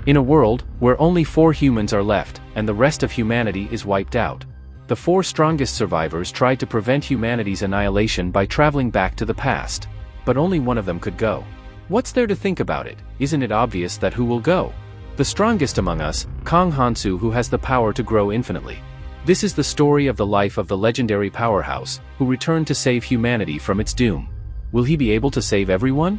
In a world where only 4 humans are left, and the rest of humanity is wiped out. The 4 strongest survivors tried to prevent humanity's annihilation by traveling back to the past. But only one of them could go. What's there to think about it? Isn't it obvious that who will go? The strongest among us, Kong Hansu, who has the power to grow infinitely. This is the story of the life of the legendary powerhouse, who returned to save humanity from its doom. Will he be able to save everyone?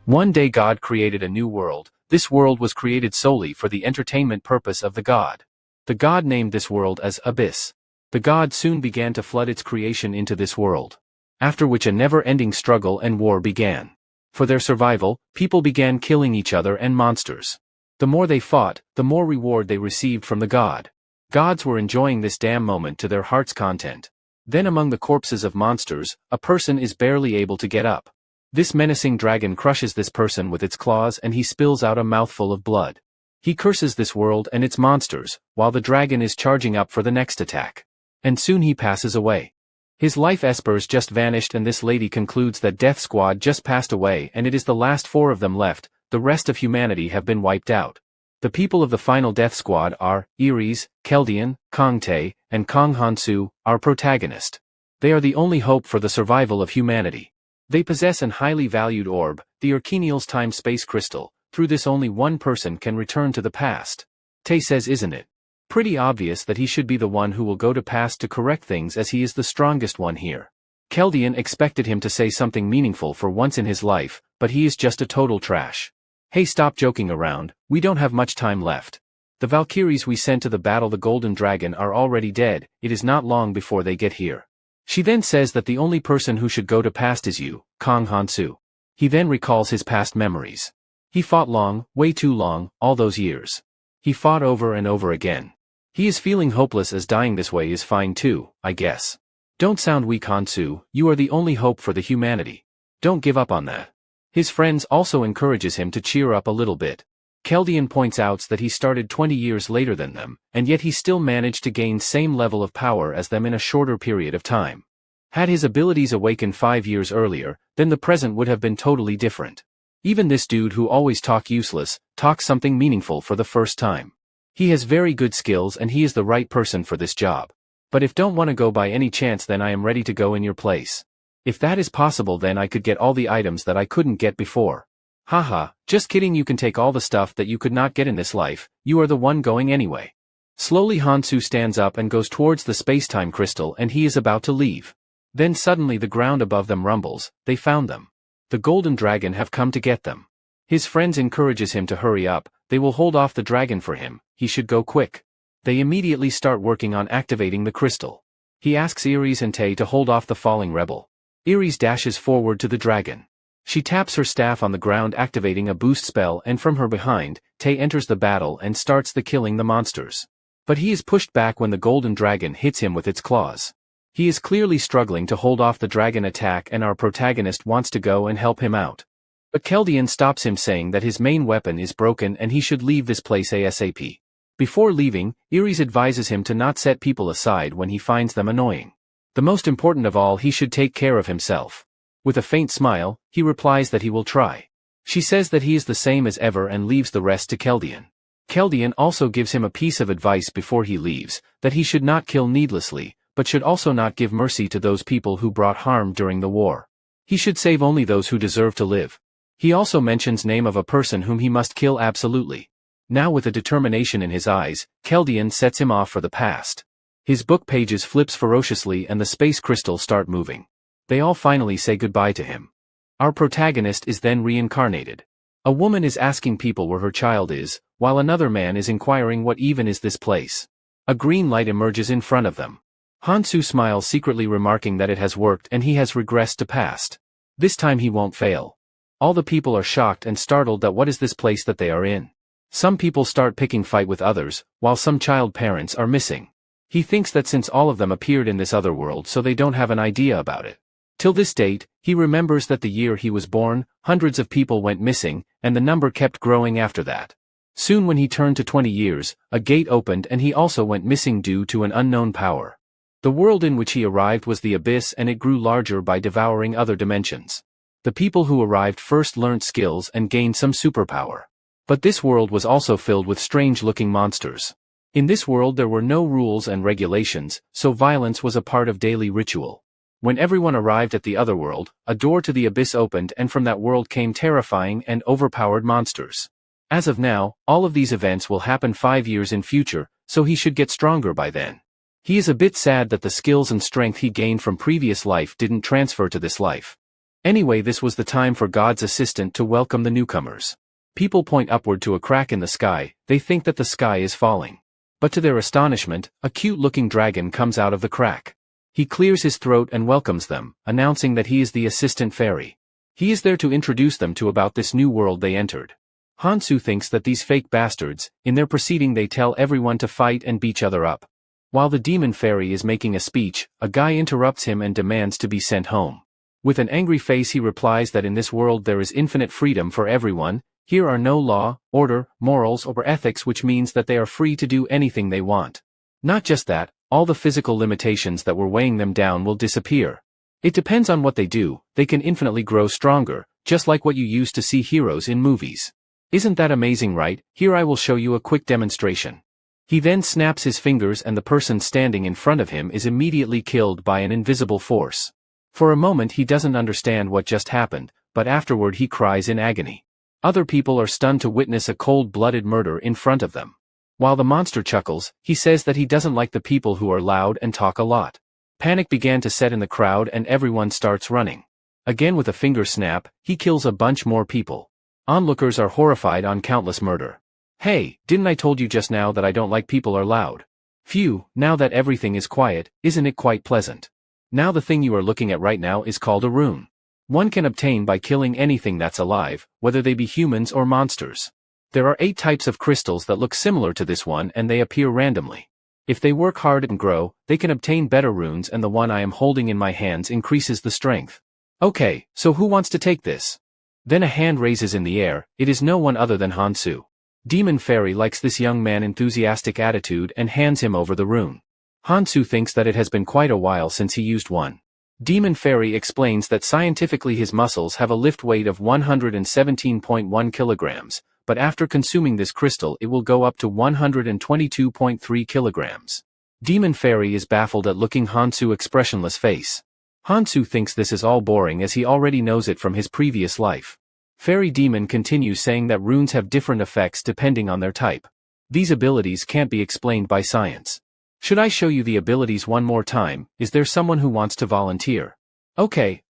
One day God created a new world. This world was created solely for the entertainment purpose of the god. The god named this world as Abyss. The god soon began to flood its creation into this world. After which a never-ending struggle and war began. For their survival, people began killing each other and monsters. The more they fought, the more reward they received from the god. Gods were enjoying this damn moment to their heart's content. Then among the corpses of monsters, a person is barely able to get up. This menacing dragon crushes this person with its claws and he spills out a mouthful of blood. He curses this world and its monsters, while the dragon is charging up for the next attack. And soon he passes away. His life espers just vanished and this lady concludes that Death Squad just passed away and it is the last 4 of them left, the rest of humanity have been wiped out. The people of the final Death Squad are Ares, Keldian, Kongtae, and Kong Hansu, our protagonist. They are the only hope for the survival of humanity. They possess an highly valued orb, the Archenial's time-space crystal. Through this only one person can return to the past. Tae says, isn't it pretty obvious that he should be the one who will go to past to correct things as he is the strongest one here? Keldian expected him to say something meaningful for once in his life, but he is just a total trash. Hey, stop joking around, we don't have much time left. The Valkyries we sent to the battle the Golden Dragon are already dead, it is not long before they get here. She then says that the only person who should go to past is you, Kong Hansu. He then recalls his past memories. He fought long, way too long, all those years. He fought over and over again. He is feeling hopeless as dying this way is fine too, I guess. Don't sound weak, Hansu, you are the only hope for the humanity. Don't give up on that. His friends also encourages him to cheer up a little bit. Keldian points out that he started 20 years later than them, and yet he still managed to gain same level of power as them in a shorter period of time. Had his abilities awakened 5 years earlier, then the present would have been totally different. Even this dude who always talk useless, talks something meaningful for the first time. He has very good skills and he is the right person for this job. But if don't want to go by any chance, then I am ready to go in your place. If that is possible, then I could get all the items that I couldn't get before. Haha, just kidding, you can take all the stuff that you could not get in this life, you are the one going anyway. Slowly Hansu stands up and goes towards the space-time crystal and he is about to leave. Then suddenly the ground above them rumbles, they found them. The Golden Dragon have come to get them. His friends encourages him to hurry up, they will hold off the dragon for him, he should go quick. They immediately start working on activating the crystal. He asks Ares and Tae to hold off the falling rebel. Ares dashes forward to the dragon. She taps her staff on the ground activating a boost spell and from her behind, Tae enters the battle and starts the killing the monsters. But he is pushed back when the Golden Dragon hits him with its claws. He is clearly struggling to hold off the dragon attack and our protagonist wants to go and help him out. But Keldian stops him saying that his main weapon is broken and he should leave this place ASAP. Before leaving, Ares advises him to not set people aside when he finds them annoying. The most important of all, he should take care of himself. With a faint smile, he replies that he will try. She says that he is the same as ever and leaves the rest to Keldian. Keldian also gives him a piece of advice before he leaves, that he should not kill needlessly, but should also not give mercy to those people who brought harm during the war. He should save only those who deserve to live. He also mentions name of a person whom he must kill absolutely. Now with a determination in his eyes, Keldian sets him off for the past. His book pages flips ferociously and the space crystals start moving. They all finally say goodbye to him. Our protagonist is then reincarnated. A woman is asking people where her child is, while another man is inquiring what even is this place. A green light emerges in front of them. Hansu smiles secretly remarking that it has worked and he has regressed to past. This time he won't fail. All the people are shocked and startled that what is this place that they are in. Some people start picking fight with others, while some child parents are missing. He thinks that since all of them appeared in this other world so they don't have an idea about it. Till this date, he remembers that the year he was born, hundreds of people went missing, and the number kept growing after that. Soon when he turned to 20 years, a gate opened and he also went missing due to an unknown power. The world in which he arrived was the Abyss and it grew larger by devouring other dimensions. The people who arrived first learnt skills and gained some superpower. But this world was also filled with strange-looking monsters. In this world there were no rules and regulations, so violence was a part of daily ritual. When everyone arrived at the other world, a door to the abyss opened and from that world came terrifying and overpowered monsters. As of now, all of these events will happen 5 years in future, so he should get stronger by then. He is a bit sad that the skills and strength he gained from previous life didn't transfer to this life. Anyway, this was the time for God's assistant to welcome the newcomers. People point upward to a crack in the sky, they think that the sky is falling. But to their astonishment, a cute-looking dragon comes out of the crack. He clears his throat and welcomes them, announcing that he is the assistant fairy. He is there to introduce them to about this new world they entered. Hansu thinks that these fake bastards, in their proceeding they tell everyone to fight and beat each other up. While the demon fairy is making a speech, a guy interrupts him and demands to be sent home. With an angry face he replies that in this world there is infinite freedom for everyone, here are no law, order, morals or ethics, which means that they are free to do anything they want. Not just that, all the physical limitations that were weighing them down will disappear. It depends on what they do, they can infinitely grow stronger, just like what you used to see heroes in movies. Isn't that amazing, right? Here I will show you a quick demonstration. He then snaps his fingers and the person standing in front of him is immediately killed by an invisible force. For a moment he doesn't understand what just happened, but afterward he cries in agony. Other people are stunned to witness a cold-blooded murder in front of them. While the monster chuckles, he says that he doesn't like the people who are loud and talk a lot. Panic began to set in the crowd and everyone starts running. Again with a finger snap, he kills a bunch more people. Onlookers are horrified on countless murder. Hey, didn't I told you just now that I don't like people are loud? Phew, now that everything is quiet, isn't it quite pleasant? Now the thing you are looking at right now is called a rune. One can obtain by killing anything that's alive, whether they be humans or monsters. There are 8 types of crystals that look similar to this one and they appear randomly. If they work hard and grow, they can obtain better runes and the one I am holding in my hands increases the strength. Okay, so who wants to take this? Then a hand raises in the air, it is no one other than Hansu. Demon Fairy likes this young man's enthusiastic attitude and hands him over the rune. Hansu thinks that it has been quite a while since he used one. Demon Fairy explains that scientifically his muscles have a lift weight of 117.1 kilograms, but after consuming this crystal it will go up to 122.3 kilograms. Demon Fairy is baffled at looking Hansu's expressionless face. Hansu thinks this is all boring as he already knows it from his previous life. Fairy Demon continues saying that runes have different effects depending on their type. These abilities can't be explained by science. Should I show you the abilities one more time? Is there someone who wants to volunteer? Okay,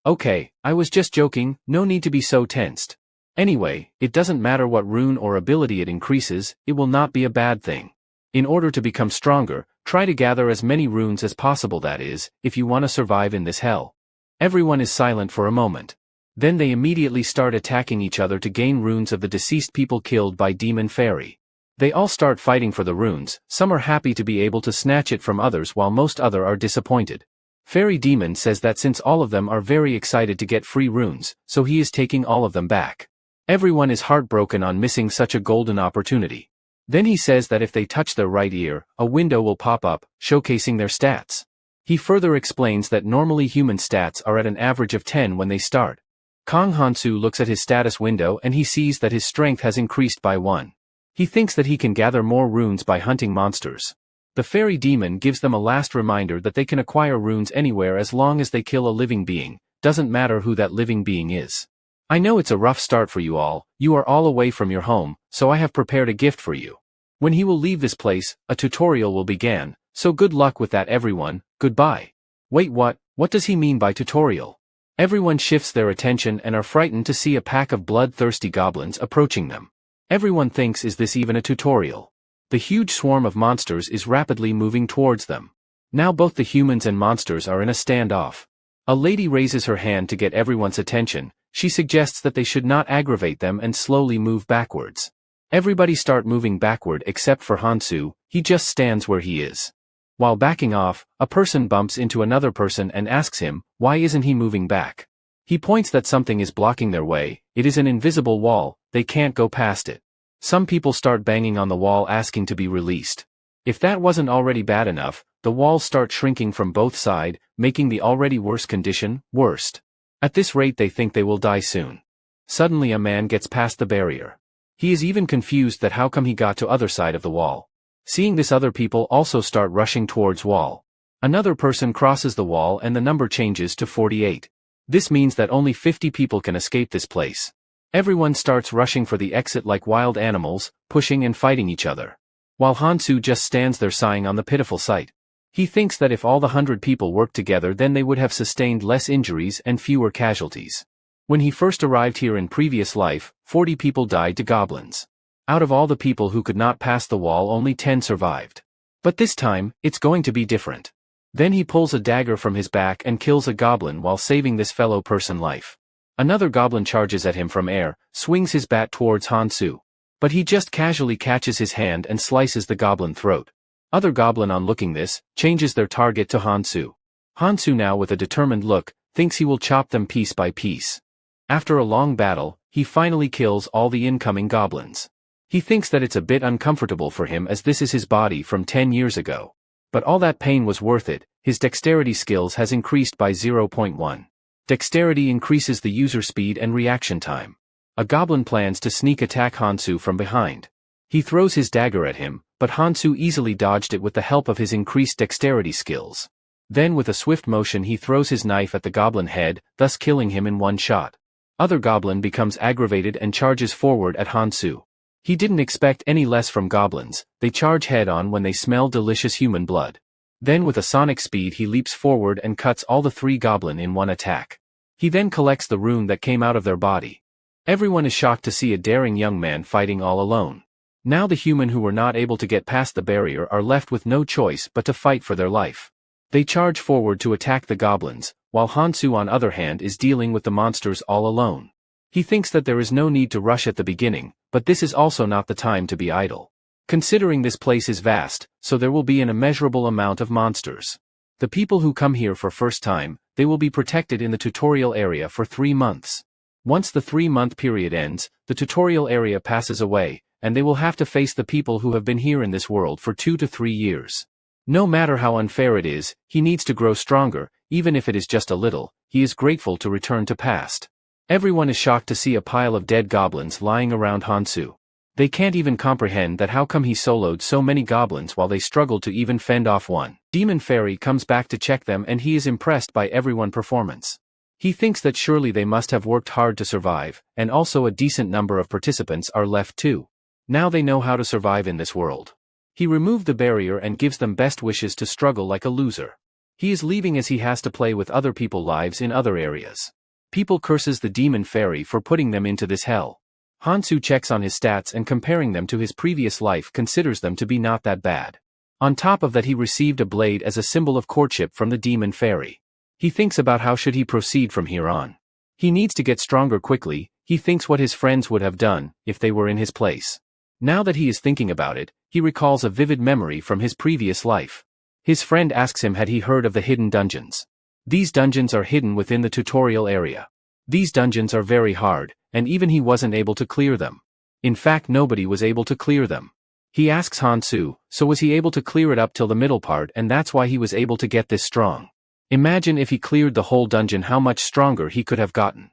I was just joking, no need to be so tensed. Anyway, it doesn't matter what rune or ability it increases, it will not be a bad thing. In order to become stronger, try to gather as many runes as possible, that is, if you want to survive in this hell. Everyone is silent for a moment. Then they immediately start attacking each other to gain runes of the deceased people killed by Demon Fairy. They all start fighting for the runes, some are happy to be able to snatch it from others while most other are disappointed. Fairy Demon says that since all of them are very excited to get free runes, so he is taking all of them back. Everyone is heartbroken on missing such a golden opportunity. Then he says that if they touch their right ear, a window will pop up, showcasing their stats. He further explains that normally human stats are at an average of 10 when they start. Kong Hansu looks at his status window and he sees that his strength has increased by 1. He thinks that he can gather more runes by hunting monsters. The Fairy Demon gives them a last reminder that they can acquire runes anywhere as long as they kill a living being, doesn't matter who that living being is. I know it's a rough start for you are all away from your home, so I have prepared a gift for you. When he will leave this place, a tutorial will begin, so good luck with that everyone, goodbye. Wait, what does he mean by tutorial? Everyone shifts their attention and are frightened to see a pack of bloodthirsty goblins approaching them. Everyone thinks, is this even a tutorial? The huge swarm of monsters is rapidly moving towards them. Now both the humans and monsters are in a standoff. A lady raises her hand to get everyone's attention. She suggests that they should not aggravate them and slowly move backwards. Everybody start moving backward except for Hansu, he just stands where he is. While backing off, a person bumps into another person and asks him, why isn't he moving back? He points that something is blocking their way, it is an invisible wall, they can't go past it. Some people start banging on the wall asking to be released. If that wasn't already bad enough, the walls start shrinking from both sides, making the already worse condition worse. At this rate they think they will die soon. Suddenly a man gets past the barrier. He is even confused that how come he got to other side of the wall. Seeing this, other people also start rushing towards wall. Another person crosses the wall and the number changes to 48. This means that only 50 people can escape this place. Everyone starts rushing for the exit like wild animals, pushing and fighting each other. While Hansu just stands there sighing on the pitiful sight. He thinks that if all the 100 people worked together, then they would have sustained less injuries and fewer casualties. When he first arrived here in previous life, 40 people died to goblins. Out of all the people who could not pass the wall, only 10 survived. But this time, it's going to be different. Then he pulls a dagger from his back and kills a goblin while saving this fellow person life. Another goblin charges at him from air, swings his bat towards Hansu. But he just casually catches his hand and slices the goblin throat. Other goblin, on looking this, changes their target to Hansu. Hansu, now with a determined look, thinks he will chop them piece by piece. After a long battle, he finally kills all the incoming goblins. He thinks that it's a bit uncomfortable for him as this is his body from 10 years ago. But all that pain was worth it. His dexterity skills has increased by 0.1. Dexterity increases the user speed and reaction time. A goblin plans to sneak attack Hansu from behind. He throws his dagger at him, but Hansu easily dodged it with the help of his increased dexterity skills. Then with a swift motion he throws his knife at the goblin head, thus killing him in one shot. Other goblin becomes aggravated and charges forward at Hansu. He didn't expect any less from goblins. They charge head-on when they smell delicious human blood. Then with a sonic speed he leaps forward and cuts all the 3 goblin in one attack. He then collects the rune that came out of their body. Everyone is shocked to see a daring young man fighting all alone. Now the human who were not able to get past the barrier are left with no choice but to fight for their life. They charge forward to attack the goblins, while Hansu on other hand is dealing with the monsters all alone. He thinks that there is no need to rush at the beginning, but this is also not the time to be idle. Considering this place is vast, so there will be an immeasurable amount of monsters. The people who come here for first time, they will be protected in the tutorial area for 3 months. Once the 3-month period ends, the tutorial area passes away, and they will have to face the people who have been here in this world for 2 to 3 years. No matter how unfair it is, he needs to grow stronger, even if it is just a little. He is grateful to return to past. Everyone is shocked to see a pile of dead goblins lying around Hansu. They can't even comprehend that how come he soloed so many goblins while they struggled to even fend off one. Demon Fairy comes back to check them and he is impressed by everyone's performance. He thinks that surely they must have worked hard to survive, and also a decent number of participants are left too. Now they know how to survive in this world. He removed the barrier and gives them best wishes to struggle like a loser. He is leaving as he has to play with other people's lives in other areas. People curses the Demon Fairy for putting them into this hell. Hansu checks on his stats and comparing them to his previous life considers them to be not that bad. On top of that he received a blade as a symbol of courtship from the Demon Fairy. He thinks about how should he proceed from here on. He needs to get stronger quickly. He thinks what his friends would have done if they were in his place. Now that he is thinking about it, he recalls a vivid memory from his previous life. His friend asks him had he heard of the hidden dungeons. These dungeons are hidden within the tutorial area. These dungeons are very hard, and even he wasn't able to clear them. In fact, nobody was able to clear them. He asks Hansu, so was he able to clear it up till the middle part, and that's why he was able to get this strong. Imagine if he cleared the whole dungeon, how much stronger he could have gotten.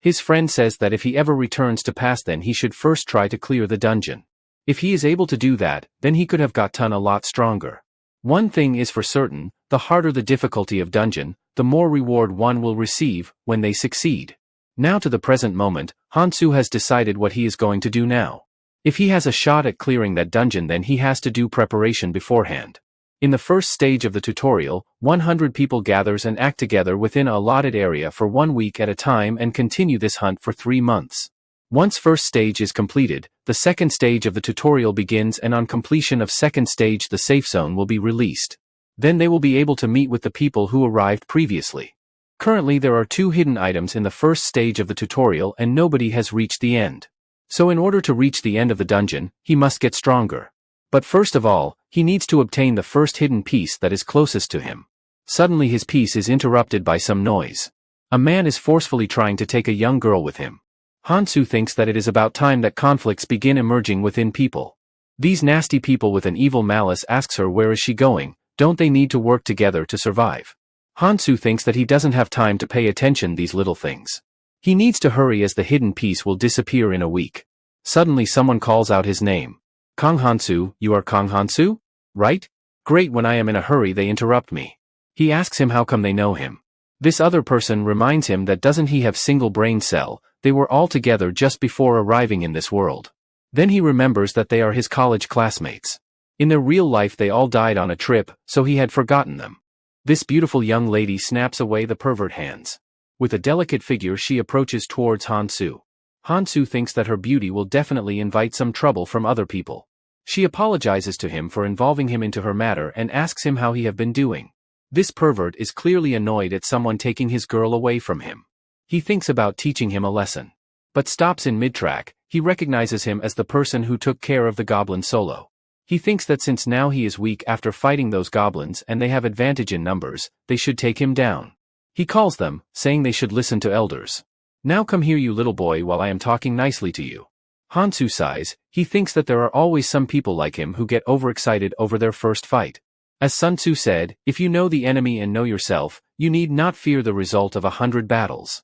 His friend says that if he ever returns to past, then he should first try to clear the dungeon. If he is able to do that, then he could have gotten a lot stronger. One thing is for certain, the harder the difficulty of dungeon, the more reward one will receive when they succeed. Now to the present moment, Hansu has decided what he is going to do now. If he has a shot at clearing that dungeon, then he has to do preparation beforehand. In the first stage of the tutorial, 100 people gathers and act together within a allotted area for 1 week at a time and continue this hunt for 3 months. Once first stage is completed, the second stage of the tutorial begins, and on completion of second stage the safe zone will be released. Then they will be able to meet with the people who arrived previously. Currently there are 2 hidden items in the first stage of the tutorial and nobody has reached the end. So in order to reach the end of the dungeon, he must get stronger. But first of all, he needs to obtain the first hidden piece that is closest to him. Suddenly his piece is interrupted by some noise. A man is forcefully trying to take a young girl with him. Hansu thinks that it is about time that conflicts begin emerging within people. These nasty people with an evil malice asks her where is she going, don't they need to work together to survive? Hansu thinks that he doesn't have time to pay attention these little things. He needs to hurry as the hidden piece will disappear in a week. Suddenly someone calls out his name. Kang Hansu, you are Kang Hansu? Right? Great, when I am in a hurry they interrupt me. He asks him how come they know him. This other person reminds him that doesn't he have single brain cell, they were all together just before arriving in this world. Then he remembers that they are his college classmates. In their real life they all died on a trip, so he had forgotten them. This beautiful young lady snaps away the pervert hands. With a delicate figure she approaches towards Hansu. Hansu thinks that her beauty will definitely invite some trouble from other people. She apologizes to him for involving him into her matter and asks him how he have been doing. This pervert is clearly annoyed at someone taking his girl away from him. He thinks about teaching him a lesson, but stops in mid-track. He recognizes him as the person who took care of the goblin solo. He thinks that since now he is weak after fighting those goblins and they have advantage in numbers, they should take him down. He calls them, saying they should listen to elders. Now come here you little boy while I am talking nicely to you. Hansu sighs. He thinks that there are always some people like him who get overexcited over their first fight. As Sun Tzu said, if you know the enemy and know yourself, you need not fear the result of 100 battles.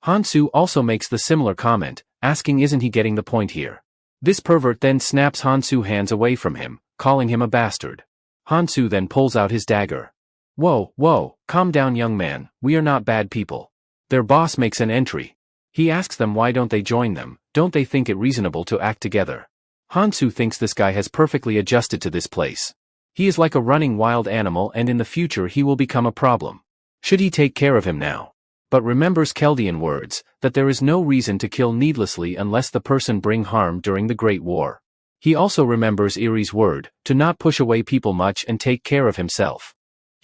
Hansu also makes the similar comment, asking isn't he getting the point here. This pervert then snaps Hansu's hands away from him, calling him a bastard. Hansu then pulls out his dagger. Whoa, calm down young man, we are not bad people. Their boss makes an entry. He asks them why don't they join them, don't they think it reasonable to act together. Hansu thinks this guy has perfectly adjusted to this place. He is like a running wild animal and in the future he will become a problem. Should he take care of him now? But remembers Chaldean words, that there is no reason to kill needlessly unless the person bring harm during the Great War. He also remembers Erie's word, to not push away people much and take care of himself.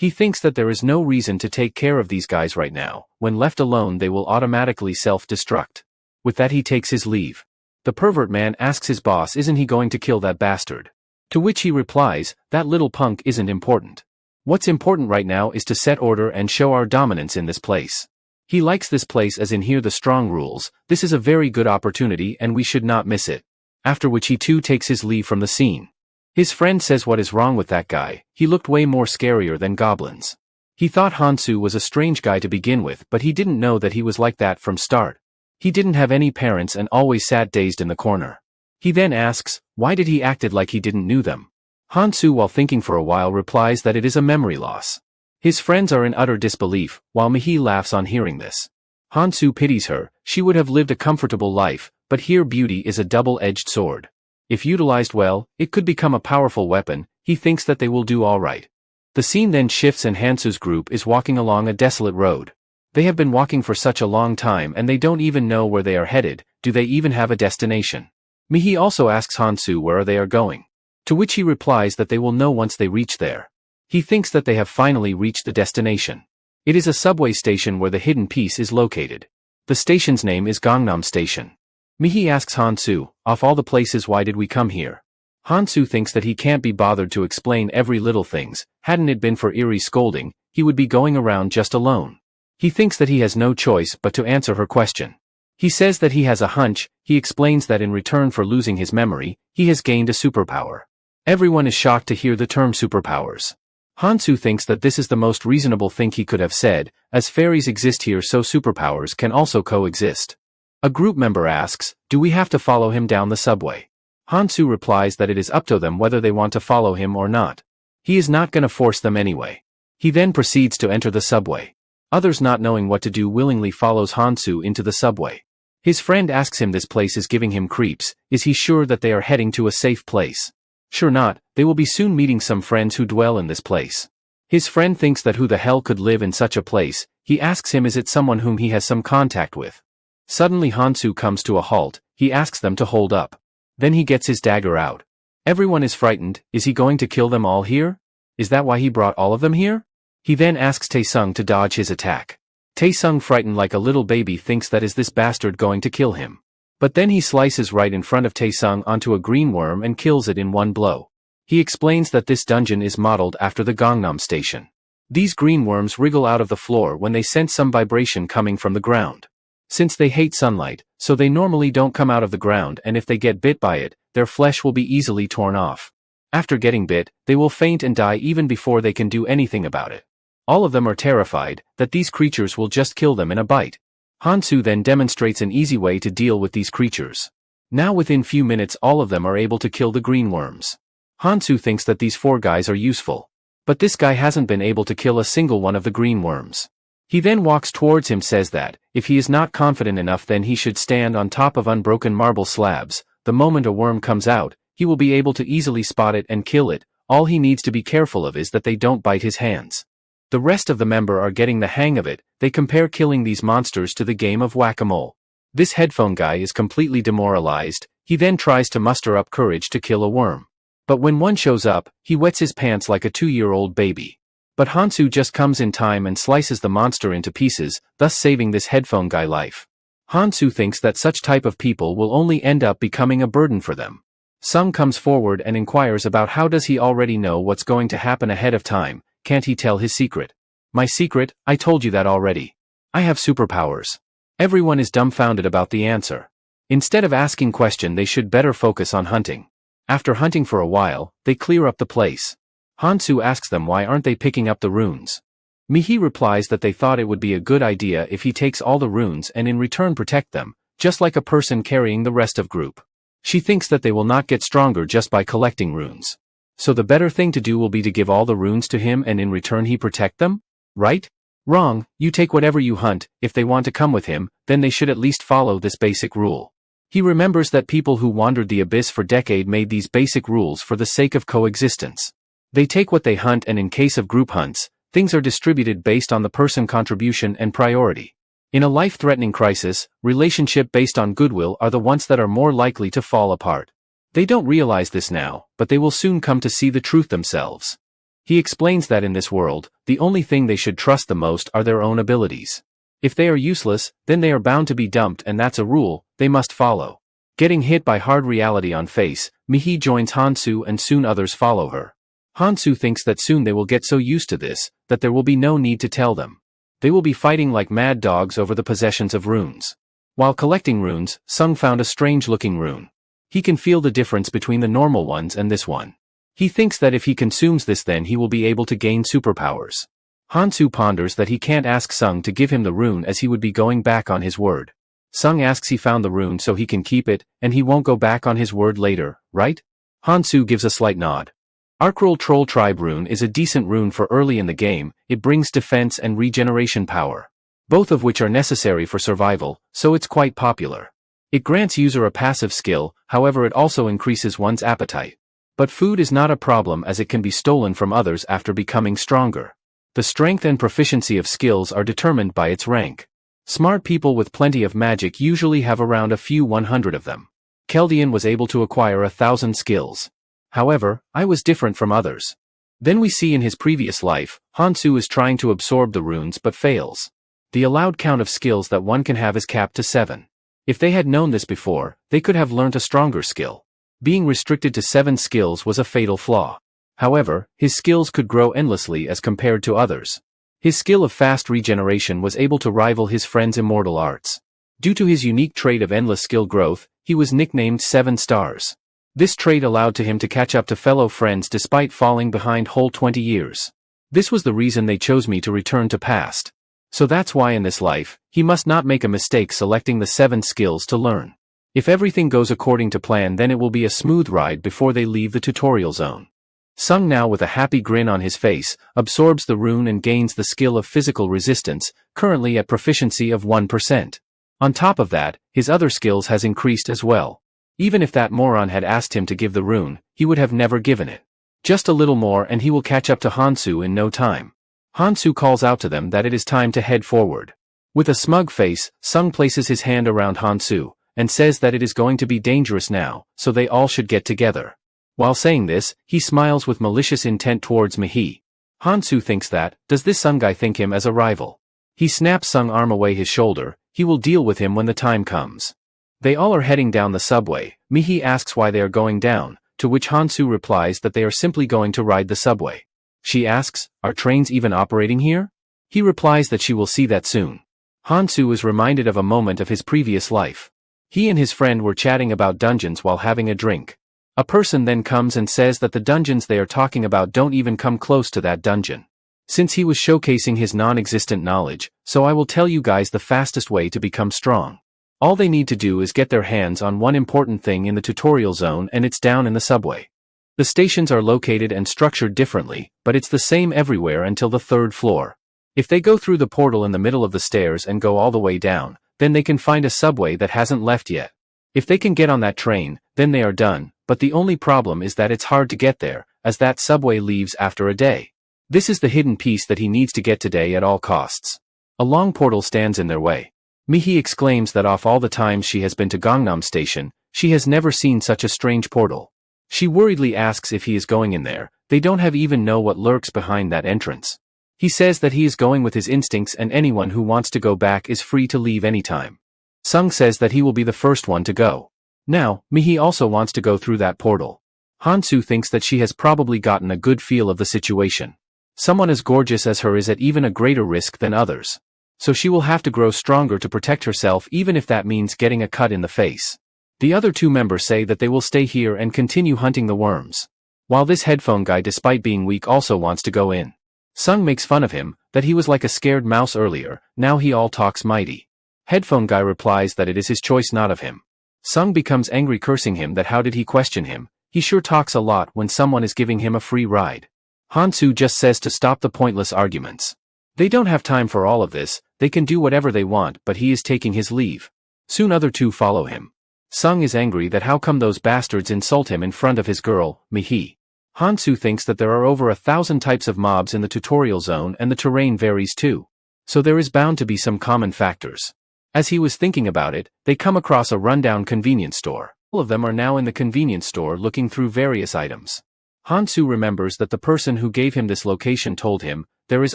He thinks that there is no reason to take care of these guys right now, when left alone they will automatically self-destruct. With that he takes his leave. The pervert man asks his boss isn't he going to kill that bastard. To which he replies, that little punk isn't important. What's important right now is to set order and show our dominance in this place. He likes this place as in here the strong rules, this is a very good opportunity and we should not miss it. After which he too takes his leave from the scene. His friend says what is wrong with that guy, he looked way more scarier than goblins. He thought Hansu was a strange guy to begin with but he didn't know that he was like that from start. He didn't have any parents and always sat dazed in the corner. He then asks, why did he acted like he didn't know them? Hansu while thinking for a while replies that it is a memory loss. His friends are in utter disbelief, while Mihi laughs on hearing this. Hansu pities her, she would have lived a comfortable life, but here beauty is a double-edged sword. If utilized well, it could become a powerful weapon. He thinks that they will do alright. The scene then shifts and Hansu's group is walking along a desolate road. They have been walking for such a long time and they don't even know where they are headed, do they even have a destination? Mihi also asks Hansu where they are going. To which he replies that they will know once they reach there. He thinks that they have finally reached the destination. It is a subway station where the hidden piece is located. The station's name is Gangnam Station. Mihi asks Hansu, of all the places why did we come here? Hansu thinks that he can't be bothered to explain every little things, hadn't it been for Erie's scolding, he would be going around just alone. He thinks that he has no choice but to answer her question. He says that he has a hunch, he explains that in return for losing his memory, he has gained a superpower. Everyone is shocked to hear the term superpowers. Hansu thinks that this is the most reasonable thing he could have said, as fairies exist here so superpowers can also coexist. A group member asks, do we have to follow him down the subway? Hansu replies that it is up to them whether they want to follow him or not. He is not gonna force them anyway. He then proceeds to enter the subway. Others not knowing what to do willingly follows Hansu into the subway. His friend asks him this place is giving him creeps, is he sure that they are heading to a safe place? Sure not, they will be soon meeting some friends who dwell in this place. His friend thinks that who the hell could live in such a place, he asks him is it someone whom he has some contact with. Suddenly Hansu comes to a halt, he asks them to hold up. Then he gets his dagger out. Everyone is frightened, is he going to kill them all here? Is that why he brought all of them here? He then asks Taesung to dodge his attack. Taesung frightened like a little baby thinks that is this bastard going to kill him. But then he slices right in front of Taesung onto a green worm and kills it in one blow. He explains that this dungeon is modeled after the Gangnam Station. These green worms wriggle out of the floor when they sense some vibration coming from the ground. Since they hate sunlight, so they normally don't come out of the ground and if they get bit by it, their flesh will be easily torn off. After getting bit, they will faint and die even before they can do anything about it. All of them are terrified that these creatures will just kill them in a bite. Hansu then demonstrates an easy way to deal with these creatures. Now within few minutes all of them are able to kill the green worms. Hansu thinks that these 4 guys are useful. But this guy hasn't been able to kill a single one of the green worms. He then walks towards him, says that, if he is not confident enough then he should stand on top of unbroken marble slabs. The moment a worm comes out, he will be able to easily spot it and kill it. All he needs to be careful of is that they don't bite his hands. The rest of the member are getting the hang of it. They compare killing these monsters to the game of whack-a-mole. This headphone guy is completely demoralized. He then tries to muster up courage to kill a worm. But when one shows up, he wets his pants like a 2-year-old baby. But Hansu just comes in time and slices the monster into pieces, thus saving this headphone guy life. Hansu thinks that such type of people will only end up becoming a burden for them. Sung comes forward and inquires about how does he already know what's going to happen ahead of time. Can't he tell his secret? My secret? I told you that already. I have superpowers. Everyone is dumbfounded about the answer. Instead of asking question they should better focus on hunting. After hunting for a while, they clear up the place. Hansu asks them why aren't they picking up the runes. Mihi replies that they thought it would be a good idea if he takes all the runes and in return protect them, just like a person carrying the rest of group. She thinks that they will not get stronger just by collecting runes. So the better thing to do will be to give all the runes to him and in return he protect them? Right? Wrong, you take whatever you hunt. If they want to come with him, then they should at least follow this basic rule. He remembers that people who wandered the abyss for decades made these basic rules for the sake of coexistence. They take what they hunt and in case of group hunts, things are distributed based on the person contribution and priority. In a life-threatening crisis, relationship based on goodwill are the ones that are more likely to fall apart. They don't realize this now, but they will soon come to see the truth themselves. He explains that in this world, the only thing they should trust the most are their own abilities. If they are useless, then they are bound to be dumped and that's a rule they must follow. Getting hit by hard reality on face, Mihi joins Hansu and soon others follow her. Hansu thinks that soon they will get so used to this, that there will be no need to tell them. They will be fighting like mad dogs over the possessions of runes. While collecting runes, Sung found a strange-looking rune. He can feel the difference between the normal ones and this one. He thinks that if he consumes this then he will be able to gain superpowers. Hansu ponders that he can't ask Sung to give him the rune as he would be going back on his word. Sung asks he found the rune so he can keep it, and he won't go back on his word later, right? Hansu gives a slight nod. Arcroll Troll Tribe rune is a decent rune for early in the game. It brings defense and regeneration power, both of which are necessary for survival, so it's quite popular. It grants user a passive skill, however it also increases one's appetite. But food is not a problem as it can be stolen from others after becoming stronger. The strength and proficiency of skills are determined by its rank. Smart people with plenty of magic usually have around a few 100 of them. Keldian was able to acquire 1,000 skills. However, I was different from others. Then we see in his previous life, Hansu is trying to absorb the runes but fails. The allowed count of skills that one can have is capped to 7. If they had known this before, they could have learnt a stronger skill. Being restricted to 7 skills was a fatal flaw. However, his skills could grow endlessly as compared to others. His skill of fast regeneration was able to rival his friend's immortal arts. Due to his unique trait of endless skill growth, he was nicknamed 7 Stars. This trait allowed to him to catch up to fellow friends despite falling behind whole 20 years. This was the reason they chose me to return to past. So that's why in this life, he must not make a mistake selecting the 7 skills to learn. If everything goes according to plan then it will be a smooth ride before they leave the tutorial zone. Sung now with a happy grin on his face, absorbs the rune and gains the skill of physical resistance, currently at proficiency of 1%. On top of that, his other skills has increased as well. Even if that moron had asked him to give the rune, he would have never given it. Just a little more and he will catch up to Hansu in no time. Hansu calls out to them that it is time to head forward. With a smug face, Sung places his hand around Hansu, and says that it is going to be dangerous now, so they all should get together. While saying this, he smiles with malicious intent towards Mihi. Hansu thinks that, does this Sung guy think him as a rival? He snaps Sung's arm away his shoulder, he will deal with him when the time comes. They all are heading down the subway. Mihi asks why they are going down, to which Hansu replies that they are simply going to ride the subway. She asks, are trains even operating here? He replies that she will see that soon. Hansu is reminded of a moment of his previous life. He and his friend were chatting about dungeons while having a drink. A person then comes and says that the dungeons they are talking about don't even come close to that dungeon. Since he was showcasing his non-existent knowledge, so I will tell you guys the fastest way to become strong. All they need to do is get their hands on one important thing in the tutorial zone, and it's down in the subway. The stations are located and structured differently, but it's the same everywhere until the 3rd floor. If they go through the portal in the middle of the stairs and go all the way down, then they can find a subway that hasn't left yet. If they can get on that train, then they are done, but the only problem is that it's hard to get there, as that subway leaves after a day. This is the hidden piece that he needs to get today at all costs. A long portal stands in their way. Mihi exclaims that of all the times she has been to Gangnam Station, she has never seen such a strange portal. She worriedly asks if he is going in there. They don't even know what lurks behind that entrance. He says that he is going with his instincts and anyone who wants to go back is free to leave anytime. Sung says that he will be the first one to go. Now, Mihi also wants to go through that portal. Hansu thinks that she has probably gotten a good feel of the situation. Someone as gorgeous as her is at even a greater risk than others. So she will have to grow stronger to protect herself, even if that means getting a cut in the face. The other 2 members say that they will stay here and continue hunting the worms. While this headphone guy, despite being weak, also wants to go in. Sung makes fun of him, that he was like a scared mouse earlier, now he all talks mighty. Headphone guy replies that it is his choice, not of him. Sung becomes angry, cursing him that how did he question him, he sure talks a lot when someone is giving him a free ride. Hansu just says to stop the pointless arguments. They don't have time for all of this, they can do whatever they want, but he is taking his leave. Soon other 2 follow him. Sung is angry that how come those bastards insult him in front of his girl, Mihi. Hansu thinks that there are over 1,000 types of mobs in the tutorial zone and the terrain varies too. So there is bound to be some common factors. As he was thinking about it, they come across a rundown convenience store. All of them are now in the convenience store looking through various items. Hansu remembers that the person who gave him this location told him, there is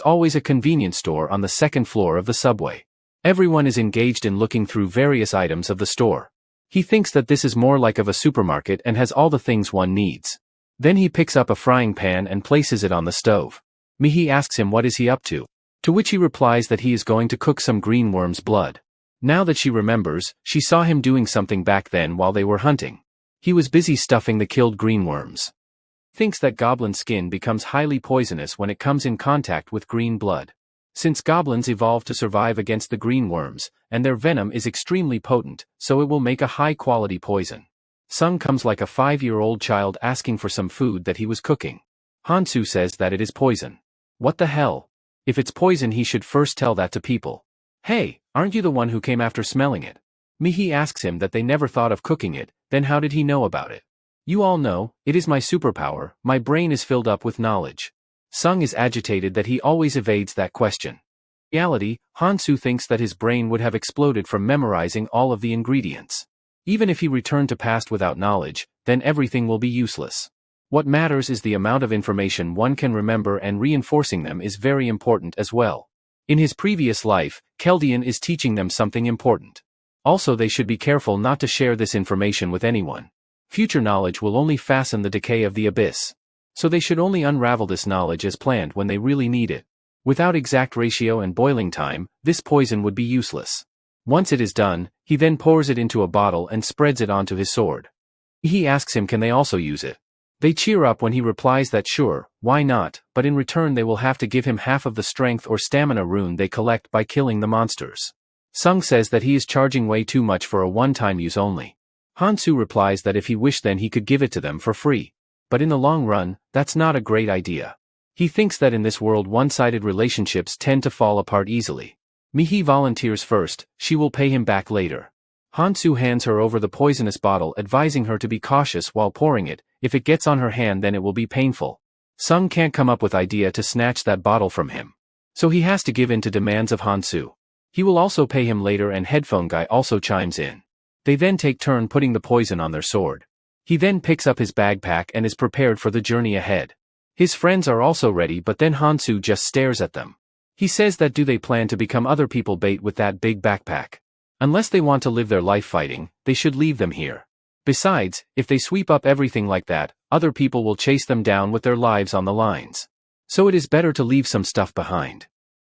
always a convenience store on the 2nd floor of the subway. Everyone is engaged in looking through various items of the store. He thinks that this is more like of a supermarket and has all the things one needs. Then he picks up a frying pan and places it on the stove. Mihi asks him what is he up to which he replies that he is going to cook some green worm's blood. Now that she remembers, she saw him doing something back then while they were hunting. He was busy stuffing the killed green worms. Thinks that goblin skin becomes highly poisonous when it comes in contact with green blood. Since goblins evolved to survive against the green worms, and their venom is extremely potent, so it will make a high-quality poison. Sung comes like a 5-year-old child asking for some food that he was cooking. Hansu says that it is poison. What the hell? If it's poison, he should first tell that to people. Hey, aren't you the one who came after smelling it? Mihi asks him that they never thought of cooking it, then how did he know about it? You all know, it is my superpower, my brain is filled up with knowledge. Sung is agitated that he always evades that question. In reality, Hansu thinks that his brain would have exploded from memorizing all of the ingredients. Even if he returned to past without knowledge, then everything will be useless. What matters is the amount of information one can remember, and reinforcing them is very important as well. In his previous life, Keldian is teaching them something important. Also, they should be careful not to share this information with anyone. Future knowledge will only fasten the decay of the abyss. So they should only unravel this knowledge as planned when they really need it. Without exact ratio and boiling time, this poison would be useless. Once it is done, he then pours it into a bottle and spreads it onto his sword. He asks him can they also use it. They cheer up when he replies that sure, why not, but in return they will have to give him half of the strength or stamina rune they collect by killing the monsters. Sung says that he is charging way too much for a one-time use only. Hansu replies that if he wished then he could give it to them for free. But in the long run, that's not a great idea. He thinks that in this world one-sided relationships tend to fall apart easily. Mihi volunteers first, she will pay him back later. Hansu hands her over the poisonous bottle, advising her to be cautious while pouring it. If it gets on her hand then it will be painful. Sung can't come up with idea to snatch that bottle from him. So he has to give in to demands of Hansu. He will also pay him later, and headphone guy also chimes in. They then take turn putting the poison on their sword. He then picks up his backpack and is prepared for the journey ahead. His friends are also ready, but then Hansu just stares at them. He says that do they plan to become other people bait with that big backpack? Unless they want to live their life fighting, they should leave them here. Besides, if they sweep up everything like that, other people will chase them down with their lives on the lines. So it is better to leave some stuff behind.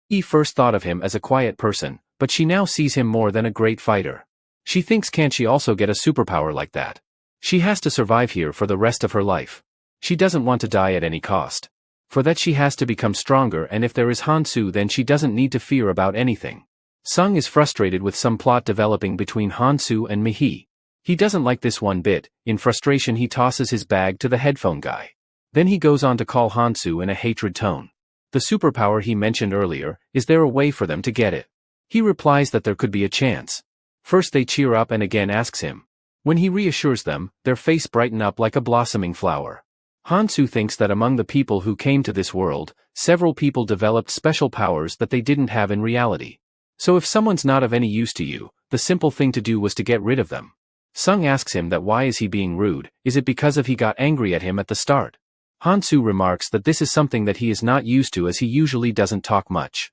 He first thought of him as a quiet person, but she now sees him more than a great fighter. She thinks can't she also get a superpower like that? She has to survive here for the rest of her life. She doesn't want to die at any cost. For that she has to become stronger, and if there is Hansu then she doesn't need to fear about anything. Sung is frustrated with some plot developing between Hansu and Mihi. He doesn't like this one bit. In frustration he tosses his bag to the headphone guy. Then he goes on to call Hansu in a hatred tone. The superpower he mentioned earlier, is there a way for them to get it? He replies that there could be a chance. First they cheer up and again asks him. When he reassures them, their face brighten up like a blossoming flower. Hansu thinks that among the people who came to this world, several people developed special powers that they didn't have in reality. So if someone's not of any use to you, the simple thing to do was to get rid of them. Sung asks him that why is he being rude, is it because of he got angry at him at the start? Hansu remarks that this is something that he is not used to as he usually doesn't talk much.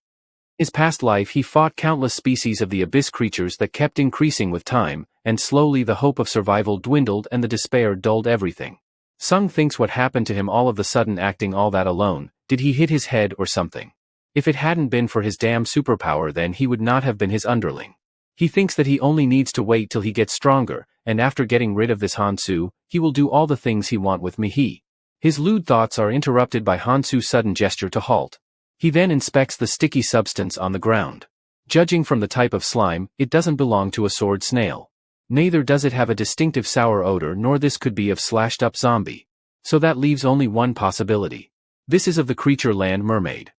In his past life he fought countless species of the abyss creatures that kept increasing with time, and slowly the hope of survival dwindled and the despair dulled everything. Sung thinks what happened to him all of the sudden acting all that alone, did he hit his head or something? If it hadn't been for his damn superpower then he would not have been his underling. He thinks that he only needs to wait till he gets stronger, and after getting rid of this Hansu, he will do all the things he want with Mihi. His lewd thoughts are interrupted by Hansu's sudden gesture to halt. He then inspects the sticky substance on the ground. Judging from the type of slime, it doesn't belong to a sword snail. Neither does it have a distinctive sour odor nor this could be of slashed-up zombie. So that leaves only one possibility. This is of the creature land mermaid.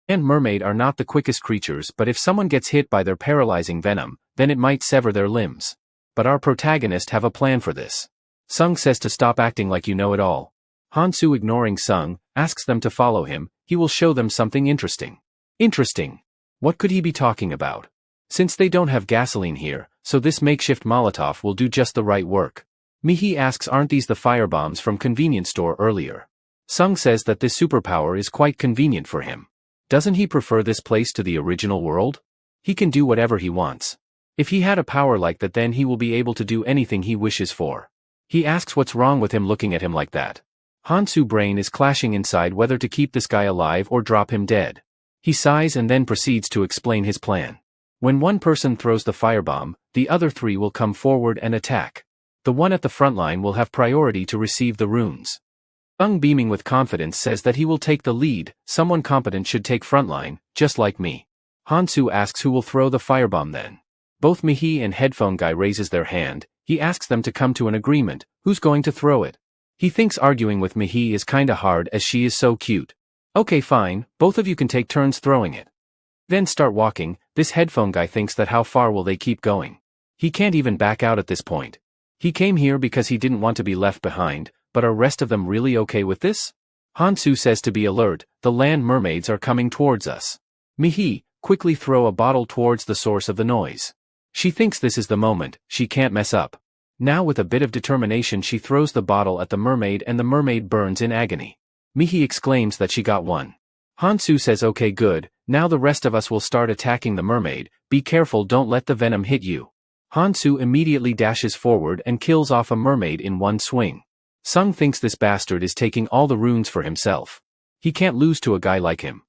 And mermaid are not the quickest creatures but if someone gets hit by their paralyzing venom, then it might sever their limbs. But our protagonist have a plan for this. Sung says to stop acting like you know it all. Hansu ignoring Sung, asks them to follow him, he will show them something interesting. Interesting? What could he be talking about? Since they don't have gasoline here, so this makeshift Molotov will do just the right work. Mihi asks aren't these the firebombs from convenience store earlier? Sung says that this superpower is quite convenient for him. Doesn't he prefer this place to the original world? He can do whatever he wants. If he had a power like that then he will be able to do anything he wishes for. He asks what's wrong with him looking at him like that. Hansu's brain is clashing inside whether to keep this guy alive or drop him dead. He sighs and then proceeds to explain his plan. When one person throws the firebomb, the other three will come forward and attack. The one at the front line will have priority to receive the runes. Sung beaming with confidence says that he will take the lead, someone competent should take frontline, just like me. Hansu asks who will throw the firebomb then. Both Mihi and headphone guy raises their hand, he asks them to come to an agreement, who's going to throw it? He thinks arguing with Mihi is kinda hard as she is so cute. Okay fine, both of you can take turns throwing it. Then start walking, this headphone guy thinks that how far will they keep going? He can't even back out at this point. He came here because he didn't want to be left behind, but are rest of them really okay with this? Hansu says to be alert, the land mermaids are coming towards us. Mihi, quickly throw a bottle towards the source of the noise. She thinks this is the moment, she can't mess up. Now with a bit of determination she throws the bottle at the mermaid and the mermaid burns in agony. Mihi exclaims that she got one. Hansu says okay good, now the rest of us will start attacking the mermaid, be careful don't let the venom hit you. Hansu immediately dashes forward and kills off a mermaid in one swing. Sung thinks this bastard is taking all the runes for himself. He can't lose to a guy like him.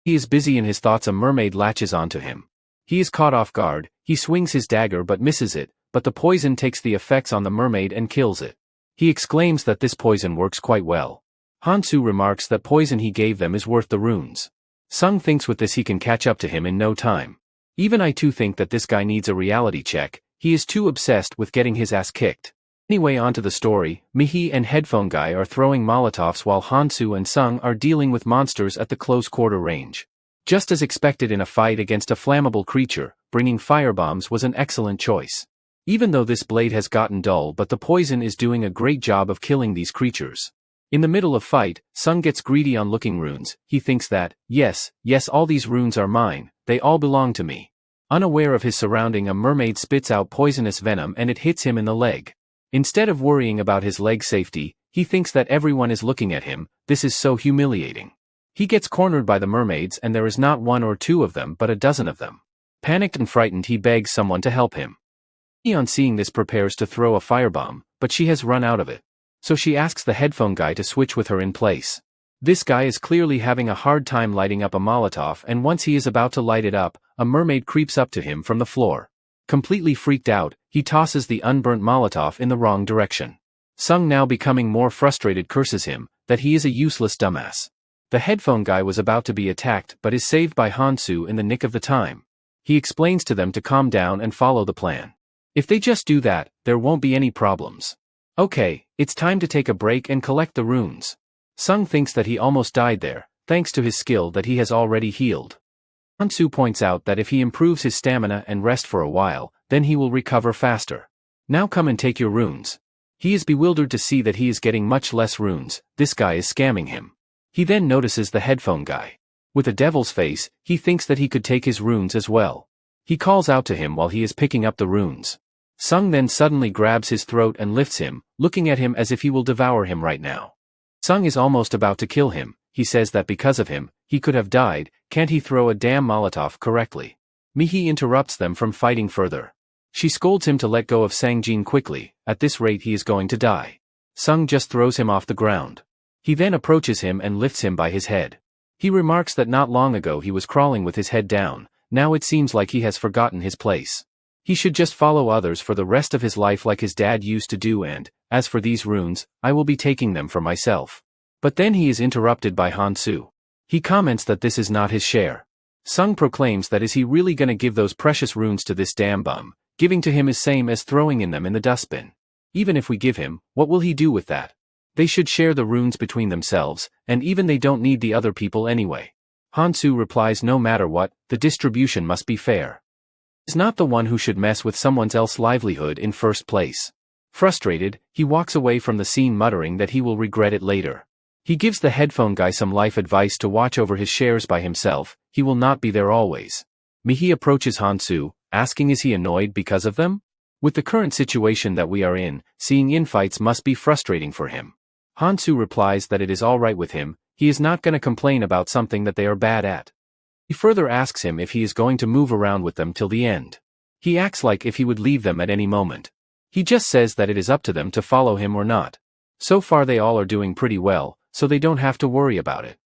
He is busy in his thoughts a mermaid latches onto him. He is caught off guard, he swings his dagger but misses it, but the poison takes the effects on the mermaid and kills it. He exclaims that this poison works quite well. Hansu remarks that poison he gave them is worth the runes. Sung thinks with this he can catch up to him in no time. Even I too think that this guy needs a reality check, he is too obsessed with getting his ass kicked. Anyway onto the story, Mihi and headphone guy are throwing Molotovs while Hansu and Sung are dealing with monsters at the close quarter range. Just as expected in a fight against a flammable creature, bringing firebombs was an excellent choice. Even though this blade has gotten dull but the poison is doing a great job of killing these creatures. In the middle of fight, Sung gets greedy on looking runes, he thinks that, yes, all these runes are mine, they all belong to me. Unaware of his surrounding a mermaid spits out poisonous venom and it hits him in the leg. Instead of worrying about his leg safety, he thinks that everyone is looking at him, this is so humiliating. He gets cornered by the mermaids and there is not one or two of them but a dozen of them. Panicked and frightened he begs someone to help him. He on seeing this prepares to throw a firebomb, but she has run out of it. So she asks the headphone guy to switch with her in place. This guy is clearly having a hard time lighting up a Molotov and once he is about to light it up, a mermaid creeps up to him from the floor. Completely freaked out, he tosses the unburnt Molotov in the wrong direction. Sung now becoming more frustrated curses him, that he is a useless dumbass. The headphone guy was about to be attacked but is saved by Hansu in the nick of the time. He explains to them to calm down and follow the plan. If they just do that, there won't be any problems. Okay, it's time to take a break and collect the runes. Sung thinks that he almost died there, thanks to his skill that he has already healed. Hansu points out that if he improves his stamina and rest for a while, then he will recover faster. Now come and take your runes. He is bewildered to see that he is getting much less runes. This guy is scamming him. He then notices the headphone guy. With a devil's face, he thinks that he could take his runes as well. He calls out to him while he is picking up the runes. Sung then suddenly grabs his throat and lifts him, looking at him as if he will devour him right now. Sung is almost about to kill him. He says that because of him, he could have died. Can't he throw a damn Molotov correctly? Mihi interrupts them from fighting further. She scolds him to let go of Sangjin quickly. At this rate he is going to die. Sung just throws him off the ground. He then approaches him and lifts him by his head. He remarks that not long ago he was crawling with his head down. Now it seems like he has forgotten his place. He should just follow others for the rest of his life like his dad used to do, and, as for these runes, I will be taking them for myself. But then he is interrupted by Hansu. He comments that this is not his share. Sung proclaims that is he really gonna give those precious runes to this damn bum? Giving to him is same as throwing in them in the dustbin. Even if we give him, what will he do with that? They should share the runes between themselves, and even they don't need the other people anyway. Hansu replies no matter what, the distribution must be fair. He's not the one who should mess with someone else's livelihood in first place. Frustrated, he walks away from the scene muttering that he will regret it later. He gives the headphone guy some life advice to watch over his shares by himself. He will not be there always. Mihi approaches Hansu, asking is he annoyed because of them? With the current situation that we are in, seeing infights must be frustrating for him. Hansu replies that it is alright with him, he is not gonna complain about something that they are bad at. He further asks him if he is going to move around with them till the end. He acts like if he would leave them at any moment. He just says that it is up to them to follow him or not. So far they all are doing pretty well, so they don't have to worry about it.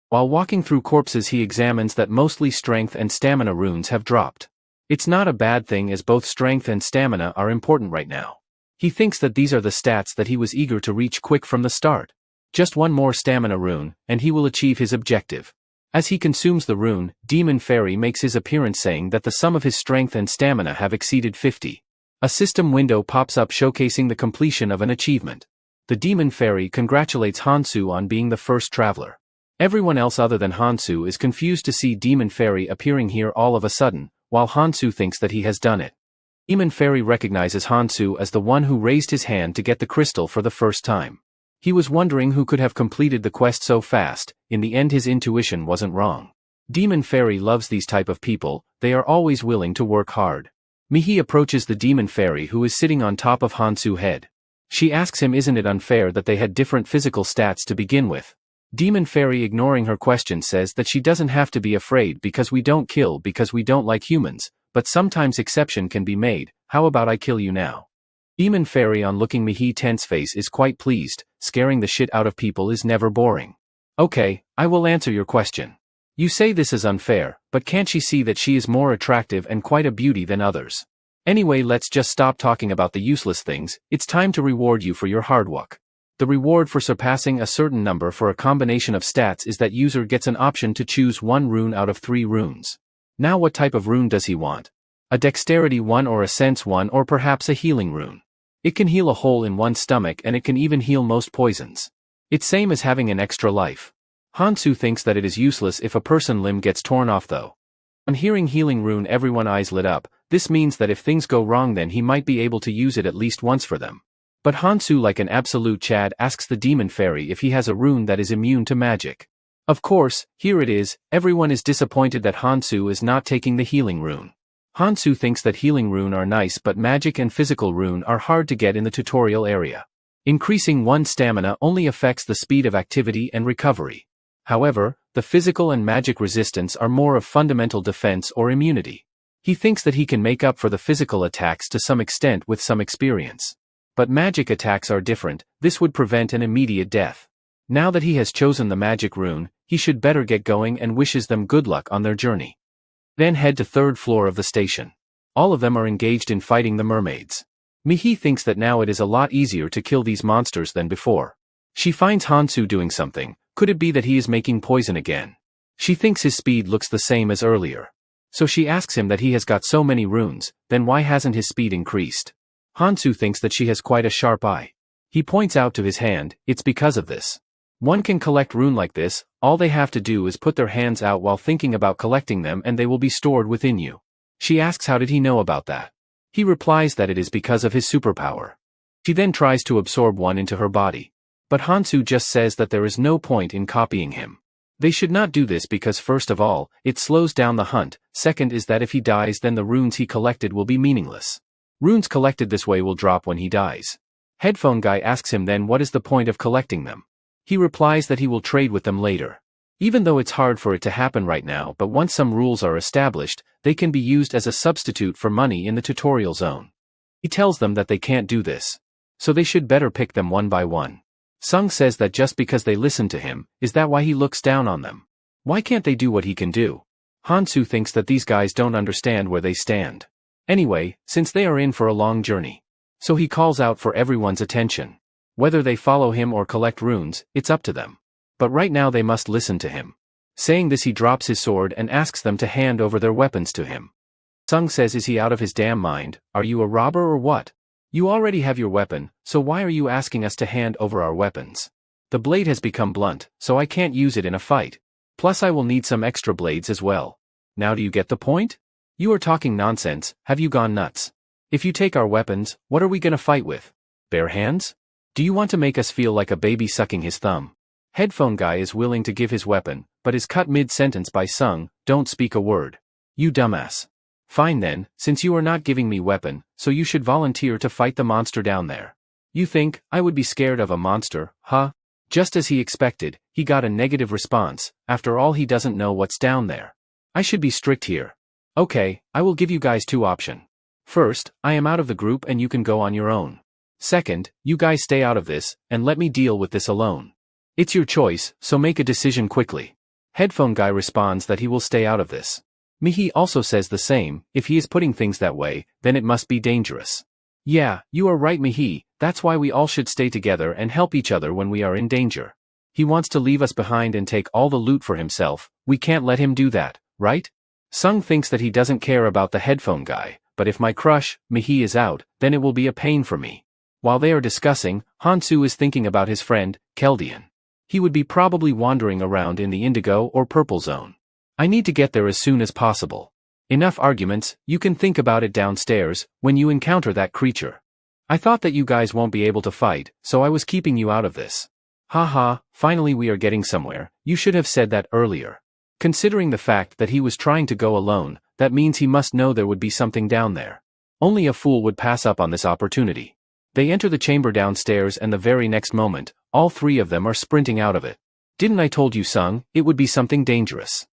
While walking through corpses he examines that mostly strength and stamina runes have dropped. It's not a bad thing as both strength and stamina are important right now. He thinks that these are the stats that he was eager to reach quick from the start. Just one more stamina rune, and he will achieve his objective. As he consumes the rune, Demon Fairy makes his appearance saying that the sum of his strength and stamina have exceeded 50. A system window pops up showcasing the completion of an achievement. The Demon Fairy congratulates Hansu on being the first traveler. Everyone else other than Hansu is confused to see Demon Fairy appearing here all of a sudden, while Hansu thinks that he has done it. Demon Fairy recognizes Hansu as the one who raised his hand to get the crystal for the first time. He was wondering who could have completed the quest so fast. In the end his intuition wasn't wrong. Demon Fairy loves these type of people, they are always willing to work hard. Mihi approaches the Demon Fairy who is sitting on top of Hansu's head. She asks him isn't it unfair that they had different physical stats to begin with. Demon Fairy ignoring her question says that she doesn't have to be afraid because we don't kill because we don't like humans, but sometimes exception can be made. How about I kill you now? Demon Fairy on looking Mihi tense face is quite pleased. Scaring the shit out of people is never boring. Okay, I will answer your question. You say this is unfair, but can't she see that she is more attractive and quite a beauty than others? Anyway, let's just stop talking about the useless things. It's time to reward you for your hard work. The reward for surpassing a certain number for a combination of stats is that user gets an option to choose one rune out of 3 runes. Now what type of rune does he want? A dexterity one or a sense one or perhaps a healing rune? It can heal a hole in one's stomach and it can even heal most poisons. It's same as having an extra life. Hansu thinks that it is useless if a person limb gets torn off though. On hearing healing rune everyone's eyes lit up. This means that if things go wrong then he might be able to use it at least once for them. But Hansu like an absolute Chad asks the Demon Fairy if he has a rune that is immune to magic. Of course, here it is, everyone is disappointed that Hansu is not taking the healing rune. Hansu thinks that healing rune are nice but magic and physical rune are hard to get in the tutorial area. Increasing one's stamina only affects the speed of activity and recovery. However, the physical and magic resistance are more of fundamental defense or immunity. He thinks that he can make up for the physical attacks to some extent with some experience. But magic attacks are different, this would prevent an immediate death. Now that he has chosen the magic rune, he should better get going and wishes them good luck on their journey. Then head to 3rd floor of the station. All of them are engaged in fighting the mermaids. Mihi thinks that now it is a lot easier to kill these monsters than before. She finds Hansu doing something. Could it be that he is making poison again? She thinks his speed looks the same as earlier. So she asks him that he has got so many runes, then why hasn't his speed increased? Hansu thinks that she has quite a sharp eye. He points out to his hand, it's because of this. One can collect rune like this, all they have to do is put their hands out while thinking about collecting them and they will be stored within you. She asks how did he know about that. He replies that it is because of his superpower. She then tries to absorb one into her body. But Hansu just says that there is no point in copying him. They should not do this because first of all, it slows down the hunt, second is that if he dies then the runes he collected will be meaningless. Runes collected this way will drop when he dies. Headphone guy asks him then what is the point of collecting them. He replies that he will trade with them later. Even though it's hard for it to happen right now, but once some rules are established, they can be used as a substitute for money in the tutorial zone. He tells them that they can't do this. So they should better pick them one by one. Sung says that just because they listen to him, is that why he looks down on them? Why can't they do what he can do? Hansu thinks that these guys don't understand where they stand. Anyway, since they are in for a long journey. So he calls out for everyone's attention. Whether they follow him or collect runes, it's up to them. But right now they must listen to him. Saying this he drops his sword and asks them to hand over their weapons to him. Sung says is he out of his damn mind, are you a robber or what? You already have your weapon, so why are you asking us to hand over our weapons? The blade has become blunt, so I can't use it in a fight. Plus I will need some extra blades as well. Now do you get the point? You are talking nonsense, have you gone nuts? If you take our weapons, what are we gonna fight with? Bare hands? Do you want to make us feel like a baby sucking his thumb? Headphone guy is willing to give his weapon, but is cut mid-sentence by Sung, don't speak a word. You dumbass. Fine then, since you are not giving me weapon, so you should volunteer to fight the monster down there. You think, I would be scared of a monster, huh? Just as he expected, he got a negative response, after all he doesn't know what's down there. I should be strict here. Okay, I will give you guys two options. First, I am out of the group and you can go on your own. Second, you guys stay out of this, and let me deal with this alone. It's your choice, so make a decision quickly. Headphone guy responds that he will stay out of this. Mihi also says the same, if he is putting things that way, then it must be dangerous. Yeah, you are right Mihi, that's why we all should stay together and help each other when we are in danger. He wants to leave us behind and take all the loot for himself, we can't let him do that, right? Sung thinks that he doesn't care about the headphone guy, but if my crush, Mihi is out, then it will be a pain for me. While they are discussing, Hansu is thinking about his friend, Keldian. He would be probably wandering around in the indigo or purple zone. I need to get there as soon as possible. Enough arguments, you can think about it downstairs, when you encounter that creature. I thought that you guys won't be able to fight, so I was keeping you out of this. Haha, finally we are getting somewhere, you should have said that earlier. Considering the fact that he was trying to go alone, that means he must know there would be something down there. Only a fool would pass up on this opportunity. They enter the chamber downstairs and the very next moment, all three of them are sprinting out of it. Didn't I told you Sung, it would be something dangerous.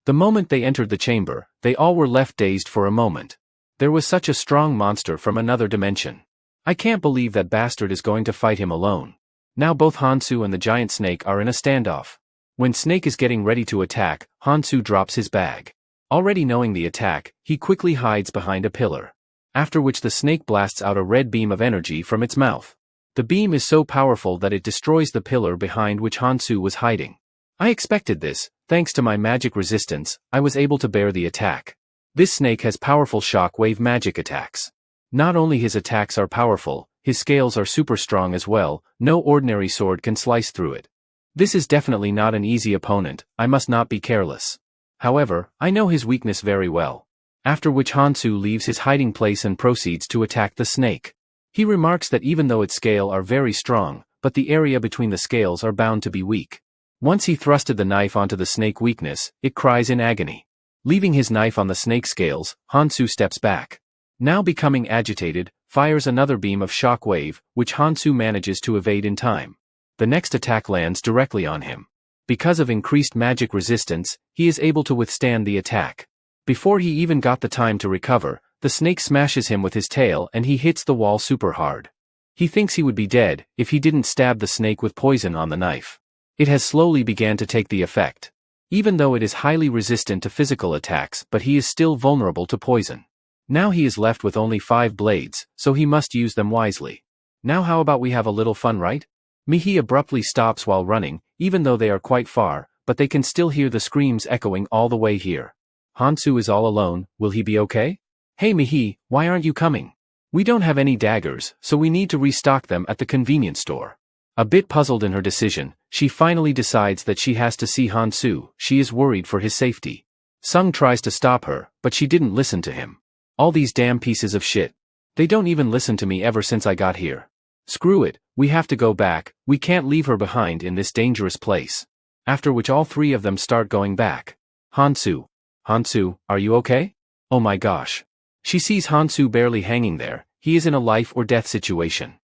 The moment they entered the chamber, they all were left dazed for a moment. There was such a strong monster from another dimension. I can't believe that bastard is going to fight him alone. Now both Hansu and the giant snake are in a standoff. When Snake is getting ready to attack, Hansu drops his bag. Already knowing the attack, he quickly hides behind a pillar. After which the snake blasts out a red beam of energy from its mouth. The beam is so powerful that it destroys the pillar behind which Hansu was hiding. I expected this, thanks to my magic resistance, I was able to bear the attack. This snake has powerful shock-wave magic attacks. Not only his attacks are powerful, his scales are super strong as well, no ordinary sword can slice through it. This is definitely not an easy opponent, I must not be careless. However, I know his weakness very well. After which Hansu leaves his hiding place and proceeds to attack the snake. He remarks that even though its scales are very strong, but the area between the scales are bound to be weak. Once he thrusted the knife onto the snake weakness, it cries in agony. Leaving his knife on the snake scales, Hansu steps back. Now becoming agitated, fires another beam of shock wave, which Hansu manages to evade in time. The next attack lands directly on him. Because of increased magic resistance, he is able to withstand the attack. Before he even got the time to recover, the snake smashes him with his tail and he hits the wall super hard. He thinks he would be dead if he didn't stab the snake with poison on the knife. It has slowly began to take the effect. Even though it is highly resistant to physical attacks, but he is still vulnerable to poison. Now he is left with only 5 blades, so he must use them wisely. Now how about we have a little fun, right? Mihi abruptly stops while running, even though they are quite far, but they can still hear the screams echoing all the way here. Hansu is all alone, will he be okay? Hey Mihi, why aren't you coming? We don't have any daggers, so we need to restock them at the convenience store. A bit puzzled in her decision, she finally decides that she has to see Hansu. She is worried for his safety. Sung tries to stop her, but she didn't listen to him. All these damn pieces of shit. They don't even listen to me ever since I got here. Screw it, we have to go back, we can't leave her behind in this dangerous place. After which all three of them start going back. Hansu. Hansu, are you okay? Oh my gosh. She sees Hansu barely hanging there, he is in a life or death situation.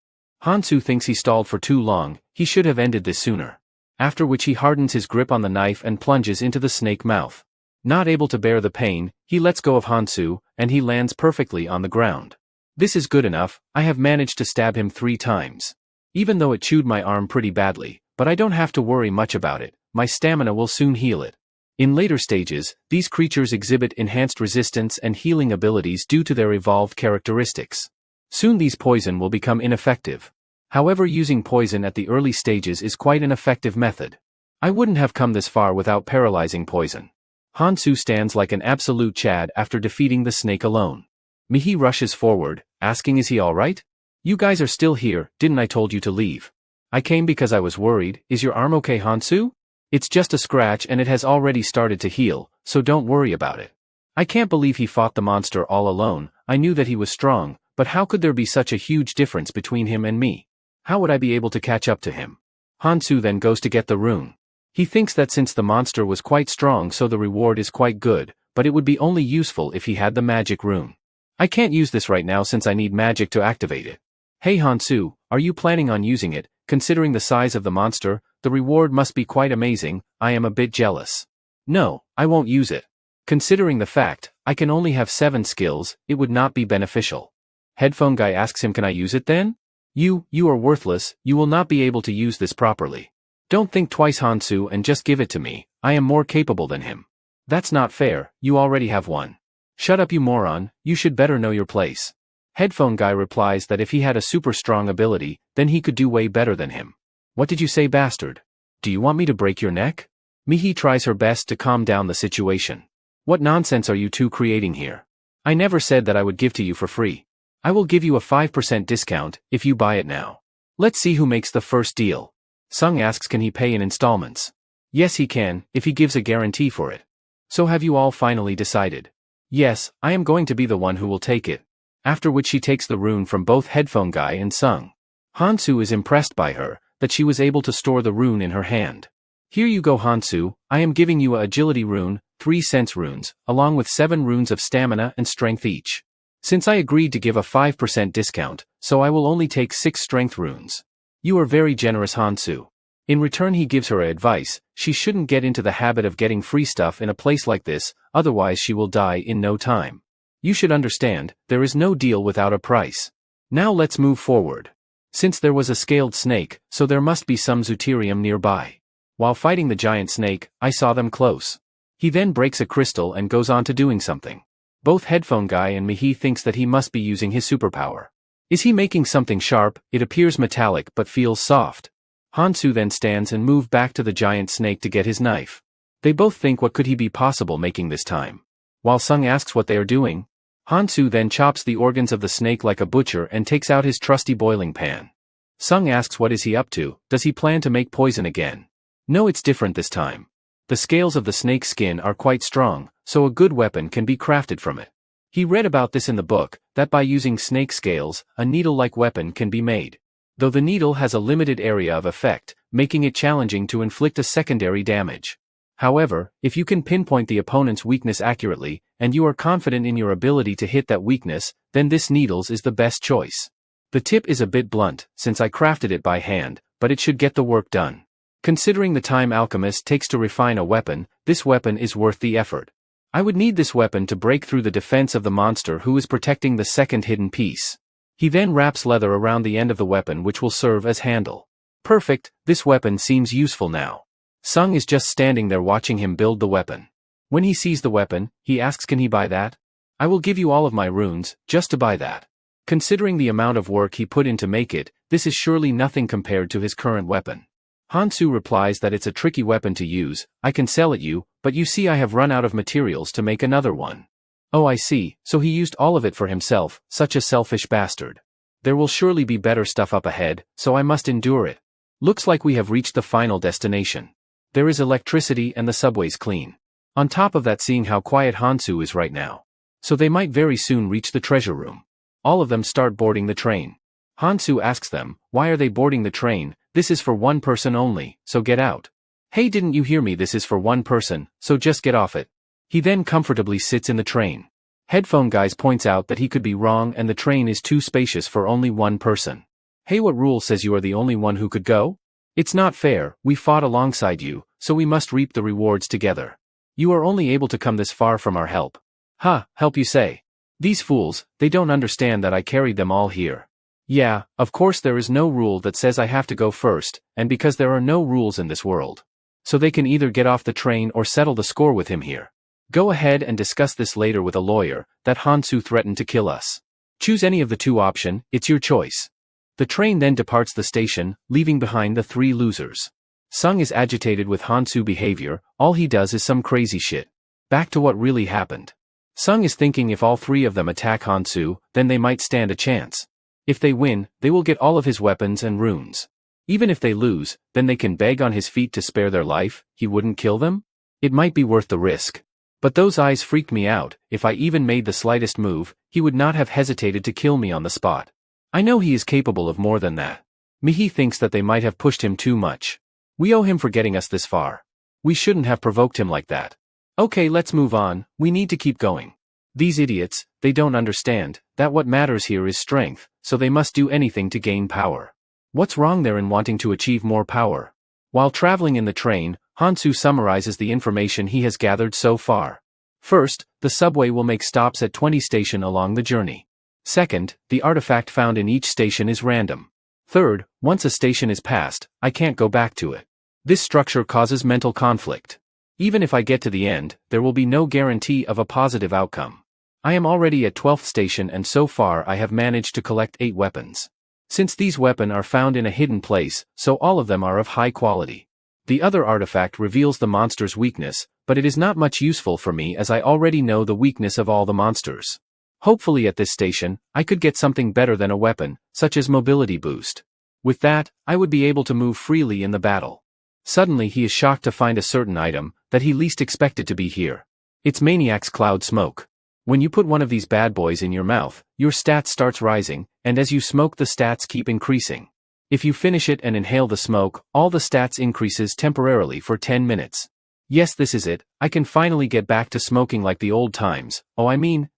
Hansu thinks he stalled for too long, he should have ended this sooner. After which he hardens his grip on the knife and plunges into the snake mouth. Not able to bear the pain, he lets go of Hansu, and he lands perfectly on the ground. This is good enough, I have managed to stab him 3 times. Even though it chewed my arm pretty badly, but I don't have to worry much about it, my stamina will soon heal it. In later stages, these creatures exhibit enhanced resistance and healing abilities due to their evolved characteristics. Soon these poison will become ineffective. However, using poison at the early stages is quite an effective method. I wouldn't have come this far without paralyzing poison. Hansu stands like an absolute Chad after defeating the snake alone. Mihi rushes forward, asking is he alright? You guys are still here, didn't I told you to leave? I came because I was worried, is your arm okay Hansu? It's just a scratch and it has already started to heal, so don't worry about it. I can't believe he fought the monster all alone, I knew that he was strong, but how could there be such a huge difference between him and me? How would I be able to catch up to him? Hansu then goes to get the rune. He thinks that since the monster was quite strong so the reward is quite good, but it would be only useful if he had the magic rune. I can't use this right now since I need magic to activate it. Hey Hansu, are you planning on using it? Considering the size of the monster, the reward must be quite amazing, I am a bit jealous. No, I won't use it. Considering the fact, I can only have 7 skills, it would not be beneficial. Headphone guy asks him can I use it then? You are worthless, you will not be able to use this properly. Don't think twice Hansu and just give it to me, I am more capable than him. That's not fair, you already have one. Shut up you moron, you should better know your place. Headphone guy replies that if he had a super strong ability, then he could do way better than him. What did you say bastard? Do you want me to break your neck? Mihi tries her best to calm down the situation. What nonsense are you two creating here? I never said that I would give to you for free. I will give you a 5% discount, if you buy it now. Let's see who makes the first deal. Sung asks can he pay in installments. Yes he can, if he gives a guarantee for it. So have you all finally decided? Yes, I am going to be the one who will take it. After which she takes the rune from both Headphone Guy and Sung. Hansu is impressed by her, that she was able to store the rune in her hand. Here you go Hansu, I am giving you a agility rune, 3 sense runes, along with 7 runes of stamina and strength each. Since I agreed to give a 5% discount, so I will only take 6 strength runes. You are very generous Hansu. In return he gives her advice, she shouldn't get into the habit of getting free stuff in a place like this, otherwise she will die in no time. You should understand, there is no deal without a price. Now let's move forward. Since there was a scaled snake, so there must be some Zooterium nearby. While fighting the giant snake, I saw them close. He then breaks a crystal and goes on to doing something. Both Headphone Guy and Mihi thinks that he must be using his superpower. Is he making something sharp? It appears metallic but feels soft. Hansu then stands and moves back to the giant snake to get his knife. They both think what could he be possible making this time. While Sung asks what they are doing, Hansu then chops the organs of the snake like a butcher and takes out his trusty boiling pan. Sung asks what is he up to, does he plan to make poison again? No, it's different this time. The scales of the snake's skin are quite strong, so a good weapon can be crafted from it. He read about this in the book, that by using snake scales, a needle-like weapon can be made. Though the needle has a limited area of effect, making it challenging to inflict a secondary damage. However, if you can pinpoint the opponent's weakness accurately, and you are confident in your ability to hit that weakness, then this needles is the best choice. The tip is a bit blunt, since I crafted it by hand, but it should get the work done. Considering the time alchemist takes to refine a weapon, this weapon is worth the effort. I would need this weapon to break through the defense of the monster who is protecting the second hidden piece. He then wraps leather around the end of the weapon which will serve as handle. Perfect, this weapon seems useful now. Sung is just standing there watching him build the weapon. When he sees the weapon, he asks can he buy that? I will give you all of my runes, just to buy that. Considering the amount of work he put in to make it, this is surely nothing compared to his current weapon. Hansu replies that it's a tricky weapon to use. I can sell it you, but you see I have run out of materials to make another one. Oh, I see, so he used all of it for himself, such a selfish bastard. There will surely be better stuff up ahead, so I must endure it. Looks like we have reached the final destination. There is electricity and the subway's clean. On top of that, seeing how quiet Hansu is right now. So they might very soon reach the treasure room. All of them start boarding the train. Hansu asks them, why are they boarding the train? This is for one person only, so get out. Hey, didn't you hear me? This is for one person, so just get off it. He then comfortably sits in the train. Headphone Guys points out that he could be wrong and the train is too spacious for only one person. Hey, what rule says you are the only one who could go? It's not fair, we fought alongside you, so we must reap the rewards together. You are only able to come this far from our help. Ha, help you say. These fools, they don't understand that I carried them all here. Yeah, of course there is no rule that says I have to go first, and because there are no rules in this world. So they can either get off the train or settle the score with him here. Go ahead and discuss this later with a lawyer, that Hansu threatened to kill us. Choose any of the two options, it's your choice. The train then departs the station, leaving behind the three losers. Sung is agitated with Hansu behavior, all he does is some crazy shit. Back to what really happened. Sung is thinking if all three of them attack Hansu, then they might stand a chance. If they win, they will get all of his weapons and runes. Even if they lose, then they can beg on his feet to spare their life. He wouldn't kill them? It might be worth the risk. But those eyes freaked me out. If I even made the slightest move, he would not have hesitated to kill me on the spot. I know he is capable of more than that. Mihi thinks that they might have pushed him too much. We owe him for getting us this far. We shouldn't have provoked him like that. Okay, let's move on, we need to keep going. These idiots, they don't understand that what matters here is strength, so they must do anything to gain power. What's wrong there in wanting to achieve more power? While traveling in the train, Hansu summarizes the information he has gathered so far. First, the subway will make stops at 20 stations along the journey. Second, the artifact found in each station is random. Third, once a station is passed, I can't go back to it. This structure causes mental conflict. Even if I get to the end, there will be no guarantee of a positive outcome. I am already at 12th station and so far I have managed to collect 8 weapons. Since these weapons are found in a hidden place, so all of them are of high quality. The other artifact reveals the monster's weakness, but it is not much useful for me as I already know the weakness of all the monsters. Hopefully at this station, I could get something better than a weapon, such as mobility boost. With that, I would be able to move freely in the battle. Suddenly he is shocked to find a certain item that he least expected to be here. It's Maniac's Cloud Smoke. When you put one of these bad boys in your mouth, your stats starts rising, and as you smoke the stats keep increasing. If you finish it and inhale the smoke, all the stats increases temporarily for 10 minutes. Yes, this is it, I can finally get back to smoking like the old times,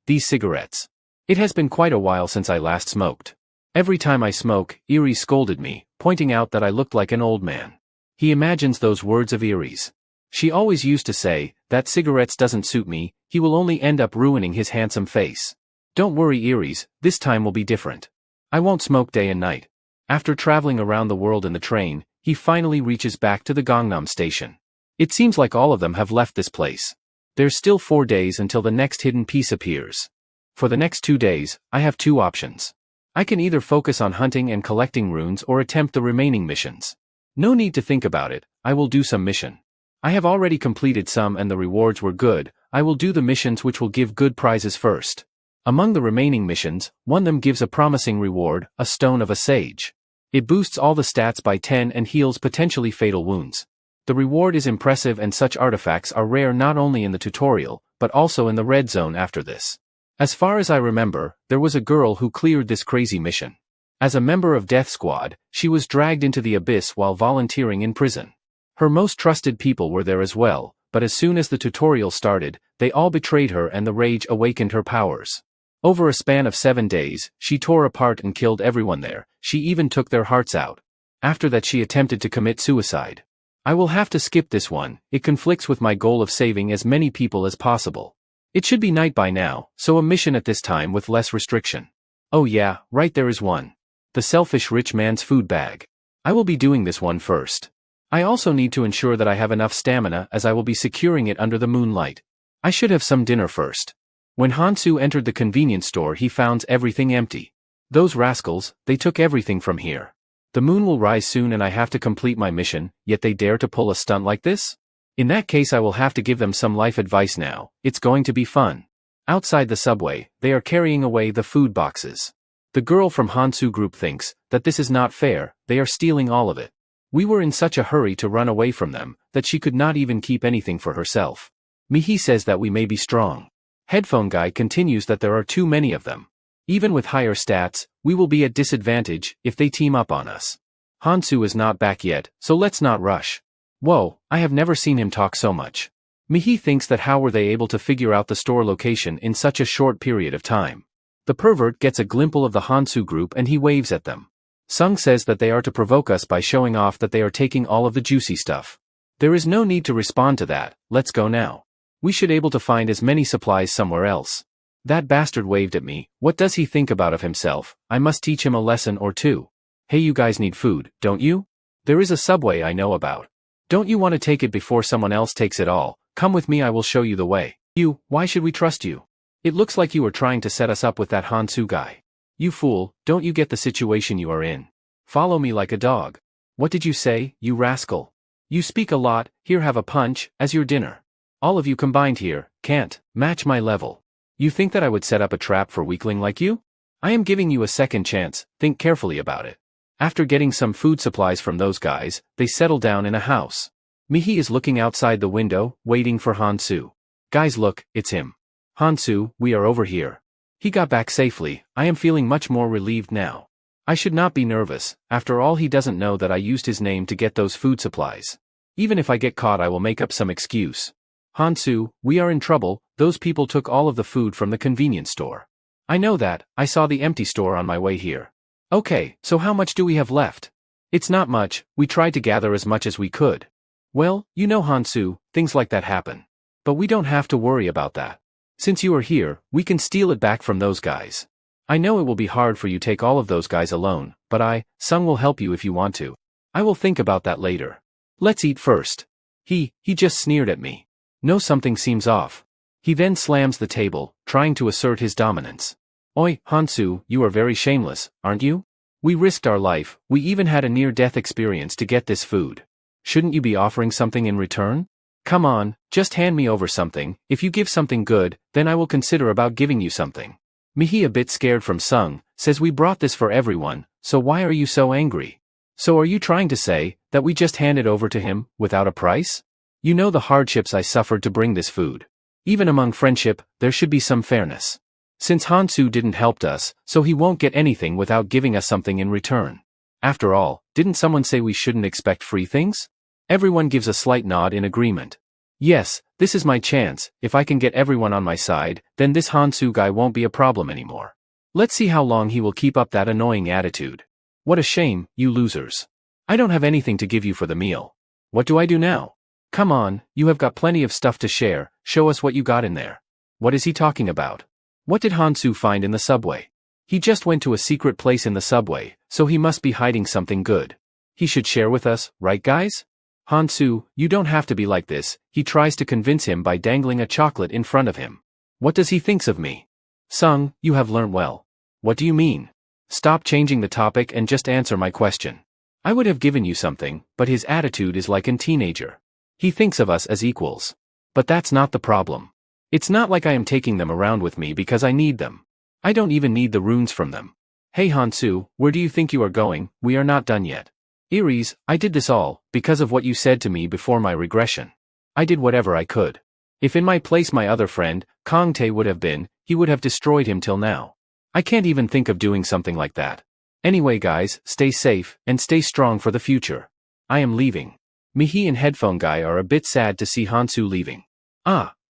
these cigarettes. It has been quite a while since I last smoked. Every time I smoke, Eerie scolded me, pointing out that I looked like an old man. He imagines those words of Eerie's. She always used to say, that cigarettes doesn't suit me, he will only end up ruining his handsome face. Don't worry Eerie's, this time will be different. I won't smoke day and night. After traveling around the world in the train, he finally reaches back to the Gangnam station. It seems like all of them have left this place. There's still 4 days until the next hidden piece appears. For the next 2 days, I have 2 options. I can either focus on hunting and collecting runes or attempt the remaining missions. No need to think about it, I will do some mission. I have already completed some and the rewards were good. I will do the missions which will give good prizes first. Among the remaining missions, one of them gives a promising reward, a Stone of a Sage. It boosts all the stats by 10 and heals potentially fatal wounds. The reward is impressive and such artifacts are rare not only in the tutorial, but also in the red zone after this. As far as I remember, there was a girl who cleared this crazy mission. As a member of Death Squad, she was dragged into the abyss while volunteering in prison. Her most trusted people were there as well, but as soon as the tutorial started, they all betrayed her and the rage awakened her powers. Over a span of 7 days, she tore apart and killed everyone there, she even took their hearts out. After that she attempted to commit suicide. I will have to skip this one, it conflicts with my goal of saving as many people as possible. It should be night by now, so a mission at this time with less restriction. Oh yeah, right there is one. The selfish rich man's food bag. I will be doing this one first. I also need to ensure that I have enough stamina as I will be securing it under the moonlight. I should have some dinner first. When Hansu entered the convenience store he found everything empty. Those rascals, they took everything from here. The moon will rise soon and I have to complete my mission, yet they dare to pull a stunt like this? In that case I will have to give them some life advice now, it's going to be fun. Outside the subway, they are carrying away the food boxes. The girl from Hansu group thinks that this is not fair, they are stealing all of it. We were in such a hurry to run away from them, that she could not even keep anything for herself. Mihi says that we may be strong. Headphone guy continues that there are too many of them. Even with higher stats, we will be at disadvantage if they team up on us. Hansu is not back yet, so let's not rush. Whoa, I have never seen him talk so much. Mihi thinks that how were they able to figure out the store location in such a short period of time. The pervert gets a glimpse of the Hansu group and he waves at them. Sung says that they are to provoke us by showing off that they are taking all of the juicy stuff. There is no need to respond to that, let's go now. We should able to find as many supplies somewhere else. That bastard waved at me, what does he think about of himself? I must teach him a lesson or two. Hey, you guys need food, don't you? There is a subway I know about. Don't you want to take it before someone else takes it all? Come with me, I will show you the way. You, why should we trust you? It looks like you are trying to set us up with that Hansu guy. You fool, don't you get the situation you are in? Follow me like a dog. What did you say, you rascal? You speak a lot, here have a punch, as your dinner. All of you combined here, can't match my level. You think that I would set up a trap for weakling like you? I am giving you a second chance, think carefully about it. After getting some food supplies from those guys, they settle down in a house. Mihi is looking outside the window, waiting for Hansu. Guys look, it's him. Hansu, we are over here. He got back safely, I am feeling much more relieved now. I should not be nervous, after all he doesn't know that I used his name to get those food supplies. Even if I get caught I will make up some excuse. Hansu, we are in trouble, those people took all of the food from the convenience store. I know that, I saw the empty store on my way here. Okay, so how much do we have left? It's not much, we tried to gather as much as we could. Well, you know Hansu, things like that happen. But we don't have to worry about that. Since you are here, we can steal it back from those guys. I know it will be hard for you to take all of those guys alone, but Sung will help you if you want to. I will think about that later. Let's eat first. He just sneered at me. No, something seems off. He then slams the table, trying to assert his dominance. Oi, Hansu, you are very shameless, aren't you? We risked our life, we even had a near-death experience to get this food. Shouldn't you be offering something in return? Come on, just hand me over something, if you give something good, then I will consider about giving you something. Mihi, a bit scared from Sung, says we brought this for everyone, so why are you so angry? So are you trying to say that we just hand it over to him, without a price? You know the hardships I suffered to bring this food. Even among friendship, there should be some fairness. Since Hansu didn't help us, so he won't get anything without giving us something in return. After all, didn't someone say we shouldn't expect free things? Everyone gives a slight nod in agreement. Yes, this is my chance, if I can get everyone on my side, then this Hansu guy won't be a problem anymore. Let's see how long he will keep up that annoying attitude. What a shame, you losers. I don't have anything to give you for the meal. What do I do now? Come on, you have got plenty of stuff to share, show us what you got in there. What is he talking about? What did Hansu find in the subway? He just went to a secret place in the subway, so he must be hiding something good. He should share with us, right guys? Hansu, you don't have to be like this, he tries to convince him by dangling a chocolate in front of him. What does he thinks of me? Sung, you have learnt well. What do you mean? Stop changing the topic and just answer my question. I would have given you something, but his attitude is like a teenager. He thinks of us as equals. But that's not the problem. It's not like I am taking them around with me because I need them. I don't even need the runes from them. Hey Hansu, where do you think you are going? We are not done yet. Iris, I did this all, because of what you said to me before my regression. I did whatever I could. If in my place my other friend, Kong Tae would have been, he would have destroyed him till now. I can't even think of doing something like that. Anyway guys, stay safe, and stay strong for the future. I am leaving. Mihi and Headphone Guy are a bit sad to see Hansu leaving.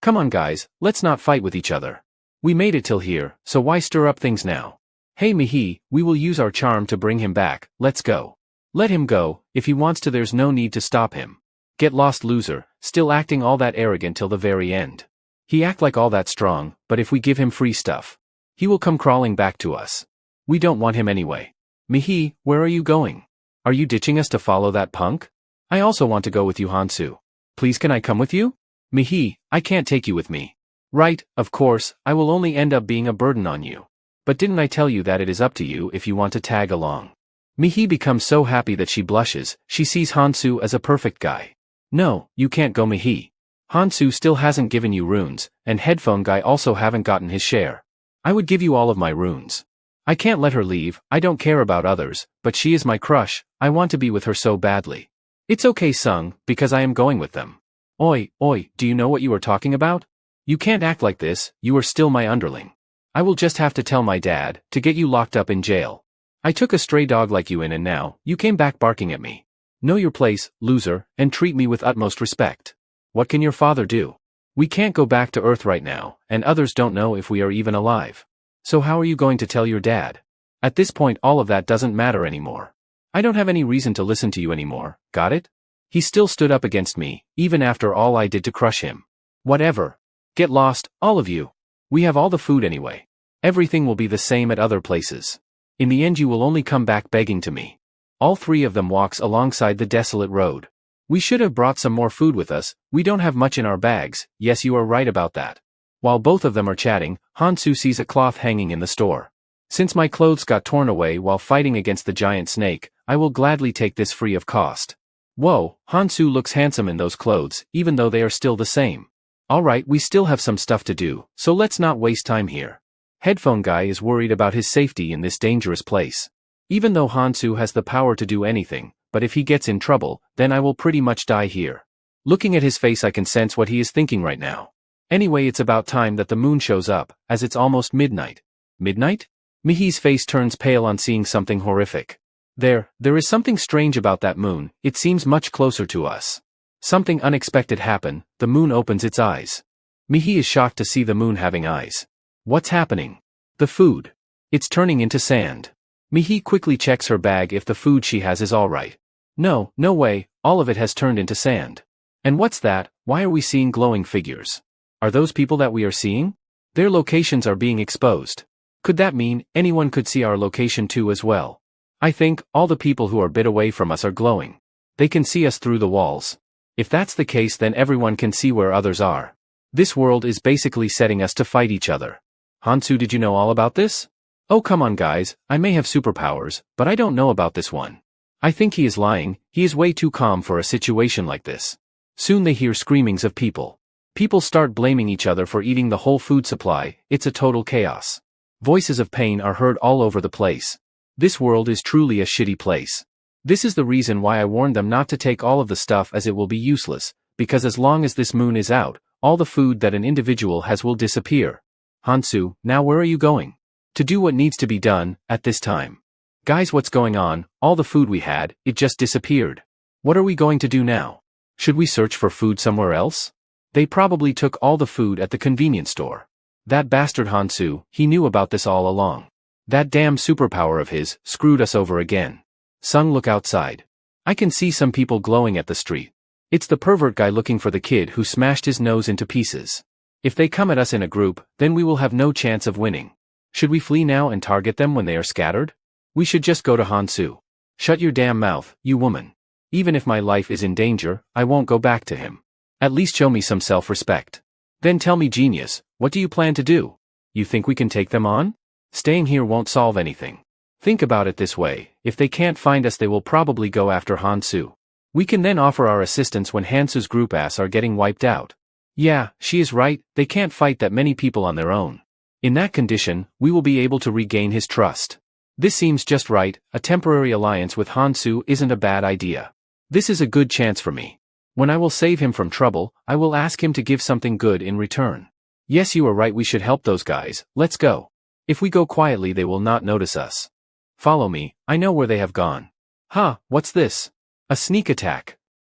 Come on guys, let's not fight with each other. We made it till here, so why stir up things now? Hey Mihi, we will use our charm to bring him back, let's go. Let him go, if he wants to, there's no need to stop him. Get lost loser, still acting all that arrogant till the very end. He act like all that strong, but if we give him free stuff, he will come crawling back to us. We don't want him anyway. Mihi, where are you going? Are you ditching us to follow that punk? I also want to go with you Hansu. Please can I come with you? Mihi, I can't take you with me. Right, of course, I will only end up being a burden on you. But didn't I tell you that it is up to you if you want to tag along? Mihi becomes so happy that she blushes. She sees Hansu as a perfect guy. No, you can't go, Mihi. Hansu still hasn't given you runes, and headphone guy also haven't gotten his share. I would give you all of my runes. I can't let her leave. I don't care about others, but she is my crush. I want to be with her so badly. It's okay, Sung, because I am going with them. Oi, do you know what you are talking about? You can't act like this. You are still my underling. I will just have to tell my dad to get you locked up in jail. I took a stray dog like you in and now you came back barking at me. Know your place, loser, and treat me with utmost respect. What can your father do? We can't go back to Earth right now, and others don't know if we are even alive. So how are you going to tell your dad? At this point all of that doesn't matter anymore. I don't have any reason to listen to you anymore, got it? He still stood up against me, even after all I did to crush him. Whatever. Get lost, all of you. We have all the food anyway. Everything will be the same at other places. In the end you will only come back begging to me. All three of them walks alongside the desolate road. We should have brought some more food with us. We don't have much in our bags. Yes, you are right about that. While both of them are chatting, Hansu sees a cloth hanging in the store. Since my clothes got torn away while fighting against the giant snake, I will gladly take this free of cost. Whoa, Hansu looks handsome in those clothes, even though they are still the same. Alright, we still have some stuff to do, so let's not waste time here. Headphone guy is worried about his safety in this dangerous place. Even though Hansu has the power to do anything, but if he gets in trouble, then I will pretty much die here. Looking at his face I can sense what he is thinking right now. Anyway, it's about time that the moon shows up, as it's almost midnight. Midnight? Mihi's face turns pale on seeing something horrific. There is something strange about that moon. It seems much closer to us. Something unexpected happened. The moon opens its eyes. Mihi is shocked to see the moon having eyes. What's happening? The food. It's turning into sand. Mihi quickly checks her bag if the food she has is alright. No way, all of it has turned into sand. And what's that? Why are we seeing glowing figures? Are those people that we are seeing? Their locations are being exposed. Could that mean anyone could see our location too as well? I think all the people who are a bit away from us are glowing. They can see us through the walls. If that's the case, then everyone can see where others are. This world is basically setting us to fight each other. Hansu, did you know all about this? Oh come on guys, I may have superpowers, but I don't know about this one. I think he is lying. He is way too calm for a situation like this. Soon they hear screamings of people. People start blaming each other for eating the whole food supply. It's a total chaos. Voices of pain are heard all over the place. This world is truly a shitty place. This is the reason why I warned them not to take all of the stuff, as it will be useless, because as long as this moon is out, all the food that an individual has will disappear. Hansu, now where are you going? To do what needs to be done, at this time. Guys, what's going on? All the food we had, it just disappeared. What are we going to do now? Should we search for food somewhere else? They probably took all the food at the convenience store. That bastard Hansu, he knew about this all along. That damn superpower of his screwed us over again. Sung, look outside. I can see some people glowing at the street. It's the pervert guy looking for the kid who smashed his nose into pieces. If they come at us in a group, then we will have no chance of winning. Should we flee now and target them when they are scattered? We should just go to Hansu. Shut your damn mouth, you woman. Even if my life is in danger, I won't go back to him. At least show me some self-respect. Then tell me, genius, what do you plan to do? You think we can take them on? Staying here won't solve anything. Think about it this way, if they can't find us they will probably go after Hansu. We can then offer our assistance when Hansu's group ass are getting wiped out. Yeah, she is right, they can't fight that many people on their own. In that condition, we will be able to regain his trust. This seems just right. A temporary alliance with Hansu isn't a bad idea. This is a good chance for me. When I will save him from trouble, I will ask him to give something good in return. Yes, you are right, we should help those guys. Let's go. If we go quietly they will not notice us. Follow me, I know where they have gone. Huh, what's this? A sneak attack.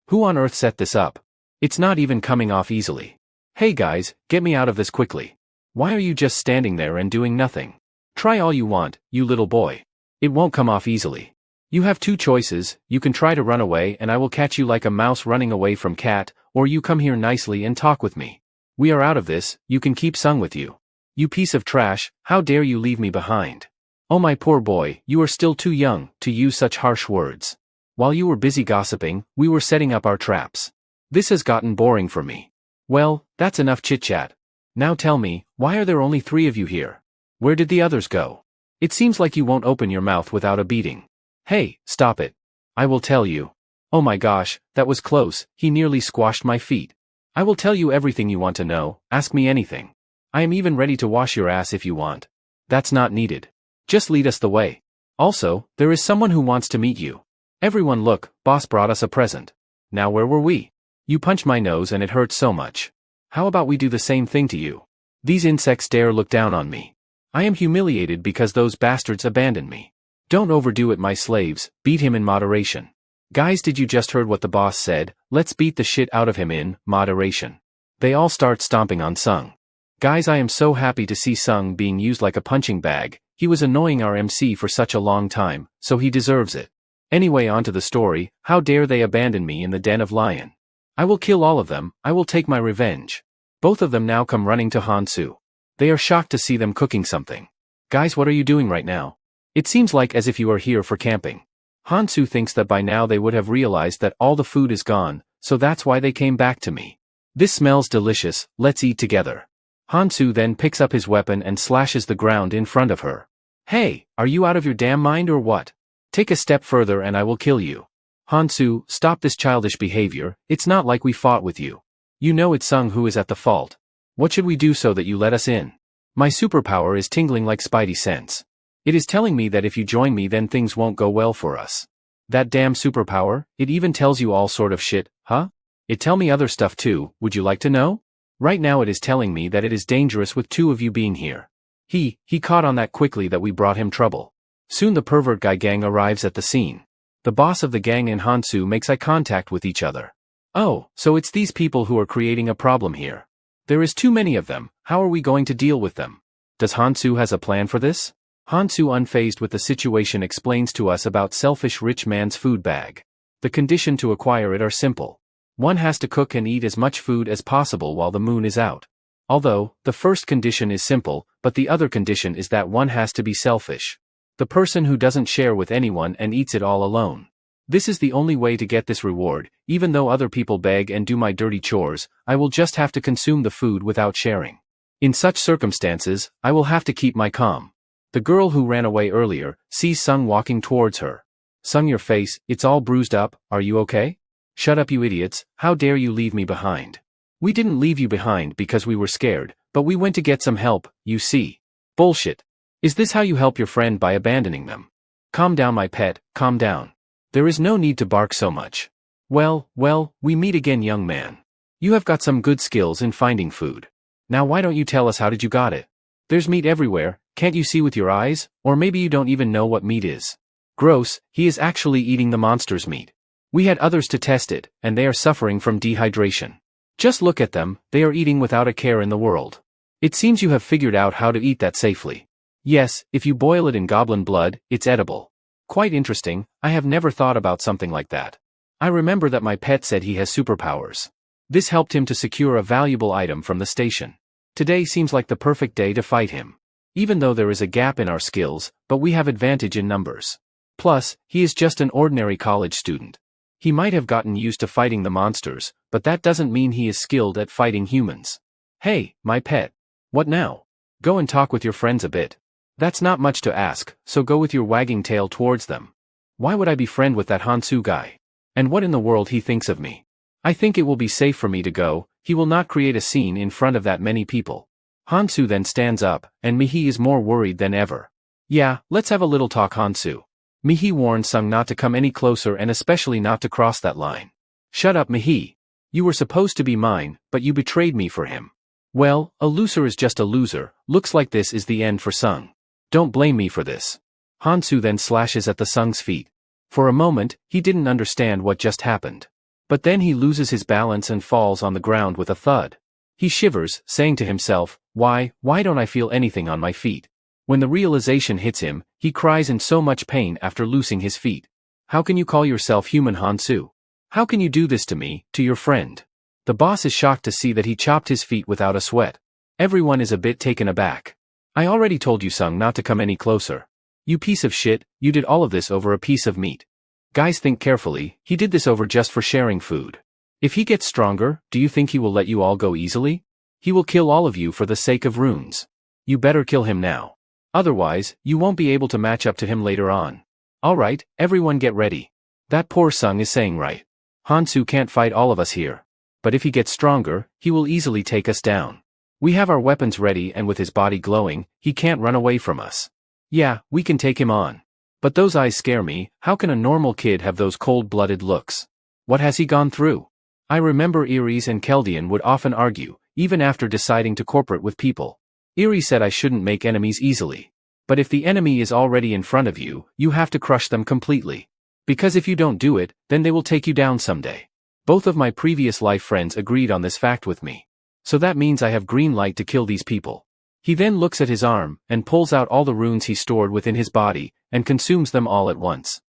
Who on earth set this up? It's not even coming off easily. Hey guys, get me out of this quickly. Why are you just standing there and doing nothing? Try all you want, you little boy. It won't come off easily. You have two choices, you can try to run away and I will catch you like a mouse running away from cat, or you come here nicely and talk with me. We are out of this, you can keep Sung with you. You piece of trash, how dare you leave me behind? Oh my poor boy, you are still too young to use such harsh words. While you were busy gossiping, we were setting up our traps. This has gotten boring for me. Well, that's enough chit-chat. Now tell me, why are there only 3 of you here? Where did the others go? It seems like you won't open your mouth without a beating. Hey, stop it. I will tell you. Oh my gosh, that was close, he nearly squashed my feet. I will tell you everything you want to know, ask me anything. I am even ready to wash your ass if you want. That's not needed. Just lead us the way. Also, there is someone who wants to meet you. Everyone look, boss brought us a present. Now where were we? You punched my nose and it hurts so much. How about we do the same thing to you? These insects dare look down on me. I am humiliated because those bastards abandoned me. Don't overdo it, my slaves, beat him in moderation. Guys, did you just heard what the boss said? Let's beat the shit out of him in moderation. They all start stomping on Sung. Guys, I am so happy to see Sung being used like a punching bag. He was annoying our MC for such a long time, so he deserves it. Anyway, on to the story. How dare they abandon me in the den of lion? I will kill all of them, I will take my revenge. Both of them now come running to Hansu. They are shocked to see them cooking something. Guys, what are you doing right now? It seems like as if you are here for camping. Hansu thinks that by now they would have realized that all the food is gone, so that's why they came back to me. This smells delicious, let's eat together. Hansu then picks up his weapon and slashes the ground in front of her. Hey, are you out of your damn mind or what? Take a step further and I will kill you. Hansu, stop this childish behavior, it's not like we fought with you. You know it's Sung who is at the fault. What should we do so that you let us in? My superpower is tingling like Spidey sense. It is telling me that if you join me then things won't go well for us. That damn superpower, it even tells you all sort of shit, huh? It tell me other stuff too, would you like to know? Right now it is telling me that it is dangerous with two of you being here. He caught on that quickly that we brought him trouble. Soon the pervert guy gang arrives at the scene. The boss of the gang and Hansu makes eye contact with each other. Oh, so it's these people who are creating a problem here. There is too many of them, how are we going to deal with them? Does Hansu has a plan for this? Hansu, unfazed with the situation, explains to us about selfish rich man's food bag. The condition to acquire it are simple. One has to cook and eat as much food as possible while the moon is out. Although, the first condition is simple, but the other condition is that one has to be selfish. The person who doesn't share with anyone and eats it all alone. This is the only way to get this reward. Even though other people beg and do my dirty chores, I will just have to consume the food without sharing. In such circumstances, I will have to keep my calm. The girl who ran away earlier sees Sung walking towards her. Sung, your face, it's all bruised up, are you okay? Shut up, you idiots, how dare you leave me behind? We didn't leave you behind because we were scared, but we went to get some help, you see. Bullshit. Is this how you help your friend, by abandoning them? Calm down, my pet, calm down. There is no need to bark so much. Well, we meet again, young man. You have got some good skills in finding food. Now why don't you tell us how did you got it? There's meat everywhere, can't you see with your eyes? Or maybe you don't even know what meat is. Gross, he is actually eating the monster's meat. We had others to test it, and they are suffering from dehydration. Just look at them, they are eating without a care in the world. It seems you have figured out how to eat that safely. Yes, if you boil it in goblin blood, it's edible. Quite interesting, I have never thought about something like that. I remember that my pet said he has superpowers. This helped him to secure a valuable item from the station. Today seems like the perfect day to fight him. Even though there is a gap in our skills, but we have advantage in numbers. Plus, he is just an ordinary college student. He might have gotten used to fighting the monsters, but that doesn't mean he is skilled at fighting humans. Hey, my pet. What now? Go and talk with your friends a bit. That's not much to ask, so go with your wagging tail towards them. Why would I be friend with that Hansu guy? And what in the world he thinks of me? I think it will be safe for me to go, he will not create a scene in front of that many people. Hansu then stands up, and Mihi is more worried than ever. Yeah, let's have a little talk, Hansu. Mihi warned Sung not to come any closer and especially not to cross that line. Shut up, Mihi. You were supposed to be mine, but you betrayed me for him. Well, a loser is just a loser, looks like this is the end for Sung. Don't blame me for this. Hansu then slashes at the Sung's feet. For a moment, he didn't understand what just happened. But then he loses his balance and falls on the ground with a thud. He shivers, saying to himself, why don't I feel anything on my feet? When the realization hits him, he cries in so much pain after losing his feet. How can you call yourself human, Hansu? How can you do this to me, to your friend? The boss is shocked to see that he chopped his feet without a sweat. Everyone is a bit taken aback. I already told you, Sung, not to come any closer. You piece of shit, you did all of this over a piece of meat. Guys, think carefully, he did this over just for sharing food. If he gets stronger, do you think he will let you all go easily? He will kill all of you for the sake of runes. You better kill him now. Otherwise, you won't be able to match up to him later on. Alright, everyone get ready. That poor Sung is saying right. Hansu can't fight all of us here. But if he gets stronger, he will easily take us down. We have our weapons ready and with his body glowing, he can't run away from us. Yeah, we can take him on. But those eyes scare me. How can a normal kid have those cold-blooded looks? What has he gone through? I remember Iris and Keldian would often argue, even after deciding to cooperate with people. Iris said I shouldn't make enemies easily. But if the enemy is already in front of you, you have to crush them completely. Because if you don't do it, then they will take you down someday. Both of my previous life friends agreed on this fact with me. So that means I have green light to kill these people. He then looks at his arm, and pulls out all the runes he stored within his body, and consumes them all at once.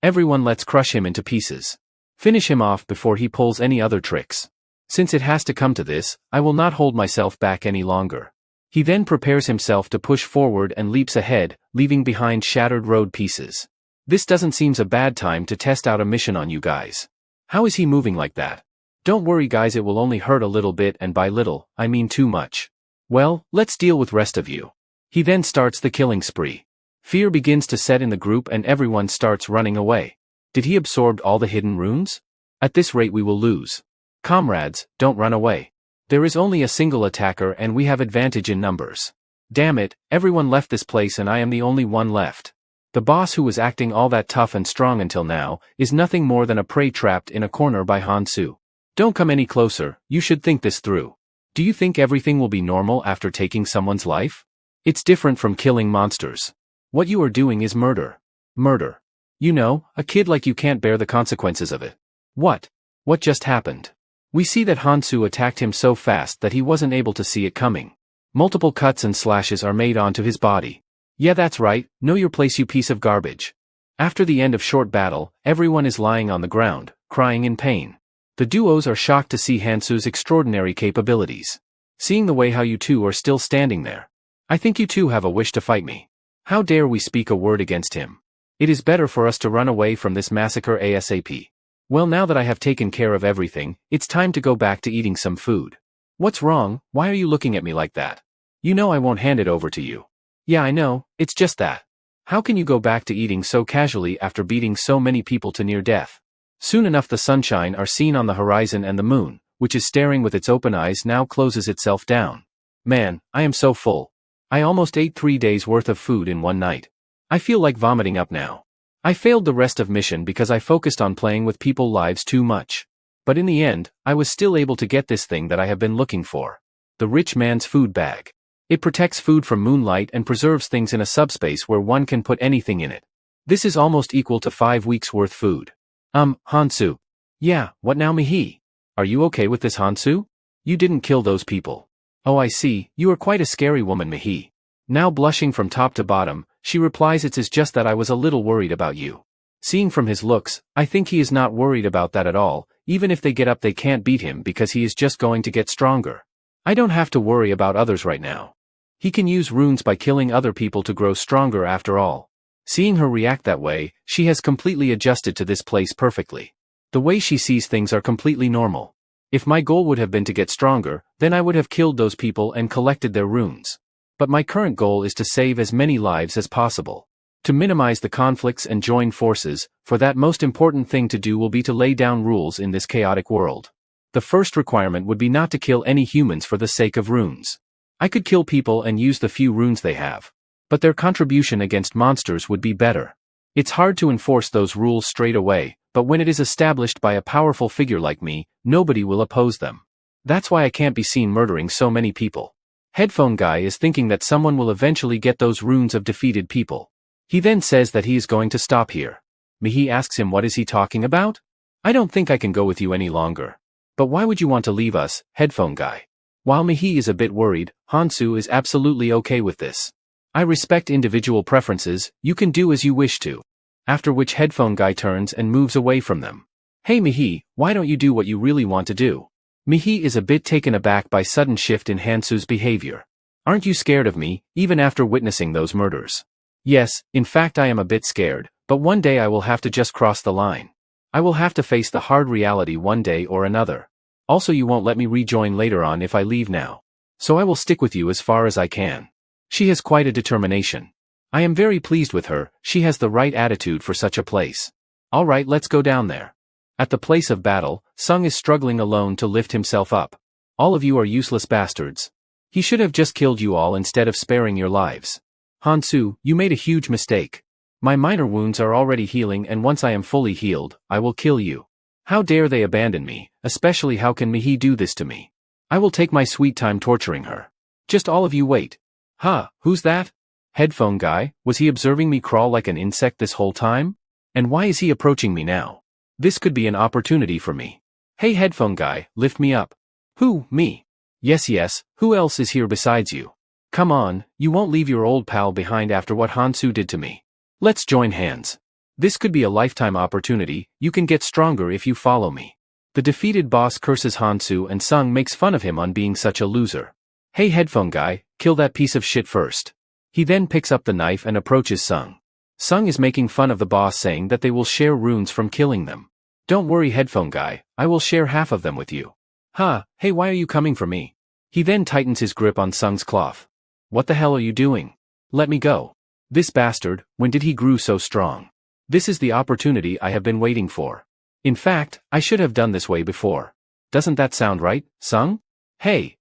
Everyone, let's crush him into pieces. Finish him off before he pulls any other tricks. Since it has to come to this, I will not hold myself back any longer. He then prepares himself to push forward and leaps ahead, leaving behind shattered road pieces. This doesn't seem a bad time to test out a mission on you guys. How is he moving like that? Don't worry guys, it will only hurt a little bit, and by little, I mean too much. Well, let's deal with rest of you. He then starts the killing spree. Fear begins to set in the group and everyone starts running away. Did he absorb all the hidden runes? At this rate we will lose. Comrades, don't run away. There is only a single attacker and we have advantage in numbers. Damn it, everyone left this place and I am the only one left. The boss, who was acting all that tough and strong until now, is nothing more than a prey trapped in a corner by Hansu. Don't come any closer, you should think this through. Do you think everything will be normal after taking someone's life? It's different from killing monsters. What you are doing is murder. Murder. You know, a kid like you can't bear the consequences of it. What? What just happened? We see that Hansu attacked him so fast that he wasn't able to see it coming. Multiple cuts and slashes are made onto his body. Yeah, that's right, know your place, you piece of garbage. After the end of short battle, everyone is lying on the ground, crying in pain. The duos are shocked to see Hansu's extraordinary capabilities. Seeing the way how you two are still standing there. I think you two have a wish to fight me. How dare we speak a word against him? It is better for us to run away from this massacre ASAP. Well, now that I have taken care of everything, it's time to go back to eating some food. What's wrong? Why are you looking at me like that? You know I won't hand it over to you. Yeah, I know, it's just that. How can you go back to eating so casually after beating so many people to near death? Soon enough the sunshine are seen on the horizon and the moon, which is staring with its open eyes, now closes itself down. Man, I am so full. I almost ate 3 days worth of food in one night. I feel like vomiting up now. I failed the rest of mission because I focused on playing with people's lives too much. But in the end, I was still able to get this thing that I have been looking for. The rich man's food bag. It protects food from moonlight and preserves things in a subspace where one can put anything in it. This is almost equal to 5 weeks worth food. Hansu. Yeah, what now, Mihi? Are you okay with this, Hansu? You didn't kill those people. Oh, I see, you are quite a scary woman, Mihi. Now blushing from top to bottom, she replies, it's just that I was a little worried about you. Seeing from his looks, I think he is not worried about that at all. Even if they get up they can't beat him because he is just going to get stronger. I don't have to worry about others right now. He can use runes by killing other people to grow stronger after all. Seeing her react that way, she has completely adjusted to this place perfectly. The way she sees things are completely normal. If my goal would have been to get stronger, then I would have killed those people and collected their runes. But my current goal is to save as many lives as possible. To minimize the conflicts and join forces, for that most important thing to do will be to lay down rules in this chaotic world. The first requirement would be not to kill any humans for the sake of runes. I could kill people and use the few runes they have. But their contribution against monsters would be better. It's hard to enforce those rules straight away, but when it is established by a powerful figure like me, nobody will oppose them. That's why I can't be seen murdering so many people. Headphone guy is thinking that someone will eventually get those runes of defeated people. He then says that he is going to stop here. Mihi asks him what is he talking about? I don't think I can go with you any longer. But why would you want to leave us, headphone guy? While Mihi is a bit worried, Hansu is absolutely okay with this. I respect individual preferences, you can do as you wish to. After which headphone guy turns and moves away from them. Hey Mihi, why don't you do what you really want to do? Mihi is a bit taken aback by sudden shift in Hansu's behavior. Aren't you scared of me, even after witnessing those murders? Yes, in fact I am a bit scared, but one day I will have to just cross the line. I will have to face the hard reality one day or another. Also you won't let me rejoin later on if I leave now. So I will stick with you as far as I can. She has quite a determination. I am very pleased with her, she has the right attitude for such a place. Alright, let's go down there. At the place of battle, Sung is struggling alone to lift himself up. All of you are useless bastards. He should have just killed you all instead of sparing your lives. Hansu, you made a huge mistake. My minor wounds are already healing, and once I am fully healed, I will kill you. How dare they abandon me, especially how can Mihi do this to me? I will take my sweet time torturing her. Just all of you wait. Huh, who's that? Headphone guy, was he observing me crawl like an insect this whole time? And why is he approaching me now? This could be an opportunity for me. Hey headphone guy, lift me up. Who, me? Yes, who else is here besides you? Come on, you won't leave your old pal behind after what Hansu did to me. Let's join hands. This could be a lifetime opportunity, you can get stronger if you follow me. The defeated boss curses Hansu and Sung makes fun of him on being such a loser. Hey headphone guy, kill that piece of shit first. He then picks up the knife and approaches Sung. Sung is making fun of the boss, saying that they will share runes from killing them. Don't worry headphone guy, I will share half of them with you. Hey why are you coming for me? He then tightens his grip on Sung's cloth. What the hell are you doing? Let me go. This bastard, when did he grow so strong? This is the opportunity I have been waiting for. In fact, I should have done this way before. Doesn't that sound right, Sung? Hey,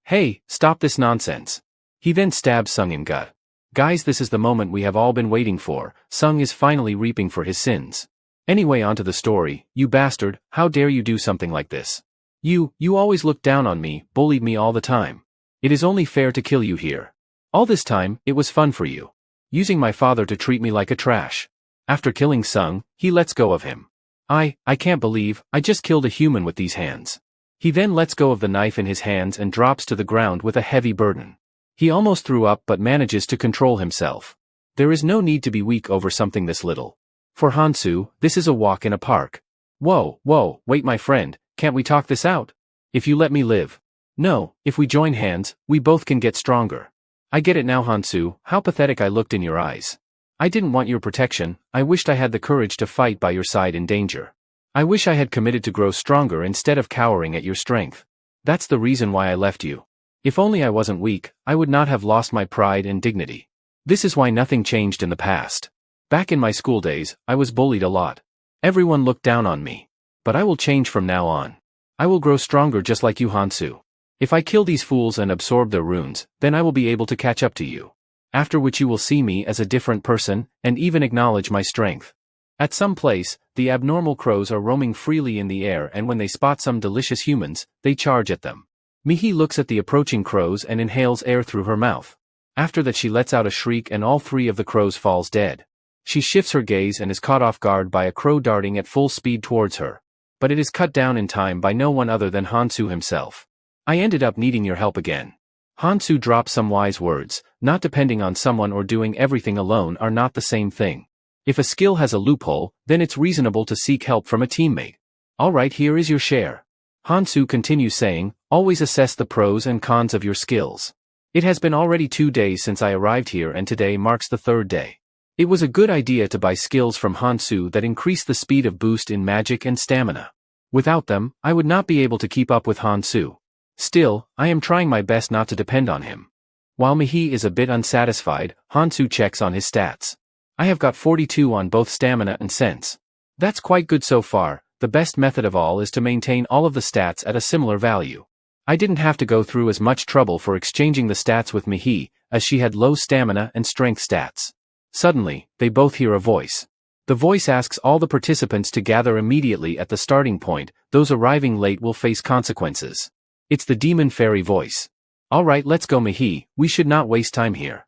stop this nonsense. He then stabs Sung in gut. Guys, this is the moment we have all been waiting for. Sung is finally reaping for his sins. Anyway, onto the story. You bastard, how dare you do something like this? You always looked down on me, bullied me all the time. It is only fair to kill you here. All this time, it was fun for you. Using my father to treat me like a trash. After killing Sung, he lets go of him. I can't believe, I just killed a human with these hands. He then lets go of the knife in his hands and drops to the ground with a heavy burden. He almost threw up but manages to control himself. There is no need to be weak over something this little. For Hansu, this is a walk in a park. Whoa, wait my friend, can't we talk this out? If you let me live. No, if we join hands, we both can get stronger. I get it now Hansu, how pathetic I looked in your eyes. I didn't want your protection, I wished I had the courage to fight by your side in danger. I wish I had committed to grow stronger instead of cowering at your strength. That's the reason why I left you. If only I wasn't weak, I would not have lost my pride and dignity. This is why nothing changed in the past. Back in my school days, I was bullied a lot. Everyone looked down on me. But I will change from now on. I will grow stronger just like you Hansu. If I kill these fools and absorb their runes, then I will be able to catch up to you. After which you will see me as a different person, and even acknowledge my strength. At some place, the abnormal crows are roaming freely in the air, and when they spot some delicious humans, they charge at them. Mihi looks at the approaching crows and inhales air through her mouth. After that she lets out a shriek and all three of the crows falls dead. She shifts her gaze and is caught off guard by a crow darting at full speed towards her. But it is cut down in time by no one other than Hansu himself. I ended up needing your help again. Hansu drops some wise words, not depending on someone or doing everything alone are not the same thing. If a skill has a loophole, then it's reasonable to seek help from a teammate. Alright, here is your share. Hansu continues saying, always assess the pros and cons of your skills. It has been already 2 days since I arrived here and today marks the 3rd day. It was a good idea to buy skills from Hansu that increase the speed of boost in magic and stamina. Without them, I would not be able to keep up with Hansu. Still, I am trying my best not to depend on him. While Mihi is a bit unsatisfied, Hansu checks on his stats. I have got 42 on both stamina and sense. That's quite good so far. The best method of all is to maintain all of the stats at a similar value. I didn't have to go through as much trouble for exchanging the stats with Mihi, as she had low stamina and strength stats. Suddenly, they both hear a voice. The voice asks all the participants to gather immediately at the starting point. Those arriving late will face consequences. It's the demon fairy voice. Alright, let's go Mihi, we should not waste time here.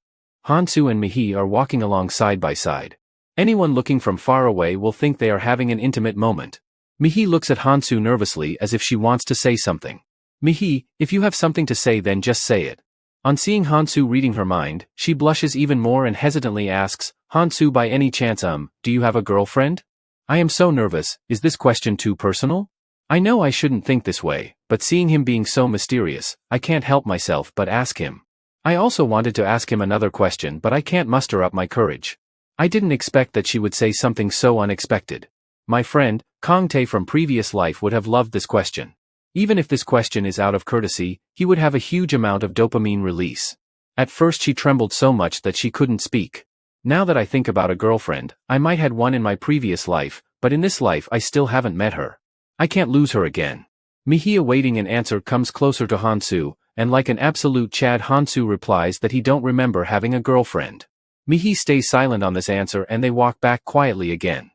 Hansu and Mihi are walking along side by side. Anyone looking from far away will think they are having an intimate moment. Mihi looks at Hansu nervously as if she wants to say something. Mihi, if you have something to say then just say it. On seeing Hansu reading her mind, she blushes even more and hesitantly asks, Hansu, by any chance do you have a girlfriend? I am so nervous, is this question too personal? I know I shouldn't think this way, but seeing him being so mysterious, I can't help myself but ask him. I also wanted to ask him another question but I can't muster up my courage. I didn't expect that she would say something so unexpected. My friend, Kong Tae from previous life would have loved this question. Even if this question is out of courtesy, he would have a huge amount of dopamine release. At first she trembled so much that she couldn't speak. Now that I think about a girlfriend, I might had one in my previous life, but in this life I still haven't met her. I can't lose her again. Mihi awaiting an answer comes closer to Hansu, and like an absolute Chad Hansu replies that he don't remember having a girlfriend. Mihi stays silent on this answer and they walk back quietly again.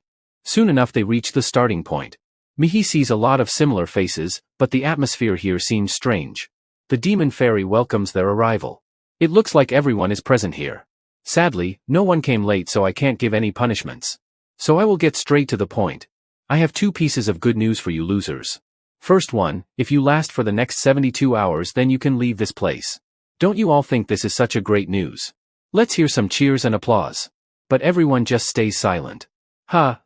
Soon enough they reach the starting point. Mihi sees a lot of similar faces, but the atmosphere here seems strange. The demon fairy welcomes their arrival. It looks like everyone is present here. Sadly, no one came late so I can't give any punishments. So I will get straight to the point. I have 2 pieces of good news for you losers. First one, if you last for the next 72 hours then you can leave this place. Don't you all think this is such a great news? Let's hear some cheers and applause. But everyone just stays silent.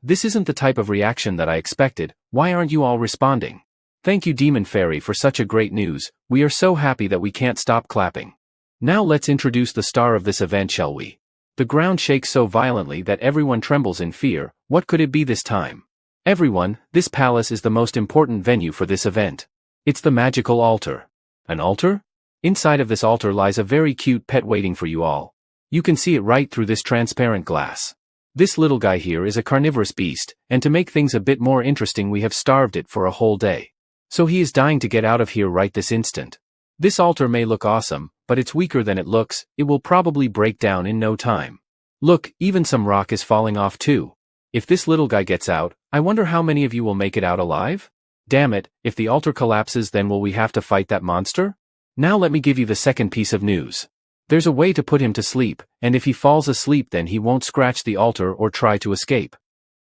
This isn't the type of reaction that I expected. Why aren't you all responding? Thank you Demon Fairy for such a great news, we are so happy that we can't stop clapping. Now let's introduce the star of this event, shall we? The ground shakes so violently that everyone trembles in fear. What could it be this time? Everyone, this palace is the most important venue for this event. It's the magical altar. An altar? Inside of this altar lies a very cute pet waiting for you all. You can see it right through this transparent glass. This little guy here is a carnivorous beast, and to make things a bit more interesting we have starved it for a whole day. So he is dying to get out of here right this instant. This altar may look awesome, but it's weaker than it looks. It will probably break down in no time. Look, even some rock is falling off too. If this little guy gets out, I wonder how many of you will make it out alive? Damn it, if the altar collapses then will we have to fight that monster? Now let me give you the second piece of news. There's a way to put him to sleep, and if he falls asleep then he won't scratch the altar or try to escape.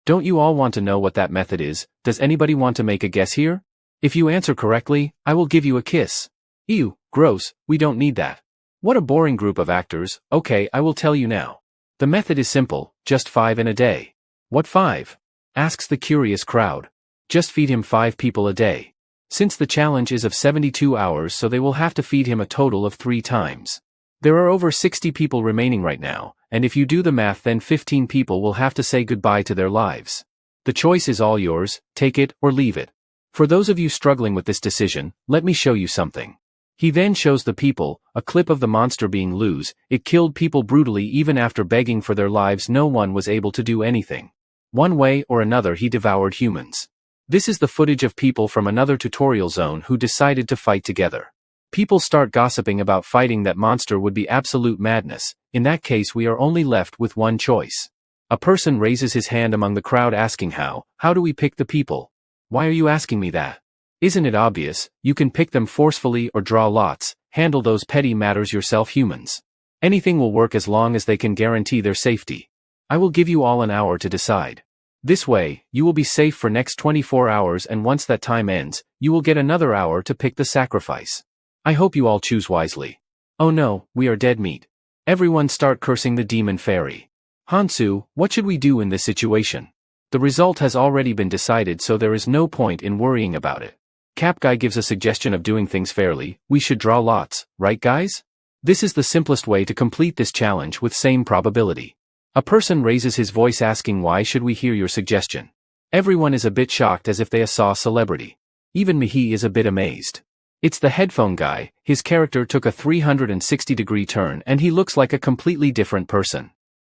Don't you all want to know what that method is? Does anybody want to make a guess here? If you answer correctly, I will give you a kiss. Ew, gross, we don't need that. What a boring group of actors. Okay, I will tell you now. The method is simple, just 5 in a day. What 5? Asks the curious crowd. Just feed him 5 people a day. Since the challenge is of 72 hours so they will have to feed him a total of 3 times. There are over 60 people remaining right now, and if you do the math then 15 people will have to say goodbye to their lives. The choice is all yours, take it or leave it. For those of you struggling with this decision, let me show you something. He then shows the people a clip of the monster being loose. It killed people brutally even after begging for their lives. No one was able to do anything. One way or another he devoured humans. This is the footage of people from another tutorial zone who decided to fight together. People start gossiping about fighting that monster would be absolute madness. In that case we are only left with one choice. A person raises his hand among the crowd asking how do we pick the people? Why are you asking me that? Isn't it obvious? You can pick them forcefully or draw lots. Handle those petty matters yourself humans. Anything will work as long as they can guarantee their safety. I will give you all an hour to decide. This way, you will be safe for next 24 hours and once that time ends, you will get another hour to pick the sacrifice. I hope you all choose wisely. Oh no, we are dead meat. Everyone start cursing the demon fairy. Hansu, what should we do in this situation? The result has already been decided so there is no point in worrying about it. Cap Guy gives a suggestion of doing things fairly. We should draw lots, right guys? This is the simplest way to complete this challenge with same probability. A person raises his voice asking why should we hear your suggestion? Everyone is a bit shocked as if they saw a celebrity. Even Mihi is a bit amazed. It's the headphone guy. His character took a 360-degree turn and he looks like a completely different person.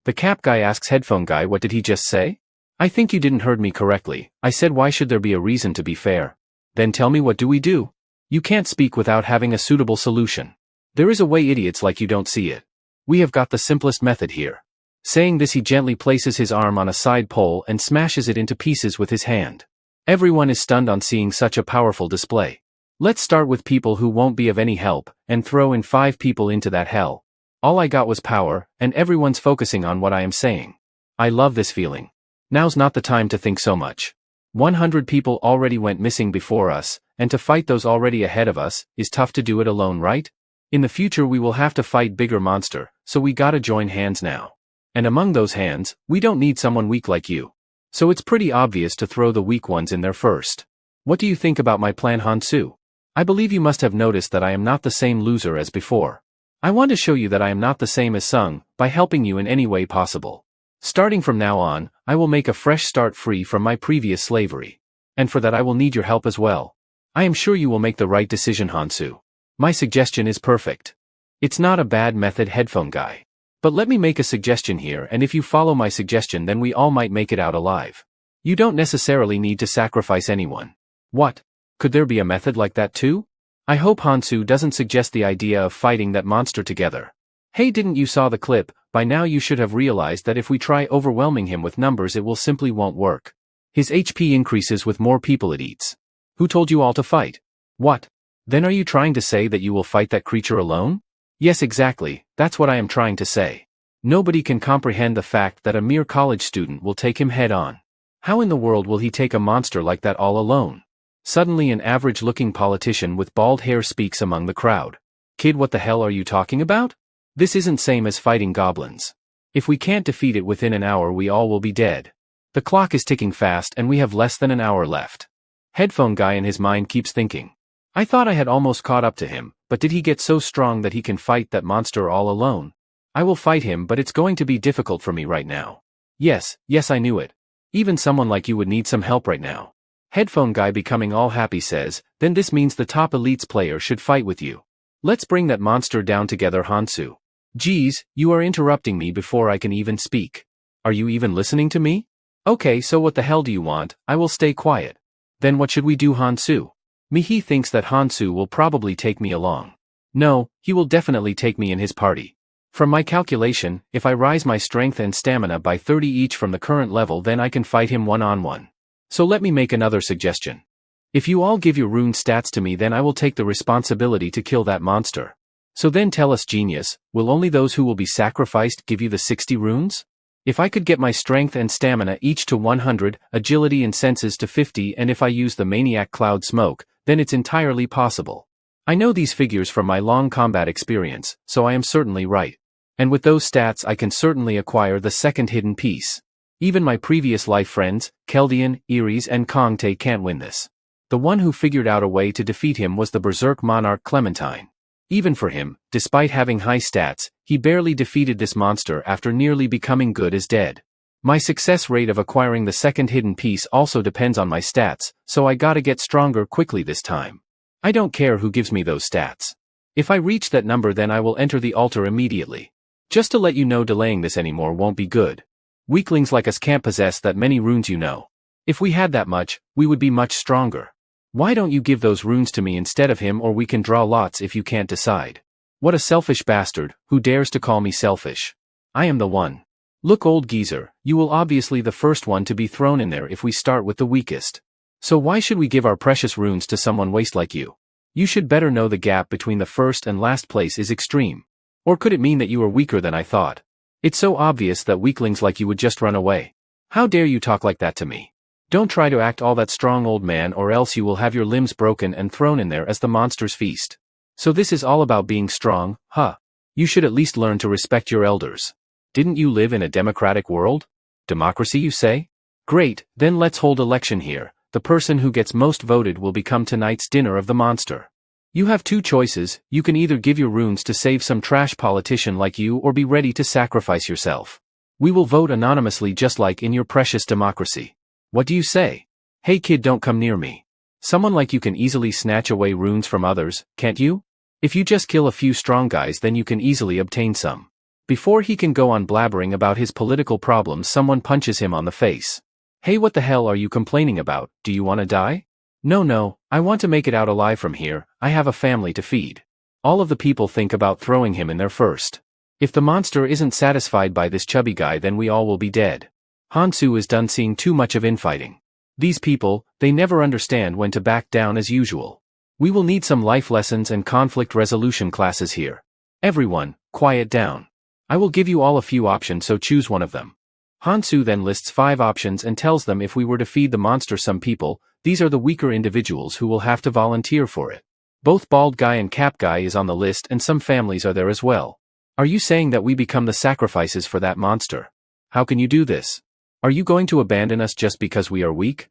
The cap guy asks headphone guy, what did he just say? I think you didn't heard me correctly. I said why should there be a reason to be fair? Then tell me what do we do? You can't speak without having a suitable solution. There is a way idiots like you don't see it. We have got the simplest method here. Saying this he gently places his arm on a side pole and smashes it into pieces with his hand. Everyone is stunned on seeing such a powerful display. Let's start with people who won't be of any help, and throw in 5 people into that hell. All I got was power, and everyone's focusing on what I am saying. I love this feeling. Now's not the time to think so much. 100 people already went missing before us, and to fight those already ahead of us, is tough to do it alone, right? In the future we will have to fight bigger monster, so we gotta join hands now. And among those hands, we don't need someone weak like you. So it's pretty obvious to throw the weak ones in there first. What do you think about my plan, Hansu? I believe you must have noticed that I am not the same loser as before. I want to show you that I am not the same as Sung, by helping you in any way possible. Starting from now on, I will make a fresh start free from my previous slavery. And for that I will need your help as well. I am sure you will make the right decision, Hansu. My suggestion is perfect. It's not a bad method, headphone guy. But let me make a suggestion here, and if you follow my suggestion then we all might make it out alive. You don't necessarily need to sacrifice anyone. What? Could there be a method like that too? I hope Hansu doesn't suggest the idea of fighting that monster together. Hey, didn't you saw the clip? By now you should have realized that if we try overwhelming him with numbers it will simply won't work. His HP increases with more people it eats. Who told you all to fight? What? Then are you trying to say that you will fight that creature alone? Yes, exactly, that's what I am trying to say. Nobody can comprehend the fact that a mere college student will take him head on. How in the world will he take a monster like that all alone? Suddenly an average-looking politician with bald hair speaks among the crowd. Kid, what the hell are you talking about? This isn't same as fighting goblins. If we can't defeat it within an hour we all will be dead. The clock is ticking fast and we have less than an hour left. Headphone guy in his mind keeps thinking. I thought I had almost caught up to him, but did he get so strong that he can fight that monster all alone? I will fight him, but it's going to be difficult for me right now. Yes, I knew it. Even someone like you would need some help right now. Headphone guy becoming all happy says, then this means the top elites player should fight with you. Let's bring that monster down together, Hansu. Geez, you are interrupting me before I can even speak. Are you even listening to me? Okay, so what the hell do you want? I will stay quiet. Then what should we do, Hansu? Mihi thinks that Hansu will probably take me along. No, he will definitely take me in his party. From my calculation, if I rise my strength and stamina by 30 each from the current level then I can fight him one-on-one. So let me make another suggestion. If you all give your rune stats to me then I will take the responsibility to kill that monster. So then tell us, genius, will only those who will be sacrificed give you the 60 runes? If I could get my strength and stamina each to 100, agility and senses to 50 and if I use the maniac cloud smoke, then it's entirely possible. I know these figures from my long combat experience, so I am certainly right. And with those stats I can certainly acquire the second hidden piece. Even my previous life friends, Keldian, Iris and Kongte can't win this. The one who figured out a way to defeat him was the Berserk Monarch Clementine. Even for him, despite having high stats, he barely defeated this monster after nearly becoming good as dead. My success rate of acquiring the second hidden piece also depends on my stats, so I gotta get stronger quickly this time. I don't care who gives me those stats. If I reach that number then I will enter the altar immediately. Just to let you know, delaying this anymore won't be good. Weaklings like us can't possess that many runes, you know. If we had that much, we would be much stronger. Why don't you give those runes to me instead of him, or we can draw lots if you can't decide. What a selfish bastard, who dares to call me selfish? I am the one. Look, old geezer, you will obviously the first one to be thrown in there if we start with the weakest. So why should we give our precious runes to someone waste like you? You should better know the gap between the first and last place is extreme. Or could it mean that you are weaker than I thought? It's so obvious that weaklings like you would just run away. How dare you talk like that to me? Don't try to act all that strong, old man, or else you will have your limbs broken and thrown in there as the monster's feast. So this is all about being strong, huh? You should at least learn to respect your elders. Didn't you live in a democratic world? Democracy, you say? Great, then let's hold election here. The person who gets most voted will become tonight's dinner of the monster. You have two choices, you can either give your runes to save some trash politician like you or be ready to sacrifice yourself. We will vote anonymously just like in your precious democracy. What do you say? Hey kid, don't come near me. Someone like you can easily snatch away runes from others, can't you? If you just kill a few strong guys then you can easily obtain some. Before he can go on blabbering about his political problems someone punches him on the face. Hey, what the hell are you complaining about? Do you want to die? No, I want to make it out alive from here. I have a family to feed. All of the people think about throwing him in there first. If the monster isn't satisfied by this chubby guy then we all will be dead. Hansu is done seeing too much of infighting. These people, they never understand when to back down as usual. We will need some life lessons and conflict resolution classes here. Everyone, quiet down. I will give you all a few options, so choose one of them. Hansu then lists 5 options and tells them if we were to feed the monster some people, these are the weaker individuals who will have to volunteer for it. Both Bald Guy and Cap Guy is on the list and some families are there as well. Are you saying that we become the sacrifices for that monster? How can you do this? Are you going to abandon us just because we are weak?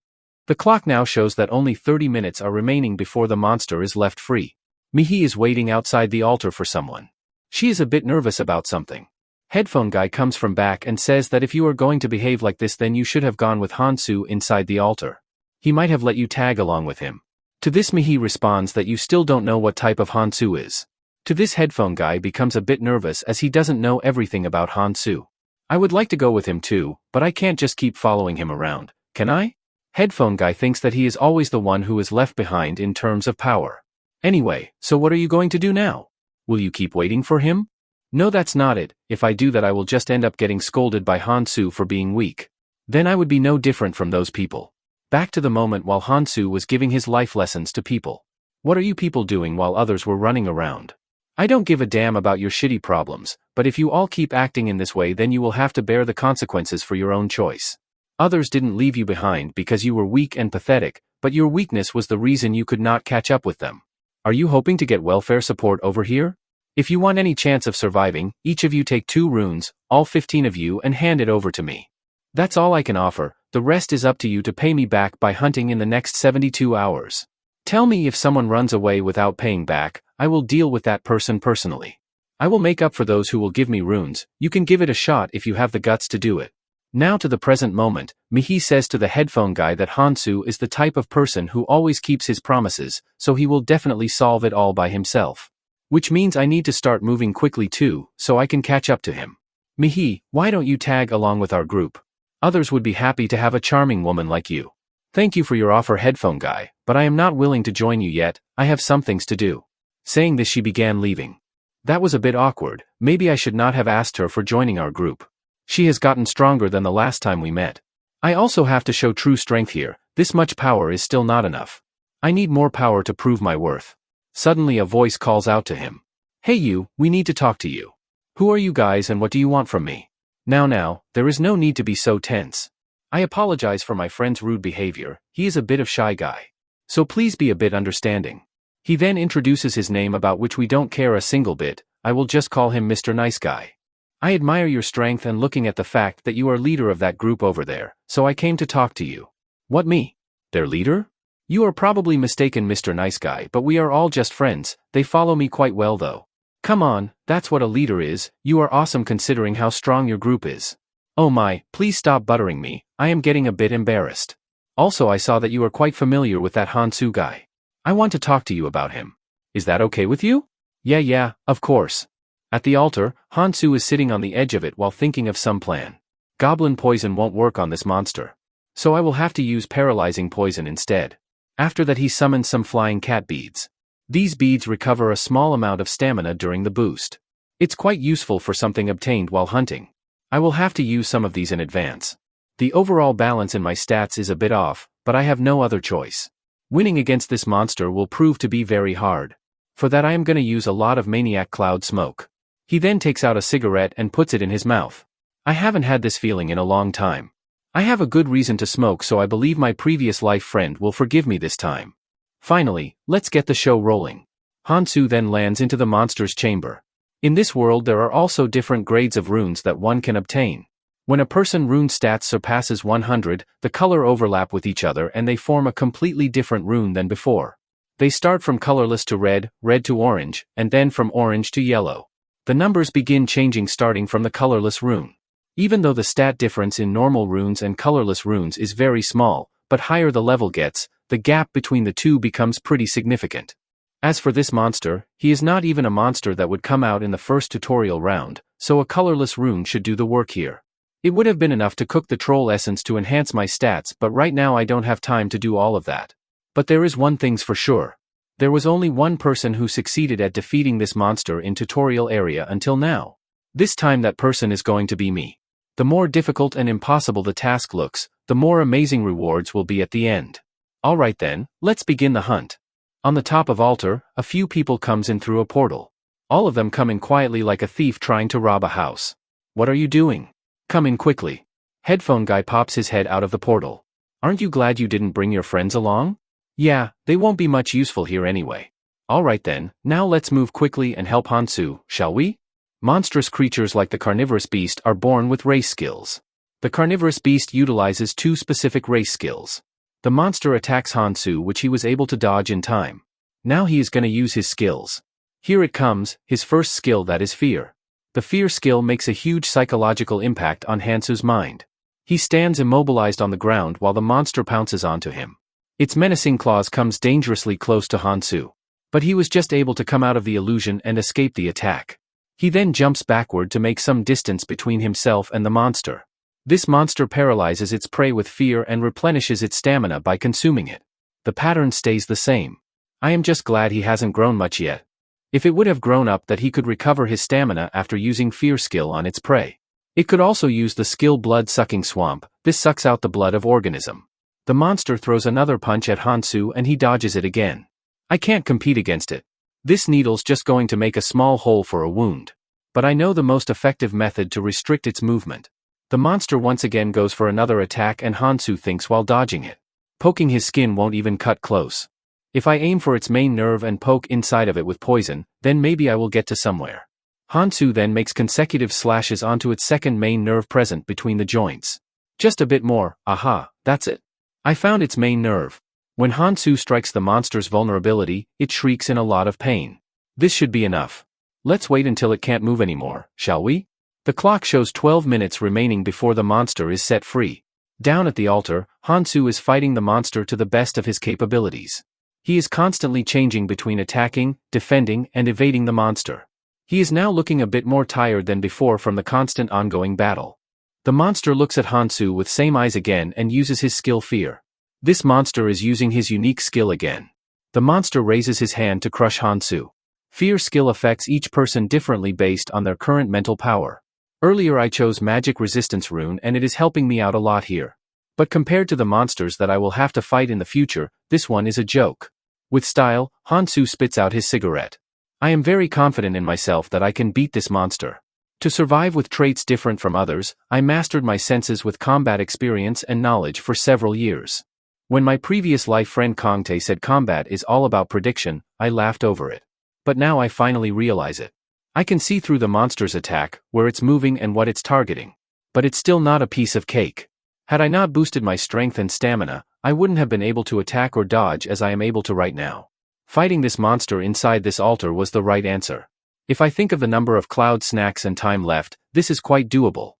The clock now shows that only 30 minutes are remaining before the monster is left free. Mihi is waiting outside the altar for someone. She is a bit nervous about something. Headphone Guy comes from back and says that if you are going to behave like this then you should have gone with Hansu inside the altar. He might have let you tag along with him. To this Mihi responds that you still don't know what type of Hansu is. To this headphone guy becomes a bit nervous as he doesn't know everything about Hansu. I would like to go with him too, but I can't just keep following him around, can I? Headphone guy thinks that he is always the one who is left behind in terms of power. Anyway, so what are you going to do now? Will you keep waiting for him? No, that's not it. If I do that, I will just end up getting scolded by Hansu for being weak. Then I would be no different from those people. Back to the moment while Hansu was giving his life lessons to people. What are you people doing while others were running around? I don't give a damn about your shitty problems, but if you all keep acting in this way, then you will have to bear the consequences for your own choice. Others didn't leave you behind because you were weak and pathetic, but your weakness was the reason you could not catch up with them. Are you hoping to get welfare support over here? If you want any chance of surviving, each of you take 2 runes, all 15 of you, and hand it over to me. That's all I can offer. The rest is up to you to pay me back by hunting in the next 72 hours. Tell me if someone runs away without paying back, I will deal with that person personally. I will make up for those who will give me runes. You can give it a shot if you have the guts to do it. Now to the present moment, Mihi says to the headphone guy that Hansu is the type of person who always keeps his promises, so he will definitely solve it all by himself. Which means I need to start moving quickly too, so I can catch up to him. Mihi, why don't you tag along with our group? Others would be happy to have a charming woman like you. Thank you for your offer, headphone guy, but I am not willing to join you yet. I have some things to do. Saying this, she began leaving. That was a bit awkward. Maybe I should not have asked her for joining our group. She has gotten stronger than the last time we met. I also have to show true strength here. This much power is still not enough. I need more power to prove my worth. Suddenly a voice calls out to him. Hey you, we need to talk to you. Who are you guys and what do you want from me? Now, there is no need to be so tense. I apologize for my friend's rude behavior. He is a bit of shy guy. So please be a bit understanding. He then introduces his name, about which we don't care a single bit. I will just call him Mr. Nice Guy. I admire your strength and looking at the fact that you are leader of that group over there, so I came to talk to you. What, me? Their leader? You are probably mistaken, Mr. Nice Guy, but we are all just friends. They follow me quite well though. Come on, that's what a leader is. You are awesome considering how strong your group is. Oh my, please stop buttering me. I am getting a bit embarrassed. Also, I saw that you are quite familiar with that Hansu guy. I want to talk to you about him. Is that okay with you? Yeah, of course. At the altar, Hansu is sitting on the edge of it while thinking of some plan. Goblin poison won't work on this monster. So I will have to use paralyzing poison instead. After that, he summons some flying cat beads. These beads recover a small amount of stamina during the boost. It's quite useful for something obtained while hunting. I will have to use some of these in advance. The overall balance in my stats is a bit off, but I have no other choice. Winning against this monster will prove to be very hard. For that I am going to use a lot of maniac cloud smoke. He then takes out a cigarette and puts it in his mouth. I haven't had this feeling in a long time. I have a good reason to smoke, so I believe my previous life friend will forgive me this time. Finally, let's get the show rolling. Hansu then lands into the monster's chamber. In this world there are also different grades of runes that one can obtain. When a person rune stats surpasses 100, the color overlap with each other and they form a completely different rune than before. They start from colorless to red, red to orange, and then from orange to yellow. The numbers begin changing starting from the colorless rune. Even though the stat difference in normal runes and colorless runes is very small, but higher the level gets, the gap between the two becomes pretty significant. As for this monster, he is not even a monster that would come out in the first tutorial round, so a colorless rune should do the work here. It would have been enough to cook the troll essence to enhance my stats, but right now I don't have time to do all of that. But there is one thing's for sure. There was only one person who succeeded at defeating this monster in tutorial area until now. This time that person is going to be me. The more difficult and impossible the task looks, the more amazing rewards will be at the end. Alright then, let's begin the hunt. On the top of altar, a few people comes in through a portal. All of them come in quietly like a thief trying to rob a house. What are you doing? Come in quickly. Headphone guy pops his head out of the portal. Aren't you glad you didn't bring your friends along? Yeah, they won't be much useful here anyway. Alright then, now let's move quickly and help Hansu, shall we? Monstrous creatures like the carnivorous beast are born with race skills. The carnivorous beast utilizes 2 specific race skills. The monster attacks Hansu, which he was able to dodge in time. Now he is going to use his skills. Here it comes, his first skill, that is fear. The fear skill makes a huge psychological impact on Hansu's mind. He stands immobilized on the ground while the monster pounces onto him. Its menacing claws comes dangerously close to Hansu. But he was just able to come out of the illusion and escape the attack. He then jumps backward to make some distance between himself and the monster. This monster paralyzes its prey with fear and replenishes its stamina by consuming it. The pattern stays the same. I am just glad he hasn't grown much yet. If it would have grown up that he could recover his stamina after using fear skill on its prey. It could also use the skill blood-sucking swamp. This sucks out the blood of organism. The monster throws another punch at Hansu and he dodges it again. I can't compete against it. This needle's just going to make a small hole for a wound. But I know the most effective method to restrict its movement. The monster once again goes for another attack and Hansu thinks while dodging it. Poking his skin won't even cut close. If I aim for its main nerve and poke inside of it with poison, then maybe I will get to somewhere. Hansu then makes consecutive slashes onto its second main nerve present between the joints. Just a bit more, aha, that's it. I found its main nerve. When Hansu strikes the monster's vulnerability, it shrieks in a lot of pain. This should be enough. Let's wait until it can't move anymore, shall we? The clock shows 12 minutes remaining before the monster is set free. Down at the altar, Hansu is fighting the monster to the best of his capabilities. He is constantly changing between attacking, defending, and evading the monster. He is now looking a bit more tired than before from the constant ongoing battle. The monster looks at Hansu with same eyes again and uses his skill Fear. This monster is using his unique skill again. The monster raises his hand to crush Hansu. Fear skill affects each person differently based on their current mental power. Earlier I chose Magic Resistance Rune and it is helping me out a lot here. But compared to the monsters that I will have to fight in the future, this one is a joke. With style, Hansu spits out his cigarette. I am very confident in myself that I can beat this monster. To survive with traits different from others, I mastered my senses with combat experience and knowledge for several years. When my previous life friend Kongtae said combat is all about prediction, I laughed over it. But now I finally realize it. I can see through the monster's attack, where it's moving and what it's targeting. But it's still not a piece of cake. Had I not boosted my strength and stamina, I wouldn't have been able to attack or dodge as I am able to right now. Fighting this monster inside this altar was the right answer. If I think of the number of cloud snacks and time left, this is quite doable.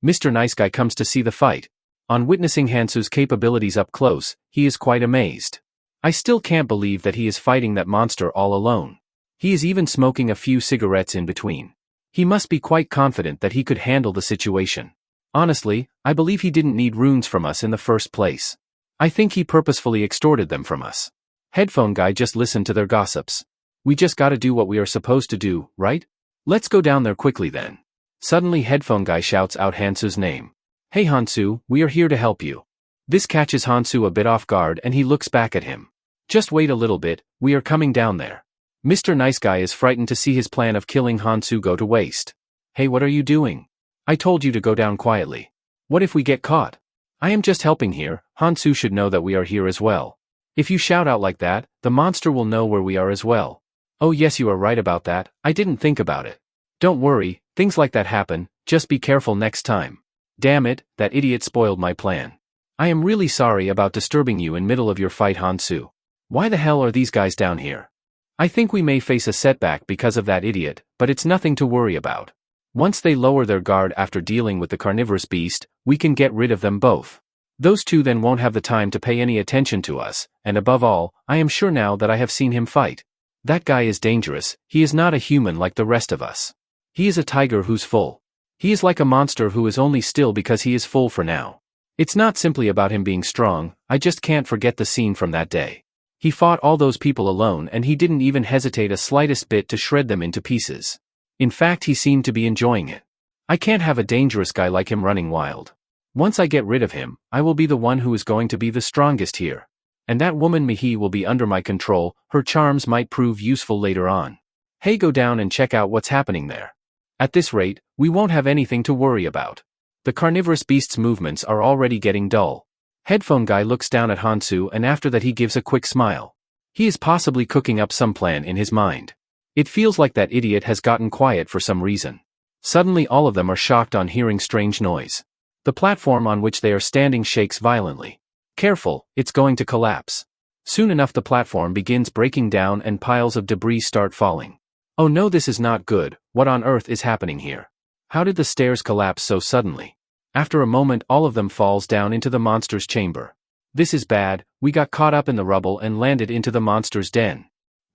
Mr. Nice Guy comes to see the fight. On witnessing Hansu's capabilities up close, he is quite amazed. I still can't believe that he is fighting that monster all alone. He is even smoking a few cigarettes in between. He must be quite confident that he could handle the situation. Honestly, I believe he didn't need runes from us in the first place. I think he purposefully extorted them from us. Headphone Guy just listened to their gossips. We just gotta do what we are supposed to do, right? Let's go down there quickly then. Suddenly Headphone Guy shouts out Hansu's name. Hey Hansu, we are here to help you. This catches Hansu a bit off guard and he looks back at him. Just wait a little bit, we are coming down there. Mr. Nice Guy is frightened to see his plan of killing Hansu go to waste. Hey, what are you doing? I told you to go down quietly. What if we get caught? I am just helping here. Hansu should know that we are here as well. If you shout out like that, the monster will know where we are as well. Oh yes, you are right about that, I didn't think about it. Don't worry, things like that happen, just be careful next time. Damn it, that idiot spoiled my plan. I am really sorry about disturbing you in middle of your fight, Hansu. Why the hell are these guys down here? I think we may face a setback because of that idiot, but it's nothing to worry about. Once they lower their guard after dealing with the carnivorous beast, we can get rid of them both. Those two then won't have the time to pay any attention to us, and above all, I am sure now that I have seen him fight. That guy is dangerous, he is not a human like the rest of us. He is a tiger who's full. He is like a monster who is only still because he is full for now. It's not simply about him being strong, I just can't forget the scene from that day. He fought all those people alone and he didn't even hesitate a slightest bit to shred them into pieces. In fact, he seemed to be enjoying it. I can't have a dangerous guy like him running wild. Once I get rid of him, I will be the one who is going to be the strongest here. And that woman Mihi will be under my control, her charms might prove useful later on. Hey, go down and check out what's happening there. At this rate, we won't have anything to worry about. The carnivorous beast's movements are already getting dull. Headphone Guy looks down at Hansu and after that he gives a quick smile. He is possibly cooking up some plan in his mind. It feels like that idiot has gotten quiet for some reason. Suddenly all of them are shocked on hearing strange noise. The platform on which they are standing shakes violently. Careful, it's going to collapse. Soon enough the platform begins breaking down and piles of debris start falling. Oh no, this is not good, what on earth is happening here? How did the stairs collapse so suddenly? After a moment all of them falls down into the monster's chamber. This is bad, we got caught up in the rubble and landed into the monster's den.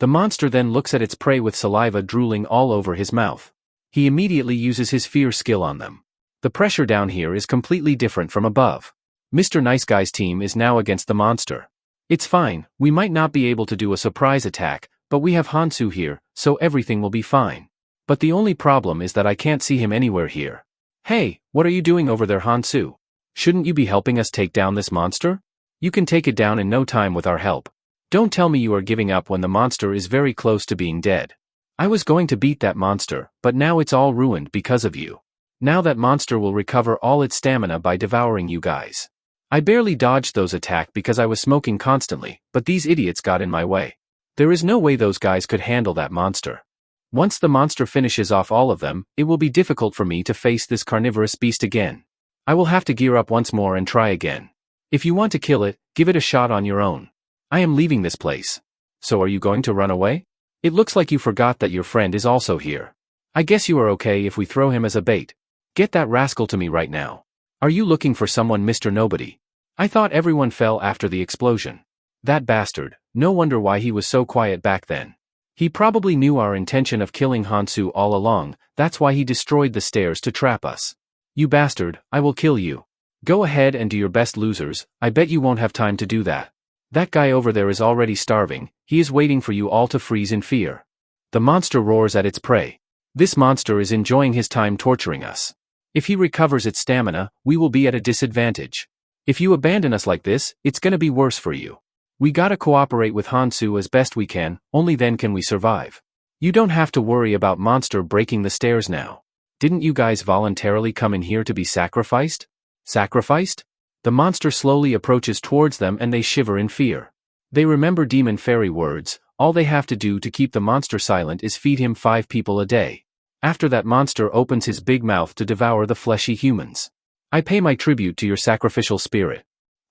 The monster then looks at its prey with saliva drooling all over his mouth. He immediately uses his fear skill on them. The pressure down here is completely different from above. Mr. Nice Guy's team is now against the monster. It's fine, we might not be able to do a surprise attack, but we have Hansu here, so everything will be fine. But the only problem is that I can't see him anywhere here. Hey, what are you doing over there, Hansu? Shouldn't you be helping us take down this monster? You can take it down in no time with our help. Don't tell me you are giving up when the monster is very close to being dead. I was going to beat that monster, but now it's all ruined because of you. Now that monster will recover all its stamina by devouring you guys. I barely dodged those attacks because I was smoking constantly, but these idiots got in my way. There is no way those guys could handle that monster. Once the monster finishes off all of them, it will be difficult for me to face this carnivorous beast again. I will have to gear up once more and try again. If you want to kill it, give it a shot on your own. I am leaving this place. So are you going to run away? It looks like you forgot that your friend is also here. I guess you are okay if we throw him as a bait. Get that rascal to me right now. Are you looking for someone, Mr. Nobody? I thought everyone fell after the explosion. That bastard, no wonder why he was so quiet back then. He probably knew our intention of killing Hansu all along, that's why he destroyed the stairs to trap us. You bastard, I will kill you. Go ahead and do your best, losers, I bet you won't have time to do that. That guy over there is already starving, he is waiting for you all to freeze in fear. The monster roars at its prey. This monster is enjoying his time torturing us. If he recovers its stamina, we will be at a disadvantage. If you abandon us like this, it's gonna be worse for you. We gotta cooperate with Hansu as best we can, only then can we survive. You don't have to worry about monster breaking the stairs now. Didn't you guys voluntarily come in here to be sacrificed? Sacrificed? The monster slowly approaches towards them and they shiver in fear. They remember demon fairy words, all they have to do to keep the monster silent is feed him 5 people a day. After that monster opens his big mouth to devour the fleshy humans. I pay my tribute to your sacrificial spirit.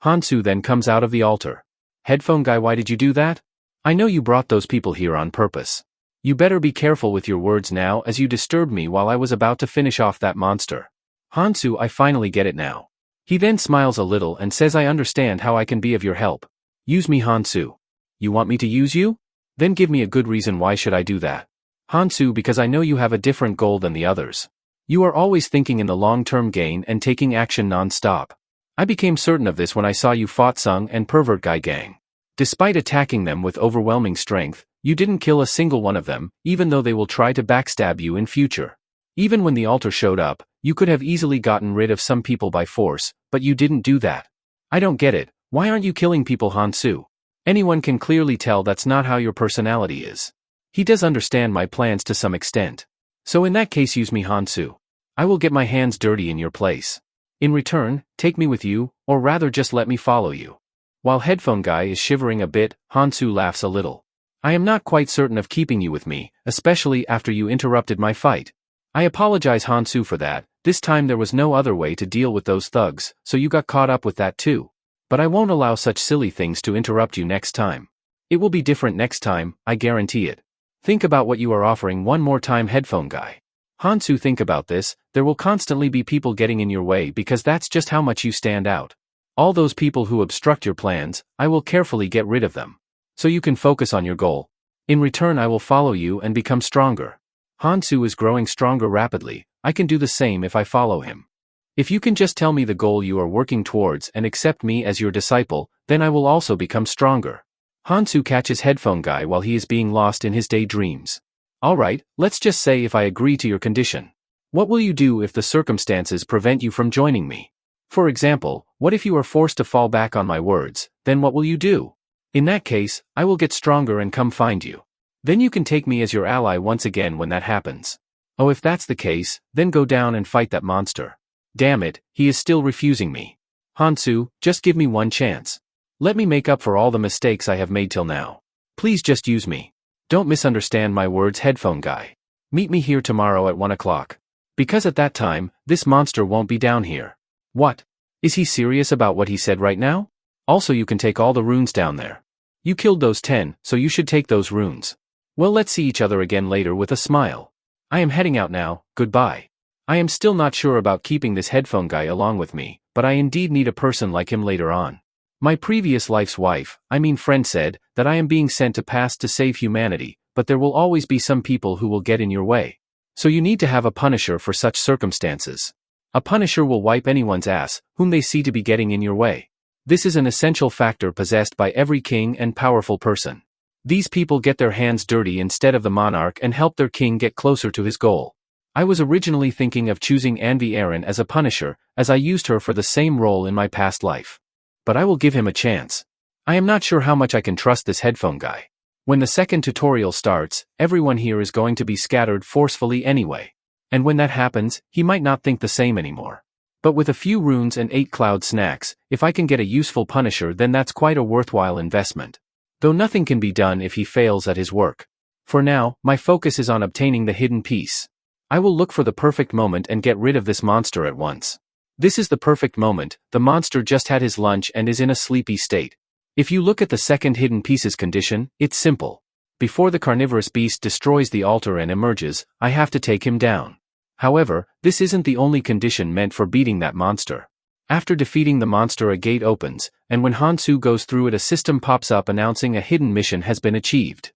Hansu then comes out of the altar. Headphone guy, why did you do that? I know you brought those people here on purpose. You better be careful with your words now as you disturbed me while I was about to finish off that monster. Hansu, I finally get it now. He then smiles a little and says, I understand how I can be of your help. Use me, Hansu. You want me to use you? Then give me a good reason why should I do that. Hansu, because I know you have a different goal than the others. You are always thinking in the long-term gain and taking action non-stop. I became certain of this when I saw you fought Sung and Pervert Guy Gang. Despite attacking them with overwhelming strength, you didn't kill a single one of them, even though they will try to backstab you in future. Even when the altar showed up, you could have easily gotten rid of some people by force, but you didn't do that. I don't get it, why aren't you killing people, Hansu? Anyone can clearly tell that's not how your personality is. He does understand my plans to some extent. So in that case, use me, Hansu. I will get my hands dirty in your place. In return, take me with you, or rather just let me follow you. While Headphone Guy is shivering a bit, Hansu laughs a little. I am not quite certain of keeping you with me, especially after you interrupted my fight. I apologize, Hansu, for that. This time there was no other way to deal with those thugs, so you got caught up with that too. But I won't allow such silly things to interrupt you next time. It will be different next time, I guarantee it. Think about what you are offering one more time, Headphone Guy. Hansu, think about this, there will constantly be people getting in your way because that's just how much you stand out. All those people who obstruct your plans, I will carefully get rid of them. So you can focus on your goal. In return, I will follow you and become stronger. Hansu is growing stronger rapidly, I can do the same if I follow him. If you can just tell me the goal you are working towards and accept me as your disciple, then I will also become stronger. Hansu catches Headphone Guy while he is being lost in his daydreams. Alright, let's just say if I agree to your condition. What will you do if the circumstances prevent you from joining me? For example, what if you are forced to fall back on my words, then what will you do? In that case, I will get stronger and come find you. Then you can take me as your ally once again when that happens. Oh, if that's the case, then go down and fight that monster. Damn it, he is still refusing me. Hansu, just give me one chance. Let me make up for all the mistakes I have made till now. Please just use me. Don't misunderstand my words, Headphone Guy. Meet me here tomorrow at 1 o'clock. Because at that time, this monster won't be down here. What? Is he serious about what he said right now? Also, you can take all the runes down there. You killed those 10, so you should take those runes. Well, let's see each other again later with a smile. I am heading out now, goodbye. I am still not sure about keeping this Headphone Guy along with me, but I indeed need a person like him later on. My previous life's friend said that I am being sent to past to save humanity, but there will always be some people who will get in your way. So you need to have a punisher for such circumstances. A punisher will wipe anyone's ass whom they see to be getting in your way. This is an essential factor possessed by every king and powerful person. These people get their hands dirty instead of the monarch and help their king get closer to his goal. I was originally thinking of choosing Anvi Aaron as a punisher, as I used her for the same role in my past life. But I will give him a chance. I am not sure how much I can trust this headphone guy. When the second tutorial starts, everyone here is going to be scattered forcefully anyway. And when that happens, he might not think the same anymore. But with a few runes and 8 cloud snacks, if I can get a useful punisher, then that's quite a worthwhile investment. Though nothing can be done if he fails at his work. For now, my focus is on obtaining the hidden piece. I will look for the perfect moment and get rid of this monster at once. This is the perfect moment. The monster just had his lunch and is in a sleepy state. If you look at the second hidden pieces condition, it's simple. Before the carnivorous beast destroys the altar and emerges, I have to take him down. However, this isn't the only condition meant for beating that monster. After defeating the monster, a gate opens, and when Hansu goes through it, a system pops up announcing a hidden mission has been achieved.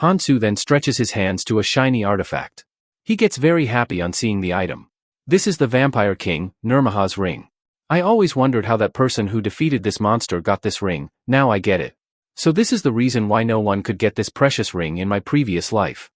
Hansu then stretches his hands to a shiny artifact. He gets very happy on seeing the item. This is the Vampire King, Nirmaha's ring. I always wondered how that person who defeated this monster got this ring. Now I get it. So this is the reason why no one could get this precious ring in my previous life.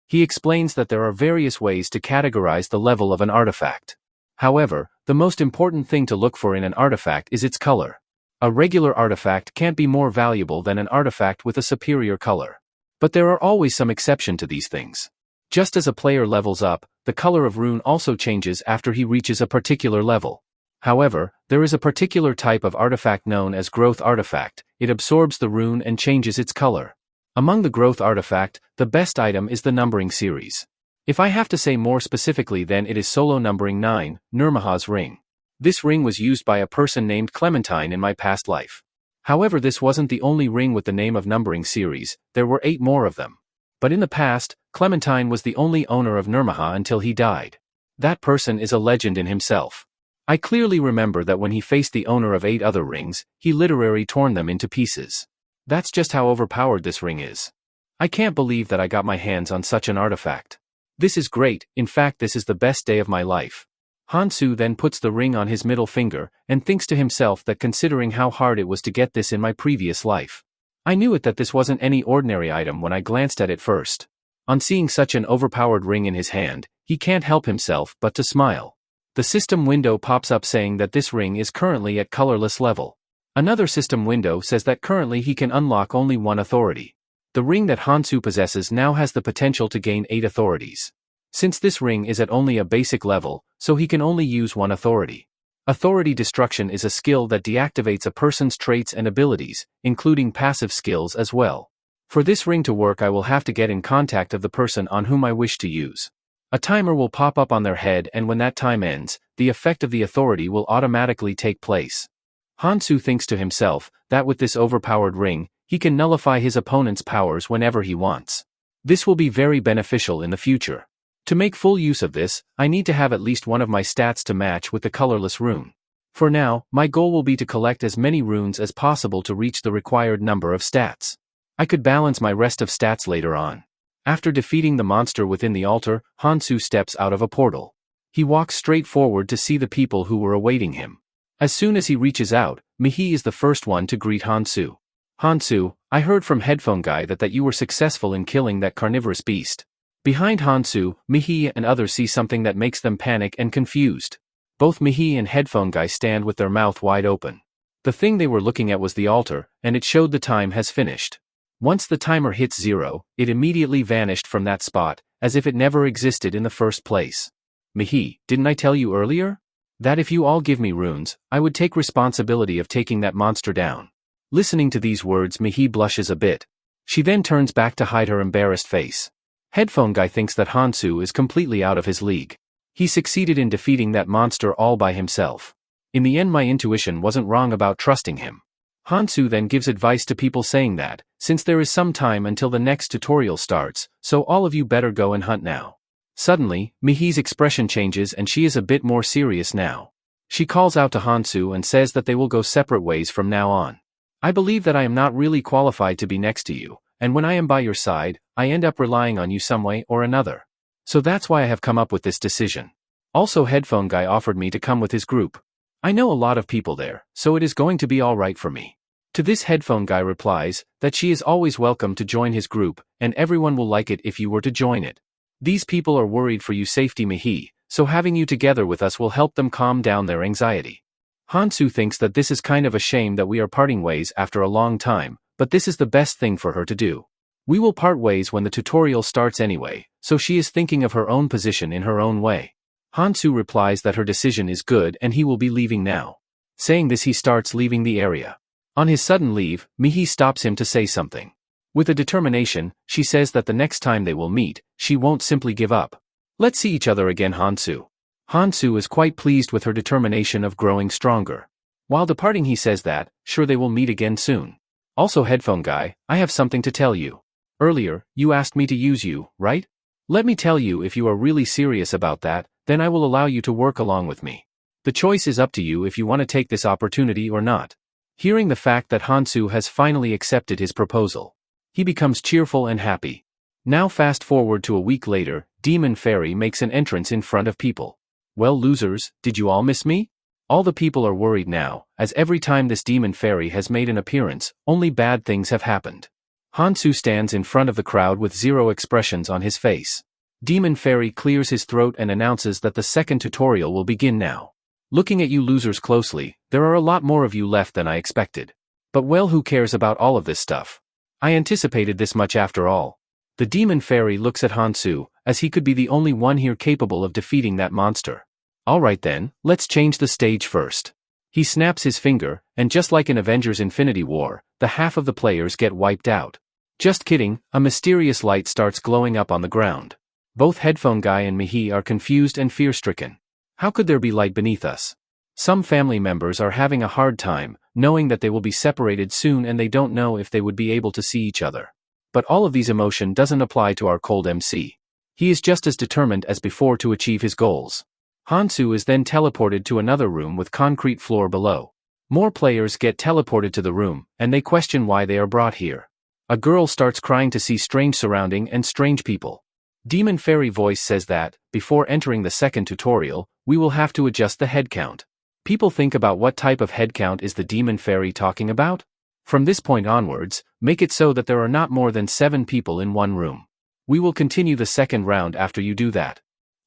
He explains that there are various ways to categorize the level of an artifact. However, the most important thing to look for in an artifact is its color. A regular artifact can't be more valuable than an artifact with a superior color. But there are always some exceptions to these things. Just as a player levels up, the color of rune also changes after he reaches a particular level. However, there is a particular type of artifact known as growth artifact. It absorbs the rune and changes its color. Among the growth artifact, the best item is the numbering series. If I have to say more specifically, then it is solo numbering 9, Nirmaha's ring. This ring was used by a person named Clementine in my past life. However, this wasn't the only ring with the name of numbering series, there were 8 more of them. But in the past, Clementine was the only owner of Nirmaha until he died. That person is a legend in himself. I clearly remember that when he faced the owner of 8 other rings, he literally torn them into pieces. That's just how overpowered this ring is. I can't believe that I got my hands on such an artifact. This is great. In fact, this is the best day of my life. Hansu then puts the ring on his middle finger, and thinks to himself that considering how hard it was to get this in my previous life. I knew it that this wasn't any ordinary item when I glanced at it first. On seeing such an overpowered ring in his hand, he can't help himself but to smile. The system window pops up saying that this ring is currently at colorless level. Another system window says that currently he can unlock only 1 authority. The ring that Hansu possesses now has the potential to gain 8 authorities. Since this ring is at only a basic level, so he can only use 1 authority. Authority destruction is a skill that deactivates a person's traits and abilities, including passive skills as well. For this ring to work, I will have to get in contact of the person on whom I wish to use. A timer will pop up on their head, and when that time ends, the effect of the authority will automatically take place. Hansu thinks to himself that with this overpowered ring, he can nullify his opponent's powers whenever he wants. This will be very beneficial in the future. To make full use of this, I need to have at least one of my stats to match with the colorless rune. For now, my goal will be to collect as many runes as possible to reach the required number of stats. I could balance my rest of stats later on. After defeating the monster within the altar, Hansu steps out of a portal. He walks straight forward to see the people who were awaiting him. As soon as he reaches out, Mihi is the first one to greet Hansu. Hansu, I heard from Headphone Guy that you were successful in killing that carnivorous beast. Behind Hansu, Mihi and others see something that makes them panic and confused. Both Mihi and Headphone Guy stand with their mouth wide open. The thing they were looking at was the altar, and it showed the time has finished. Once the timer hits 0, it immediately vanished from that spot, as if it never existed in the first place. Mihi, didn't I tell you earlier? That if you all give me runes, I would take responsibility of taking that monster down. Listening to these words, Mihi blushes a bit. She then turns back to hide her embarrassed face. Headphone Guy thinks that Hansu is completely out of his league. He succeeded in defeating that monster all by himself. In the end, my intuition wasn't wrong about trusting him. Hansu then gives advice to people saying that, since there is some time until the next tutorial starts, so all of you better go and hunt now. Suddenly, Mihi's expression changes and she is a bit more serious now. She calls out to Hansu and says that they will go separate ways from now on. I believe that I am not really qualified to be next to you, and when I am by your side, I end up relying on you some way or another. So that's why I have come up with this decision. Also, headphone guy offered me to come with his group. I know a lot of people there, so it is going to be alright for me. To this, headphone guy replies that she is always welcome to join his group, and everyone will like it if you were to join it. These people are worried for your safety, Mihi, so having you together with us will help them calm down their anxiety. Hansu thinks that this is kind of a shame that we are parting ways after a long time, but this is the best thing for her to do. We will part ways when the tutorial starts anyway, so she is thinking of her own position in her own way. Hansu replies that her decision is good and he will be leaving now. Saying this, he starts leaving the area. On his sudden leave, Mihi stops him to say something. With a determination, she says that the next time they will meet, she won't simply give up. Let's see each other again, Hansu. Hansu is quite pleased with her determination of growing stronger. While departing, he says that, sure, they will meet again soon. Also, headphone guy, I have something to tell you. Earlier, you asked me to use you, right? Let me tell you, if you are really serious about that, then I will allow you to work along with me. The choice is up to you if you want to take this opportunity or not. Hearing the fact that Hansu has finally accepted his proposal, he becomes cheerful and happy. Now fast forward to a week later, Demon Fairy makes an entrance in front of people. Well, losers, did you all miss me? All the people are worried now, as every time this Demon Fairy has made an appearance, only bad things have happened. Hansu stands in front of the crowd with zero expressions on his face. Demon Fairy clears his throat and announces that the second tutorial will begin now. Looking at you losers closely, there are a lot more of you left than I expected. But well, who cares about all of this stuff? I anticipated this much after all. The Demon Fairy looks at Hansu, as he could be the only one here capable of defeating that monster. Alright then, let's change the stage first. He snaps his finger, and just like in Avengers Infinity War, the half of the players get wiped out. Just kidding, a mysterious light starts glowing up on the ground. Both headphone guy and Mihi are confused and fear-stricken. How could there be light beneath us? Some family members are having a hard time, knowing that they will be separated soon and they don't know if they would be able to see each other. But all of these emotion doesn't apply to our cold MC. He is just as determined as before to achieve his goals. Hansu is then teleported to another room with concrete floor below. More players get teleported to the room, and they question why they are brought here. A girl starts crying to see strange surrounding and strange people. Demon Fairy voice says that, before entering the second tutorial, we will have to adjust the head count. People think about what type of head count is the Demon Fairy talking about? From this point onwards, make it so that there are not more than 7 people in one room. We will continue the second round after you do that.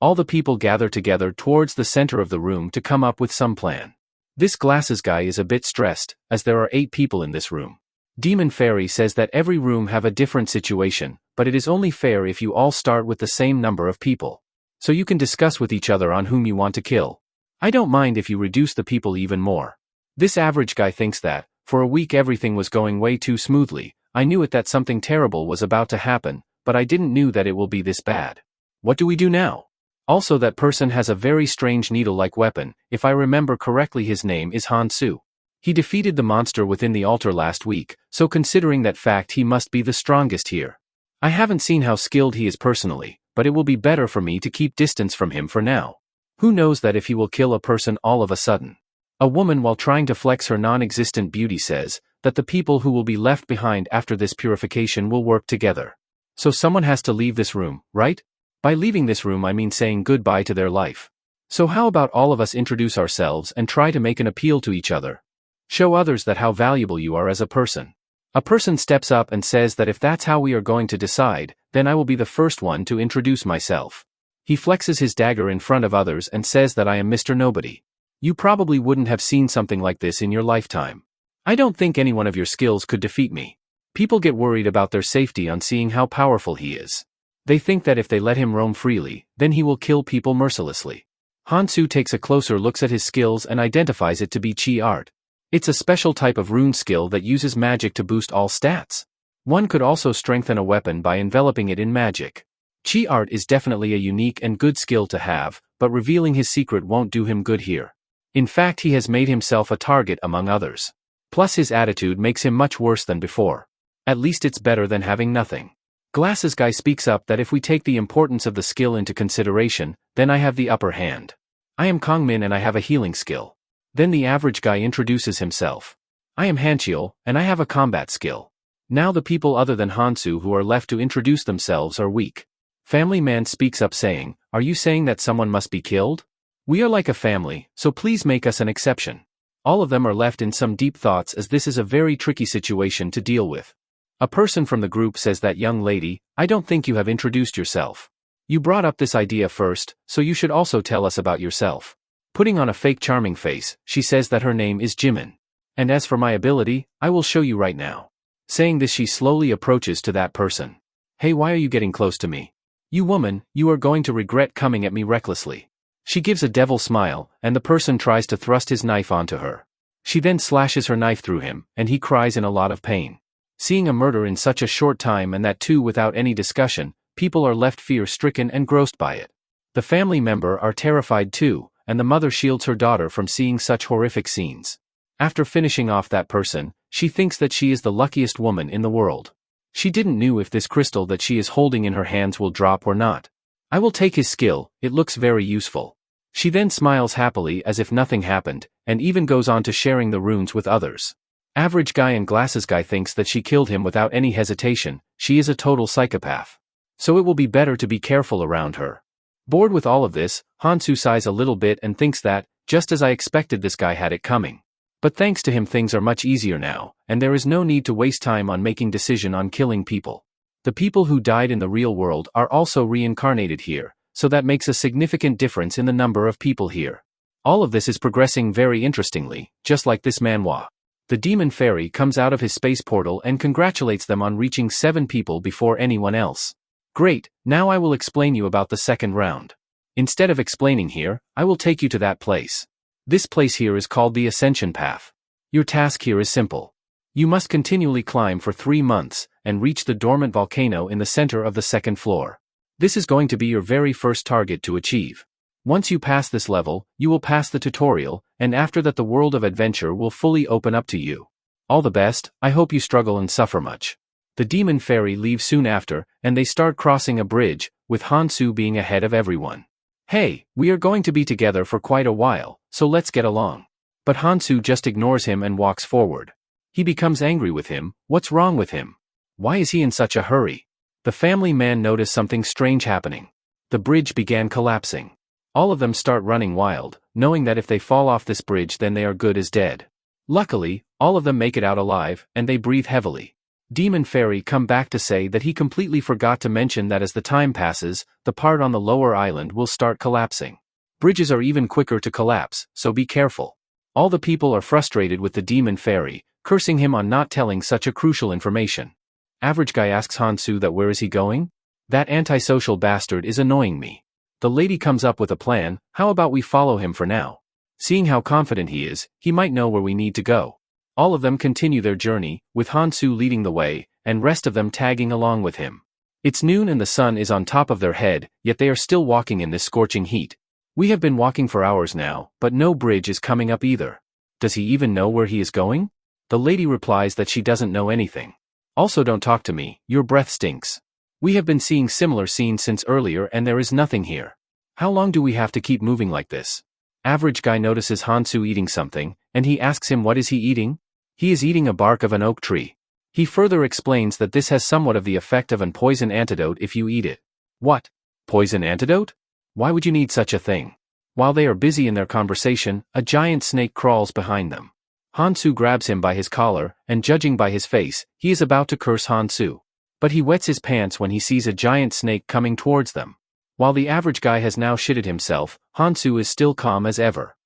All the people gather together towards the center of the room to come up with some plan. This glasses guy is a bit stressed, as there are 8 people in this room. Demon Fairy says that every room have a different situation, but it is only fair if you all start with the same number of people. So you can discuss with each other on whom you want to kill. I don't mind if you reduce the people even more. This average guy thinks that, for a week everything was going way too smoothly. I knew it that something terrible was about to happen, but I didn't knew that it will be this bad. What do we do now? Also, that person has a very strange needle-like weapon. If I remember correctly, his name is Hansu. He defeated the monster within the altar last week, so considering that fact, he must be the strongest here. I haven't seen how skilled he is personally, but it will be better for me to keep distance from him for now. Who knows that if he will kill a person all of a sudden. A woman, while trying to flex her non-existent beauty, says that the people who will be left behind after this purification will work together. So someone has to leave this room, right? By leaving this room I mean saying goodbye to their life. So how about all of us introduce ourselves and try to make an appeal to each other? Show others that how valuable you are as a person. A person steps up and says that if that's how we are going to decide, then I will be the first one to introduce myself. He flexes his dagger in front of others and says that I am Mr. Nobody. You probably wouldn't have seen something like this in your lifetime. I don't think any one of your skills could defeat me. People get worried about their safety on seeing how powerful he is. They think that if they let him roam freely, then he will kill people mercilessly. Hansu takes a closer look at his skills and identifies it to be Chi Art. It's a special type of rune skill that uses magic to boost all stats. One could also strengthen a weapon by enveloping it in magic. Chi Art is definitely a unique and good skill to have, but revealing his secret won't do him good here. In fact, he has made himself a target among others. Plus his attitude makes him much worse than before. At least it's better than having nothing. Glasses guy speaks up that if we take the importance of the skill into consideration, then I have the upper hand. I am Kongmin and I have a healing skill. Then the average guy introduces himself. I am Hanchiel, and I have a combat skill. Now the people other than Hansu who are left to introduce themselves are weak. Family man speaks up saying, are you saying that someone must be killed? We are like a family, so please make us an exception. All of them are left in some deep thoughts as this is a very tricky situation to deal with. A person from the group says that young lady, I don't think you have introduced yourself. You brought up this idea first, so you should also tell us about yourself. Putting on a fake charming face, she says that her name is Jimin. And as for my ability, I will show you right now. Saying this she slowly approaches to that person. Hey, why are you getting close to me? You woman, you are going to regret coming at me recklessly. She gives a devil smile, and the person tries to thrust his knife onto her. She then slashes her knife through him, and he cries in a lot of pain. Seeing a murder in such a short time and that too without any discussion, people are left fear-stricken and grossed by it. The family member are terrified too, and the mother shields her daughter from seeing such horrific scenes. After finishing off that person, she thinks that she is the luckiest woman in the world. She didn't know if this crystal that she is holding in her hands will drop or not. I will take his skill, it looks very useful. She then smiles happily as if nothing happened, and even goes on to sharing the runes with others. Average guy and glasses guy thinks that she killed him without any hesitation, she is a total psychopath. So it will be better to be careful around her. Bored with all of this, Hansu sighs a little bit and thinks that, just as I expected, this guy had it coming. But thanks to him things are much easier now, and there is no need to waste time on making decision on killing people. The people who died in the real world are also reincarnated here, so that makes a significant difference in the number of people here. All of this is progressing very interestingly, just like this manhwa. The demon fairy comes out of his space portal and congratulates them on reaching 7 people before anyone else. Great, now I will explain you about the second round. Instead of explaining here, I will take you to that place. This place here is called the Ascension Path. Your task here is simple. You must continually climb for 3 months, and reach the dormant volcano in the center of the second floor. This is going to be your very first target to achieve. Once you pass this level, you will pass the tutorial, and after that the world of adventure will fully open up to you. All the best, I hope you struggle and suffer much. The demon fairy leaves soon after, and they start crossing a bridge, with Hansu being ahead of everyone. Hey, we are going to be together for quite a while, so let's get along. But Hansu just ignores him and walks forward. He becomes angry with him. What's wrong with him? Why is he in such a hurry? The family man noticed something strange happening. The bridge began collapsing. All of them start running wild, knowing that if they fall off this bridge then they are good as dead. Luckily, all of them make it out alive, and they breathe heavily. Demon Fairy come back to say that he completely forgot to mention that as the time passes, the part on the lower island will start collapsing. Bridges are even quicker to collapse, so be careful. All the people are frustrated with the Demon Fairy, cursing him on not telling such a crucial information. Average guy asks Hansu that where is he going? That antisocial bastard is annoying me. The lady comes up with a plan, how about we follow him for now? Seeing how confident he is, he might know where we need to go. All of them continue their journey, with Hansu leading the way, and rest of them tagging along with him. It's noon and the sun is on top of their head, yet they are still walking in this scorching heat. We have been walking for hours now, but no bridge is coming up either. Does he even know where he is going? The lady replies that she doesn't know anything. Also don't talk to me, your breath stinks. We have been seeing similar scenes since earlier and there is nothing here. How long do we have to keep moving like this? Average guy notices Hansu eating something, and he asks him what is he eating? He is eating a bark of an oak tree. He further explains that this has somewhat of the effect of an poison antidote if you eat it. What? Poison antidote? Why would you need such a thing? While they are busy in their conversation, a giant snake crawls behind them. Hansu grabs him by his collar, and judging by his face, he is about to curse Hansu. But he wets his pants when he sees a giant snake coming towards them. While the average guy has now shitted himself, Hansu is still calm as ever.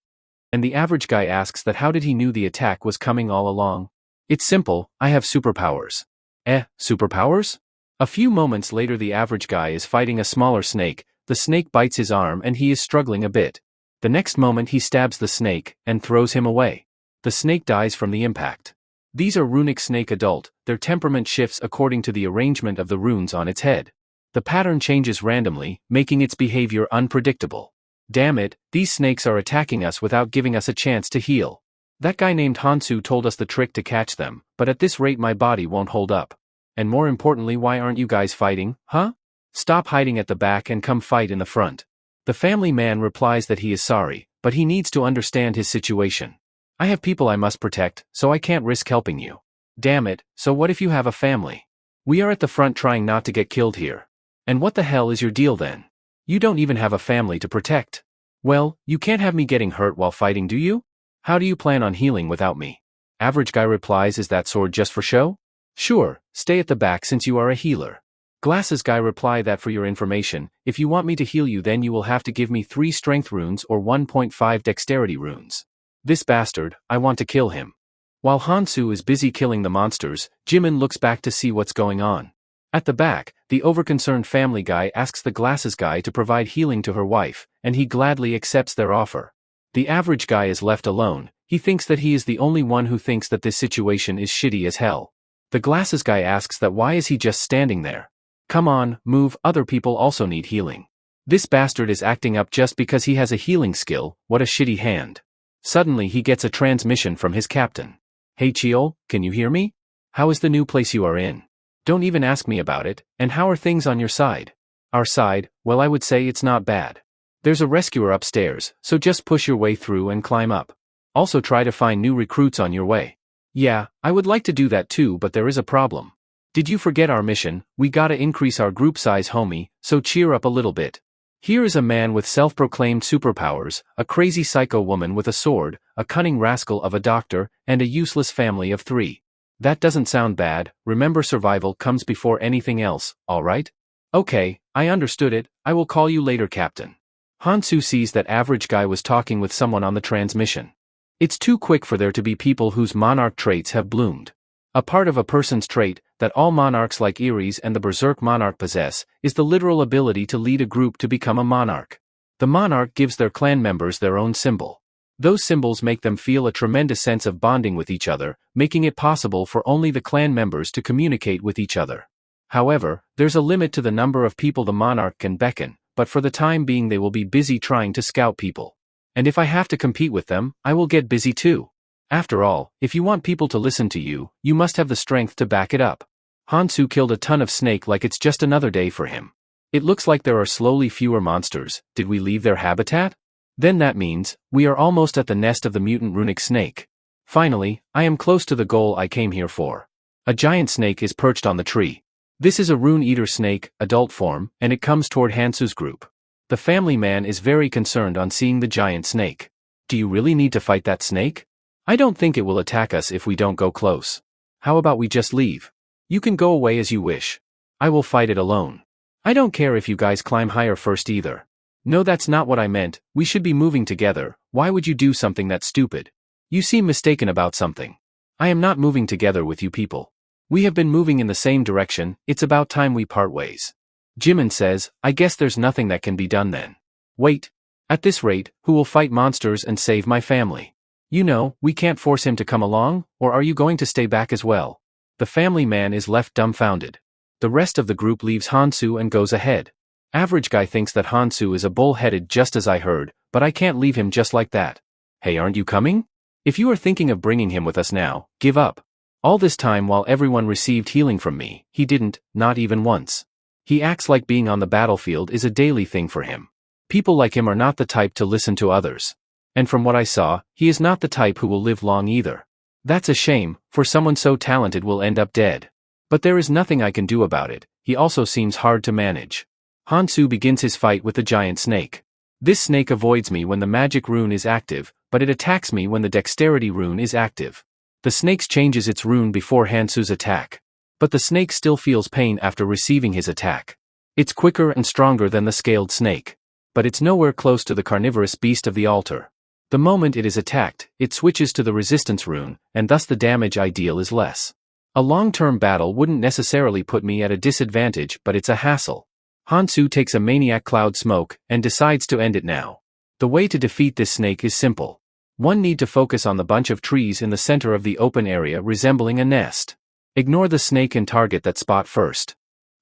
And the average guy asks that how did he knew the attack was coming all along? It's simple, I have superpowers. Superpowers? A few moments later the average guy is fighting a smaller snake, the snake bites his arm and he is struggling a bit. The next moment he stabs the snake, and throws him away. The snake dies from the impact. These are runic snake adult, their temperament shifts according to the arrangement of the runes on its head. The pattern changes randomly, making its behavior unpredictable. Damn it, these snakes are attacking us without giving us a chance to heal. That guy named Hansu told us the trick to catch them, but at this rate my body won't hold up. And more importantly, why aren't you guys fighting, huh? Stop hiding at the back and come fight in the front. The family man replies that he is sorry, but he needs to understand his situation. I have people I must protect, so I can't risk helping you. Damn it, so what if you have a family? We are at the front trying not to get killed here. And what the hell is your deal then? You don't even have a family to protect. Well, you can't have me getting hurt while fighting, do you? How do you plan on healing without me? Average guy replies, is that sword just for show? Sure, stay at the back since you are a healer. Glasses guy reply that for your information, if you want me to heal you then you will have to give me 3 strength runes or 1.5 dexterity runes. This bastard, I want to kill him. While Hansu is busy killing the monsters, Jimin looks back to see what's going on. At the back, the overconcerned family guy asks the glasses guy to provide healing to her wife, and he gladly accepts their offer. The average guy is left alone. He thinks that he is the only one who thinks that this situation is shitty as hell. The glasses guy asks that why is he just standing there? Come on, move, other people also need healing. This bastard is acting up just because he has a healing skill, what a shitty hand. Suddenly he gets a transmission from his captain. Hey Chiol, can you hear me? How is the new place you are in? Don't even ask me about it, and how are things on your side? Our side, well I would say it's not bad. There's a rescuer upstairs, so just push your way through and climb up. Also try to find new recruits on your way. Yeah, I would like to do that too, but there is a problem. Did you forget our mission? We gotta increase our group size, homie, so cheer up a little bit. Here is a man with self-proclaimed superpowers, a crazy psycho woman with a sword, a cunning rascal of a doctor, and a useless family of 3. That doesn't sound bad. Remember, survival comes before anything else, alright? Okay, I understood it. I will call you later, Captain. Hansu sees that average guy was talking with someone on the transmission. It's too quick for there to be people whose monarch traits have bloomed. A part of a person's trait, that all monarchs like Ares and the Berserk monarch possess, is the literal ability to lead a group to become a monarch. The monarch gives their clan members their own symbol. Those symbols make them feel a tremendous sense of bonding with each other, making it possible for only the clan members to communicate with each other. However, there's a limit to the number of people the monarch can beckon, but for the time being they will be busy trying to scout people. And if I have to compete with them, I will get busy too. After all, if you want people to listen to you, you must have the strength to back it up. Hansu killed a ton of snake like it's just another day for him. It looks like there are slowly fewer monsters. Did we leave their habitat? Then that means, we are almost at the nest of the mutant runic snake. Finally, I am close to the goal I came here for. A giant snake is perched on the tree. This is a rune-eater snake, adult form, and it comes toward Hansu's group. The family man is very concerned on seeing the giant snake. Do you really need to fight that snake? I don't think it will attack us if we don't go close. How about we just leave? You can go away as you wish. I will fight it alone. I don't care if you guys climb higher first either. No, that's not what I meant. We should be moving together. Why would you do something that stupid? You seem mistaken about something. I am not moving together with you people. We have been moving in the same direction. It's about time we part ways. Jimin says, I guess there's nothing that can be done then. Wait. At this rate, who will fight monsters and save my family? You know, we can't force him to come along, or are you going to stay back as well? The family man is left dumbfounded. The rest of the group leaves Hansu and goes ahead. Average guy thinks that Hansu is a bull-headed just as I heard, but I can't leave him just like that. Hey, aren't you coming? If you are thinking of bringing him with us now, give up. All this time while everyone received healing from me, he didn't, not even once. He acts like being on the battlefield is a daily thing for him. People like him are not the type to listen to others. And from what I saw, he is not the type who will live long either. That's a shame, for someone so talented will end up dead. But there is nothing I can do about it. He also seems hard to manage. Hansu begins his fight with the giant snake. This snake avoids me when the magic rune is active, but it attacks me when the dexterity rune is active. The snake changes its rune before Hansu's attack. But the snake still feels pain after receiving his attack. It's quicker and stronger than the scaled snake. But it's nowhere close to the carnivorous beast of the altar. The moment it is attacked, it switches to the resistance rune, and thus the damage I deal is less. A long-term battle wouldn't necessarily put me at a disadvantage, but it's a hassle. Hansu takes a maniac cloud smoke, and decides to end it now. The way to defeat this snake is simple. One need to focus on the bunch of trees in the center of the open area resembling a nest. Ignore the snake and target that spot first.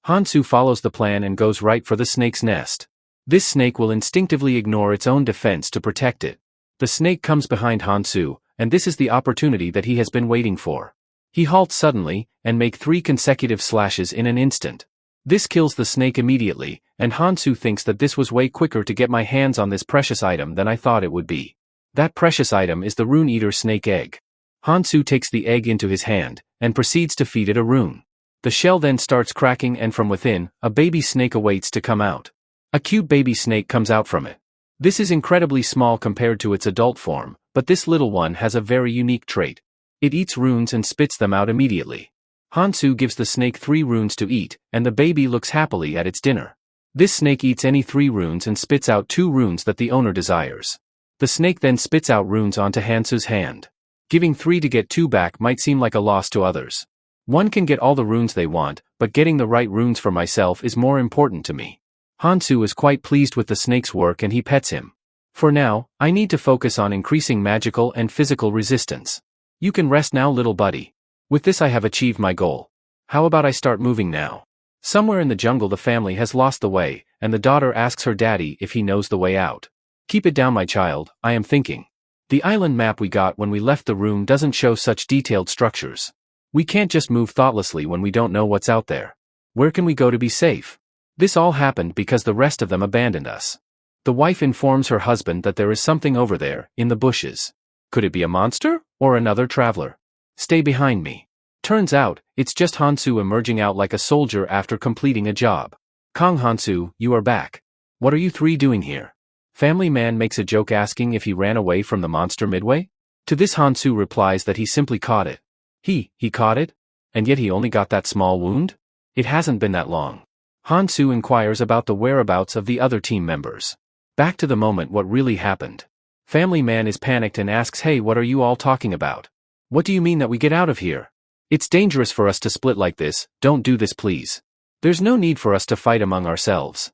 Hansu follows the plan and goes right for the snake's nest. This snake will instinctively ignore its own defense to protect it. The snake comes behind Hansu, and this is the opportunity that he has been waiting for. He halts suddenly, and makes 3 consecutive slashes in an instant. This kills the snake immediately, and Hansu thinks that this was way quicker to get my hands on this precious item than I thought it would be. That precious item is the Rune Eater snake egg. Hansu takes the egg into his hand, and proceeds to feed it a rune. The shell then starts cracking and from within, a baby snake awaits to come out. A cute baby snake comes out from it. This is incredibly small compared to its adult form, but this little one has a very unique trait. It eats runes and spits them out immediately. Hansu gives the snake 3 runes to eat, and the baby looks happily at its dinner. This snake eats any 3 runes and spits out 2 runes that the owner desires. The snake then spits out runes onto Hansu's hand. Giving 3 to get 2 back might seem like a loss to others. One can get all the runes they want, but getting the right runes for myself is more important to me. Hansu is quite pleased with the snake's work and he pets him. For now, I need to focus on increasing magical and physical resistance. You can rest now, little buddy. With this I have achieved my goal. How about I start moving now? Somewhere in the jungle the family has lost the way, and the daughter asks her daddy if he knows the way out. Keep it down, my child, I am thinking. The island map we got when we left the room doesn't show such detailed structures. We can't just move thoughtlessly when we don't know what's out there. Where can we go to be safe? This all happened because the rest of them abandoned us. The wife informs her husband that there is something over there, in the bushes. Could it be a monster, or another traveler? Stay behind me. Turns out, it's just Hansu emerging out like a soldier after completing a job. Kong Hansu, you are back. What are you 3 doing here? Family man makes a joke asking if he ran away from the monster midway. To this Hansu replies that he simply caught it. He caught it? And yet he only got that small wound? It hasn't been that long. Hansu inquires about the whereabouts of the other team members. Back to the moment what really happened. Family man is panicked and asks, hey, what are you all talking about? What do you mean that we get out of here? It's dangerous for us to split like this, don't do this please. There's no need for us to fight among ourselves.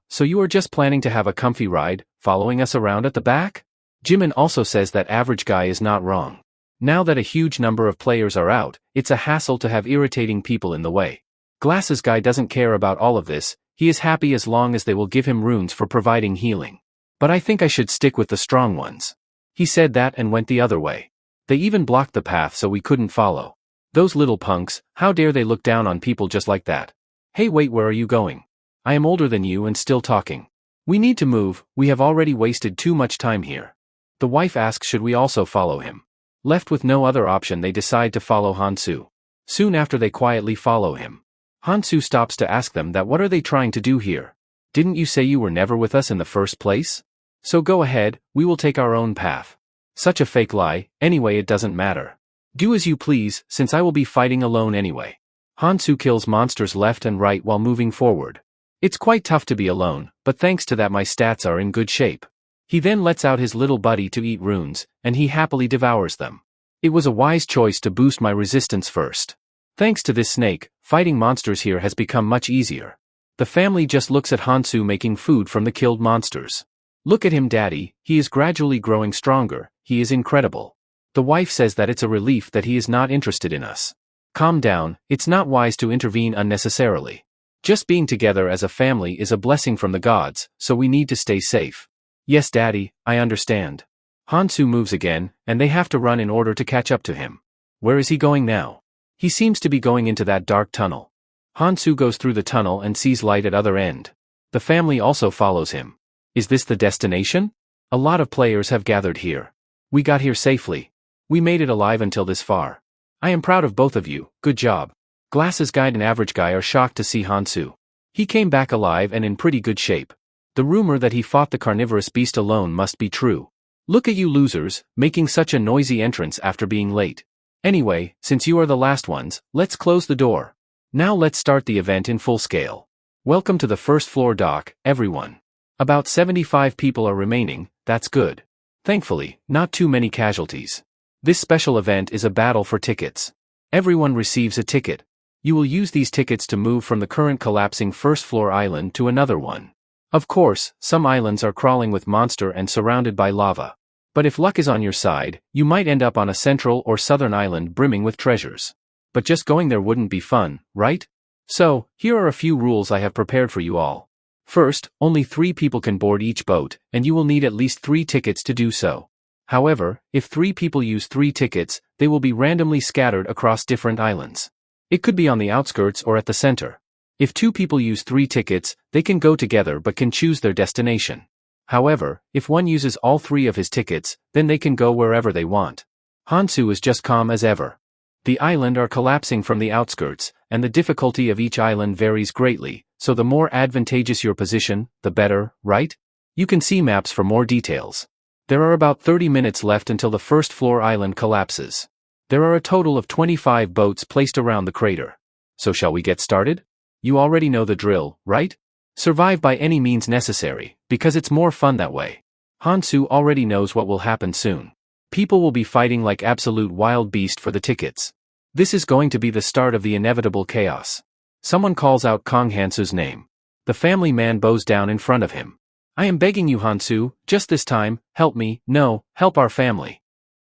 So you are just planning to have a comfy ride, following us around at the back? Jimin also says that average guy is not wrong. Now that a huge number of players are out, it's a hassle to have irritating people in the way. Glasses guy doesn't care about all of this, he is happy as long as they will give him runes for providing healing. But I think I should stick with the strong ones. He said that and went the other way. They even blocked the path so we couldn't follow. Those little punks, how dare they look down on people just like that? Hey wait, where are you going? I am older than you and still talking. We need to move, we have already wasted too much time here. The wife asks should we also follow him. Left with no other option they decide to follow Hansu. Soon after they quietly follow him. Hansu stops to ask them that what are they trying to do here? Didn't you say you were never with us in the first place? So go ahead, we will take our own path. Such a fake lie, anyway it doesn't matter. Do as you please, since I will be fighting alone anyway. Hansu kills monsters left and right while moving forward. It's quite tough to be alone, but thanks to that my stats are in good shape. He then lets out his little buddy to eat runes, and he happily devours them. It was a wise choice to boost my resistance first. Thanks to this snake, fighting monsters here has become much easier. The family just looks at Hansu making food from the killed monsters. Look at him daddy, he is gradually growing stronger, he is incredible. The wife says that it's a relief that he is not interested in us. Calm down, it's not wise to intervene unnecessarily. Just being together as a family is a blessing from the gods, so we need to stay safe. Yes daddy, I understand. Hansu moves again, and they have to run in order to catch up to him. Where is he going now? He seems to be going into that dark tunnel. Hansu goes through the tunnel and sees light at other end. The family also follows him. Is this the destination? A lot of players have gathered here. We got here safely. We made it alive until this far. I am proud of both of you, good job. Glasses guy and average guy are shocked to see Hansu. He came back alive and in pretty good shape. The rumor that he fought the carnivorous beast alone must be true. Look at you losers, making such a noisy entrance after being late. Anyway, since you are the last ones, let's close the door. Now let's start the event in full scale. Welcome to the first floor dock, everyone. About 75 people are remaining, that's good. Thankfully, not too many casualties. This special event is a battle for tickets. Everyone receives a ticket. You will use these tickets to move from the current collapsing first floor island to another one. Of course, some islands are crawling with monster and surrounded by lava. But if luck is on your side, you might end up on a central or southern island brimming with treasures. But just going there wouldn't be fun, right? So, here are a few rules I have prepared for you all. First, only 3 people can board each boat, and you will need at least 3 tickets to do so. However, if 3 people use 3 tickets, they will be randomly scattered across different islands. It could be on the outskirts or at the center. If 2 people use 3 tickets, they can go together but can choose their destination. However, if one uses all 3 of his tickets, then they can go wherever they want. Hansu is just calm as ever. The island are collapsing from the outskirts, and the difficulty of each island varies greatly, so the more advantageous your position, the better, right? You can see maps for more details. There are about 30 minutes left until the first floor island collapses. There are a total of 25 boats placed around the crater. So shall we get started? You already know the drill, right? Survive by any means necessary, because it's more fun that way. Hansu already knows what will happen soon. People will be fighting like absolute wild beast for the tickets. This is going to be the start of the inevitable chaos. Someone calls out Kong Hansu's name. The family man bows down in front of him. I am begging you, Hansu, just this time, help me, no, help our family.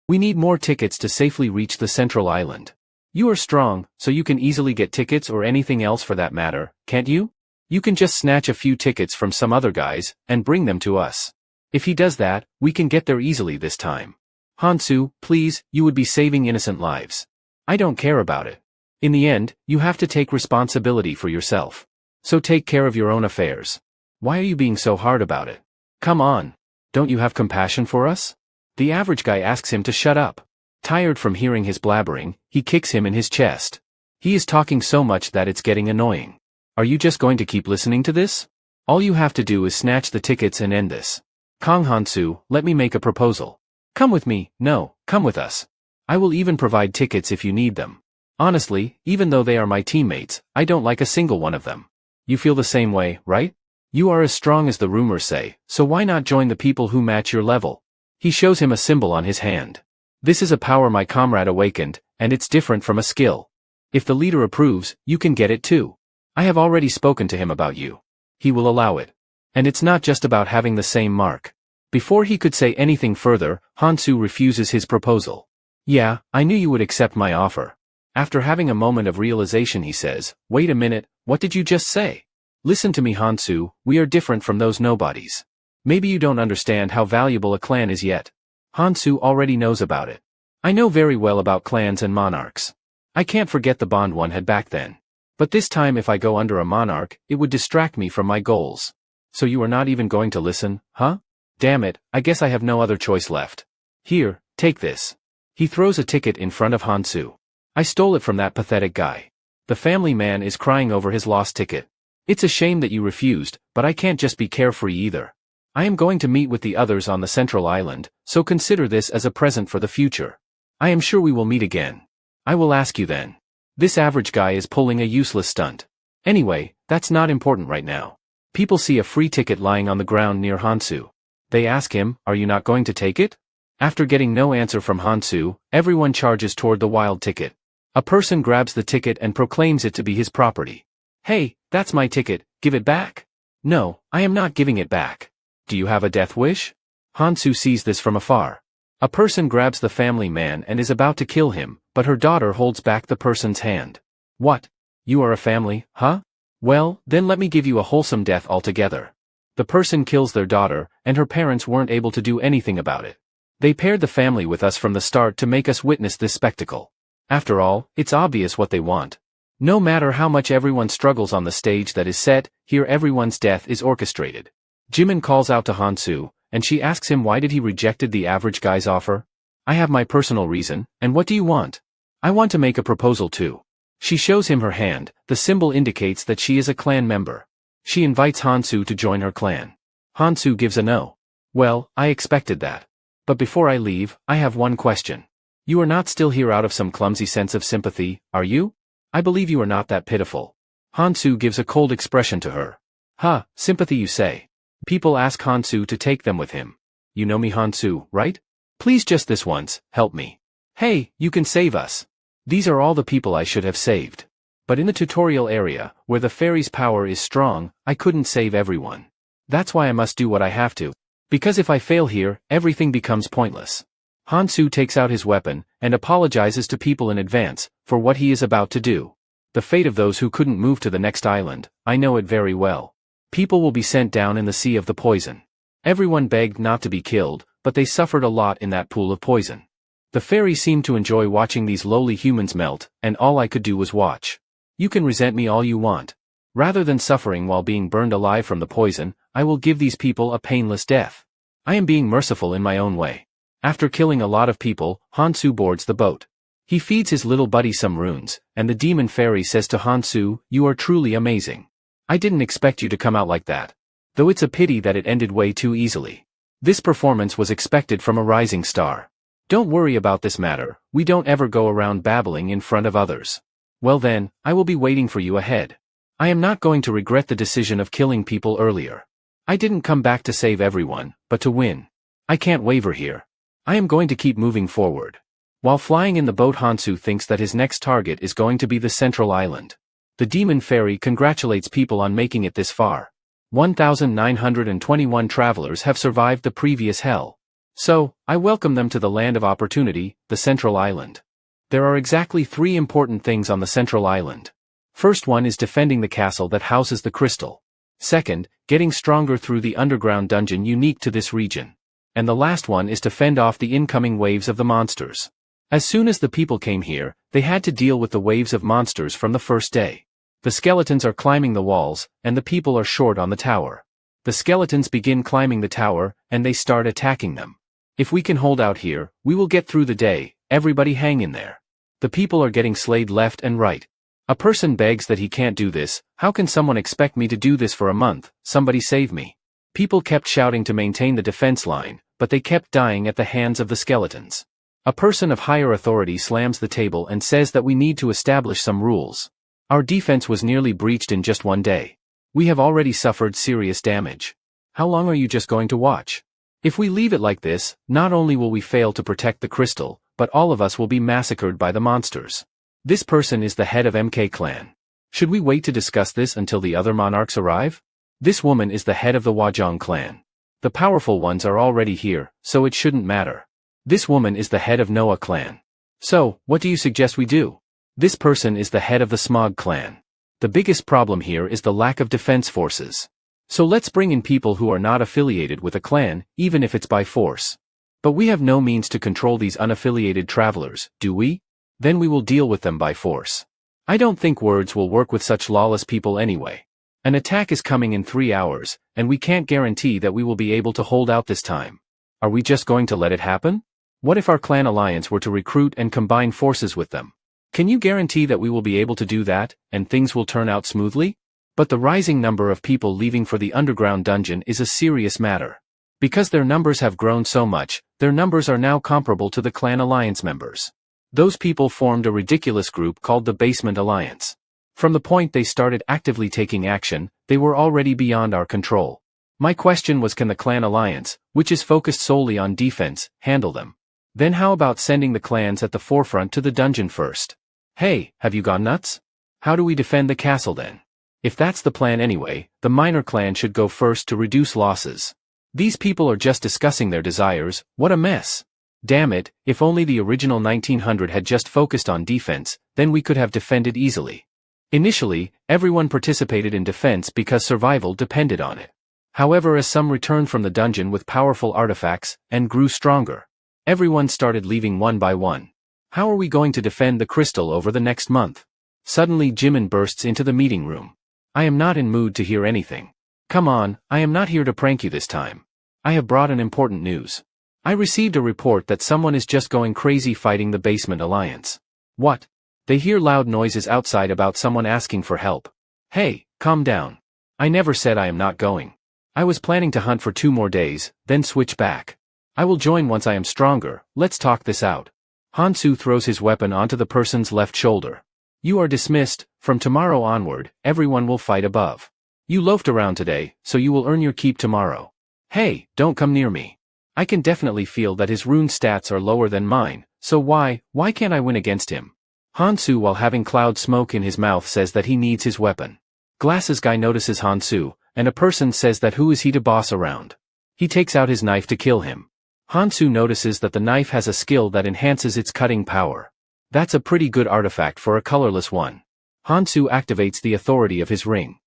We need more tickets to safely reach the central island. You are strong, so you can easily get tickets or anything else for that matter, can't you? You can just snatch a few tickets from some other guys, and bring them to us. If he does that, we can get there easily this time. Hansu, please, you would be saving innocent lives. I don't care about it. In the end, you have to take responsibility for yourself. So take care of your own affairs. Why are you being so hard about it? Come on. Don't you have compassion for us? The average guy asks him to shut up. Tired from hearing his blabbering, he kicks him in his chest. He is talking so much that it's getting annoying. Are you just going to keep listening to this? All you have to do is snatch the tickets and end this. Kong Hansu, let me make a proposal. Come with me, no, come with us. I will even provide tickets if you need them. Honestly, even though they are my teammates, I don't like a single one of them. You feel the same way, right? You are as strong as the rumors say, so why not join the people who match your level? He shows him a symbol on his hand. This is a power my comrade awakened, and it's different from a skill. If the leader approves, you can get it too. I have already spoken to him about you. He will allow it. And it's not just about having the same mark. Before he could say anything further, Hansu refuses his proposal. Yeah, I knew you would accept my offer. After having a moment of realization he says, wait a minute, what did you just say? Listen to me, Hansu, we are different from those nobodies. Maybe you don't understand how valuable a clan is yet. Hansu already knows about it. I know very well about clans and monarchs. I can't forget the bond one had back then. But this time if I go under a monarch, it would distract me from my goals. So you are not even going to listen, huh? Damn it, I guess I have no other choice left. Here, take this. He throws a ticket in front of Hansu. I stole it from that pathetic guy. The family man is crying over his lost ticket. It's a shame that you refused, but I can't just be carefree either. I am going to meet with the others on the central island, so consider this as a present for the future. I am sure we will meet again. I will ask you then. This average guy is pulling a useless stunt. Anyway, that's not important right now. People see a free ticket lying on the ground near Hansu. They ask him, are you not going to take it? After getting no answer from Hansu, everyone charges toward the wild ticket. A person grabs the ticket and proclaims it to be his property. Hey, that's my ticket, give it back. No, I am not giving it back. Do you have a death wish? Hansu sees this from afar. A person grabs the family man and is about to kill him, but her daughter holds back the person's hand. What? You are a family, huh? Well, then let me give you a wholesome death altogether. The person kills their daughter, and her parents weren't able to do anything about it. They paired the family with us from the start to make us witness this spectacle. After all, it's obvious what they want. No matter how much everyone struggles on the stage that is set, here everyone's death is orchestrated. Jimin calls out to Hansu, and she asks him why did he rejected the average guy's offer? I have my personal reason, and what do you want? I want to make a proposal too. She shows him her hand, the symbol indicates that she is a clan member. She invites Hansu to join her clan. Hansu gives a no. Well, I expected that. But before I leave, I have one question. You are not still here out of some clumsy sense of sympathy, are you? I believe you are not that pitiful. Hansu gives a cold expression to her. Huh, sympathy you say. People ask Hansu to take them with him. You know me, Hansu, right? Please just this once, help me. Hey, you can save us. These are all the people I should have saved. But in the tutorial area, where the fairy's power is strong, I couldn't save everyone. That's why I must do what I have to. Because if I fail here, everything becomes pointless. Hansu takes out his weapon, and apologizes to people in advance, for what he is about to do. The fate of those who couldn't move to the next island, I know it very well. People will be sent down in the sea of the poison. Everyone begged not to be killed, but they suffered a lot in that pool of poison. The fairy seemed to enjoy watching these lowly humans melt, and all I could do was watch. You can resent me all you want. Rather than suffering while being burned alive from the poison, I will give these people a painless death. I am being merciful in my own way. After killing a lot of people, Hansu boards the boat. He feeds his little buddy some runes, and the demon fairy says to Hansu, "You are truly amazing. I didn't expect you to come out like that. Though it's a pity that it ended way too easily. This performance was expected from a rising star. Don't worry about this matter, we don't ever go around babbling in front of others. Well then, I will be waiting for you ahead. I am not going to regret the decision of killing people earlier. I didn't come back to save everyone, but to win. I can't waver here. I am going to keep moving forward." While flying in the boat, Hansu thinks that his next target is going to be the central island. The demon fairy congratulates people on making it this far. 1,921 travelers have survived the previous hell. So, I welcome them to the land of opportunity, the central island. There are exactly 3 important things on the central island. First one is defending the castle that houses the crystal. Second, getting stronger through the underground dungeon unique to this region. And the last one is to fend off the incoming waves of the monsters. As soon as the people came here, they had to deal with the waves of monsters from the first day. The skeletons are climbing the walls, and the people are short on the tower. The skeletons begin climbing the tower, and they start attacking them. If we can hold out here, we will get through the day, everybody hang in there. The people are getting slayed left and right. A person begs that he can't do this. How can someone expect me to do this for a month? Somebody save me. People kept shouting to maintain the defense line, but they kept dying at the hands of the skeletons. A person of higher authority slams the table and says that we need to establish some rules. Our defense was nearly breached in just one day. We have already suffered serious damage. How long are you just going to watch? If we leave it like this, not only will we fail to protect the crystal, but all of us will be massacred by the monsters. This person is the head of MK clan. Should we wait to discuss this until the other monarchs arrive? This woman is the head of the Wajong clan. The powerful ones are already here, so it shouldn't matter. This woman is the head of Noah clan. So, what do you suggest we do? This person is the head of the Smog clan. The biggest problem here is the lack of defense forces. So let's bring in people who are not affiliated with a clan, even if it's by force. But we have no means to control these unaffiliated travelers, do we? Then we will deal with them by force. I don't think words will work with such lawless people anyway. An attack is coming in 3 hours, and we can't guarantee that we will be able to hold out this time. Are we just going to let it happen? What if our clan alliance were to recruit and combine forces with them? Can you guarantee that we will be able to do that, and things will turn out smoothly? But the rising number of people leaving for the underground dungeon is a serious matter. Because their numbers have grown so much, their numbers are now comparable to the clan alliance members. Those people formed a ridiculous group called the Basement Alliance. From the point they started actively taking action, they were already beyond our control. My question was, can the clan alliance, which is focused solely on defense, handle them? Then how about sending the clans at the forefront to the dungeon first? Hey, have you gone nuts? How do we defend the castle then? If that's the plan anyway, the minor clan should go first to reduce losses. These people are just discussing their desires. What a mess. Damn it, if only the original 1900 had just focused on defense, then we could have defended easily. Initially, everyone participated in defense because survival depended on it. However, as some returned from the dungeon with powerful artifacts, and grew stronger, everyone started leaving one by one. How are we going to defend the crystal over the next month? Suddenly Jimin bursts into the meeting room. I am not in mood to hear anything. Come on, I am not here to prank you this time. I have brought an important news. I received a report that someone is just going crazy fighting the Basement Alliance. What? They hear loud noises outside about someone asking for help. Hey, calm down. I never said I am not going. I was planning to hunt for 2 more days, then switch back. I will join once I am stronger. Let's talk this out. Hansu throws his weapon onto the person's left shoulder. You are dismissed. From tomorrow onward, everyone will fight above. You loafed around today, so you will earn your keep tomorrow. Hey, don't come near me. I can definitely feel that his rune stats are lower than mine, so why can't I win against him? Hansu, while having cloud smoke in his mouth, says that he needs his weapon. Glasses guy notices Hansu, and a person says that who is he to boss around? He takes out his knife to kill him. Hansu notices that the knife has a skill that enhances its cutting power. That's a pretty good artifact for a colorless one. Hansu activates the authority of his ring.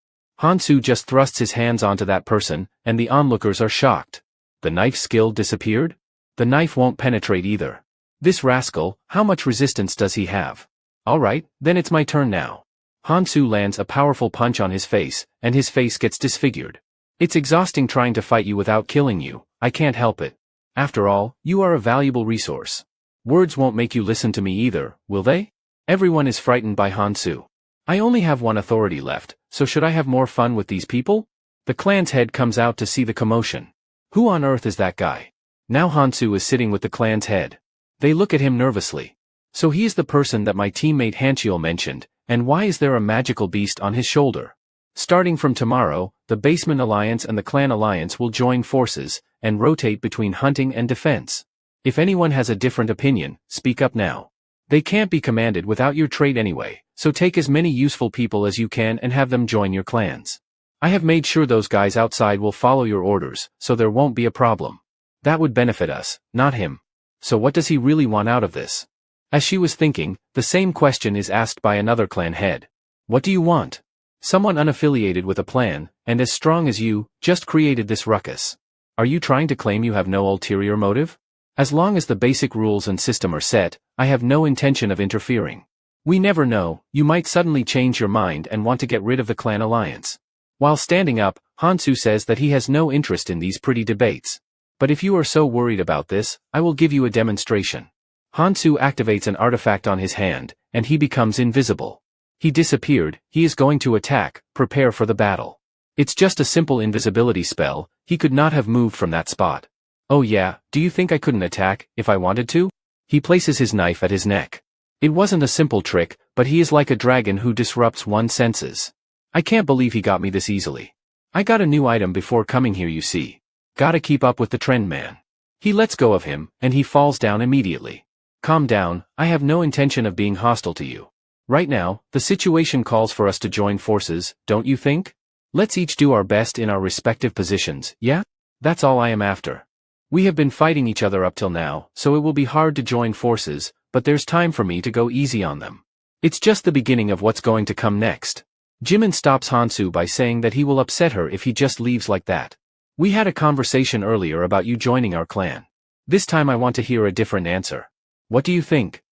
Hansu just thrusts his hands onto that person, and the onlookers are shocked. The knife skill disappeared? The knife won't penetrate either. This rascal, how much resistance does he have? Alright, then it's my turn now. Hansu lands a powerful punch on his face, and his face gets disfigured. It's exhausting trying to fight you without killing you, I can't help it. After all, you are a valuable resource. Words won't make you listen to me either, will they? Everyone is frightened by Hansu. I only have one authority left, so should I have more fun with these people? The clan's head comes out to see the commotion. Who on earth is that guy? Now Hansu is sitting with the clan's head. They look at him nervously. So he is the person that my teammate Hanchiel mentioned, and why is there a magical beast on his shoulder? Starting from tomorrow, the Basement Alliance and the Clan Alliance will join forces, and rotate between hunting and defense. If anyone has a different opinion, speak up now. They can't be commanded without your trade anyway, so take as many useful people as you can and have them join your clans. I have made sure those guys outside will follow your orders, so there won't be a problem. That would benefit us, not him. So what does he really want out of this? As she was thinking, the same question is asked by another clan head. What do you want? Someone unaffiliated with a plan, and as strong as you, just created this ruckus. Are you trying to claim you have no ulterior motive? As long as the basic rules and system are set, I have no intention of interfering. We never know, you might suddenly change your mind and want to get rid of the clan alliance. While standing up, Hansu says that he has no interest in these pretty debates. But if you are so worried about this, I will give you a demonstration. Hansu activates an artifact on his hand, and he becomes invisible. He disappeared, he is going to attack, prepare for the battle. It's just a simple invisibility spell, he could not have moved from that spot. Oh yeah, do you think I couldn't attack, if I wanted to? He places his knife at his neck. It wasn't a simple trick, but he is like a dragon who disrupts one's senses. I can't believe he got me this easily. I got a new item before coming here, you see. Gotta keep up with the trend, man. He lets go of him, and he falls down immediately. Calm down, I have no intention of being hostile to you. Right now, the situation calls for us to join forces, don't you think? Let's each do our best in our respective positions, yeah? That's all I am after. We have been fighting each other up till now, so it will be hard to join forces, but there's time for me to go easy on them. It's just the beginning of what's going to come next. Jimin stops Hansu by saying that he will upset her if he just leaves like that. We had a conversation earlier about you joining our clan. This time I want to hear a different answer. What do you think?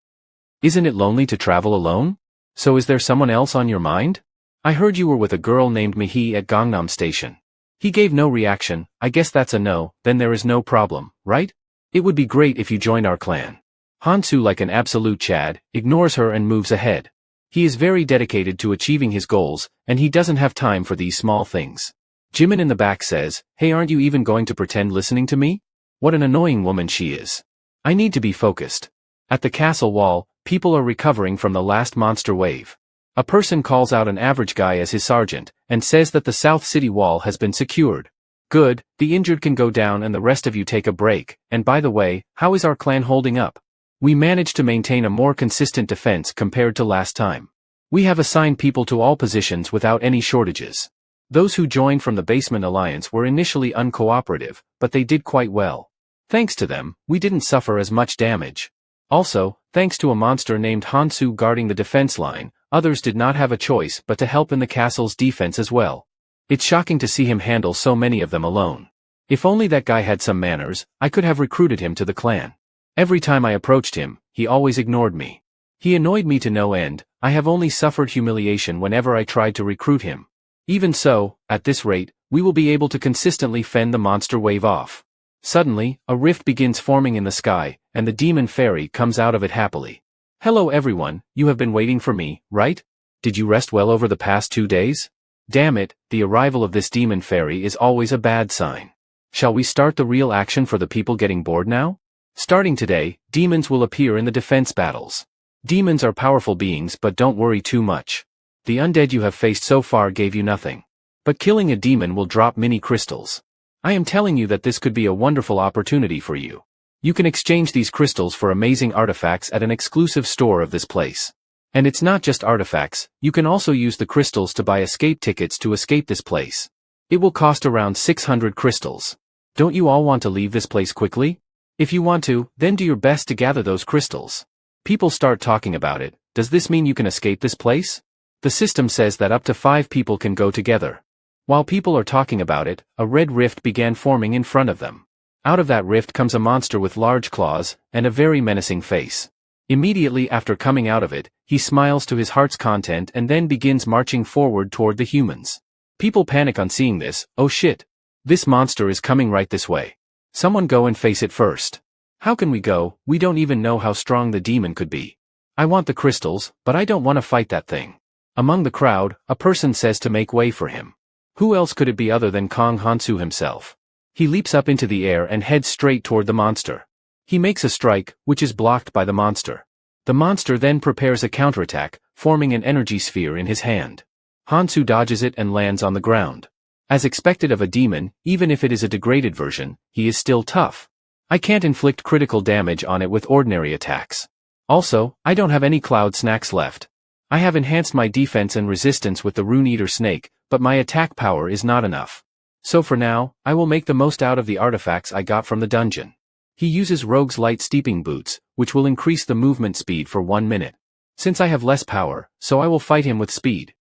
Isn't it lonely to travel alone? So is there someone else on your mind? I heard you were with a girl named Mihi at Gangnam Station. He gave no reaction. I guess that's a no, then there is no problem, right? It would be great if you joined our clan. Hansu, like an absolute Chad, ignores her and moves ahead. He is very dedicated to achieving his goals, and he doesn't have time for these small things. Jimin in the back says, "Hey, aren't you even going to pretend listening to me? What an annoying woman she is. I need to be focused." At the castle wall, people are recovering from the last monster wave. A person calls out an average guy as his sergeant, and says that the South City wall has been secured. Good, the injured can go down and the rest of you take a break, and by the way, how is our clan holding up? We managed to maintain a more consistent defense compared to last time. We have assigned people to all positions without any shortages. Those who joined from the Basement Alliance were initially uncooperative, but they did quite well. Thanks to them, we didn't suffer as much damage. Also, thanks to a monster named Hansu guarding the defense line, others did not have a choice but to help in the castle's defense as well. It's shocking to see him handle so many of them alone. If only that guy had some manners, I could have recruited him to the clan. Every time I approached him, he always ignored me. He annoyed me to no end. I have only suffered humiliation whenever I tried to recruit him. Even so, at this rate, we will be able to consistently fend the monster wave off. Suddenly, a rift begins forming in the sky, and the demon fairy comes out of it happily. Hello everyone, you have been waiting for me, right? Did you rest well over the past 2 days? Damn it, the arrival of this demon fairy is always a bad sign. Shall we start the real action for the people getting bored now? Starting today, demons will appear in the defense battles. Demons are powerful beings, but don't worry too much. The undead you have faced so far gave you nothing. But killing a demon will drop mini crystals. I am telling you that this could be a wonderful opportunity for you. You can exchange these crystals for amazing artifacts at an exclusive store of this place. And it's not just artifacts, you can also use the crystals to buy escape tickets to escape this place. It will cost around 600 crystals. Don't you all want to leave this place quickly? If you want to, then do your best to gather those crystals. People start talking about it. Does this mean you can escape this place? The system says that up to 5 people can go together. While people are talking about it, a red rift began forming in front of them. Out of that rift comes a monster with large claws, and a very menacing face. Immediately after coming out of it, he smiles to his heart's content and then begins marching forward toward the humans. People panic on seeing this. Oh shit! This monster is coming right this way. Someone go and face it first. How can we go? We don't even know how strong the demon could be. I want the crystals, but I don't want to fight that thing. Among the crowd, a person says to make way for him. Who else could it be other than Kong Hansu himself? He leaps up into the air and heads straight toward the monster. He makes a strike, which is blocked by the monster. The monster then prepares a counterattack, forming an energy sphere in his hand. Hansu dodges it and lands on the ground. As expected of a demon, even if it is a degraded version, he is still tough. I can't inflict critical damage on it with ordinary attacks. Also, I don't have any cloud snacks left. I have enhanced my defense and resistance with the Rune Eater Snake, but my attack power is not enough. So for now, I will make the most out of the artifacts I got from the dungeon. He uses Rogue's Light Steeping Boots, which will increase the movement speed for 1 minute. Since I have less power, so I will fight him with speed.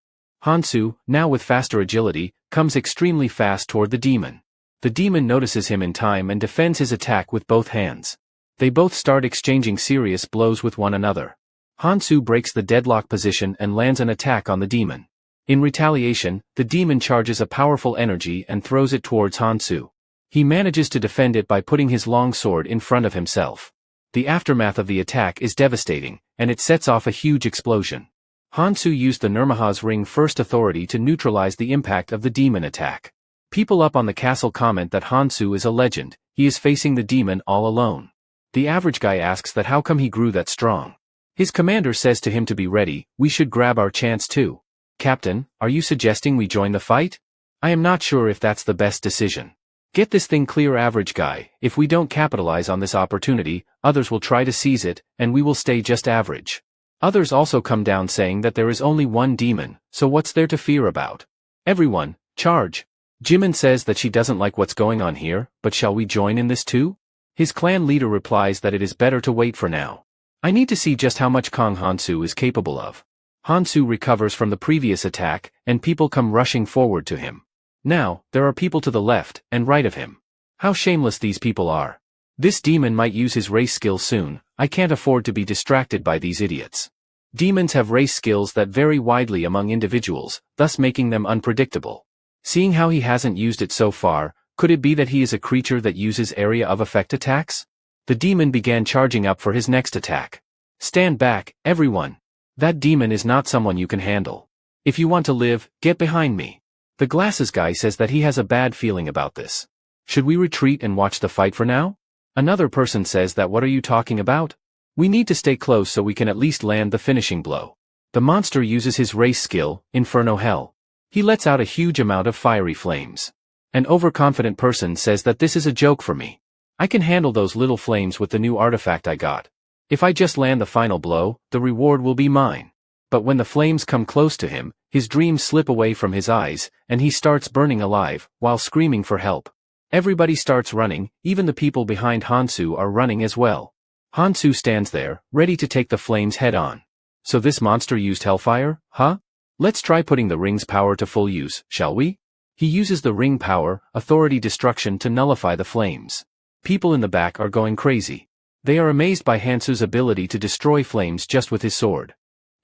Hansu, now with faster agility, comes extremely fast toward the demon. The demon notices him in time and defends his attack with both hands. They both start exchanging serious blows with one another. Hansu breaks the deadlock position and lands an attack on the demon. In retaliation, the demon charges a powerful energy and throws it towards Hansu. He manages to defend it by putting his long sword in front of himself. The aftermath of the attack is devastating, and it sets off a huge explosion. Hansu used the Nirmaha's Ring First Authority to neutralize the impact of the demon attack. People up on the castle comment that Hansu is a legend, he is facing the demon all alone. The average guy asks that how come he grew that strong. His commander says to him to be ready, we should grab our chance too. Captain, are you suggesting we join the fight? I am not sure if that's the best decision. Get this thing clear, average guy. If we don't capitalize on this opportunity, others will try to seize it, and we will stay just average. Others also come down saying that there is only one demon, so what's there to fear about? Everyone, charge. Jimin says that she doesn't like what's going on here, but shall we join in this too? His clan leader replies that it is better to wait for now. I need to see just how much Kong Hansu is capable of. Hansu recovers from the previous attack, and people come rushing forward to him. Now, there are people to the left and right of him. How shameless these people are. This demon might use his race skill soon. I can't afford to be distracted by these idiots. Demons have race skills that vary widely among individuals, thus making them unpredictable. Seeing how he hasn't used it so far, could it be that he is a creature that uses area of effect attacks? The demon began charging up for his next attack. Stand back, everyone. That demon is not someone you can handle. If you want to live, get behind me. The glasses guy says that he has a bad feeling about this. Should we retreat and watch the fight for now? Another person says that what are you talking about? We need to stay close so we can at least land the finishing blow. The monster uses his race skill, Inferno Hell. He lets out a huge amount of fiery flames. An overconfident person says that this is a joke for me. I can handle those little flames with the new artifact I got. If I just land the final blow, the reward will be mine. But when the flames come close to him, his dreams slip away from his eyes, and he starts burning alive, while screaming for help. Everybody starts running, even the people behind Hansu are running as well. Hansu stands there, ready to take the flames head on. So this monster used hellfire, huh? Let's try putting the ring's power to full use, shall we? He uses the ring power, authority destruction to nullify the flames. People in the back are going crazy. They are amazed by Hansu's ability to destroy flames just with his sword.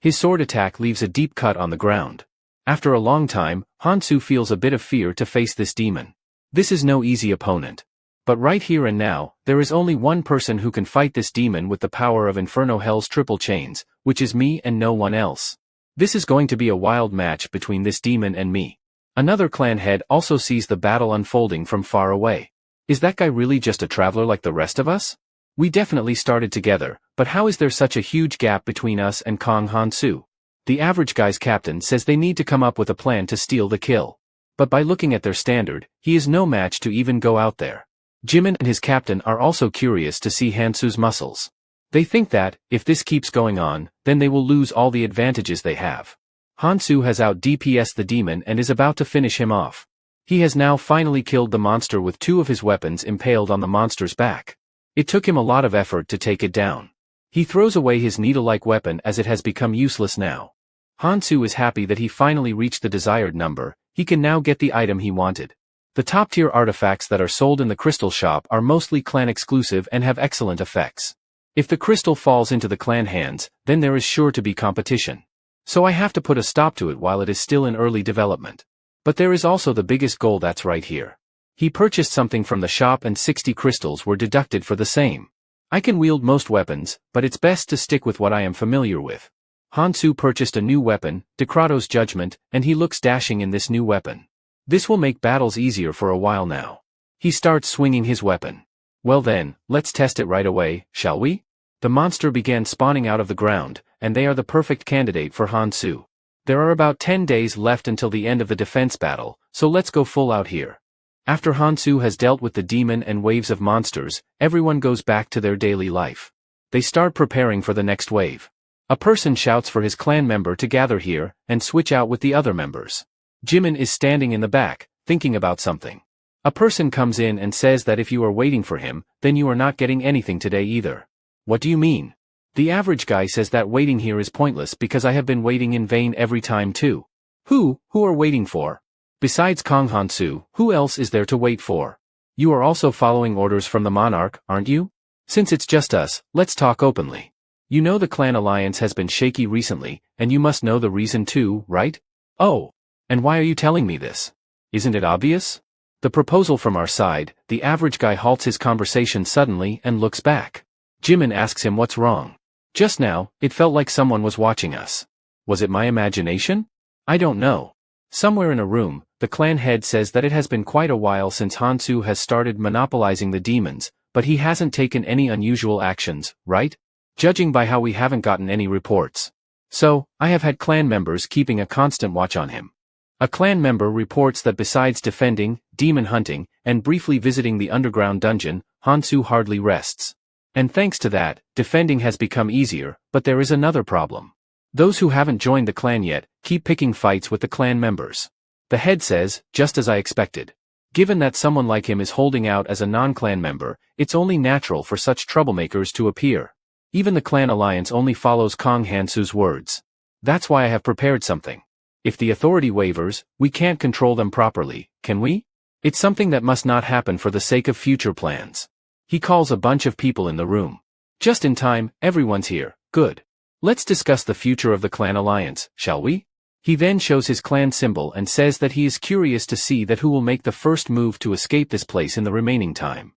His sword attack leaves a deep cut on the ground. After a long time, Hansu feels a bit of fear to face this demon. This is no easy opponent. But right here and now, there is only one person who can fight this demon with the power of Inferno Hell's triple chains, which is me and no one else. This is going to be a wild match between this demon and me. Another clan head also sees the battle unfolding from far away. Is that guy really just a traveler like the rest of us? We definitely started together, but how is there such a huge gap between us and Kong Hansu? The average guy's captain says they need to come up with a plan to steal the kill. But by looking at their standard, he is no match to even go out there. Jimin and his captain are also curious to see Hansu's muscles. They think that, if this keeps going on, then they will lose all the advantages they have. Hansu has out DPS'd the demon and is about to finish him off. He has now finally killed the monster with two of his weapons impaled on the monster's back. It took him a lot of effort to take it down. He throws away his needle-like weapon as it has become useless now. Hansu is happy that he finally reached the desired number. He can now get the item he wanted. The top-tier artifacts that are sold in the crystal shop are mostly clan exclusive and have excellent effects. If the crystal falls into the clan hands, then there is sure to be competition. So I have to put a stop to it while it is still in early development. But there is also the biggest goal that's right here. He purchased something from the shop and 60 crystals were deducted for the same. I can wield most weapons, but it's best to stick with what I am familiar with. Hansu purchased a new weapon, Decrato's Judgment, and he looks dashing in this new weapon. This will make battles easier for a while now. He starts swinging his weapon. Well then, let's test it right away, shall we? The monster began spawning out of the ground, and they are the perfect candidate for Hansu. There are about 10 days left until the end of the defense battle, so let's go full out here. After Hansu has dealt with the demon and waves of monsters, everyone goes back to their daily life. They start preparing for the next wave. A person shouts for his clan member to gather here, and switch out with the other members. Jimin is standing in the back, thinking about something. A person comes in and says that if you are waiting for him, then you are not getting anything today either. What do you mean? The average guy says that waiting here is pointless because I have been waiting in vain every time too. Who are waiting for? Besides Kong Hansu, who else is there to wait for? You are also following orders from the monarch, aren't you? Since it's just us, let's talk openly. You know the clan alliance has been shaky recently, and you must know the reason too, right? Oh. And why are you telling me this? Isn't it obvious? The proposal from our side, the average guy halts his conversation suddenly and looks back. Jimin asks him what's wrong. Just now, it felt like someone was watching us. Was it my imagination? I don't know. Somewhere in a room, the clan head says that it has been quite a while since Hansu has started monopolizing the demons, but he hasn't taken any unusual actions, right? Judging by how we haven't gotten any reports. So, I have had clan members keeping a constant watch on him. A clan member reports that besides defending, demon hunting, and briefly visiting the underground dungeon, Hansu hardly rests. And thanks to that, defending has become easier, but there is another problem. Those who haven't joined the clan yet, keep picking fights with the clan members. The head says, just as I expected. Given that someone like him is holding out as a non-clan member, it's only natural for such troublemakers to appear. Even the clan alliance only follows Kong Hansu's words. That's why I have prepared something. If the authority wavers, we can't control them properly, can we? It's something that must not happen for the sake of future plans. He calls a bunch of people in the room. Just in time, everyone's here, good. Let's discuss the future of the clan alliance, shall we? He then shows his clan symbol and says that he is curious to see that who will make the first move to escape this place in the remaining time.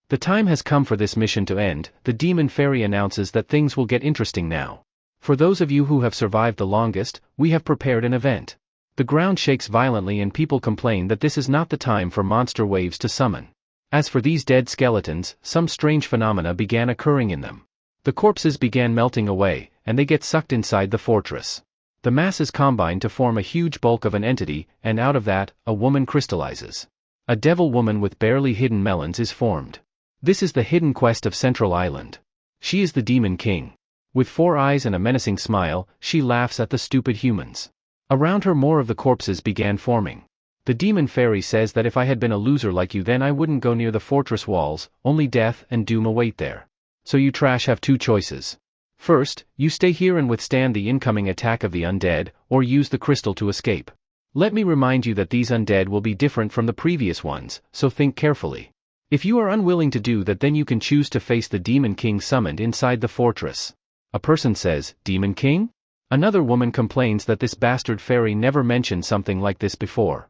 The time has come for this mission to end. The demon fairy announces that things will get interesting now. For those of you who have survived the longest, we have prepared an event. The ground shakes violently and people complain that this is not the time for monster waves to summon. As for these dead skeletons, some strange phenomena began occurring in them. The corpses began melting away, and they get sucked inside the fortress. The masses combine to form a huge bulk of an entity, and out of that, a woman crystallizes. A devil woman with barely hidden melons is formed. This is the hidden quest of Central Island. She is the Demon King. With 4 eyes and a menacing smile, she laughs at the stupid humans. Around her more of the corpses began forming. The demon fairy says that if I had been a loser like you then I wouldn't go near the fortress walls, only death and doom await there. So you trash have 2 choices. First, you stay here and withstand the incoming attack of the undead, or use the crystal to escape. Let me remind you that these undead will be different from the previous ones, so think carefully. If you are unwilling to do that then you can choose to face the Demon King summoned inside the fortress. A person says, Demon King? Another woman complains that this bastard fairy never mentioned something like this before.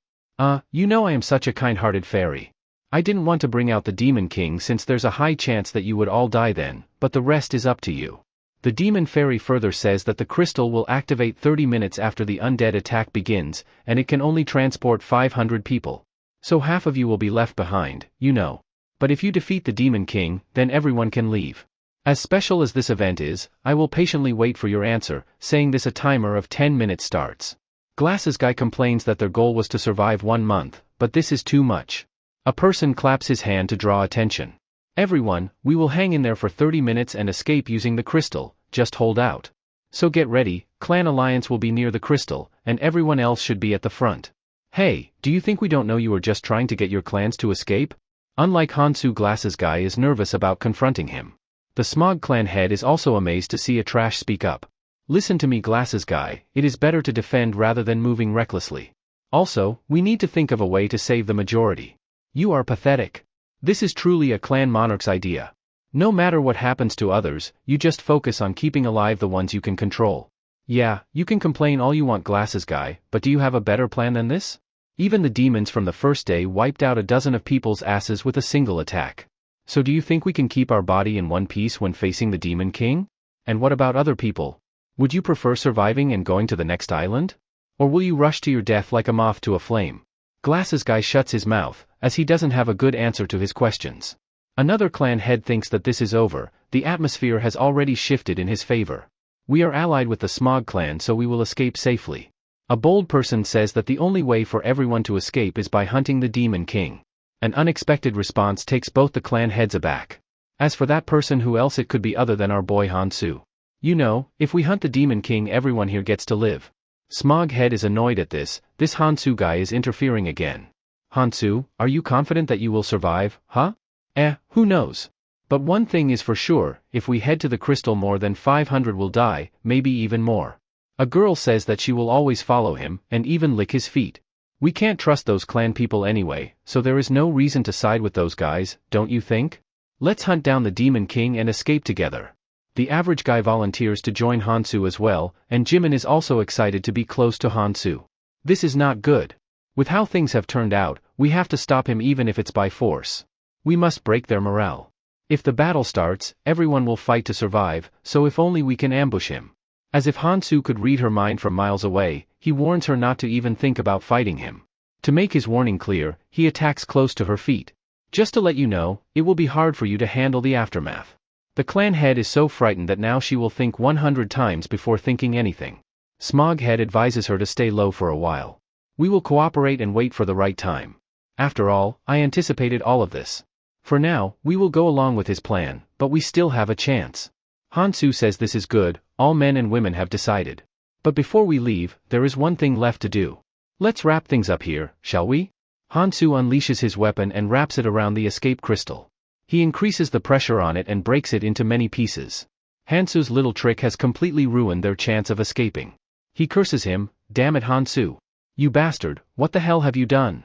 You know I am such a kind-hearted fairy. I didn't want to bring out the Demon King since there's a high chance that you would all die then, but the rest is up to you. The demon fairy further says that the crystal will activate 30 minutes after the undead attack begins, and it can only transport 500 people. So half of you will be left behind, you know. But if you defeat the Demon King, then everyone can leave. As special as this event is, I will patiently wait for your answer, saying this a timer of 10 minutes starts. Glasses Guy complains that their goal was to survive 1 month, but this is too much. A person claps his hand to draw attention. Everyone, we will hang in there for 30 minutes and escape using the crystal, just hold out. So get ready, Clan Alliance will be near the crystal, and everyone else should be at the front. Hey, do you think we don't know you are just trying to get your clans to escape? Unlike Hansu, Glasses Guy is nervous about confronting him. The Smog clan head is also amazed to see a trash speak up. Listen to me, Glasses Guy, it is better to defend rather than moving recklessly. Also, we need to think of a way to save the majority. You are pathetic. This is truly a clan monarch's idea. No matter what happens to others, you just focus on keeping alive the ones you can control. Yeah, you can complain all you want, Glasses Guy, but do you have a better plan than this? Even the demons from the first day wiped out a dozen of people's asses with a single attack. So do you think we can keep our body in one piece when facing the Demon King? And what about other people? Would you prefer surviving and going to the next island? Or will you rush to your death like a moth to a flame? Glasses Guy shuts his mouth, as he doesn't have a good answer to his questions. Another clan head thinks that this is over, the atmosphere has already shifted in his favor. We are allied with the Smog clan, so we will escape safely. A bold person says that the only way for everyone to escape is by hunting the Demon King. An unexpected response takes both the clan heads aback. As for that person, who else it could be other than our boy Hansu? You know, if we hunt the Demon King, everyone here gets to live. Smog head is annoyed at this Hansu guy is interfering again. Hansu, are you confident that you will survive, huh? Who knows? But one thing is for sure, if we head to the crystal, more than 500 will die, maybe even more. A girl says that she will always follow him, and even lick his feet. We can't trust those clan people anyway, so there is no reason to side with those guys, don't you think? Let's hunt down the Demon King and escape together. The average guy volunteers to join Hansu as well, and Jimin is also excited to be close to Hansu. This is not good. With how things have turned out, we have to stop him even if it's by force. We must break their morale. If the battle starts, everyone will fight to survive, so if only we can ambush him. As if Hansu could read her mind from miles away, he warns her not to even think about fighting him. To make his warning clear, he attacks close to her feet. Just to let you know, it will be hard for you to handle the aftermath. The clan head is so frightened that now she will think 100 times before thinking anything. Smog head advises her to stay low for a while. We will cooperate and wait for the right time. After all, I anticipated all of this. For now, we will go along with his plan, but we still have a chance. Hansu says this is good, all men and women have decided. But before we leave, there is one thing left to do. Let's wrap things up here, shall we? Hansu unleashes his weapon and wraps it around the escape crystal. He increases the pressure on it and breaks it into many pieces. Hansu's little trick has completely ruined their chance of escaping. He curses him, "Damn it, Hansu. You bastard, what the hell have you done?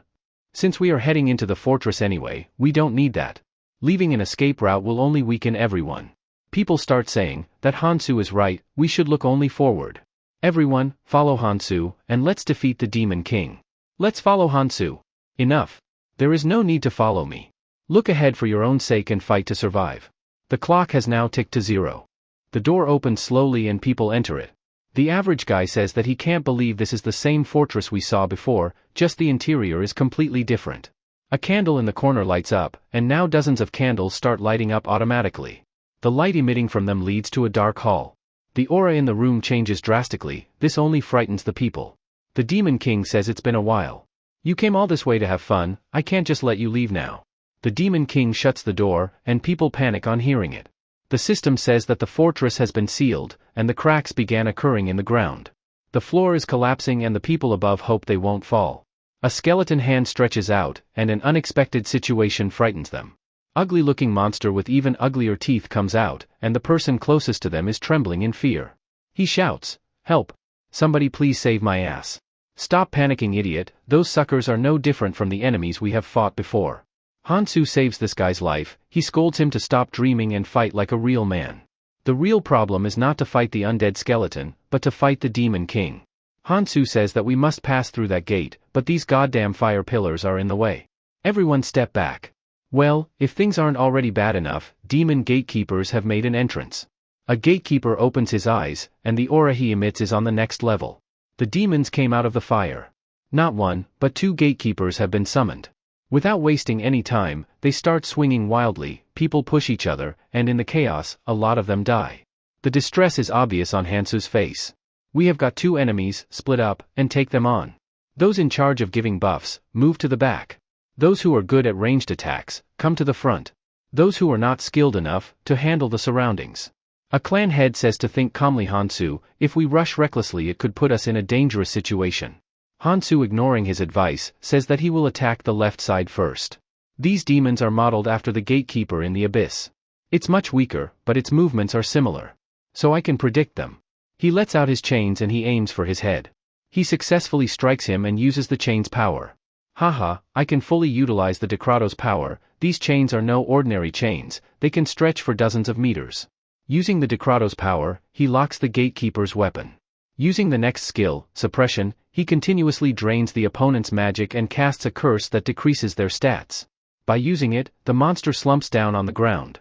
Since we are heading into the fortress anyway, we don't need that. Leaving an escape route will only weaken everyone." People start saying that Hansu is right, we should look only forward. Everyone, follow Hansu, and let's defeat the Demon King. Let's follow Hansu. Enough. There is no need to follow me. Look ahead for your own sake and fight to survive. The clock has now ticked to 0. The door opens slowly and people enter it. The average guy says that he can't believe this is the same fortress we saw before, just the interior is completely different. A candle in the corner lights up, and now dozens of candles start lighting up automatically. The light emitting from them leads to a dark hall. The aura in the room changes drastically, this only frightens the people. The Demon King says it's been a while. You came all this way to have fun, I can't just let you leave now. The Demon King shuts the door, and people panic on hearing it. The system says that the fortress has been sealed, and the cracks began occurring in the ground. The floor is collapsing and the people above hope they won't fall. A skeleton hand stretches out, and an unexpected situation frightens them. Ugly-looking monster with even uglier teeth comes out, and the person closest to them is trembling in fear. He shouts, "Help! Somebody please save my ass. Stop panicking, idiot, those suckers are no different from the enemies we have fought before." Hansu saves this guy's life, he scolds him to stop dreaming and fight like a real man. The real problem is not to fight the undead skeleton, but to fight the Demon King. Hansu says that we must pass through that gate, but these goddamn fire pillars are in the way. Everyone step back. Well, if things aren't already bad enough, demon gatekeepers have made an entrance. A gatekeeper opens his eyes, and the aura he emits is on the next level. The demons came out of the fire. Not one, but 2 gatekeepers have been summoned. Without wasting any time, they start swinging wildly, people push each other, and in the chaos, a lot of them die. The distress is obvious on Hansu's face. We have got 2 enemies, split up, and take them on. Those in charge of giving buffs, move to the back. Those who are good at ranged attacks, come to the front. Those who are not skilled enough, to handle the surroundings. A clan head says to think calmly, Hansu, if we rush recklessly it could put us in a dangerous situation. Hansu, ignoring his advice, says that he will attack the left side first. These demons are modeled after the gatekeeper in the abyss. It's much weaker, but its movements are similar. So I can predict them. He lets out his chains and he aims for his head. He successfully strikes him and uses the chain's power. Haha, I can fully utilize the Decrato's power. These chains are no ordinary chains, they can stretch for dozens of meters. Using the Decrato's power, he locks the gatekeeper's weapon. Using the next skill, Suppression, he continuously drains the opponent's magic and casts a curse that decreases their stats. By using it, the monster slumps down on the ground.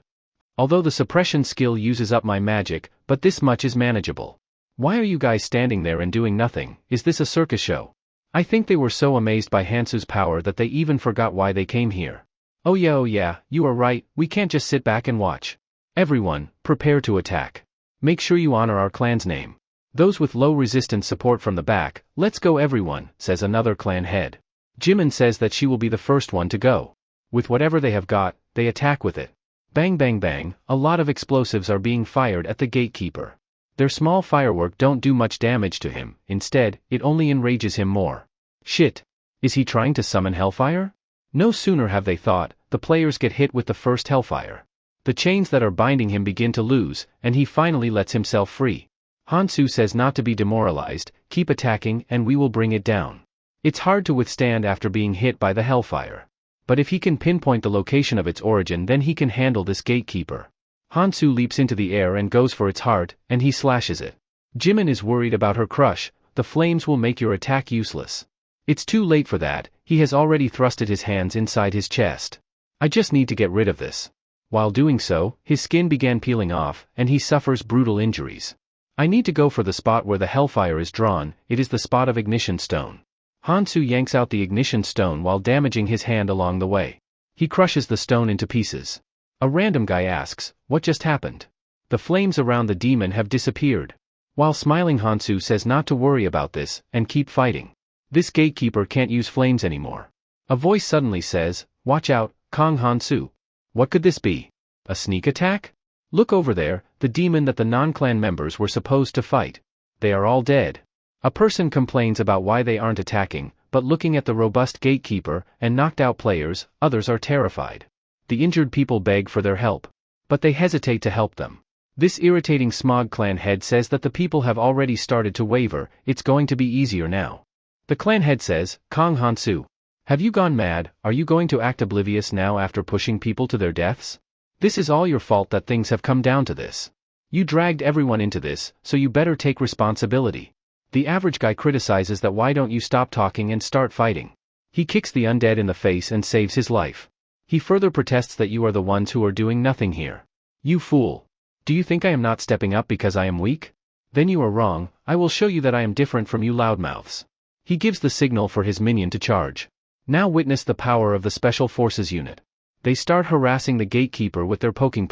Although the Suppression skill uses up my magic, but this much is manageable. Why are you guys standing there and doing nothing? Is this a circus show? I think they were so amazed by Hansu's power that they even forgot why they came here. Oh yeah, you are right, we can't just sit back and watch. Everyone, prepare to attack. Make sure you honor our clan's name. Those with low resistance support from the back. Let's go everyone, says another clan head. Jimin says that she will be the first one to go. With whatever they have got, they attack with it. Bang bang bang, a lot of explosives are being fired at the gatekeeper. Their small firework don't do much damage to him, instead, it only enrages him more. Shit. Is he trying to summon hellfire? No sooner have they thought, the players get hit with the first hellfire. The chains that are binding him begin to lose, and he finally lets himself free. Hansu says not to be demoralized, keep attacking and we will bring it down. It's hard to withstand after being hit by the hellfire. But if he can pinpoint the location of its origin, then he can handle this gatekeeper. Hansu leaps into the air and goes for its heart, and he slashes it. Jimin is worried about her crush. The flames will make your attack useless. It's too late for that, he has already thrusted his hands inside his chest. I just need to get rid of this. While doing so, his skin began peeling off, and he suffers brutal injuries. I need to go for the spot where the hellfire is drawn. It is the spot of ignition stone. Hansu yanks out the ignition stone while damaging his hand along the way. He crushes the stone into pieces. A random guy asks, what just happened? The flames around the demon have disappeared. While smiling, Hansu says not to worry about this, and keep fighting. This gatekeeper can't use flames anymore. A voice suddenly says, watch out, Kong Hansu. What could this be? A sneak attack? Look over there, the demon that the non-clan members were supposed to fight. They are all dead. A person complains about why they aren't attacking, but looking at the robust gatekeeper and knocked out players, others are terrified. The injured people beg for their help. But they hesitate to help them. This irritating Smog clan head says that the people have already started to waver, it's going to be easier now. The clan head says, Kong Hansu. Have you gone mad? Are you going to act oblivious now after pushing people to their deaths? This is all your fault that things have come down to this. You dragged everyone into this, so you better take responsibility. The average guy criticizes that why don't you stop talking and start fighting? He kicks the undead in the face and saves his life. He further protests that you are the ones who are doing nothing here. You fool. Do you think I am not stepping up because I am weak? Then you are wrong, I will show you that I am different from you loudmouths. He gives the signal for his minion to charge. Now witness the power of the Special Forces unit. They start harassing the gatekeeper with their poking.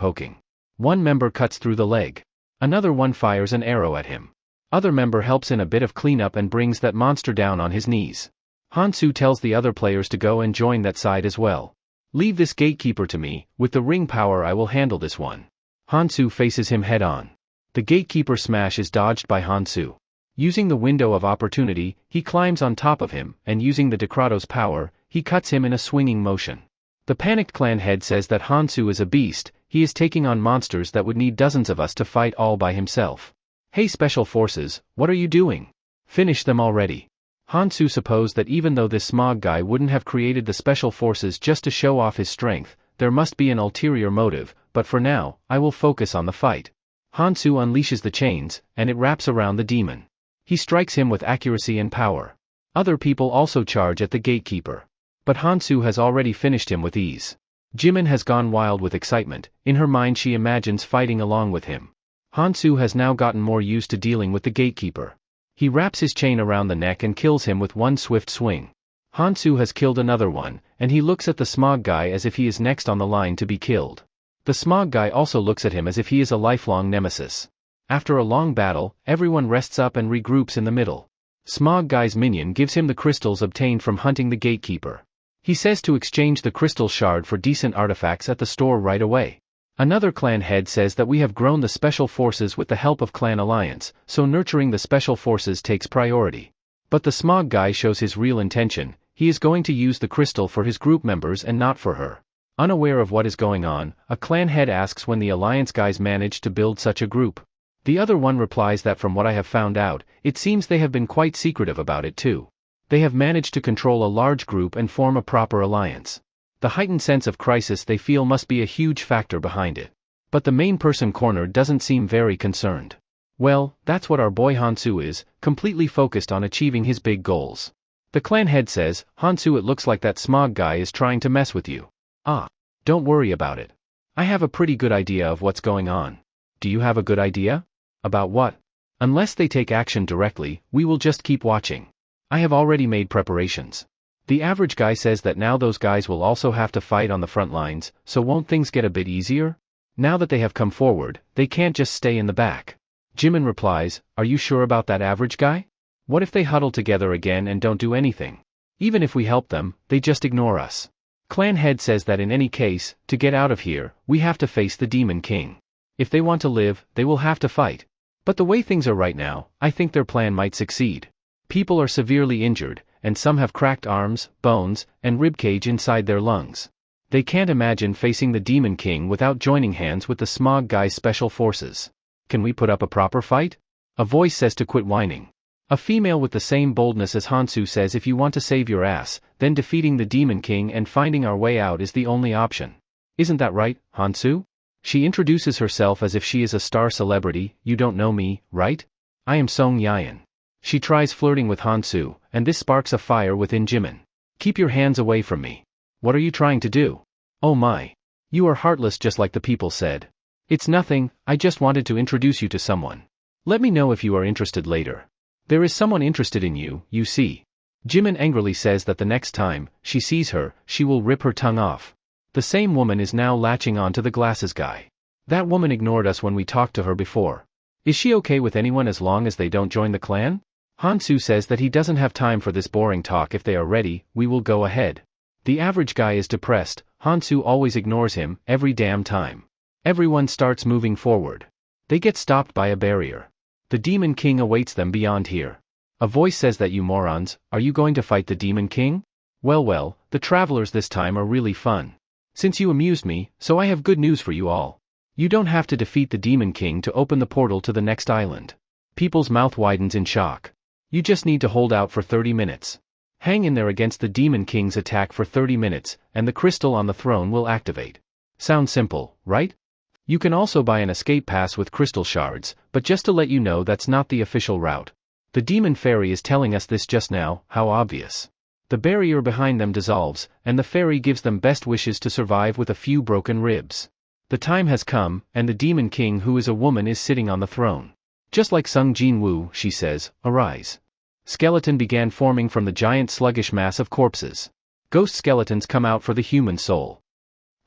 One member cuts through the leg. Another one fires an arrow at him. Other member helps in a bit of cleanup and brings that monster down on his knees. Hansu tells the other players to go and join that side as well. Leave this gatekeeper to me, with the ring power I will handle this one. Hansu faces him head on. The gatekeeper smash is dodged by Hansu. Using the window of opportunity, he climbs on top of him, and using the Decrato's power, he cuts him in a swinging motion. The panicked clan head says that Hansu is a beast, he is taking on monsters that would need dozens of us to fight all by himself. Hey Special Forces, what are you doing? Finish them already. Hansu supposed that even though this Smog guy wouldn't have created the Special Forces just to show off his strength, there must be an ulterior motive, but for now, I will focus on the fight. Hansu unleashes the chains, and it wraps around the demon. He strikes him with accuracy and power. Other people also charge at the gatekeeper. But Hansu has already finished him with ease. Jimin has gone wild with excitement, in her mind she imagines fighting along with him. Hansu has now gotten more used to dealing with the gatekeeper. He wraps his chain around the neck and kills him with one swift swing. Hansu has killed another one, and he looks at the Smog guy as if he is next on the line to be killed. The Smog guy also looks at him as if he is a lifelong nemesis. After a long battle, everyone rests up and regroups in the middle. Smog guy's minion gives him the crystals obtained from hunting the gatekeeper. He says to exchange the crystal shard for decent artifacts at the store right away. Another clan head says that we have grown the Special Forces with the help of Clan Alliance, so nurturing the Special Forces takes priority. But the Smog guy shows his real intention, he is going to use the crystal for his group members and not for her. Unaware of what is going on, a clan head asks when the Alliance guys managed to build such a group. The other one replies that from what I have found out, it seems they have been quite secretive about it too. They have managed to control a large group and form a proper alliance. The heightened sense of crisis they feel must be a huge factor behind it. But the main person cornered doesn't seem very concerned. Well, that's what our boy Hansu is, completely focused on achieving his big goals. The clan head says, Hansu, it looks like that Smog guy is trying to mess with you. Ah. Don't worry about it. I have a pretty good idea of what's going on. Do you have a good idea? About what? Unless they take action directly, we will just keep watching. I have already made preparations. The average guy says that now those guys will also have to fight on the front lines, so won't things get a bit easier? Now that they have come forward, they can't just stay in the back. Jimin replies, are you sure about that average guy? What if they huddle together again and don't do anything? Even if we help them, they just ignore us. Clan head says that in any case, to get out of here, we have to face the Demon King. If they want to live, they will have to fight. But the way things are right now, I think their plan might succeed. People are severely injured, and some have cracked arms, bones, and ribcage inside their lungs. They can't imagine facing the Demon King without joining hands with the Smog Guy's special forces. Can we put up a proper fight? A voice says to quit whining. A female with the same boldness as Hansu says if you want to save your ass, then defeating the Demon King and finding our way out is the only option. Isn't that right, Hansu? She introduces herself as if she is a star celebrity. You don't know me, right? I am Song Yayan. She tries flirting with Hansu, and this sparks a fire within Jimin. Keep your hands away from me. What are you trying to do? Oh my. You are heartless just like the people said. It's nothing, I just wanted to introduce you to someone. Let me know if you are interested later. There is someone interested in you, you see. Jimin angrily says that the next time she sees her, she will rip her tongue off. The same woman is now latching on to the glasses guy. That woman ignored us when we talked to her before. Is she okay with anyone as long as they don't join the clan? Hansu says that he doesn't have time for this boring talk. If they are ready, we will go ahead. The average guy is depressed. Hansu always ignores him, every damn time. Everyone starts moving forward. They get stopped by a barrier. The Demon King awaits them beyond here. A voice says that you morons, are you going to fight the Demon King? Well, the travelers this time are really fun. Since you amused me, so I have good news for you all. You don't have to defeat the Demon King to open the portal to the next island. People's mouth widens in shock. You just need to hold out for 30 minutes. Hang in there against the Demon King's attack for 30 minutes, and the crystal on the throne will activate. Sounds simple, right? You can also buy an escape pass with crystal shards, but just to let you know that's not the official route. The Demon Fairy is telling us this just now, how obvious. The barrier behind them dissolves, and the fairy gives them best wishes to survive with a few broken ribs. The time has come, and the Demon King, who is a woman, is sitting on the throne. Just like Sung Jin-woo, she says, arise. Skeleton began forming from the giant sluggish mass of corpses. Ghost skeletons come out for the human soul.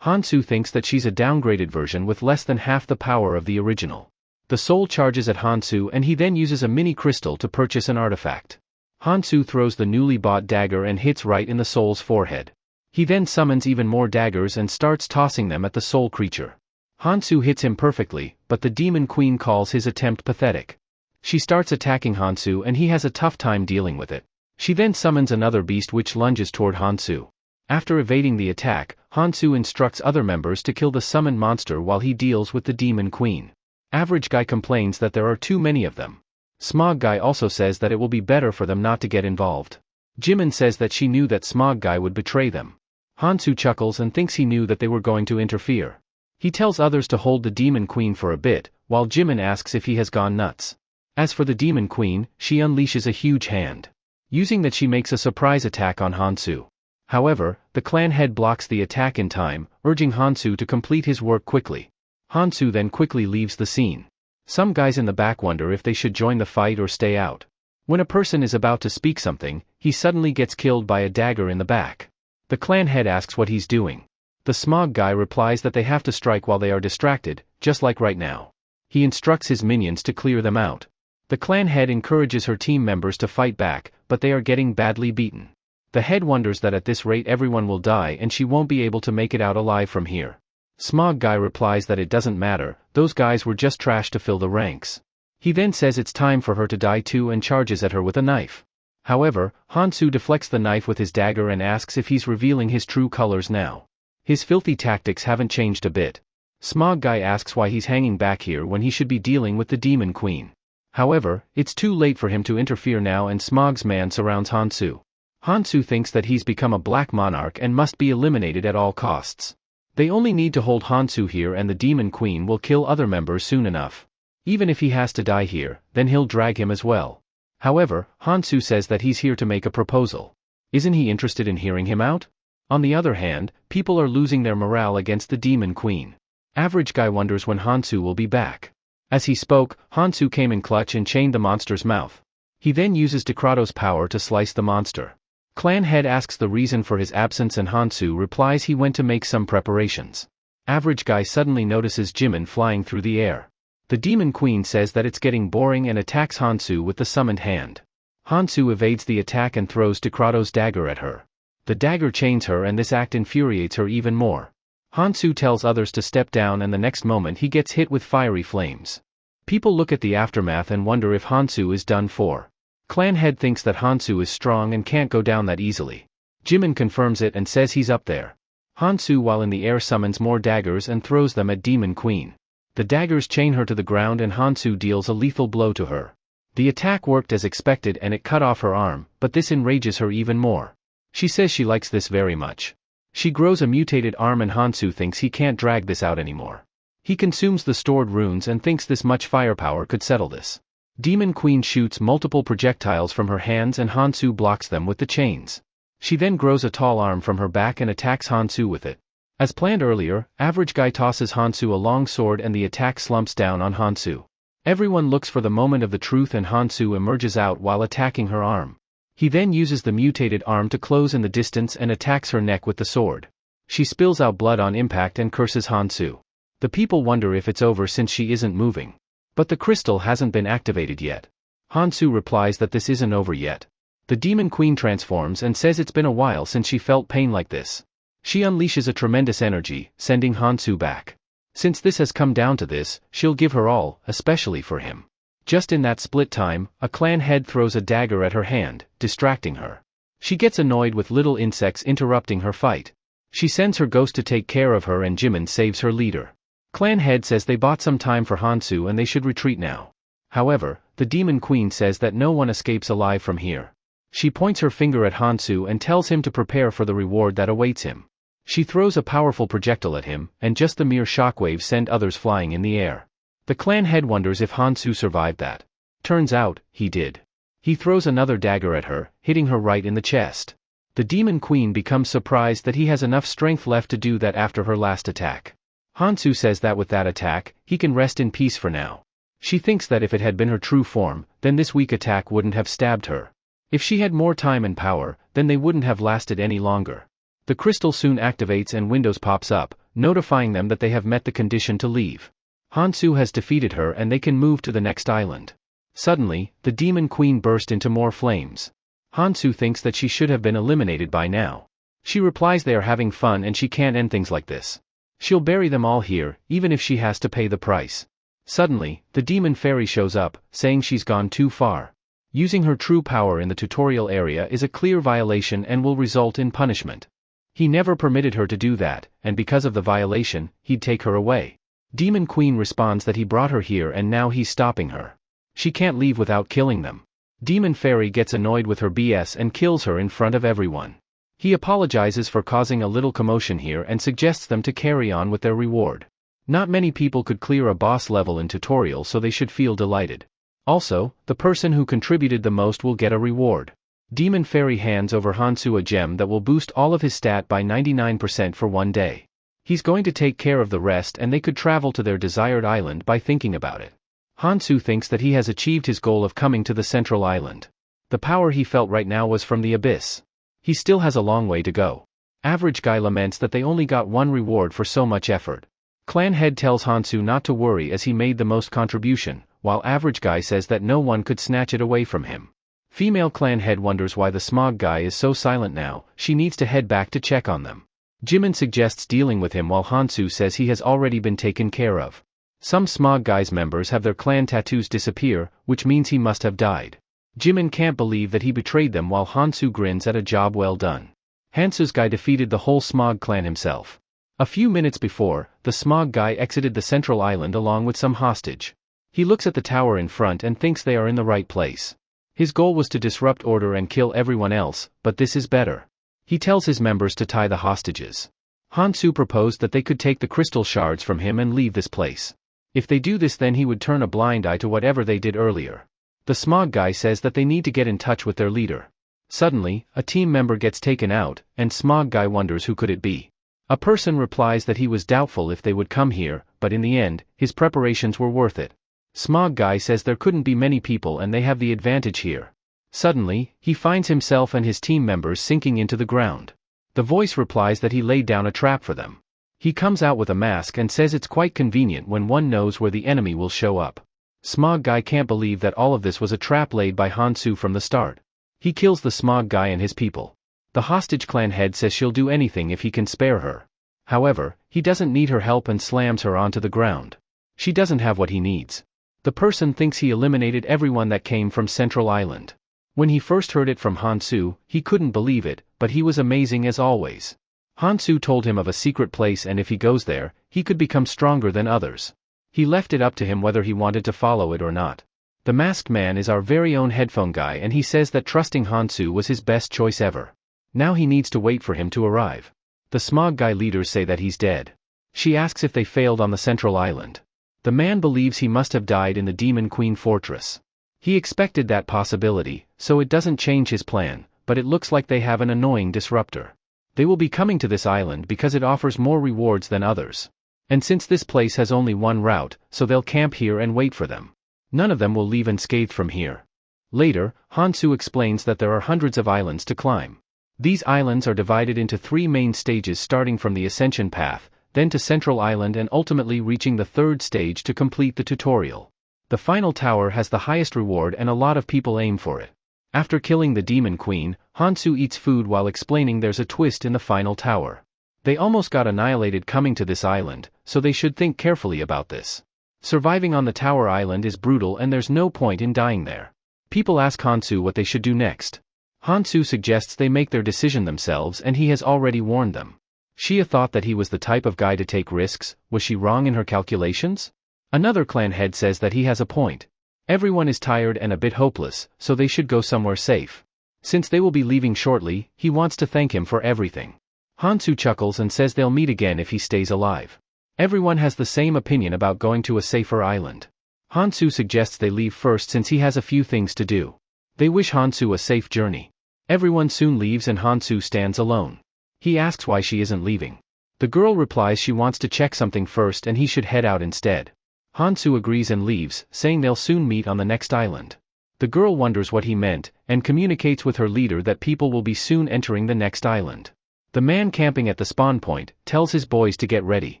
Hansu thinks that she's a downgraded version with less than half the power of the original. The soul charges at Hansu and he then uses a mini crystal to purchase an artifact. Hansu throws the newly bought dagger and hits right in the soul's forehead. He then summons even more daggers and starts tossing them at the soul creature. Hansu hits him perfectly, but the Demon Queen calls his attempt pathetic. She starts attacking Hansu and he has a tough time dealing with it. She then summons another beast which lunges toward Hansu. After evading the attack, Hansu instructs other members to kill the summoned monster while he deals with the Demon Queen. Average guy complains that there are too many of them. Smog guy also says that it will be better for them not to get involved. Jimin says that she knew that Smog guy would betray them. Hansu chuckles and thinks he knew that they were going to interfere. He tells others to hold the Demon Queen for a bit, while Jimin asks if he has gone nuts. As for the Demon Queen, she unleashes a huge hand. Using that, she makes a surprise attack on Hansu. However, the clan head blocks the attack in time, urging Hansu to complete his work quickly. Hansu then quickly leaves the scene. Some guys in the back wonder if they should join the fight or stay out. When a person is about to speak something, he suddenly gets killed by a dagger in the back. The clan head asks what he's doing. The Smog guy replies that they have to strike while they are distracted, just like right now. He instructs his minions to clear them out. The clan head encourages her team members to fight back, but they are getting badly beaten. The head wonders that at this rate everyone will die and she won't be able to make it out alive from here. Smog guy replies that it doesn't matter, those guys were just trash to fill the ranks. He then says it's time for her to die too and charges at her with a knife. However, Hansu deflects the knife with his dagger and asks if he's revealing his true colors now. His filthy tactics haven't changed a bit. Smog guy asks why he's hanging back here when he should be dealing with the Demon Queen. However, it's too late for him to interfere now and Smog's man surrounds Hansu. Hansu thinks that he's become a black monarch and must be eliminated at all costs. They only need to hold Hansu here and the Demon Queen will kill other members soon enough. Even if he has to die here, then he'll drag him as well. However, Hansu says that he's here to make a proposal. Isn't he interested in hearing him out? On the other hand, people are losing their morale against the Demon Queen. Average Guy wonders when Hansu will be back. As he spoke, Hansu came in clutch and chained the monster's mouth. He then uses Decrato's power to slice the monster. Clan Head asks the reason for his absence and Hansu replies he went to make some preparations. Average Guy suddenly notices Jimin flying through the air. The Demon Queen says that it's getting boring and attacks Hansu with the summoned hand. Hansu evades the attack and throws Decrato's dagger at her. The dagger chains her and this act infuriates her even more. Hansu tells others to step down and the next moment he gets hit with fiery flames. People look at the aftermath and wonder if Hansu is done for. Clan Head thinks that Hansu is strong and can't go down that easily. Jimin confirms it and says he's up there. Hansu while in the air summons more daggers and throws them at Demon Queen. The daggers chain her to the ground and Hansu deals a lethal blow to her. The attack worked as expected and it cut off her arm, but this enrages her even more. She says she likes this very much. She grows a mutated arm and Hansu thinks he can't drag this out anymore. He consumes the stored runes and thinks this much firepower could settle this. Demon Queen shoots multiple projectiles from her hands and Hansu blocks them with the chains. She then grows a tall arm from her back and attacks Hansu with it. As planned earlier, Average Guy tosses Hansu a long sword and the attack slumps down on Hansu. Everyone looks for the moment of the truth and Hansu emerges out while attacking her arm. He then uses the mutated arm to close in the distance and attacks her neck with the sword. She spills out blood on impact and curses Hansu. The people wonder if it's over since she isn't moving. But the crystal hasn't been activated yet. Hansu replies that this isn't over yet. The Demon Queen transforms and says it's been a while since she felt pain like this. She unleashes a tremendous energy, sending Hansu back. Since this has come down to this, she'll give her all, especially for him. Just in that split time, a clan head throws a dagger at her hand, distracting her. She gets annoyed with little insects interrupting her fight. She sends her ghost to take care of her and Jimin saves her leader. Clan Head says they bought some time for Hansu and they should retreat now. However, the Demon Queen says that no one escapes alive from here. She points her finger at Hansu and tells him to prepare for the reward that awaits him. She throws a powerful projectile at him, and just the mere shockwaves send others flying in the air. The clan head wonders if Hansu survived that. Turns out, he did. He throws another dagger at her, hitting her right in the chest. The Demon Queen becomes surprised that he has enough strength left to do that after her last attack. Hansu says that with that attack, he can rest in peace for now. She thinks that if it had been her true form, then this weak attack wouldn't have stabbed her. If she had more time and power, then they wouldn't have lasted any longer. The crystal soon activates and Windows pops up, notifying them that they have met the condition to leave. Hansu has defeated her and they can move to the next island. Suddenly, the Demon Queen burst into more flames. Hansu thinks that she should have been eliminated by now. She replies they are having fun and she can't end things like this. She'll bury them all here, even if she has to pay the price. Suddenly, the demon fairy shows up, saying she's gone too far. Using her true power in the tutorial area is a clear violation and will result in punishment. He never permitted her to do that, and because of the violation, he'd take her away. Demon Queen responds that he brought her here and now he's stopping her. She can't leave without killing them. Demon Fairy gets annoyed with her BS and kills her in front of everyone. He apologizes for causing a little commotion here and suggests them to carry on with their reward. Not many people could clear a boss level in tutorial, so they should feel delighted. Also, the person who contributed the most will get a reward. Demon Fairy hands over Hansu a gem that will boost all of his stat by 99% for one day. He's going to take care of the rest and they could travel to their desired island by thinking about it. Hansu thinks that he has achieved his goal of coming to the central island. The power he felt right now was from the abyss. He still has a long way to go. Average Guy laments that they only got one reward for so much effort. Clan Head tells Hansu not to worry as he made the most contribution, while Average Guy says that no one could snatch it away from him. Female Clan Head wonders why the Smog Guy is so silent now. She needs to head back to check on them. Jimin suggests dealing with him while Hansu says he has already been taken care of. Some Smog Guy's members have their clan tattoos disappear, which means he must have died. Jimin can't believe that he betrayed them while Hansu grins at a job well done. Hansu's guy defeated the whole Smog clan himself. A few minutes before, the Smog Guy exited the central island along with some hostage. He looks at the tower in front and thinks they are in the right place. His goal was to disrupt order and kill everyone else, but this is better. He tells his members to tie the hostages. Hansu proposed that they could take the crystal shards from him and leave this place. If they do this, then he would turn a blind eye to whatever they did earlier. The smog guy says that they need to get in touch with their leader. Suddenly, a team member gets taken out, and smog guy wonders who could it be. A person replies that he was doubtful if they would come here, but in the end, his preparations were worth it. Smog guy says there couldn't be many people and they have the advantage here. Suddenly, he finds himself and his team members sinking into the ground. The voice replies that he laid down a trap for them. He comes out with a mask and says it's quite convenient when one knows where the enemy will show up. Smog guy can't believe that all of this was a trap laid by Hansu from the start. He kills the smog guy and his people. The hostage clan head says she'll do anything if he can spare her. However, he doesn't need her help and slams her onto the ground. She doesn't have what he needs. The person thinks he eliminated everyone that came from Central Island. When he first heard it from Hansu, he couldn't believe it, but he was amazing as always. Hansu told him of a secret place, and if he goes there, he could become stronger than others. He left it up to him whether he wanted to follow it or not. The masked man is our very own headphone guy, and he says that trusting Hansu was his best choice ever. Now he needs to wait for him to arrive. The smog guy leaders say that he's dead. She asks if they failed on the Central Island. The man believes he must have died in the Demon Queen Fortress. He expected that possibility, so it doesn't change his plan, but it looks like they have an annoying disruptor. They will be coming to this island because it offers more rewards than others. And since this place has only one route, so they'll camp here and wait for them. None of them will leave unscathed from here. Later, Hansu explains that there are hundreds of islands to climb. These islands are divided into 3 main stages, starting from the Ascension Path, then to Central Island, and ultimately reaching the 3rd stage to complete the tutorial. The final tower has the highest reward and a lot of people aim for it. After killing the Demon Queen, Hansu eats food while explaining there's a twist in the final tower. They almost got annihilated coming to this island, so they should think carefully about this. Surviving on the Tower Island is brutal and there's no point in dying there. People ask Hansu what they should do next. Hansu suggests they make their decision themselves, and he has already warned them. Shia thought that he was the type of guy to take risks. Was she wrong in her calculations? Another clan head says that he has a point. Everyone is tired and a bit hopeless, so they should go somewhere safe. Since they will be leaving shortly, he wants to thank him for everything. Hansu chuckles and says they'll meet again if he stays alive. Everyone has the same opinion about going to a safer island. Hansu suggests they leave first since he has a few things to do. They wish Hansu a safe journey. Everyone soon leaves and Hansu stands alone. He asks why she isn't leaving. The girl replies she wants to check something first and he should head out instead. Hansu agrees and leaves, saying they'll soon meet on the next island. The girl wonders what he meant, and communicates with her leader that people will be soon entering the next island. The man camping at the spawn point tells his boys to get ready.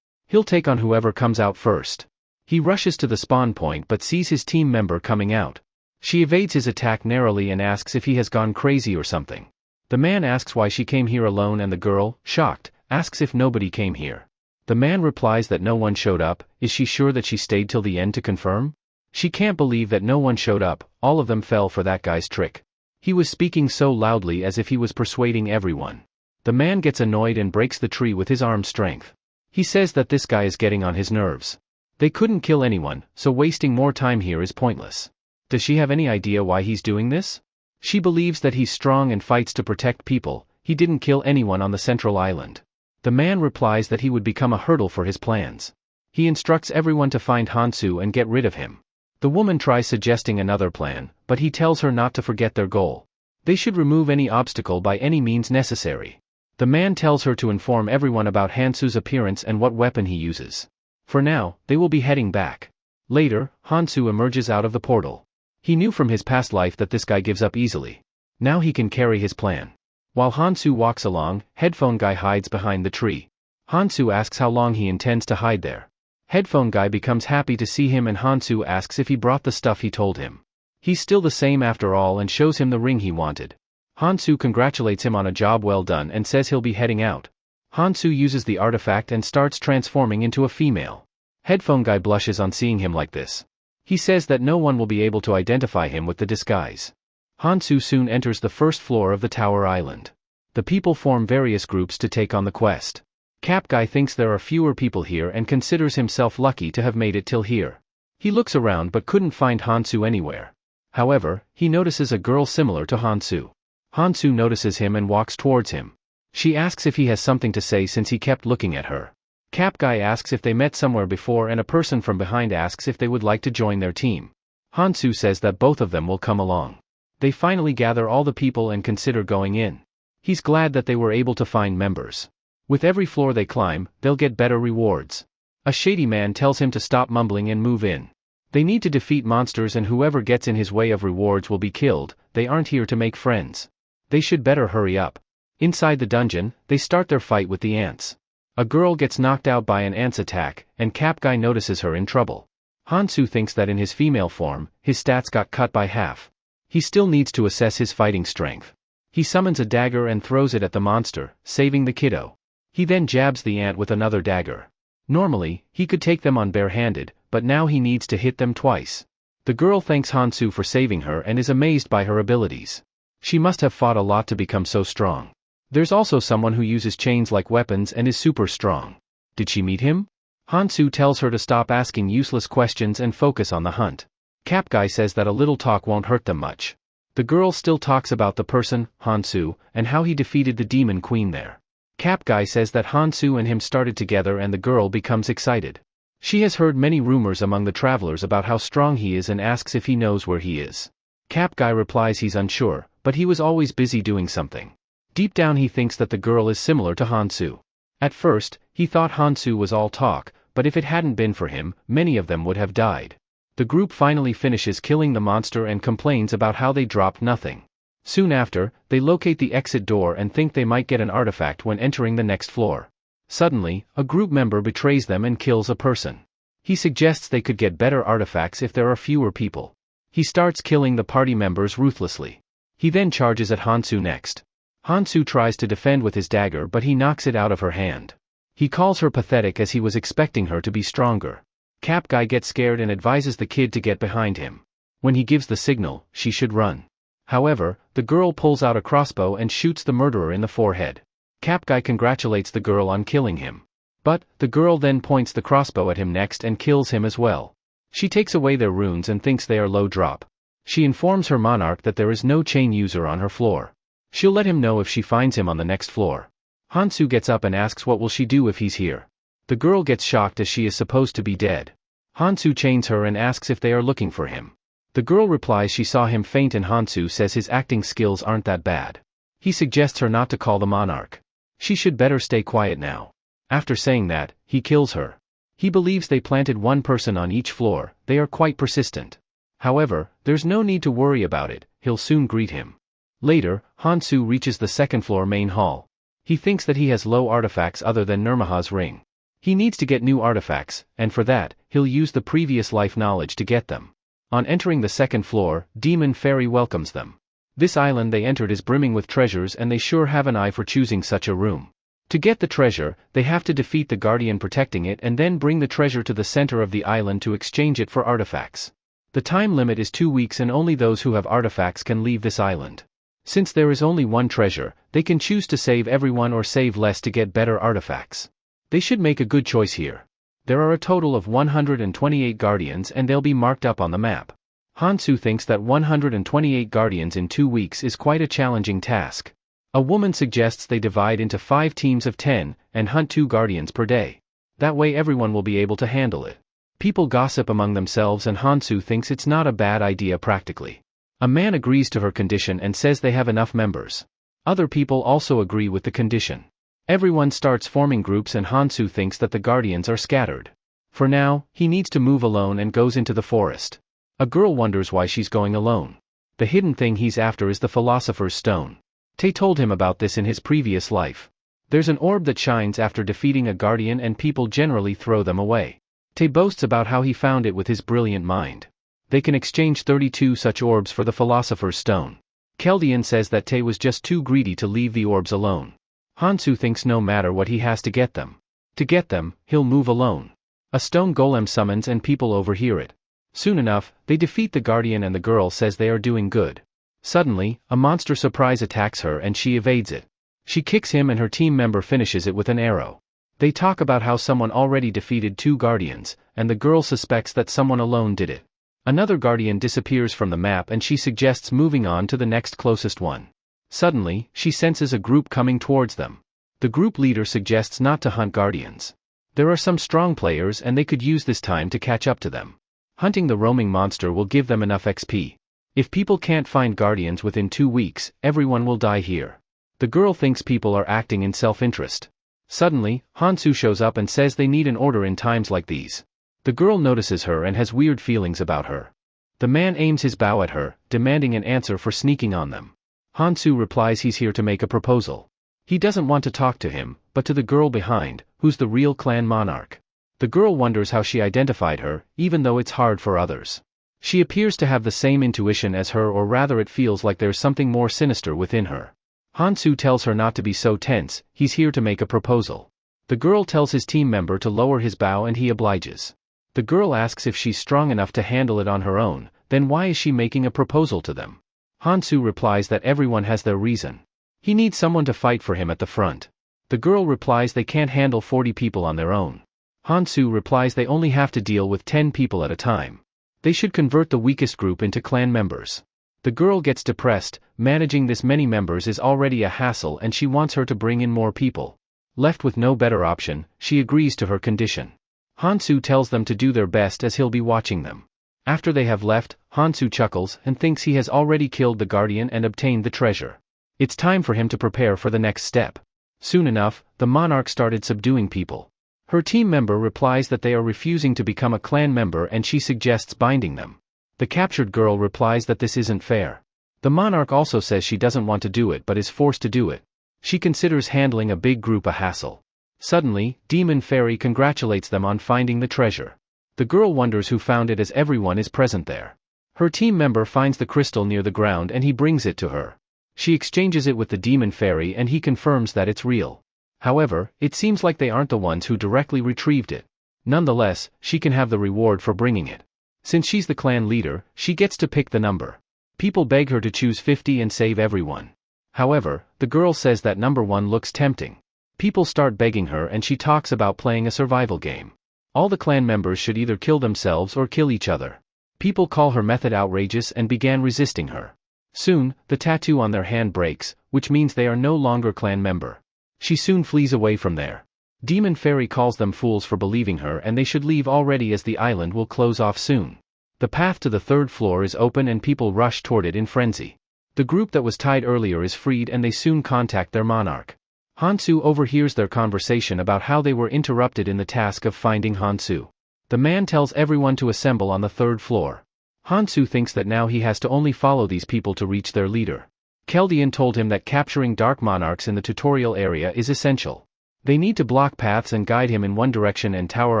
He'll take on whoever comes out first. He rushes to the spawn point but sees his team member coming out. She evades his attack narrowly and asks if he has gone crazy or something. The man asks why she came here alone, and the girl, shocked, asks if nobody came here. The man replies that no one showed up. Is she sure that she stayed till the end to confirm? She can't believe that no one showed up. All of them fell for that guy's trick. He was speaking so loudly as if he was persuading everyone. The man gets annoyed and breaks the tree with his arm strength. He says that this guy is getting on his nerves. They couldn't kill anyone, so wasting more time here is pointless. Does she have any idea why he's doing this? She believes that he's strong and fights to protect people. He didn't kill anyone on the Central Island. The man replies that he would become a hurdle for his plans. He instructs everyone to find Hansu and get rid of him. The woman tries suggesting another plan, but he tells her not to forget their goal. They should remove any obstacle by any means necessary. The man tells her to inform everyone about Hansu's appearance and what weapon he uses. For now, they will be heading back. Later, Hansu emerges out of the portal. He knew from his past life that this guy gives up easily. Now he can carry his plan. While Hansu walks along, Headphone Guy hides behind the tree. Hansu asks how long he intends to hide there. Headphone Guy becomes happy to see him and Hansu asks if he brought the stuff he told him. He's still the same after all and shows him the ring he wanted. Hansu congratulates him on a job well done and says he'll be heading out. Hansu uses the artifact and starts transforming into a female. Headphone Guy blushes on seeing him like this. He says that no one will be able to identify him with the disguise. Hansu soon enters the first floor of the Tower Island. The people form various groups to take on the quest. Cap Guy thinks there are fewer people here and considers himself lucky to have made it till here. He looks around but couldn't find Hansu anywhere. However, he notices a girl similar to Hansu. Hansu notices him and walks towards him. She asks if he has something to say since he kept looking at her. Cap Guy asks if they met somewhere before and a person from behind asks if they would like to join their team. Hansu says that both of them will come along. They finally gather all the people and consider going in. He's glad that they were able to find members. With every floor they climb, they'll get better rewards. A shady man tells him to stop mumbling and move in. They need to defeat monsters and whoever gets in his way of rewards will be killed. They aren't here to make friends. They should better hurry up. Inside the dungeon, they start their fight with the ants. A girl gets knocked out by an ant's attack, and Cap Guy notices her in trouble. Hansu thinks that in his female form, his stats got cut by half. He still needs to assess his fighting strength. He summons a dagger and throws it at the monster, saving the kiddo. He then jabs the ant with another dagger. Normally, he could take them on barehanded, but now he needs to hit them twice. The girl thanks Hansu for saving her and is amazed by her abilities. She must have fought a lot to become so strong. There's also someone who uses chains like weapons and is super strong. Did she meet him? Hansu tells her to stop asking useless questions and focus on the hunt. Cap Guy says that a little talk won't hurt them much. The girl still talks about the person, Hansu, and how he defeated the demon queen there. Cap Guy says that Hansu and him started together and the girl becomes excited. She has heard many rumors among the travelers about how strong he is and asks if he knows where he is. Cap Guy replies he's unsure, but he was always busy doing something. Deep down he thinks that the girl is similar to Hansu. At first, he thought Hansu was all talk, but if it hadn't been for him, many of them would have died. The group finally finishes killing the monster and complains about how they dropped nothing. Soon after, they locate the exit door and think they might get an artifact when entering the next floor. Suddenly, a group member betrays them and kills a person. He suggests they could get better artifacts if there are fewer people. He starts killing the party members ruthlessly. He then charges at Hansu next. Hansu tries to defend with his dagger but he knocks it out of her hand. He calls her pathetic as he was expecting her to be stronger. Cap Guy gets scared and advises the kid to get behind him. When he gives the signal, she should run. However, the girl pulls out a crossbow and shoots the murderer in the forehead. Cap Guy congratulates the girl on killing him. But, the girl then points the crossbow at him next and kills him as well. She takes away their runes and thinks they are low drop. She informs her monarch that there is no chain user on her floor. She'll let him know if she finds him on the next floor. Hansu gets up and asks what will she do if he's here. The girl gets shocked as she is supposed to be dead. Hansu chains her and asks if they are looking for him. The girl replies she saw him faint and Hansu says his acting skills aren't that bad. He suggests her not to call the monarch. She should better stay quiet now. After saying that, he kills her. He believes they planted one person on each floor, they are quite persistent. However, there's no need to worry about it, he'll soon greet him. Later, Hansu reaches the second floor main hall. He thinks that he has low artifacts other than Nirmaha's ring. He needs to get new artifacts, and for that, he'll use the previous life knowledge to get them. On entering the second floor, Demon Fairy welcomes them. This island they entered is brimming with treasures and they sure have an eye for choosing such a room. To get the treasure, they have to defeat the guardian protecting it and then bring the treasure to the center of the island to exchange it for artifacts. The time limit is 2 weeks and only those who have artifacts can leave this island. Since there is only one treasure, they can choose to save everyone or save less to get better artifacts. They should make a good choice here. There are a total of 128 guardians and they'll be marked up on the map. Hansu thinks that 128 guardians in 2 weeks is quite a challenging task. A woman suggests they divide into 5 teams of 10 and hunt 2 guardians per day. That way everyone will be able to handle it. People gossip among themselves and Hansu thinks it's not a bad idea practically. A man agrees to her condition and says they have enough members. Other people also agree with the condition. Everyone starts forming groups and Hansu thinks that the guardians are scattered. For now, he needs to move alone and goes into the forest. A girl wonders why she's going alone. The hidden thing he's after is the Philosopher's Stone. Tae told him about this in his previous life. There's an orb that shines after defeating a guardian and people generally throw them away. Tae boasts about how he found it with his brilliant mind. They can exchange 32 such orbs for the Philosopher's Stone. Keldian says that Tae was just too greedy to leave the orbs alone. Hansu thinks no matter what he has to get them. To get them, he'll move alone. A stone golem summons and people overhear it. Soon enough, they defeat the guardian and the girl says they are doing good. Suddenly, a monster surprise attacks her and she evades it. She kicks him and her team member finishes it with an arrow. They talk about how someone already defeated 2 guardians, and the girl suspects that someone alone did it. Another guardian disappears from the map and she suggests moving on to the next closest one. Suddenly, she senses a group coming towards them. The group leader suggests not to hunt guardians. There are some strong players and they could use this time to catch up to them. Hunting the roaming monster will give them enough XP. If people can't find guardians within 2 weeks, everyone will die here. The girl thinks people are acting in self-interest. Suddenly, Hansu shows up and says they need an order in times like these. The girl notices her and has weird feelings about her. The man aims his bow at her, demanding an answer for sneaking on them. Hansu replies he's here to make a proposal. He doesn't want to talk to him, but to the girl behind, who's the real clan monarch. The girl wonders how she identified her, even though it's hard for others. She appears to have the same intuition as her, or rather it feels like there's something more sinister within her. Hansu tells her not to be so tense, he's here to make a proposal. The girl tells his team member to lower his bow and he obliges. The girl asks if she's strong enough to handle it on her own, then why is she making a proposal to them? Hansu replies that everyone has their reason. He needs someone to fight for him at the front. The girl replies they can't handle 40 people on their own. Hansu replies they only have to deal with 10 people at a time. They should convert the weakest group into clan members. The girl gets depressed, managing this many members is already a hassle and she wants her to bring in more people. Left with no better option, she agrees to her condition. Hansu tells them to do their best as he'll be watching them. After they have left, Hansu chuckles and thinks he has already killed the guardian and obtained the treasure. It's time for him to prepare for the next step. Soon enough, the monarch started subduing people. Her team member replies that they are refusing to become a clan member and she suggests binding them. The captured girl replies that this isn't fair. The monarch also says she doesn't want to do it but is forced to do it. She considers handling a big group a hassle. Suddenly, Demon Fairy congratulates them on finding the treasure. The girl wonders who found it as everyone is present there. Her team member finds the crystal near the ground and he brings it to her. She exchanges it with the Demon Fairy and he confirms that it's real. However, it seems like they aren't the ones who directly retrieved it. Nonetheless, she can have the reward for bringing it. Since she's the clan leader, she gets to pick the number. People beg her to choose 50 and save everyone. However, the girl says that number 1 looks tempting. People start begging her and she talks about playing a survival game. All the clan members should either kill themselves or kill each other. People call her method outrageous and began resisting her. Soon, the tattoo on their hand breaks, which means they are no longer clan member. She soon flees away from there. Demon Fairy calls them fools for believing her and they should leave already as the island will close off soon. The path to the 3rd floor is open and people rush toward it in frenzy. The group that was tied earlier is freed and they soon contact their monarch. Hansu overhears their conversation about how they were interrupted in the task of finding Hansu. The man tells everyone to assemble on the 3rd floor. Hansu thinks that now he has to only follow these people to reach their leader. Keldian told him that capturing dark monarchs in the tutorial area is essential. They need to block paths and guide him in one direction and Tower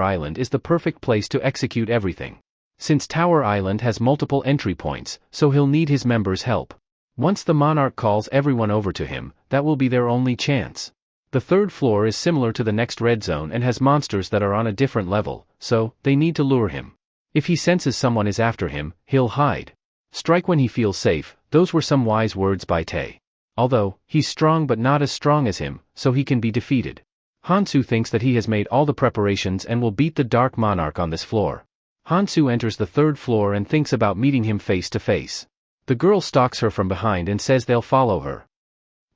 Island is the perfect place to execute everything. Since Tower Island has multiple entry points, so he'll need his members' help. Once the monarch calls everyone over to him, that will be their only chance. The 3rd floor is similar to the next red zone and has monsters that are on a different level, so they need to lure him. If he senses someone is after him, he'll hide. Strike when he feels safe, those were some wise words by Tae. Although, he's strong but not as strong as him, so he can be defeated. Hansu thinks that he has made all the preparations and will beat the Dark Monarch on this floor. Hansu enters the 3rd floor and thinks about meeting him face to face. The girl stalks her from behind and says they'll follow her.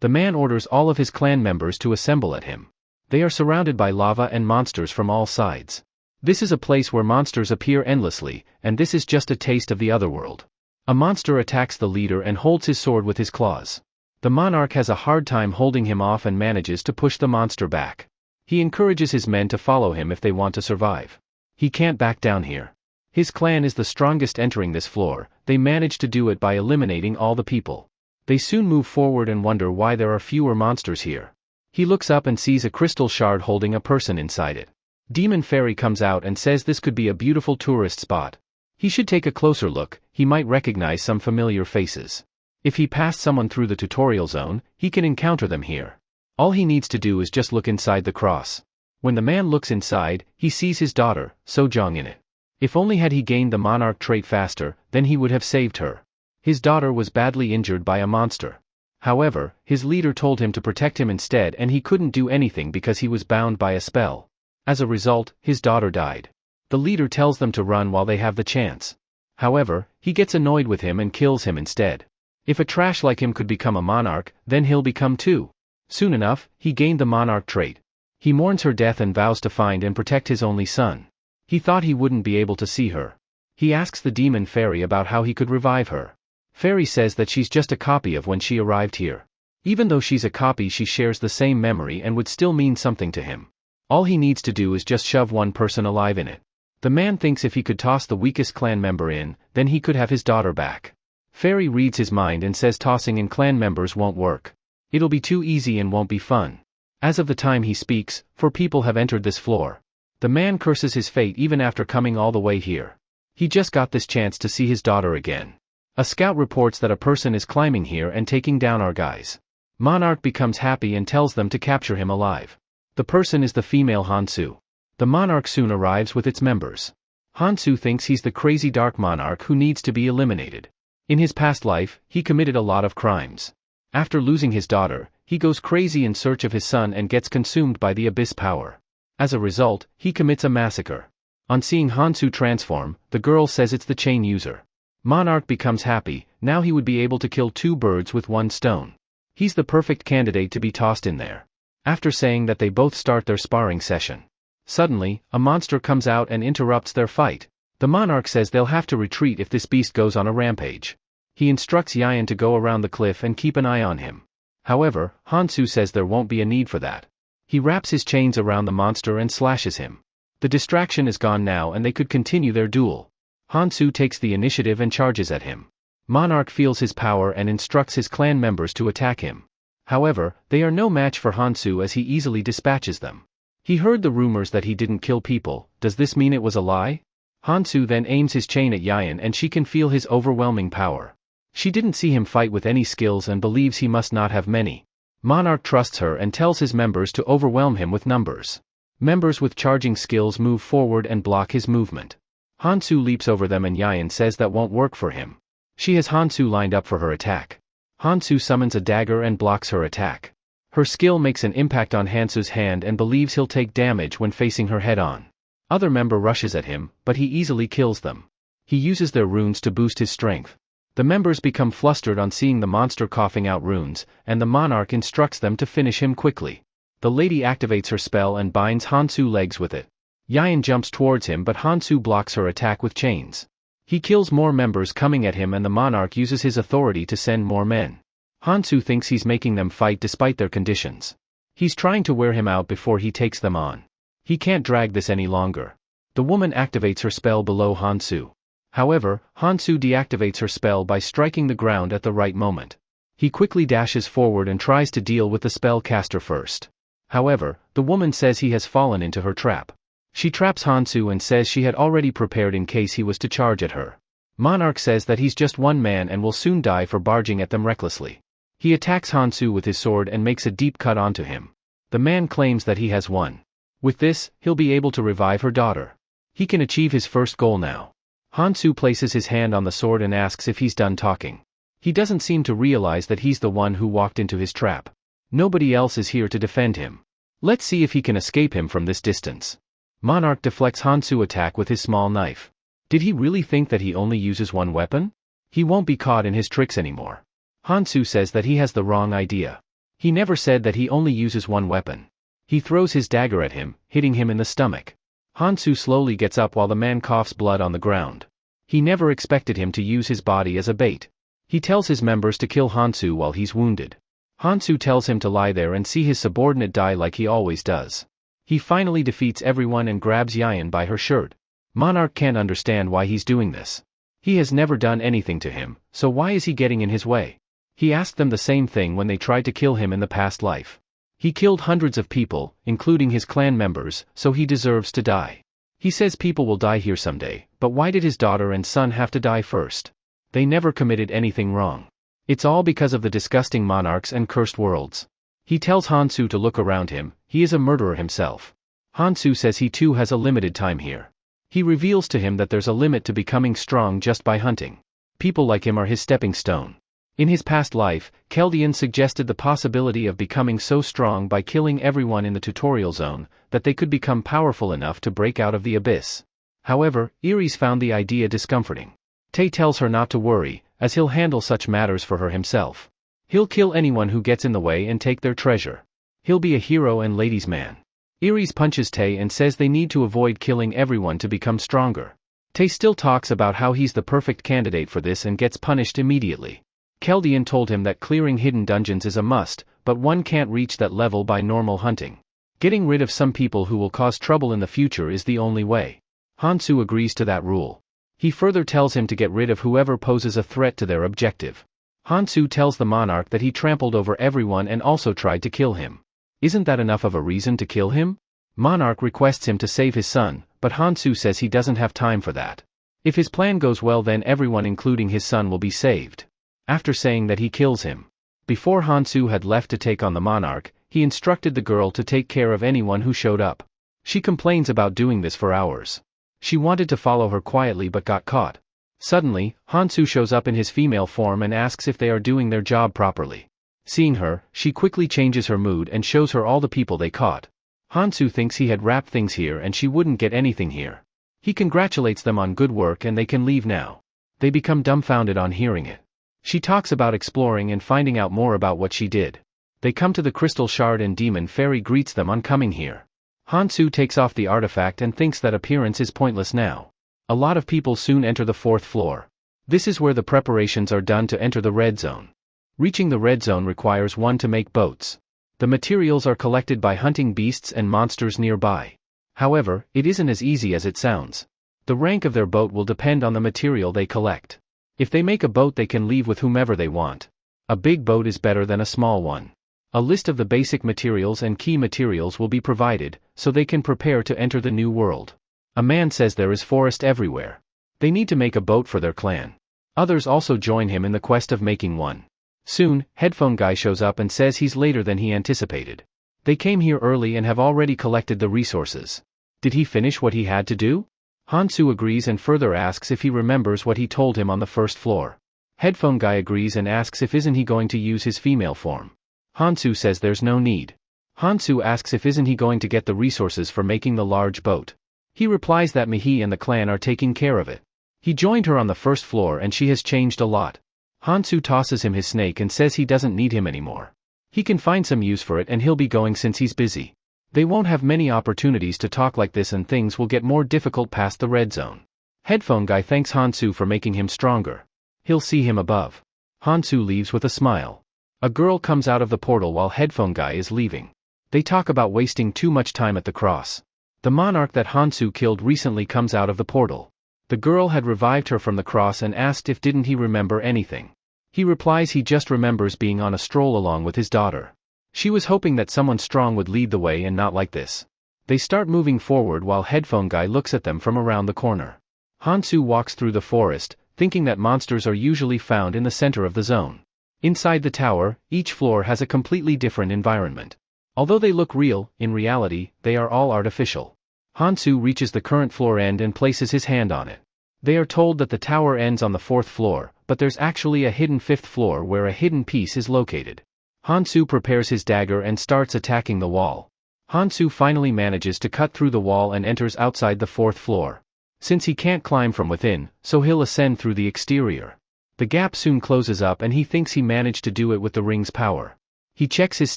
The man orders all of his clan members to assemble at him. They are surrounded by lava and monsters from all sides. This is a place where monsters appear endlessly, and this is just a taste of the otherworld. A monster attacks the leader and holds his sword with his claws. The monarch has a hard time holding him off and manages to push the monster back. He encourages his men to follow him if they want to survive. He can't back down here. His clan is the strongest entering this floor, they manage to do it by eliminating all the people. They soon move forward and wonder why there are fewer monsters here. He looks up and sees a crystal shard holding a person inside it. Demon Fairy comes out and says this could be a beautiful tourist spot. He should take a closer look, he might recognize some familiar faces. If he passed someone through the tutorial zone, he can encounter them here. All he needs to do is just look inside the cross. When the man looks inside, he sees his daughter, Sojong, in it. If only had he gained the monarch trait faster, then he would have saved her. His daughter was badly injured by a monster. However, his leader told him to protect him instead and he couldn't do anything because he was bound by a spell. As a result, his daughter died. The leader tells them to run while they have the chance. However, he gets annoyed with him and kills him instead. If a trash like him could become a monarch, then he'll become too. Soon enough, he gained the monarch trait. He mourns her death and vows to find and protect his only son. He thought he wouldn't be able to see her. He asks the demon fairy about how he could revive her. Fairy says that she's just a copy of when she arrived here. Even though she's a copy, she shares the same memory and would still mean something to him. All he needs to do is just shove one person alive in it. The man thinks if he could toss the weakest clan member in, then he could have his daughter back. Fairy reads his mind and says tossing in clan members won't work. It'll be too easy and won't be fun. As of the time he speaks, 4 people have entered this floor. The man curses his fate even after coming all the way here. He just got this chance to see his daughter again. A scout reports that a person is climbing here and taking down our guys. Monarch becomes happy and tells them to capture him alive. The person is the female Hansu. The monarch soon arrives with its members. Hansu thinks he's the crazy dark monarch who needs to be eliminated. In his past life, he committed a lot of crimes. After losing his daughter, he goes crazy in search of his son and gets consumed by the abyss power. As a result, he commits a massacre. On seeing Hansu transform, the girl says it's the chain user. Monarch becomes happy, now he would be able to kill 2 birds with 1 stone. He's the perfect candidate to be tossed in there. After saying that, they both start their sparring session. Suddenly, a monster comes out and interrupts their fight. The monarch says they'll have to retreat if this beast goes on a rampage. He instructs Yayan to go around the cliff and keep an eye on him. However, Hansu says there won't be a need for that. He wraps his chains around the monster and slashes him. The distraction is gone now and they could continue their duel. Hansu takes the initiative and charges at him. Monarch feels his power and instructs his clan members to attack him. However, they are no match for Hansu as he easily dispatches them. He heard the rumors that he didn't kill people. Does this mean it was a lie? Hansu then aims his chain at Yayan and she can feel his overwhelming power. She didn't see him fight with any skills and believes he must not have many. Monarch trusts her and tells his members to overwhelm him with numbers. Members with charging skills move forward and block his movement. Hansu leaps over them and Yayan says that won't work for him. She has Hansu lined up for her attack. Hansu summons a dagger and blocks her attack. Her skill makes an impact on Hansu's hand and believes he'll take damage when facing her head-on. Other member rushes at him, but he easily kills them. He uses their runes to boost his strength. The members become flustered on seeing the monster coughing out runes, and the monarch instructs them to finish him quickly. The lady activates her spell and binds Hansu's legs with it. Yayan jumps towards him but Hansu blocks her attack with chains. He kills more members coming at him and the monarch uses his authority to send more men. Hansu thinks he's making them fight despite their conditions. He's trying to wear him out before he takes them on. He can't drag this any longer. The woman activates her spell below Hansu. However, Hansu deactivates her spell by striking the ground at the right moment. He quickly dashes forward and tries to deal with the spellcaster first. However, the woman says he has fallen into her trap. She traps Hansu and says she had already prepared in case he was to charge at her. Monarch says that he's just one man and will soon die for barging at them recklessly. He attacks Hansu with his sword and makes a deep cut onto him. The man claims that he has won. With this, he'll be able to revive her daughter. He can achieve his first goal now. Hansu places his hand on the sword and asks if he's done talking. He doesn't seem to realize that he's the one who walked into his trap. Nobody else is here to defend him. Let's see if he can escape him from this distance. Monarch deflects Hansu's attack with his small knife. Did he really think that he only uses one weapon? He won't be caught in his tricks anymore. Hansu says that he has the wrong idea. He never said that he only uses one weapon. He throws his dagger at him, hitting him in the stomach. Hansu slowly gets up while the man coughs blood on the ground. He never expected him to use his body as a bait. He tells his members to kill Hansu while he's wounded. Hansu tells him to lie there and see his subordinate die like he always does. He finally defeats everyone and grabs Yayan by her shirt. Monarch can't understand why he's doing this. He has never done anything to him, so why is he getting in his way? He asked them the same thing when they tried to kill him in the past life. He killed hundreds of people, including his clan members, so he deserves to die. He says people will die here someday, but why did his daughter and son have to die first? They never committed anything wrong. It's all because of the disgusting monarchs and cursed worlds. He tells Hansu to look around him. He is a murderer himself. Hansu says he too has a limited time here. He reveals to him that there's a limit to becoming strong just by hunting. People like him are his stepping stone. In his past life, Keldian suggested the possibility of becoming so strong by killing everyone in the tutorial zone, that they could become powerful enough to break out of the abyss. However, Iris found the idea discomforting. Tae tells her not to worry, as he'll handle such matters for her himself. He'll kill anyone who gets in the way and take their treasure. He'll be a hero and ladies' man. Aries punches Tae and says they need to avoid killing everyone to become stronger. Tae still talks about how he's the perfect candidate for this and gets punished immediately. Keldian told him that clearing hidden dungeons is a must, but one can't reach that level by normal hunting. Getting rid of some people who will cause trouble in the future is the only way. Hansu agrees to that rule. He further tells him to get rid of whoever poses a threat to their objective. Hansu tells the monarch that he trampled over everyone and also tried to kill him. Isn't that enough of a reason to kill him? Monarch requests him to save his son, but Hansu says he doesn't have time for that. If his plan goes well, then everyone including his son will be saved. After saying that, he kills him. Before Hansu had left to take on the monarch, he instructed the girl to take care of anyone who showed up. She complains about doing this for hours. She wanted to follow her quietly but got caught. Suddenly, Hansu shows up in his female form and asks if they are doing their job properly. Seeing her, she quickly changes her mood and shows her all the people they caught. Hansu thinks he had wrapped things here and she wouldn't get anything here. He congratulates them on good work and they can leave now. They become dumbfounded on hearing it. She talks about exploring and finding out more about what she did. They come to the crystal shard and Demon Fairy greets them on coming here. Hansu takes off the artifact and thinks that appearance is pointless now. A lot of people soon enter the 4th floor. This is where the preparations are done to enter the red zone. Reaching the red zone requires one to make boats. The materials are collected by hunting beasts and monsters nearby. However, it isn't as easy as it sounds. The rank of their boat will depend on the material they collect. If they make a boat, they can leave with whomever they want. A big boat is better than a small one. A list of the basic materials and key materials will be provided, so they can prepare to enter the new world. A man says there is forest everywhere. They need to make a boat for their clan. Others also join him in the quest of making one. Soon, Headphone Guy shows up and says he's later than he anticipated. They came here early and have already collected the resources. Did he finish what he had to do? Hansu agrees and further asks if he remembers what he told him on the 1st floor. Headphone Guy agrees and asks if isn't he going to use his female form. Hansu says there's no need. Hansu asks if isn't he going to get the resources for making the large boat. He replies that Mihi and the clan are taking care of it. He joined her on the 1st floor and she has changed a lot. Hansu tosses him his snake and says he doesn't need him anymore. He can find some use for it and he'll be going since he's busy. They won't have many opportunities to talk like this and things will get more difficult past the red zone. Headphone Guy thanks Hansu for making him stronger. He'll see him above. Hansu leaves with a smile. A girl comes out of the portal while Headphone Guy is leaving. They talk about wasting too much time at the cross. The monarch that Hansu killed recently comes out of the portal. The girl had revived her from the cross and asked if didn't he remember anything. He replies he just remembers being on a stroll along with his daughter. She was hoping that someone strong would lead the way and not like this. They start moving forward while Headphone Guy looks at them from around the corner. Hansu walks through the forest, thinking that monsters are usually found in the center of the zone. Inside the tower, each floor has a completely different environment. Although they look real, in reality, they are all artificial. Hansu reaches the current floor end and places his hand on it. They are told that the tower ends on the 4th floor, but there's actually a hidden 5th floor where a hidden piece is located. Hansu prepares his dagger and starts attacking the wall. Hansu finally manages to cut through the wall and enters outside the 4th floor. Since he can't climb from within, so he'll ascend through the exterior. The gap soon closes up and he thinks he managed to do it with the ring's power. He checks his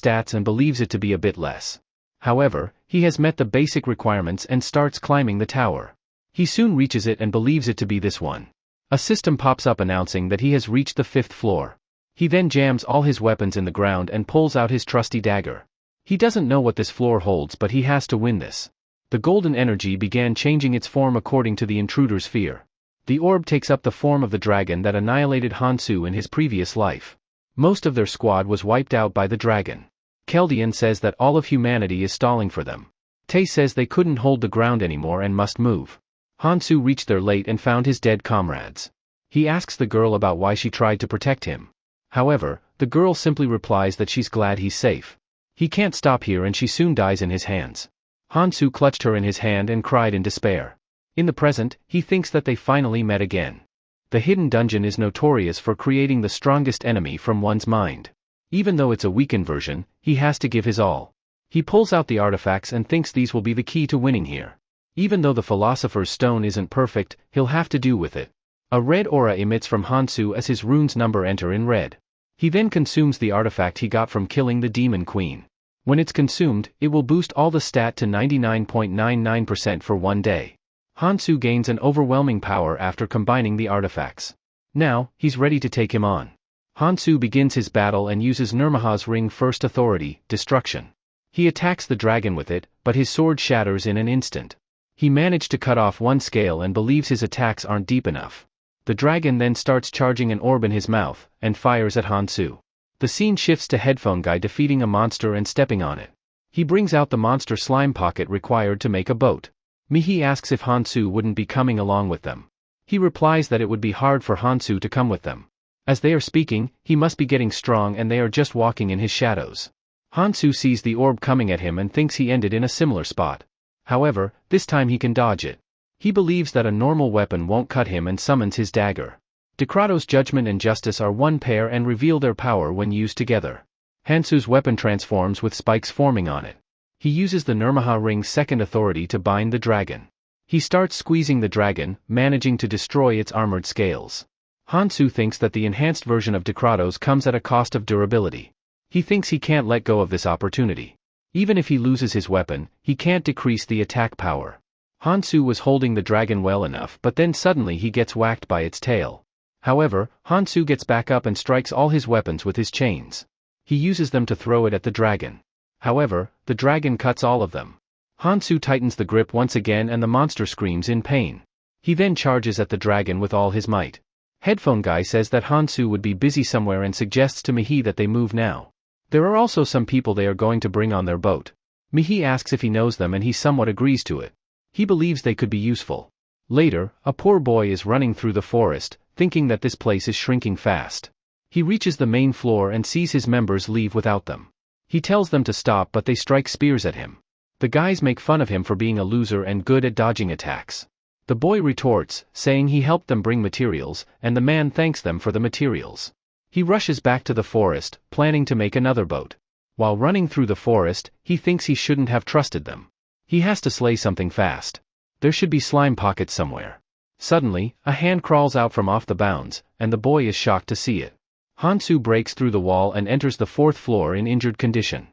stats and believes it to be a bit less. However, he has met the basic requirements and starts climbing the tower. He soon reaches it and believes it to be this one. A system pops up announcing that he has reached the 5th floor. He then jams all his weapons in the ground and pulls out his trusty dagger. He doesn't know what this floor holds, but he has to win this. The golden energy began changing its form according to the intruder's fear. The orb takes up the form of the dragon that annihilated Hansu in his previous life. Most of their squad was wiped out by the dragon. Keldian says that all of humanity is stalling for them. Tae says they couldn't hold the ground anymore and must move. Hansu reached there late and found his dead comrades. He asks the girl about why she tried to protect him. However, the girl simply replies that she's glad he's safe. He can't stop here and she soon dies in his hands. Hansu clutched her in his hand and cried in despair. In the present, he thinks that they finally met again. The hidden dungeon is notorious for creating the strongest enemy from one's mind. Even though it's a weakened version, he has to give his all. He pulls out the artifacts and thinks these will be the key to winning here. Even though the Philosopher's Stone isn't perfect, he'll have to do with it. A red aura emits from Hansu as his rune's number enter in red. He then consumes the artifact he got from killing the Demon Queen. When it's consumed, it will boost all the stat to 99.99% for 1 day. Hansu gains an overwhelming power after combining the artifacts. Now, he's ready to take him on. Hansu begins his battle and uses Nirmaha's ring first authority, destruction. He attacks the dragon with it, but his sword shatters in an instant. He managed to cut off one scale and believes his attacks aren't deep enough. The dragon then starts charging an orb in his mouth, and fires at Hansu. The scene shifts to Headphone Guy defeating a monster and stepping on it. He brings out the monster slime pocket required to make a boat. Mihi asks if Hansu wouldn't be coming along with them. He replies that it would be hard for Hansu to come with them. As they are speaking, he must be getting strong and they are just walking in his shadows. Hansu sees the orb coming at him and thinks he ended in a similar spot. However, this time he can dodge it. He believes that a normal weapon won't cut him and summons his dagger. Decrato's judgment and justice are one pair and reveal their power when used together. Hansu's weapon transforms with spikes forming on it. He uses the Nirmaha ring's second authority to bind the dragon. He starts squeezing the dragon, managing to destroy its armored scales. Hansu thinks that the enhanced version of Decrato's comes at a cost of durability. He thinks he can't let go of this opportunity. Even if he loses his weapon, he can't decrease the attack power. Hansu was holding the dragon well enough, but then suddenly he gets whacked by its tail. However, Hansu gets back up and strikes all his weapons with his chains. He uses them to throw it at the dragon. However, the dragon cuts all of them. Hansu tightens the grip once again and the monster screams in pain. He then charges at the dragon with all his might. Headphone Guy says that Hansu would be busy somewhere and suggests to Mihi that they move now. There are also some people they are going to bring on their boat. Mihi asks if he knows them and he somewhat agrees to it. He believes they could be useful. Later, a poor boy is running through the forest, thinking that this place is shrinking fast. He reaches the main floor and sees his members leave without them. He tells them to stop but they strike spears at him. The guys make fun of him for being a loser and good at dodging attacks. The boy retorts, saying he helped them bring materials, and the man thanks them for the materials. He rushes back to the forest, planning to make another boat. While running through the forest, he thinks he shouldn't have trusted them. He has to slay something fast. There should be slime pockets somewhere. Suddenly, a hand crawls out from off the bounds, and the boy is shocked to see it. Hansu breaks through the wall and enters the 4th floor in injured condition.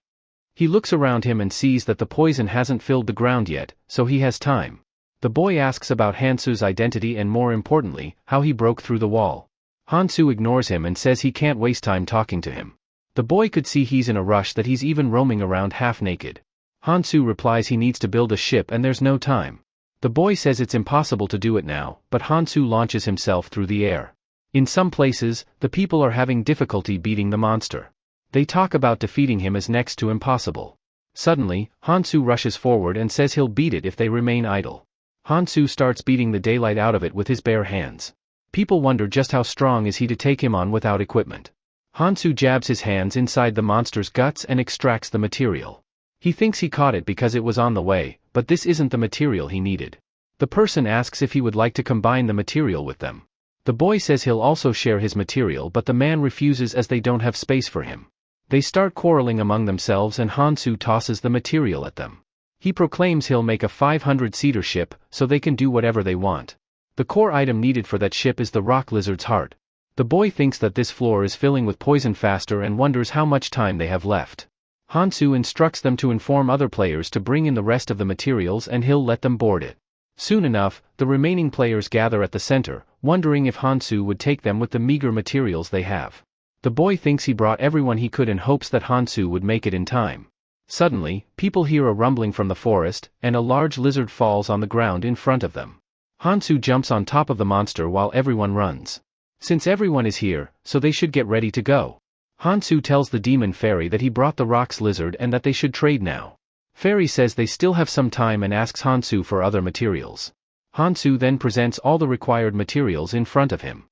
He looks around him and sees that the poison hasn't filled the ground yet, so he has time. The boy asks about Hansu's identity and more importantly, how he broke through the wall. Hansu ignores him and says he can't waste time talking to him. The boy could see he's in a rush that he's even roaming around half naked. Hansu replies he needs to build a ship and there's no time. The boy says it's impossible to do it now, but Hansu launches himself through the air. In some places, the people are having difficulty beating the monster. They talk about defeating him as next to impossible. Suddenly, Hansu rushes forward and says he'll beat it if they remain idle. Hansu starts beating the daylight out of it with his bare hands. People wonder just how strong is he to take him on without equipment. Hansu jabs his hands inside the monster's guts and extracts the material. He thinks he caught it because it was on the way, but this isn't the material he needed. The person asks if he would like to combine the material with them. The boy says he'll also share his material but the man refuses as they don't have space for him. They start quarreling among themselves and Hansu tosses the material at them. He proclaims he'll make a 500-seater ship, so they can do whatever they want. The core item needed for that ship is the rock lizard's heart. The boy thinks that this floor is filling with poison faster and wonders how much time they have left. Hansu instructs them to inform other players to bring in the rest of the materials and he'll let them board it. Soon enough, the remaining players gather at the center, wondering if Hansu would take them with the meager materials they have. The boy thinks he brought everyone he could and hopes that Hansu would make it in time. Suddenly, people hear a rumbling from the forest, and a large lizard falls on the ground in front of them. Hansu jumps on top of the monster while everyone runs. Since everyone is here, so they should get ready to go. Hansu tells the demon fairy that he brought the rocks lizard and that they should trade now. Fairy says they still have some time and asks Hansu for other materials. Hansu then presents all the required materials in front of him.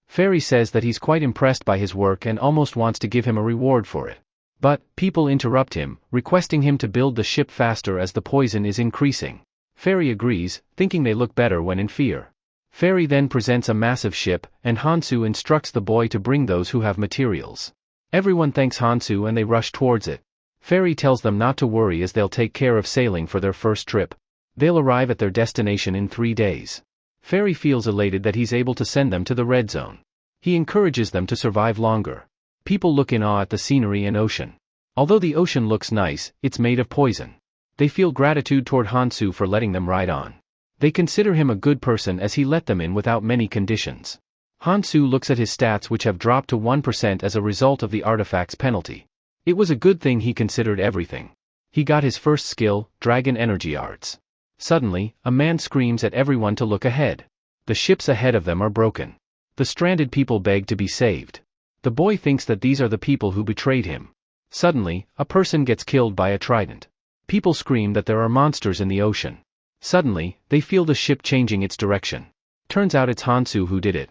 Fairy says that he's quite impressed by his work and almost wants to give him a reward for it. But, people interrupt him, requesting him to build the ship faster as the poison is increasing. Fairy agrees, thinking they look better when in fear. Fairy then presents a massive ship, and Hansu instructs the boy to bring those who have materials. Everyone thanks Hansu and they rush towards it. Fairy tells them not to worry as they'll take care of sailing for their first trip. They'll arrive at their destination in 3 days. Fairy feels elated that he's able to send them to the red zone. He encourages them to survive longer. People look in awe at the scenery and ocean. Although the ocean looks nice, it's made of poison. They feel gratitude toward Hansu for letting them ride on. They consider him a good person as he let them in without many conditions. Hansu looks at his stats, which have dropped to 1% as a result of the artifact's penalty. It was a good thing he considered everything. He got his first skill, Dragon Energy Arts. Suddenly, a man screams at everyone to look ahead. The ships ahead of them are broken. The stranded people beg to be saved. The boy thinks that these are the people who betrayed him. Suddenly, a person gets killed by a trident. People scream that there are monsters in the ocean. Suddenly, they feel the ship changing its direction. Turns out it's Hansu who did it.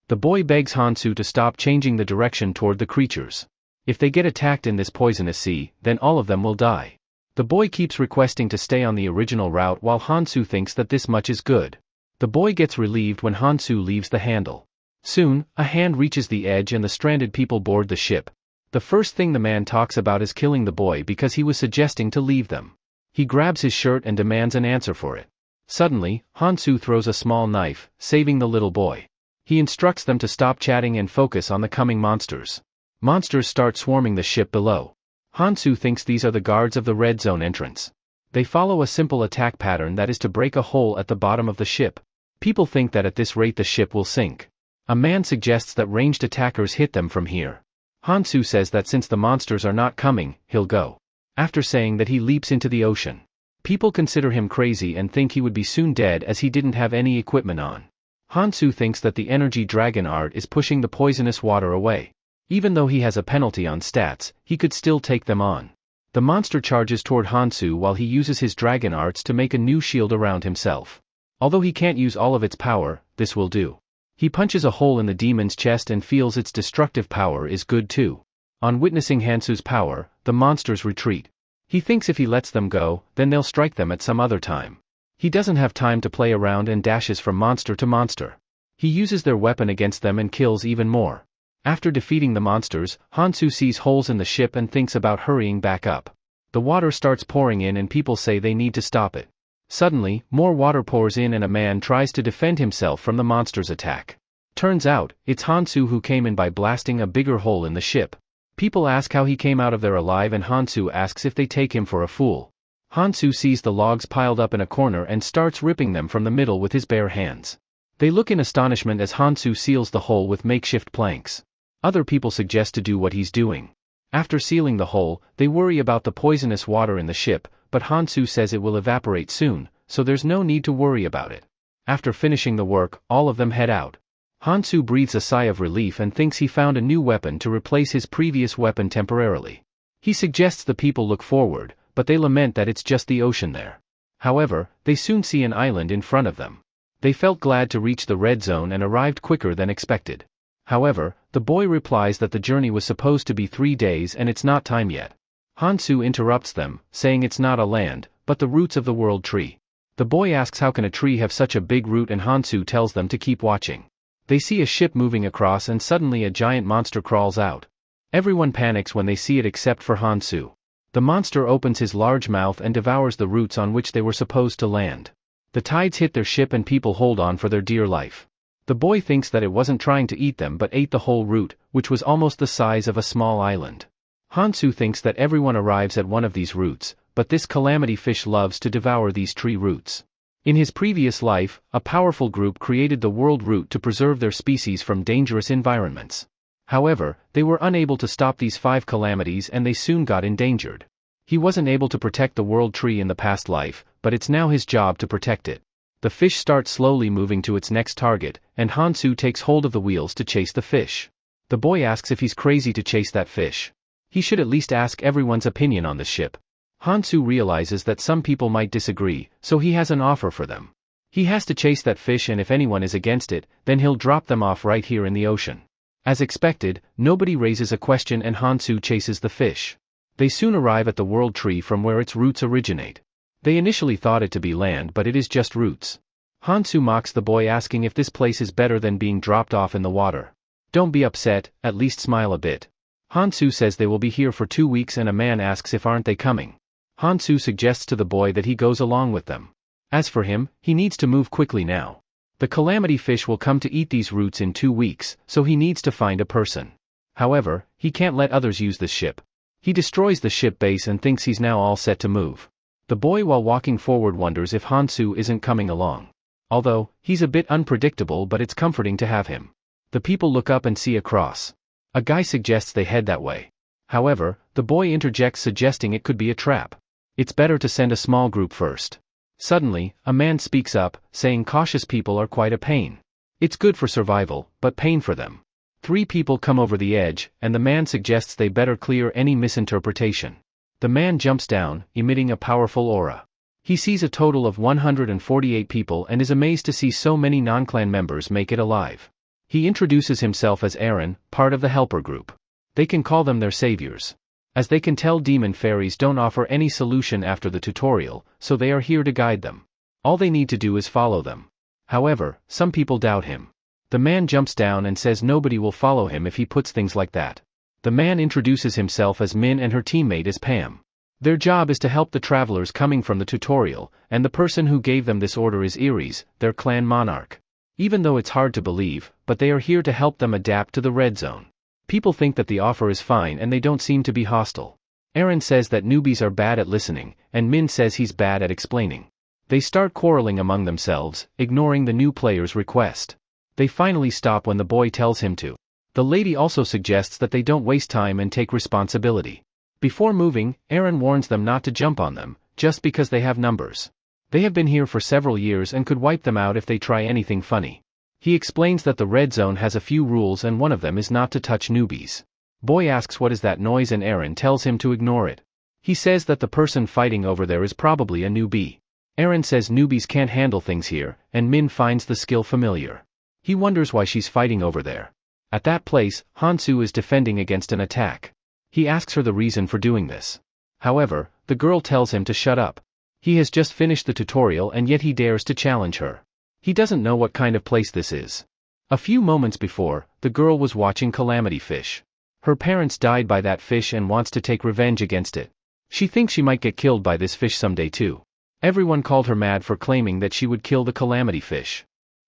The boy begs Hansu to stop changing the direction toward the creatures. If they get attacked in this poisonous sea, then all of them will die. The boy keeps requesting to stay on the original route while Hansu thinks that this much is good. The boy gets relieved when Hansu leaves the handle. Soon, a hand reaches the edge and the stranded people board the ship. The first thing the man talks about is killing the boy because he was suggesting to leave them. He grabs his shirt and demands an answer for it. Suddenly, Hansu throws a small knife, saving the little boy. He instructs them to stop chatting and focus on the coming monsters. Monsters start swarming the ship below. Hansu thinks these are the guards of the red zone entrance. They follow a simple attack pattern, that is to break a hole at the bottom of the ship. People think that at this rate the ship will sink. A man suggests that ranged attackers hit them from here. Hansu says that since the monsters are not coming, he'll go. After saying that, he leaps into the ocean. People consider him crazy and think he would be soon dead as he didn't have any equipment on. Hansu thinks that the energy dragon art is pushing the poisonous water away. Even though he has a penalty on stats, he could still take them on. The monster charges toward Hansu while he uses his dragon arts to make a new shield around himself. Although he can't use all of its power, this will do. He punches a hole in the demon's chest and feels its destructive power is good too. On witnessing Hansu's power, the monsters retreat. He thinks if he lets them go, then they'll strike them at some other time. He doesn't have time to play around and dashes from monster to monster. He uses their weapon against them and kills even more. After defeating the monsters, Hansu sees holes in the ship and thinks about hurrying back up. The water starts pouring in and people say they need to stop it. Suddenly, more water pours in and a man tries to defend himself from the monster's attack. Turns out, it's Hansu who came in by blasting a bigger hole in the ship. People ask how he came out of there alive and Hansu asks if they take him for a fool. Hansu sees the logs piled up in a corner and starts ripping them from the middle with his bare hands. They look in astonishment as Hansu seals the hole with makeshift planks. Other people suggest to do what he's doing. After sealing the hole, they worry about the poisonous water in the ship, but Hansu says it will evaporate soon, so there's no need to worry about it. After finishing the work, all of them head out. Hansu breathes a sigh of relief and thinks he found a new weapon to replace his previous weapon temporarily. He suggests the people look forward, but they lament that it's just the ocean there. However, they soon see an island in front of them. They felt glad to reach the red zone and arrived quicker than expected. However, the boy replies that the journey was supposed to be 3 days and it's not time yet. Hansu interrupts them, saying it's not a land, but the roots of the world tree. The boy asks how can a tree have such a big root and Hansu tells them to keep watching. They see a ship moving across and suddenly a giant monster crawls out. Everyone panics when they see it except for Hansu. The monster opens his large mouth and devours the roots on which they were supposed to land. The tides hit their ship and people hold on for their dear life. The boy thinks that it wasn't trying to eat them but ate the whole root, which was almost the size of a small island. Hansu thinks that everyone arrives at one of these roots, but this calamity fish loves to devour these tree roots. In his previous life, a powerful group created the world root to preserve their species from dangerous environments. However, they were unable to stop these 5 calamities and they soon got endangered. He wasn't able to protect the world tree in the past life, but it's now his job to protect it. The fish starts slowly moving to its next target, and Hansu takes hold of the wheels to chase the fish. The boy asks if he's crazy to chase that fish. He should at least ask everyone's opinion on the ship. Hansu realizes that some people might disagree, so he has an offer for them. He has to chase that fish and if anyone is against it, then he'll drop them off right here in the ocean. As expected, nobody raises a question and Hansu chases the fish. They soon arrive at the world tree from where its roots originate. They initially thought it to be land but it is just roots. Hansu mocks the boy asking if this place is better than being dropped off in the water. Don't be upset, at least smile a bit. Hansu says they will be here for 2 weeks and a man asks if aren't they coming. Hansu suggests to the boy that he goes along with them. As for him, he needs to move quickly now. The calamity fish will come to eat these roots in 2 weeks, so he needs to find a person. However, he can't let others use the ship. He destroys the ship base and thinks he's now all set to move. The boy while walking forward wonders if Hansu isn't coming along. Although, he's a bit unpredictable, but it's comforting to have him. The people look up and see a cross. A guy suggests they head that way. However, the boy interjects suggesting it could be a trap. It's better to send a small group first. Suddenly, a man speaks up, saying cautious people are quite a pain. It's good for survival, but pain for them. 3 people come over the edge, and the man suggests they better clear any misinterpretation. The man jumps down, emitting a powerful aura. He sees a total of 148 people and is amazed to see so many non-clan members make it alive. He introduces himself as Aaron, part of the helper group. They can call them their saviors. As they can tell, demon fairies don't offer any solution after the tutorial, so they are here to guide them. All they need to do is follow them. However, some people doubt him. The man jumps down and says nobody will follow him if he puts things like that. The man introduces himself as Min and her teammate as Pam. Their job is to help the travelers coming from the tutorial, and the person who gave them this order is Ares, their clan monarch. Even though it's hard to believe, but they are here to help them adapt to the red zone. People think that the offer is fine and they don't seem to be hostile. Aaron says that newbies are bad at listening, and Min says he's bad at explaining. They start quarreling among themselves, ignoring the new player's request. They finally stop when the boy tells him to. The lady also suggests that they don't waste time and take responsibility. Before moving, Aaron warns them not to jump on them, just because they have numbers. They have been here for several years and could wipe them out if they try anything funny. He explains that the red zone has a few rules and one of them is not to touch newbies. Boy asks what is that noise and Aaron tells him to ignore it. He says that the person fighting over there is probably a newbie. Aaron says newbies can't handle things here, and Min finds the skill familiar. He wonders why she's fighting over there. At that place, Hansu is defending against an attack. He asks her the reason for doing this. However, the girl tells him to shut up. He has just finished the tutorial and yet he dares to challenge her. He doesn't know what kind of place this is. A few moments before, the girl was watching Calamity Fish. Her parents died by that fish and wants to take revenge against it. She thinks she might get killed by this fish someday too. Everyone called her mad for claiming that she would kill the Calamity Fish.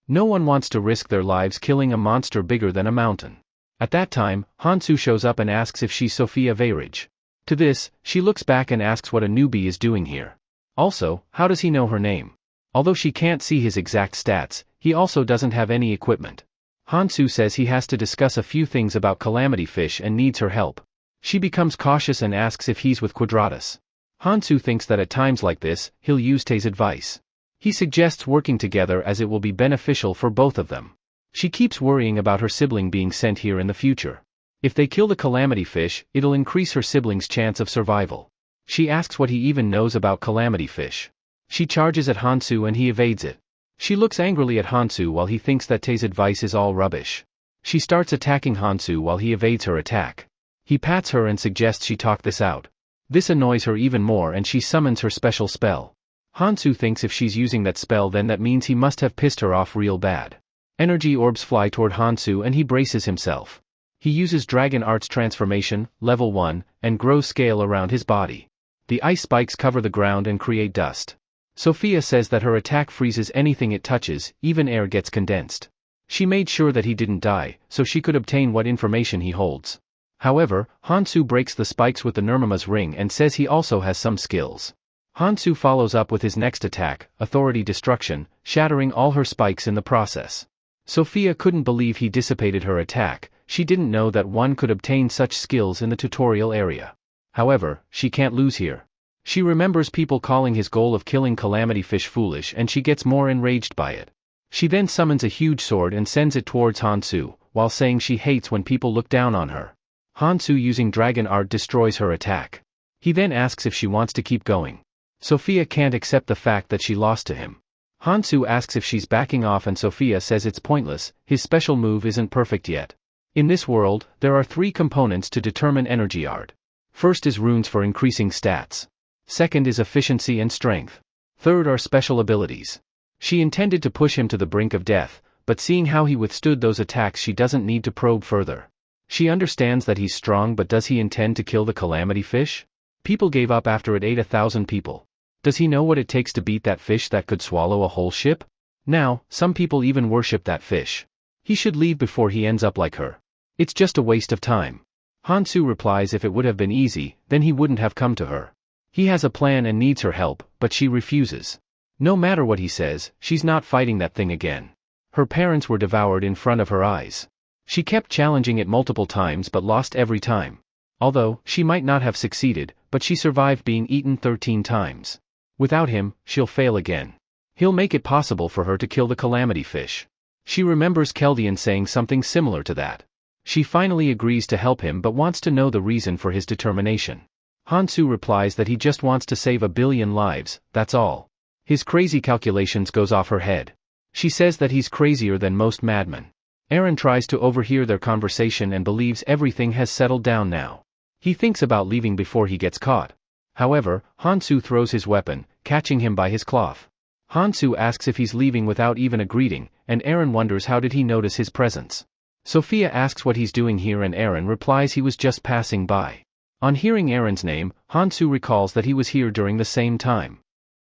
No one wants to risk their lives killing a monster bigger than a mountain. At that time, Hansu shows up and asks if she's Sophia Vairage. To this, she looks back and asks what a newbie is doing here. Also, how does he know her name? Although she can't see his exact stats, he also doesn't have any equipment. Hansu says he has to discuss a few things about Calamity Fish and needs her help. She becomes cautious and asks if he's with Quadratus. Hansu thinks that at times like this, he'll use Tae's advice. He suggests working together as it will be beneficial for both of them. She keeps worrying about her sibling being sent here in the future. If they kill the Calamity Fish, it'll increase her sibling's chance of survival. She asks what he even knows about Calamity Fish. She charges at Hansu and he evades it. She looks angrily at Hansu while he thinks that Tae's advice is all rubbish. She starts attacking Hansu while he evades her attack. He pats her and suggests she talk this out. This annoys her even more and she summons her special spell. Hansu thinks if she's using that spell then that means he must have pissed her off real bad. Energy orbs fly toward Hansu and he braces himself. He uses Dragon Arts Transformation, level 1, and grows scale around his body. The ice spikes cover the ground and create dust. Sophia says that her attack freezes anything it touches, even air gets condensed. She made sure that he didn't die, so she could obtain what information he holds. However, Hansu breaks the spikes with the Nirmama's ring and says he also has some skills. Hansu follows up with his next attack, Authority Destruction, shattering all her spikes in the process. Sophia couldn't believe he dissipated her attack. She didn't know that one could obtain such skills in the tutorial area. However, she can't lose here. She remembers people calling his goal of killing Calamity Fish foolish and she gets more enraged by it. She then summons a huge sword and sends it towards Hansu, while saying she hates when people look down on her. Hansu using Dragon Art destroys her attack. He then asks if she wants to keep going. Sophia can't accept the fact that she lost to him. Hansu asks if she's backing off and Sophia says it's pointless, his special move isn't perfect yet. In this world, there are 3 components to determine energy art. First is runes for increasing stats. Second is efficiency and strength. Third are special abilities. She intended to push him to the brink of death, but seeing how he withstood those attacks she doesn't need to probe further. She understands that he's strong, but does he intend to kill the Calamity Fish? People gave up after it ate 1,000 people. Does he know what it takes to beat that fish that could swallow a whole ship? Now, some people even worship that fish. He should leave before he ends up like her. It's just a waste of time. Hansu replies if it would have been easy, then he wouldn't have come to her. He has a plan and needs her help, but she refuses. No matter what he says, she's not fighting that thing again. Her parents were devoured in front of her eyes. She kept challenging it multiple times but lost every time. Although, she might not have succeeded, but she survived being eaten 13 times. Without him, she'll fail again. He'll make it possible for her to kill the calamity fish. She remembers Keldian saying something similar to that. She finally agrees to help him but wants to know the reason for his determination. Hansu replies that he just wants to save 1 billion lives, that's all. His crazy calculations goes off her head. She says that he's crazier than most madmen. Eren tries to overhear their conversation and believes everything has settled down now. He thinks about leaving before he gets caught. However, Hansu throws his weapon, catching him by his cloth. Hansu asks if he's leaving without even a greeting, and Eren wonders how did he notice his presence. Sophia asks what he's doing here and Eren replies he was just passing by. On hearing Eren's name, Hansu recalls that he was here during the same time.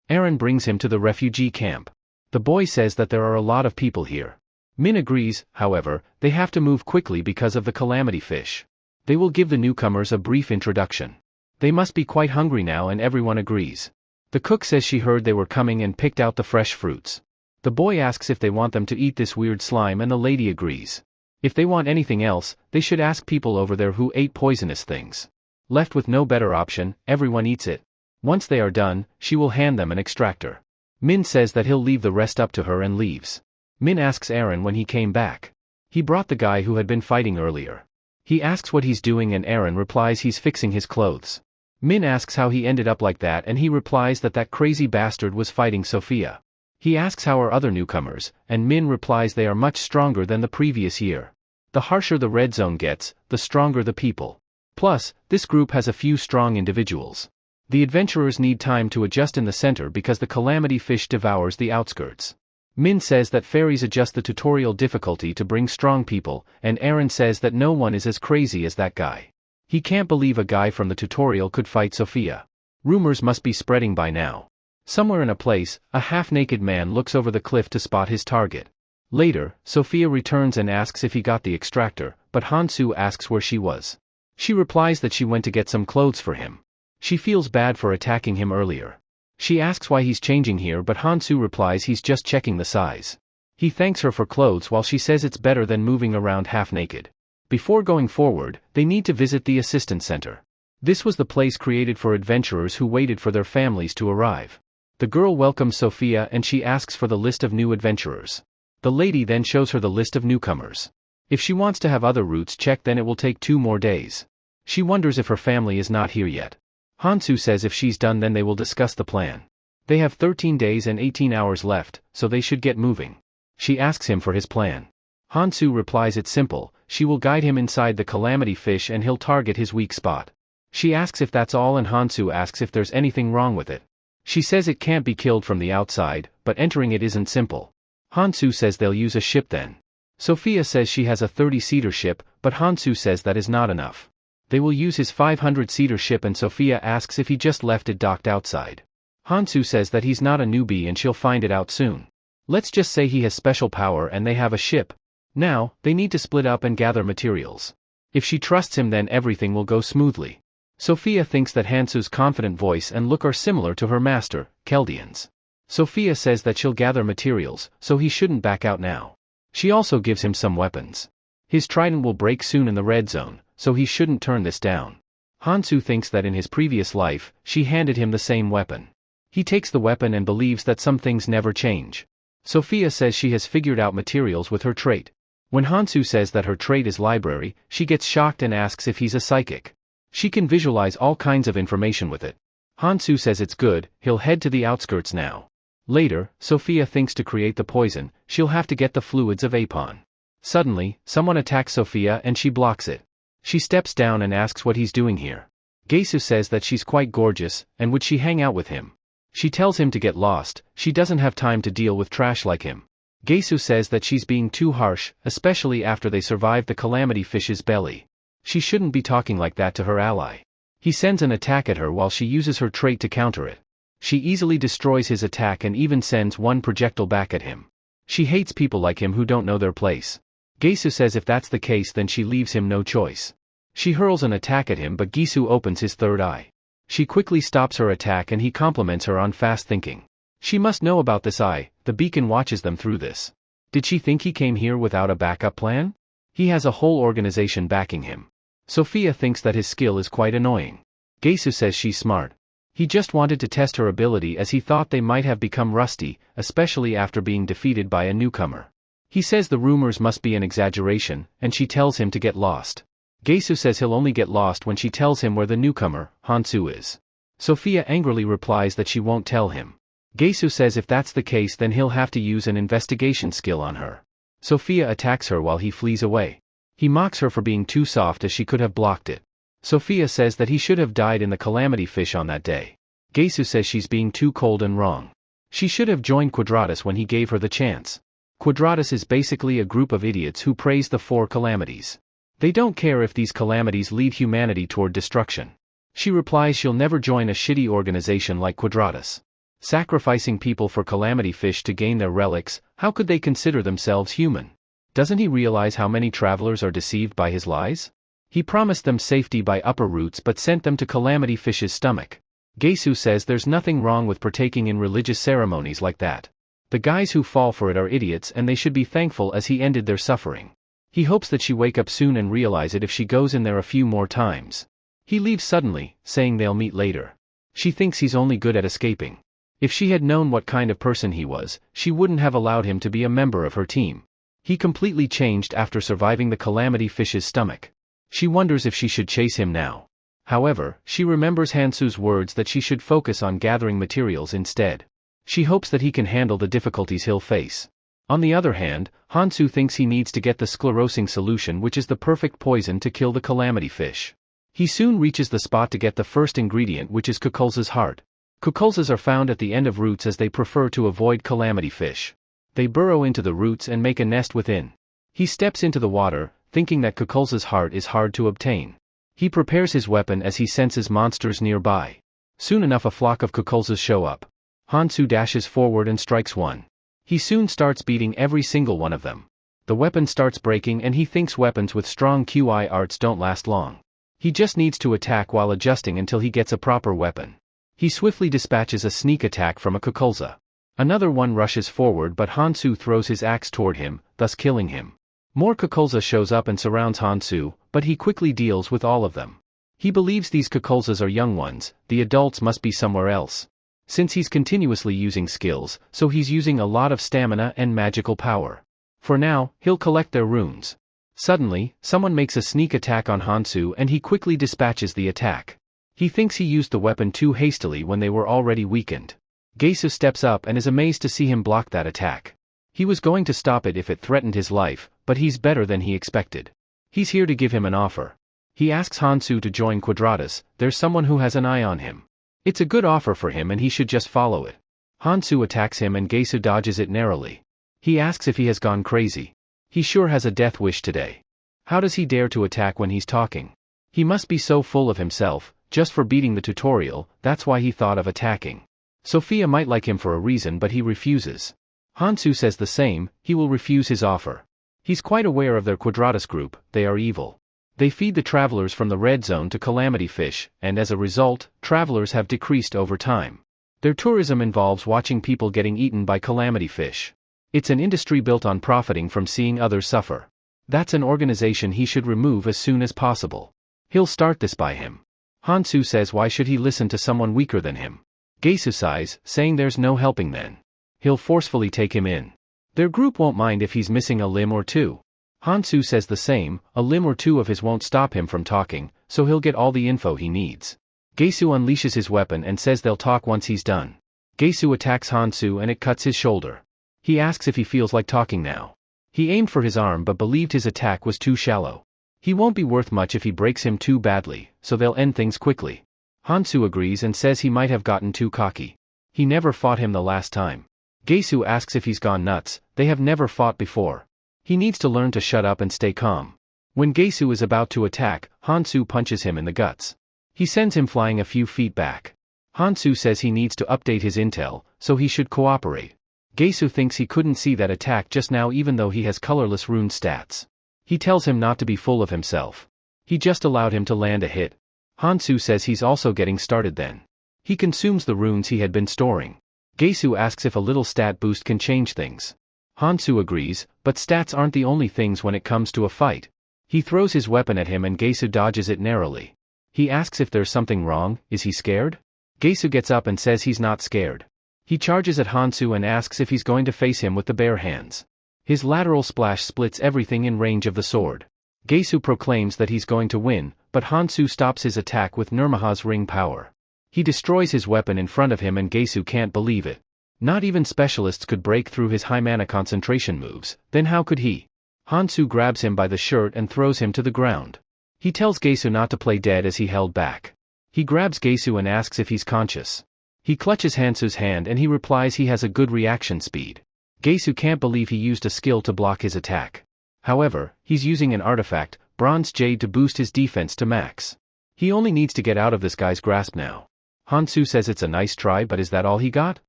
Eren brings him to the refugee camp. The boy says that there are a lot of people here. Min agrees, however, they have to move quickly because of the calamity fish. They will give the newcomers a brief introduction. They must be quite hungry now and everyone agrees. The cook says she heard they were coming and picked out the fresh fruits. The boy asks if they want them to eat this weird slime and the lady agrees. If they want anything else, they should ask people over there who ate poisonous things. Left with no better option, everyone eats it. Once they are done, she will hand them an extractor. Min says that he'll leave the rest up to her and leaves. Min asks Eren when he came back. He brought the guy who had been fighting earlier. He asks what he's doing and Eren replies he's fixing his clothes. Min asks how he ended up like that and he replies that that crazy bastard was fighting Sophia. He asks how are other newcomers, and Min replies they are much stronger than the previous year. The harsher the red zone gets, the stronger the people. Plus, this group has a few strong individuals. The adventurers need time to adjust in the center because the calamity fish devours the outskirts. Min says that fairies adjust the tutorial difficulty to bring strong people, and Eren says that no one is as crazy as that guy. He can't believe a guy from the tutorial could fight Sophia. Rumors must be spreading by now. Somewhere in a place, a half-naked man looks over the cliff to spot his target. Later, Sophia returns and asks if he got the extractor, but Hansu asks where she was. She replies that she went to get some clothes for him. She feels bad for attacking him earlier. She asks why he's changing here but Hansu replies he's just checking the size. He thanks her for clothes while she says it's better than moving around half-naked. Before going forward, they need to visit the assistance center. This was the place created for adventurers who waited for their families to arrive. The girl welcomes Sophia and she asks for the list of new adventurers. The lady then shows her the list of newcomers. If she wants to have other routes checked then it will take 2 more days. She wonders if her family is not here yet. Hansu says if she's done then they will discuss the plan. They have 13 days and 18 hours left, so they should get moving. She asks him for his plan. Hansu replies it's simple, she will guide him inside the calamity fish and he'll target his weak spot. She asks if that's all and Hansu asks if there's anything wrong with it. She says it can't be killed from the outside, but entering it isn't simple. Hansu says they'll use a ship then. Sophia says she has a 30-seater ship, but Hansu says that is not enough. They will use his 500-seater ship and Sophia asks if he just left it docked outside. Hansu says that he's not a newbie and she'll find it out soon. Let's just say he has special power and they have a ship. Now, they need to split up and gather materials. If she trusts him then everything will go smoothly. Sophia thinks that Hansu's confident voice and look are similar to her master, Keldian's. Sophia says that she'll gather materials, so he shouldn't back out now. She also gives him some weapons. His trident will break soon in the red zone, so he shouldn't turn this down. Hansu thinks that in his previous life, she handed him the same weapon. He takes the weapon and believes that some things never change. Sophia says she has figured out materials with her trait. When Hansu says that her trait is library, she gets shocked and asks if he's a psychic. She can visualize all kinds of information with it. Hansu says it's good, he'll head to the outskirts now. Later, Sophia thinks to create the poison, she'll have to get the fluids of Apon. Suddenly, someone attacks Sophia and she blocks it. She steps down and asks what he's doing here. Gesu says that she's quite gorgeous, and would she hang out with him. She tells him to get lost, she doesn't have time to deal with trash like him. Gesu says that she's being too harsh, especially after they survived the calamity fish's belly. She shouldn't be talking like that to her ally. He sends an attack at her while she uses her trait to counter it. She easily destroys his attack and even sends one projectile back at him. She hates people like him who don't know their place. Gesu says if that's the case then she leaves him no choice. She hurls an attack at him but Gisu opens his third eye. She quickly stops her attack and he compliments her on fast thinking. She must know about this eye, the beacon watches them through this. Did she think he came here without a backup plan? He has a whole organization backing him. Sophia thinks that his skill is quite annoying. Gesu says she's smart. He just wanted to test her ability as he thought they might have become rusty, especially after being defeated by a newcomer. He says the rumors must be an exaggeration, and she tells him to get lost. Gesu says he'll only get lost when she tells him where the newcomer, Hansu, is. Sophia angrily replies that she won't tell him. Gesu says if that's the case then he'll have to use an investigation skill on her. Sophia attacks her while he flees away. He mocks her for being too soft as she could have blocked it. Sophia says that he should have died in the calamity fish on that day. Gesu says she's being too cold and wrong. She should have joined Quadratus when he gave her the chance. Quadratus is basically a group of idiots who praise the 4 calamities. They don't care if these calamities lead humanity toward destruction. She replies she'll never join a shitty organization like Quadratus. Sacrificing people for calamity fish to gain their relics, how could they consider themselves human? Doesn't he realize how many travelers are deceived by his lies? He promised them safety by upper routes but sent them to calamity fish's stomach. Gesu says there's nothing wrong with partaking in religious ceremonies like that. The guys who fall for it are idiots and they should be thankful as he ended their suffering. He hopes that she wake up soon and realize it if she goes in there a few more times. He leaves suddenly, saying they'll meet later. She thinks he's only good at escaping. If she had known what kind of person he was, she wouldn't have allowed him to be a member of her team. He completely changed after surviving the calamity fish's stomach. She wonders if she should chase him now. However, she remembers Hansu's words that she should focus on gathering materials instead. She hopes that he can handle the difficulties he'll face. On the other hand, Hansu thinks he needs to get the sclerosing solution which is the perfect poison to kill the calamity fish. He soon reaches the spot to get the first ingredient which is Kukulza's heart. Kukulzas are found at the end of roots as they prefer to avoid calamity fish. They burrow into the roots and make a nest within. He steps into the water, thinking that Kukulza's heart is hard to obtain. He prepares his weapon as he senses monsters nearby. Soon enough a flock of Kukulzas show up. Hansu dashes forward and strikes one. He soon starts beating every single one of them. The weapon starts breaking and he thinks weapons with strong QI arts don't last long. He just needs to attack while adjusting until he gets a proper weapon. He swiftly dispatches a sneak attack from a Kukulza. Another one rushes forward but Hansu throws his axe toward him, thus killing him. More Kukulza shows up and surrounds Hansu, but he quickly deals with all of them. He believes these Kukulzas are young ones, the adults must be somewhere else. Since he's continuously using skills, so he's using a lot of stamina and magical power. For now, he'll collect their runes. Suddenly, someone makes a sneak attack on Hansu and he quickly dispatches the attack. He thinks he used the weapon too hastily when they were already weakened. Gesu steps up and is amazed to see him block that attack. He was going to stop it if it threatened his life, but he's better than he expected. He's here to give him an offer. He asks Hansu to join Quadratus, there's someone who has an eye on him. It's a good offer for him and he should just follow it. Hansu attacks him and Gesu dodges it narrowly. He asks if he has gone crazy. He sure has a death wish today. How does he dare to attack when he's talking? He must be so full of himself, just for beating the tutorial, that's why he thought of attacking. Sophia might like him for a reason but he refuses. Hansu says the same, he will refuse his offer. He's quite aware of their Quadratus group, they are evil. They feed the travelers from the red zone to calamity fish, and as a result, travelers have decreased over time. Their tourism involves watching people getting eaten by calamity fish. It's an industry built on profiting from seeing others suffer. That's an organization he should remove as soon as possible. He'll start this by him. Hansu says why should he listen to someone weaker than him? Gesu sighs, saying there's no helping then. He'll forcefully take him in. Their group won't mind if he's missing a limb or two. Hansu says the same, a limb or two of his won't stop him from talking, so he'll get all the info he needs. Gesu unleashes his weapon and says they'll talk once he's done. Gesu attacks Hansu and it cuts his shoulder. He asks if he feels like talking now. He aimed for his arm but believed his attack was too shallow. He won't be worth much if he breaks him too badly, so they'll end things quickly. Hansu agrees and says he might have gotten too cocky. He never fought him the last time. Gesu asks if he's gone nuts, they have never fought before. He needs to learn to shut up and stay calm. When Gesu is about to attack, Hansu punches him in the guts. He sends him flying a few feet back. Hansu says he needs to update his intel, so he should cooperate. Gesu thinks he couldn't see that attack just now even though he has colorless rune stats. He tells him not to be full of himself. He just allowed him to land a hit. Hansu says he's also getting started then. He consumes the runes he had been storing. Gesu asks if a little stat boost can change things. Hansu agrees, but stats aren't the only things when it comes to a fight. He throws his weapon at him and Gesu dodges it narrowly. He asks if there's something wrong, is he scared? Gesu gets up and says he's not scared. He charges at Hansu and asks if he's going to face him with the bare hands. His lateral splash splits everything in range of the sword. Gesu proclaims that he's going to win, but Hansu stops his attack with Nirmaha's ring power. He destroys his weapon in front of him and Gesu can't believe it. Not even specialists could break through his high mana concentration moves, then how could he? Hansu grabs him by the shirt and throws him to the ground. He tells Gesu not to play dead as he held back. He grabs Gesu and asks if he's conscious. He clutches Hansu's hand and he replies he has a good reaction speed. Gesu can't believe he used a skill to block his attack. However, he's using an artifact, Bronze Jade, to boost his defense to max. He only needs to get out of this guy's grasp now. Hansu says it's a nice try, but is that all he got?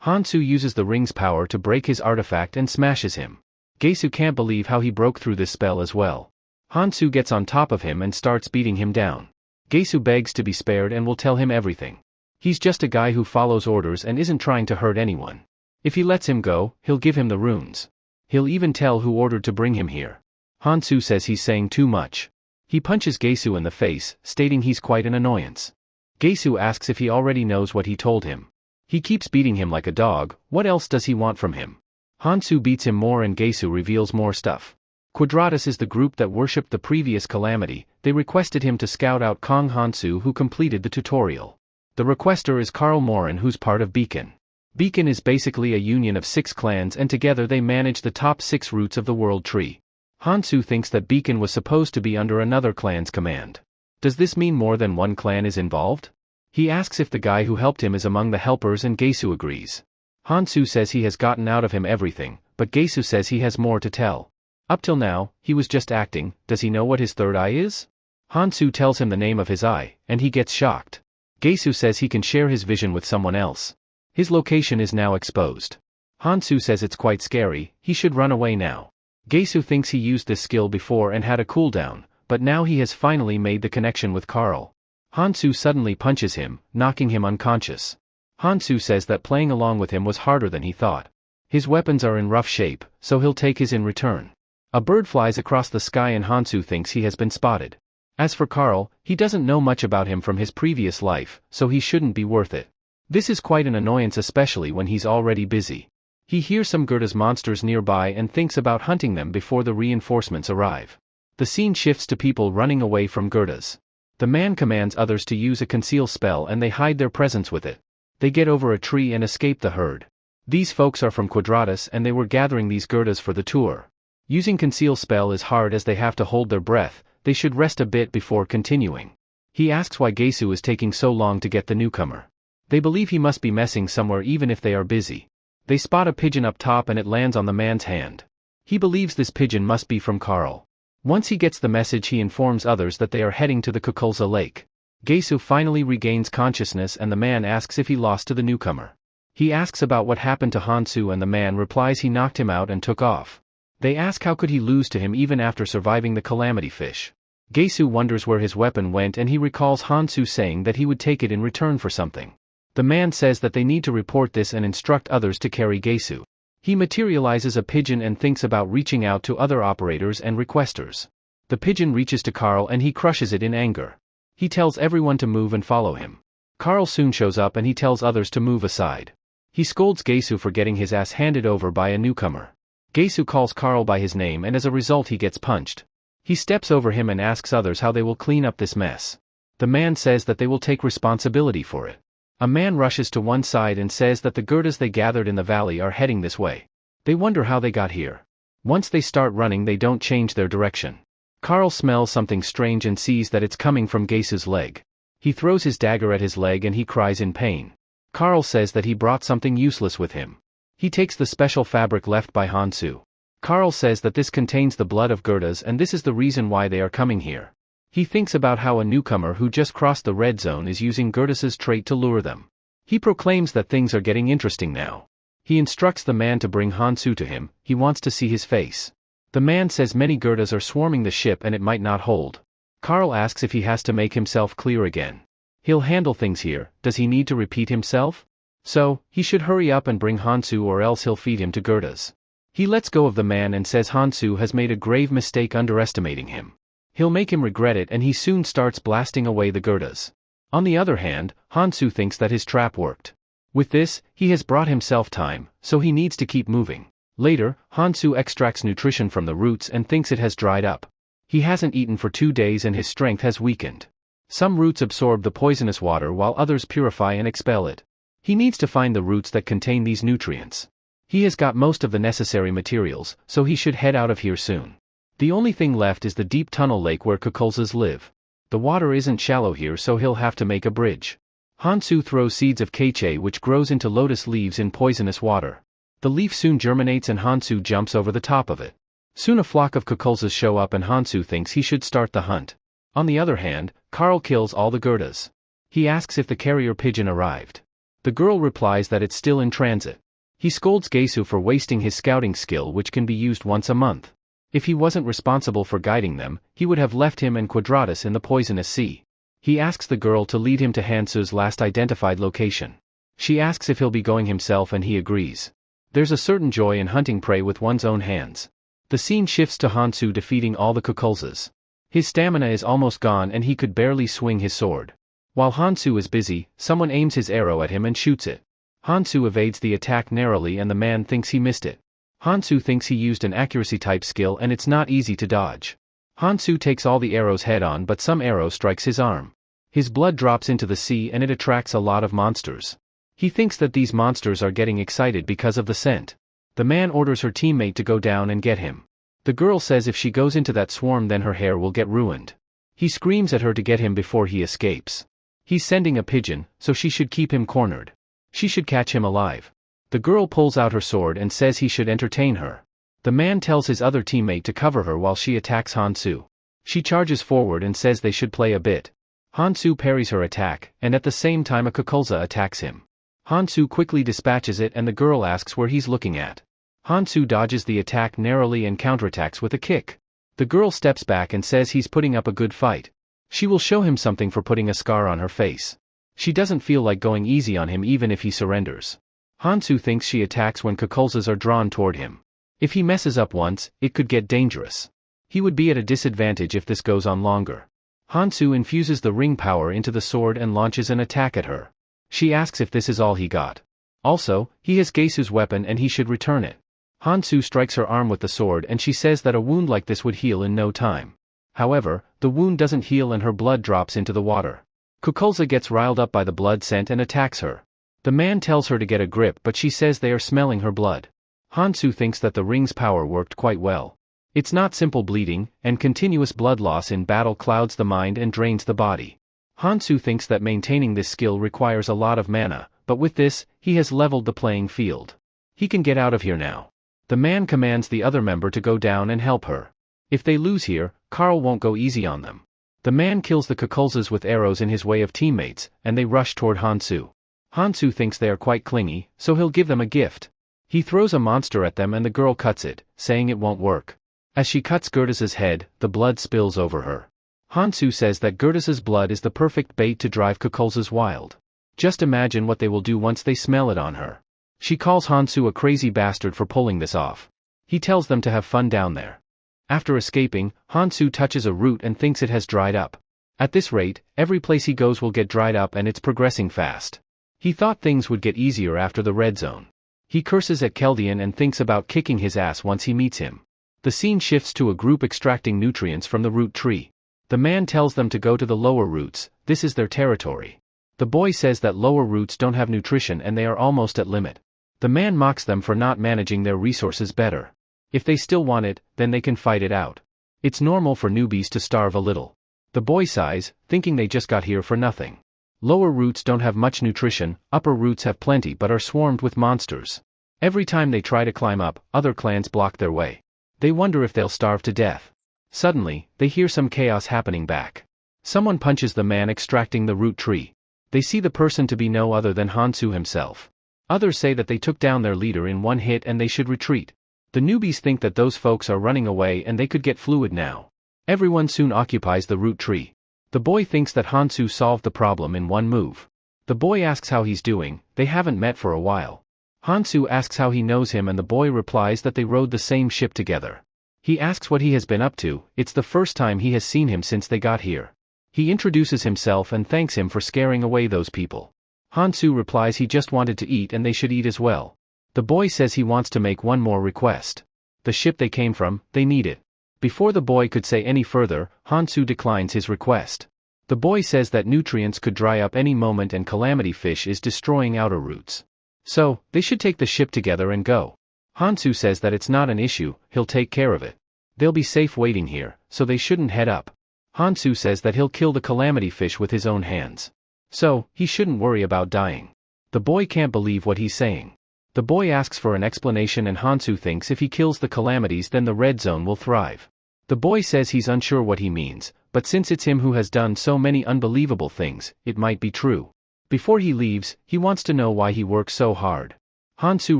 Hansu uses the ring's power to break his artifact and smashes him. Gesu can't believe how he broke through this spell as well. Hansu gets on top of him and starts beating him down. Gesu begs to be spared and will tell him everything. He's just a guy who follows orders and isn't trying to hurt anyone. If he lets him go, he'll give him the runes. He'll even tell who ordered to bring him here. Hansu says he's saying too much. He punches Gesu in the face, stating he's quite an annoyance. Gesu asks if he already knows what he told him. He keeps beating him like a dog, what else does he want from him? Hansu beats him more and Gesu reveals more stuff. Quadratus is the group that worshipped the previous calamity. They requested him to scout out Kong Hansu, who completed the tutorial. The requester is Karl Morin, who's part of Beacon. Beacon is basically a union of 6 clans and together they manage the top 6 roots of the world tree. Hansu thinks that Beacon was supposed to be under another clan's command. Does this mean more than one clan is involved? He asks if the guy who helped him is among the helpers and Gesu agrees. Hansu says he has gotten out of him everything, but Gesu says he has more to tell. Up till now, he was just acting. Does he know what his third eye is? Hansu tells him the name of his eye, and he gets shocked. Gesu says he can share his vision with someone else. His location is now exposed. Hansu says it's quite scary, he should run away now. Gesu thinks he used this skill before and had a cooldown, but now he has finally made the connection with Karl. Hansu suddenly punches him, knocking him unconscious. Hansu says that playing along with him was harder than he thought. His weapons are in rough shape, so he'll take his in return. A bird flies across the sky and Hansu thinks he has been spotted. As for Karl, he doesn't know much about him from his previous life, so he shouldn't be worth it. This is quite an annoyance, especially when he's already busy. He hears some Goethe's monsters nearby and thinks about hunting them before the reinforcements arrive. The scene shifts to people running away from Goethe's. The man commands others to use a conceal spell and they hide their presence with it. They get over a tree and escape the herd. These folks are from Quadratus and they were gathering these Goethe's for the tour. Using conceal spell is hard as they have to hold their breath. They should rest a bit before continuing. He asks why Gesu is taking so long to get the newcomer. They believe he must be messing somewhere even if they are busy. They spot a pigeon up top and it lands on the man's hand. He believes this pigeon must be from Karl. Once he gets the message, he informs others that they are heading to the Kukulza lake. Gesu finally regains consciousness and the man asks if he lost to the newcomer. He asks about what happened to Hansu and the man replies he knocked him out and took off. They ask how could he lose to him even after surviving the calamity fish. Gesu wonders where his weapon went and he recalls Hansu saying that he would take it in return for something. The man says that they need to report this and instruct others to carry Gesu. He materializes a pigeon and thinks about reaching out to other operators and requesters. The pigeon reaches to Karl and he crushes it in anger. He tells everyone to move and follow him. Karl soon shows up and he tells others to move aside. He scolds Gesu for getting his ass handed over by a newcomer. Gesu calls Karl by his name and as a result he gets punched. He steps over him and asks others how they will clean up this mess. The man says that they will take responsibility for it. A man rushes to one side and says that the Goethe's they gathered in the valley are heading this way. They wonder how they got here. Once they start running they don't change their direction. Karl smells something strange and sees that it's coming from Gesu's leg. He throws his dagger at his leg and he cries in pain. Karl says that he brought something useless with him. He takes the special fabric left by Hansu. Karl says that this contains the blood of Goethe's and this is the reason why they are coming here. He thinks about how a newcomer who just crossed the red zone is using Goethe's trait to lure them. He proclaims that things are getting interesting now. He instructs the man to bring Hansu to him, he wants to see his face. The man says many Gerdas are swarming the ship and it might not hold. Carl asks if he has to make himself clear again. He'll handle things here, does he need to repeat himself? So, he should hurry up and bring Hansu or else he'll feed him to Gerdas. He lets go of the man and says Hansu has made a grave mistake underestimating him. He'll make him regret it and he soon starts blasting away the Gerdas. On the other hand, Hansu thinks that his trap worked. With this, he has brought himself time, so he needs to keep moving. Later, Hansu extracts nutrition from the roots and thinks it has dried up. He hasn't eaten for 2 days and his strength has weakened. Some roots absorb the poisonous water while others purify and expel it. He needs to find the roots that contain these nutrients. He has got most of the necessary materials, so he should head out of here soon. The only thing left is the deep tunnel lake where Kukulzas live. The water isn't shallow here so he'll have to make a bridge. Hansu throws seeds of keiche which grows into lotus leaves in poisonous water. The leaf soon germinates and Hansu jumps over the top of it. Soon a flock of Kukulzas show up and Hansu thinks he should start the hunt. On the other hand, Carl kills all the Gerdas. He asks if the carrier pigeon arrived. The girl replies that it's still in transit. He scolds Gesu for wasting his scouting skill which can be used once a month. If he wasn't responsible for guiding them, he would have left him and Quadratus in the poisonous sea. He asks the girl to lead him to Hansu's last identified location. She asks if he'll be going himself and he agrees. There's a certain joy in hunting prey with one's own hands. The scene shifts to Hansu defeating all the Kukulzas. His stamina is almost gone and he could barely swing his sword. While Hansu is busy, someone aims his arrow at him and shoots it. Hansu evades the attack narrowly and the man thinks he missed it. Hansu thinks he used an accuracy type skill and it's not easy to dodge. Hansu takes all the arrows head on but some arrow strikes his arm. His blood drops into the sea and it attracts a lot of monsters. He thinks that these monsters are getting excited because of the scent. The man orders her teammate to go down and get him. The girl says if she goes into that swarm then her hair will get ruined. He screams at her to get him before he escapes. He's sending a pigeon, so she should keep him cornered. She should catch him alive. The girl pulls out her sword and says he should entertain her. The man tells his other teammate to cover her while she attacks Hansu. She charges forward and says they should play a bit. Hansu parries her attack, and at the same time a Kukulza attacks him. Hansu quickly dispatches it and the girl asks where he's looking at. Hansu dodges the attack narrowly and counterattacks with a kick. The girl steps back and says he's putting up a good fight. She will show him something for putting a scar on her face. She doesn't feel like going easy on him even if he surrenders. Hansu thinks she attacks when Kukulzas are drawn toward him. If he messes up once, it could get dangerous. He would be at a disadvantage if this goes on longer. Hansu infuses the ring power into the sword and launches an attack at her. She asks if this is all he got. Also, he has Gesu's weapon and he should return it. Hansu strikes her arm with the sword and she says that a wound like this would heal in no time. However, the wound doesn't heal and her blood drops into the water. Kukulza gets riled up by the blood scent and attacks her. The man tells her to get a grip but she says they are smelling her blood. Hansu thinks that the ring's power worked quite well. It's not simple bleeding, and continuous blood loss in battle clouds the mind and drains the body. Hansu thinks that maintaining this skill requires a lot of mana, but with this, he has leveled the playing field. He can get out of here now. The man commands the other member to go down and help her. If they lose here, Carl won't go easy on them. The man kills the Kukulzas with arrows in his way of teammates, and they rush toward Hansu. Hansu thinks they are quite clingy, so he'll give them a gift. He throws a monster at them and the girl cuts it, saying it won't work. As she cuts Gerda's head, the blood spills over her. Hansu says that Gerda's blood is the perfect bait to drive Kukulzas wild. Just imagine what they will do once they smell it on her. She calls Hansu a crazy bastard for pulling this off. He tells them to have fun down there. After escaping, Hansu touches a root and thinks it has dried up. At this rate, every place he goes will get dried up and it's progressing fast. He thought things would get easier after the red zone. He curses at Keldian and thinks about kicking his ass once he meets him. The scene shifts to a group extracting nutrients from the root tree. The man tells them to go to the lower roots, this is their territory. The boy says that lower roots don't have nutrition and they are almost at limit. The man mocks them for not managing their resources better. If they still want it, then they can fight it out. It's normal for newbies to starve a little. The boy sighs, thinking they just got here for nothing. Lower roots don't have much nutrition, upper roots have plenty but are swarmed with monsters. Every time they try to climb up, other clans block their way. They wonder if they'll starve to death. Suddenly, they hear some chaos happening back. Someone punches the man extracting the root tree. They see the person to be no other than Hansu himself. Others say that they took down their leader in one hit and they should retreat. The newbies think that those folks are running away and they could get fluid now. Everyone soon occupies the root tree. The boy thinks that Hansu solved the problem in one move. The boy asks how he's doing. They haven't met for a while. Hansu asks how he knows him and the boy replies that they rode the same ship together. He asks what he has been up to. It's the first time he has seen him since they got here. He introduces himself and thanks him for scaring away those people. Hansu replies he just wanted to eat and they should eat as well. The boy says he wants to make one more request. The ship they came from, they need it. Before the boy could say any further, Hansu declines his request. The boy says that nutrients could dry up any moment and calamity fish is destroying outer roots. So, they should take the ship together and go. Hansu says that it's not an issue, he'll take care of it. They'll be safe waiting here, so they shouldn't head up. Hansu says that he'll kill the calamity fish with his own hands. So, he shouldn't worry about dying. The boy can't believe what he's saying. The boy asks for an explanation and Hansu thinks if he kills the calamities then the red zone will thrive. The boy says he's unsure what he means, but since it's him who has done so many unbelievable things, it might be true. Before he leaves, he wants to know why he works so hard. Hansu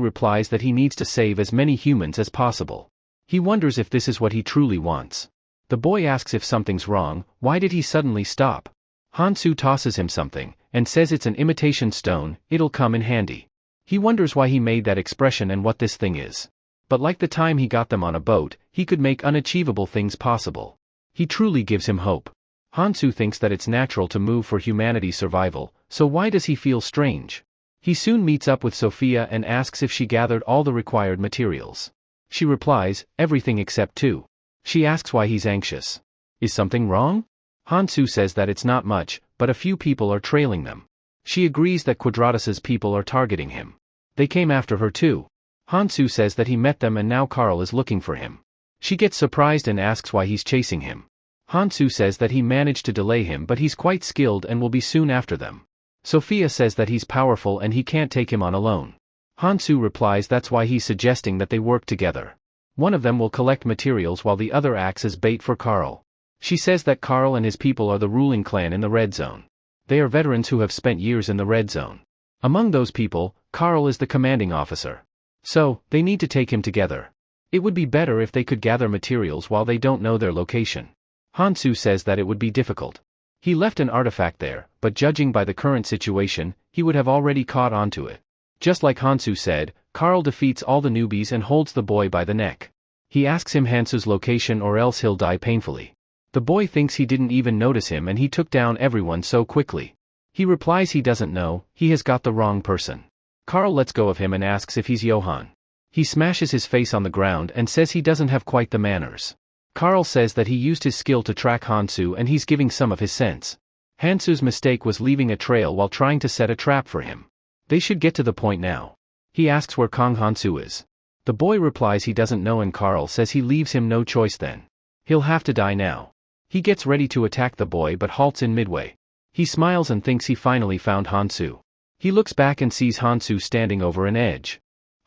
replies that he needs to save as many humans as possible. He wonders if this is what he truly wants. The boy asks if something's wrong. Why did he suddenly stop? Hansu tosses him something, and says it's an imitation stone, it'll come in handy. He wonders why he made that expression and what this thing is. But like the time he got them on a boat, he could make unachievable things possible. He truly gives him hope. Hansu thinks that it's natural to move for humanity's survival, so why does he feel strange? He soon meets up with Sophia and asks if she gathered all the required materials. She replies, everything except 2. She asks why he's anxious. Is something wrong? Hansu says that it's not much, but a few people are trailing them. She agrees that Quadratus's people are targeting him. They came after her too. Hansu says that he met them and now Carl is looking for him. She gets surprised and asks why he's chasing him. Hansu says that he managed to delay him but he's quite skilled and will be soon after them. Sophia says that he's powerful and he can't take him on alone. Hansu replies that's why he's suggesting that they work together. One of them will collect materials while the other acts as bait for Carl. She says that Carl and his people are the ruling clan in the Red Zone. They are veterans who have spent years in the Red Zone. Among those people, Carl is the commanding officer. So, they need to take him together. It would be better if they could gather materials while they don't know their location. Hansu says that it would be difficult. He left an artifact there, but judging by the current situation, he would have already caught on to it. Just like Hansu said, Carl defeats all the newbies and holds the boy by the neck. He asks him Hansu's location or else he'll die painfully. The boy thinks he didn't even notice him and he took down everyone so quickly. He replies he doesn't know, he has got the wrong person. Carl lets go of him and asks if he's Johann. He smashes his face on the ground and says he doesn't have quite the manners. Carl says that he used his skill to track Hansu and he's giving some of his sense. Hansu's mistake was leaving a trail while trying to set a trap for him. They should get to the point now. He asks where Kong Hansu is. The boy replies he doesn't know and Carl says he leaves him no choice then. He'll have to die now. He gets ready to attack the boy but halts in midway. He smiles and thinks he finally found Hansu. He looks back and sees Hansu standing over an edge.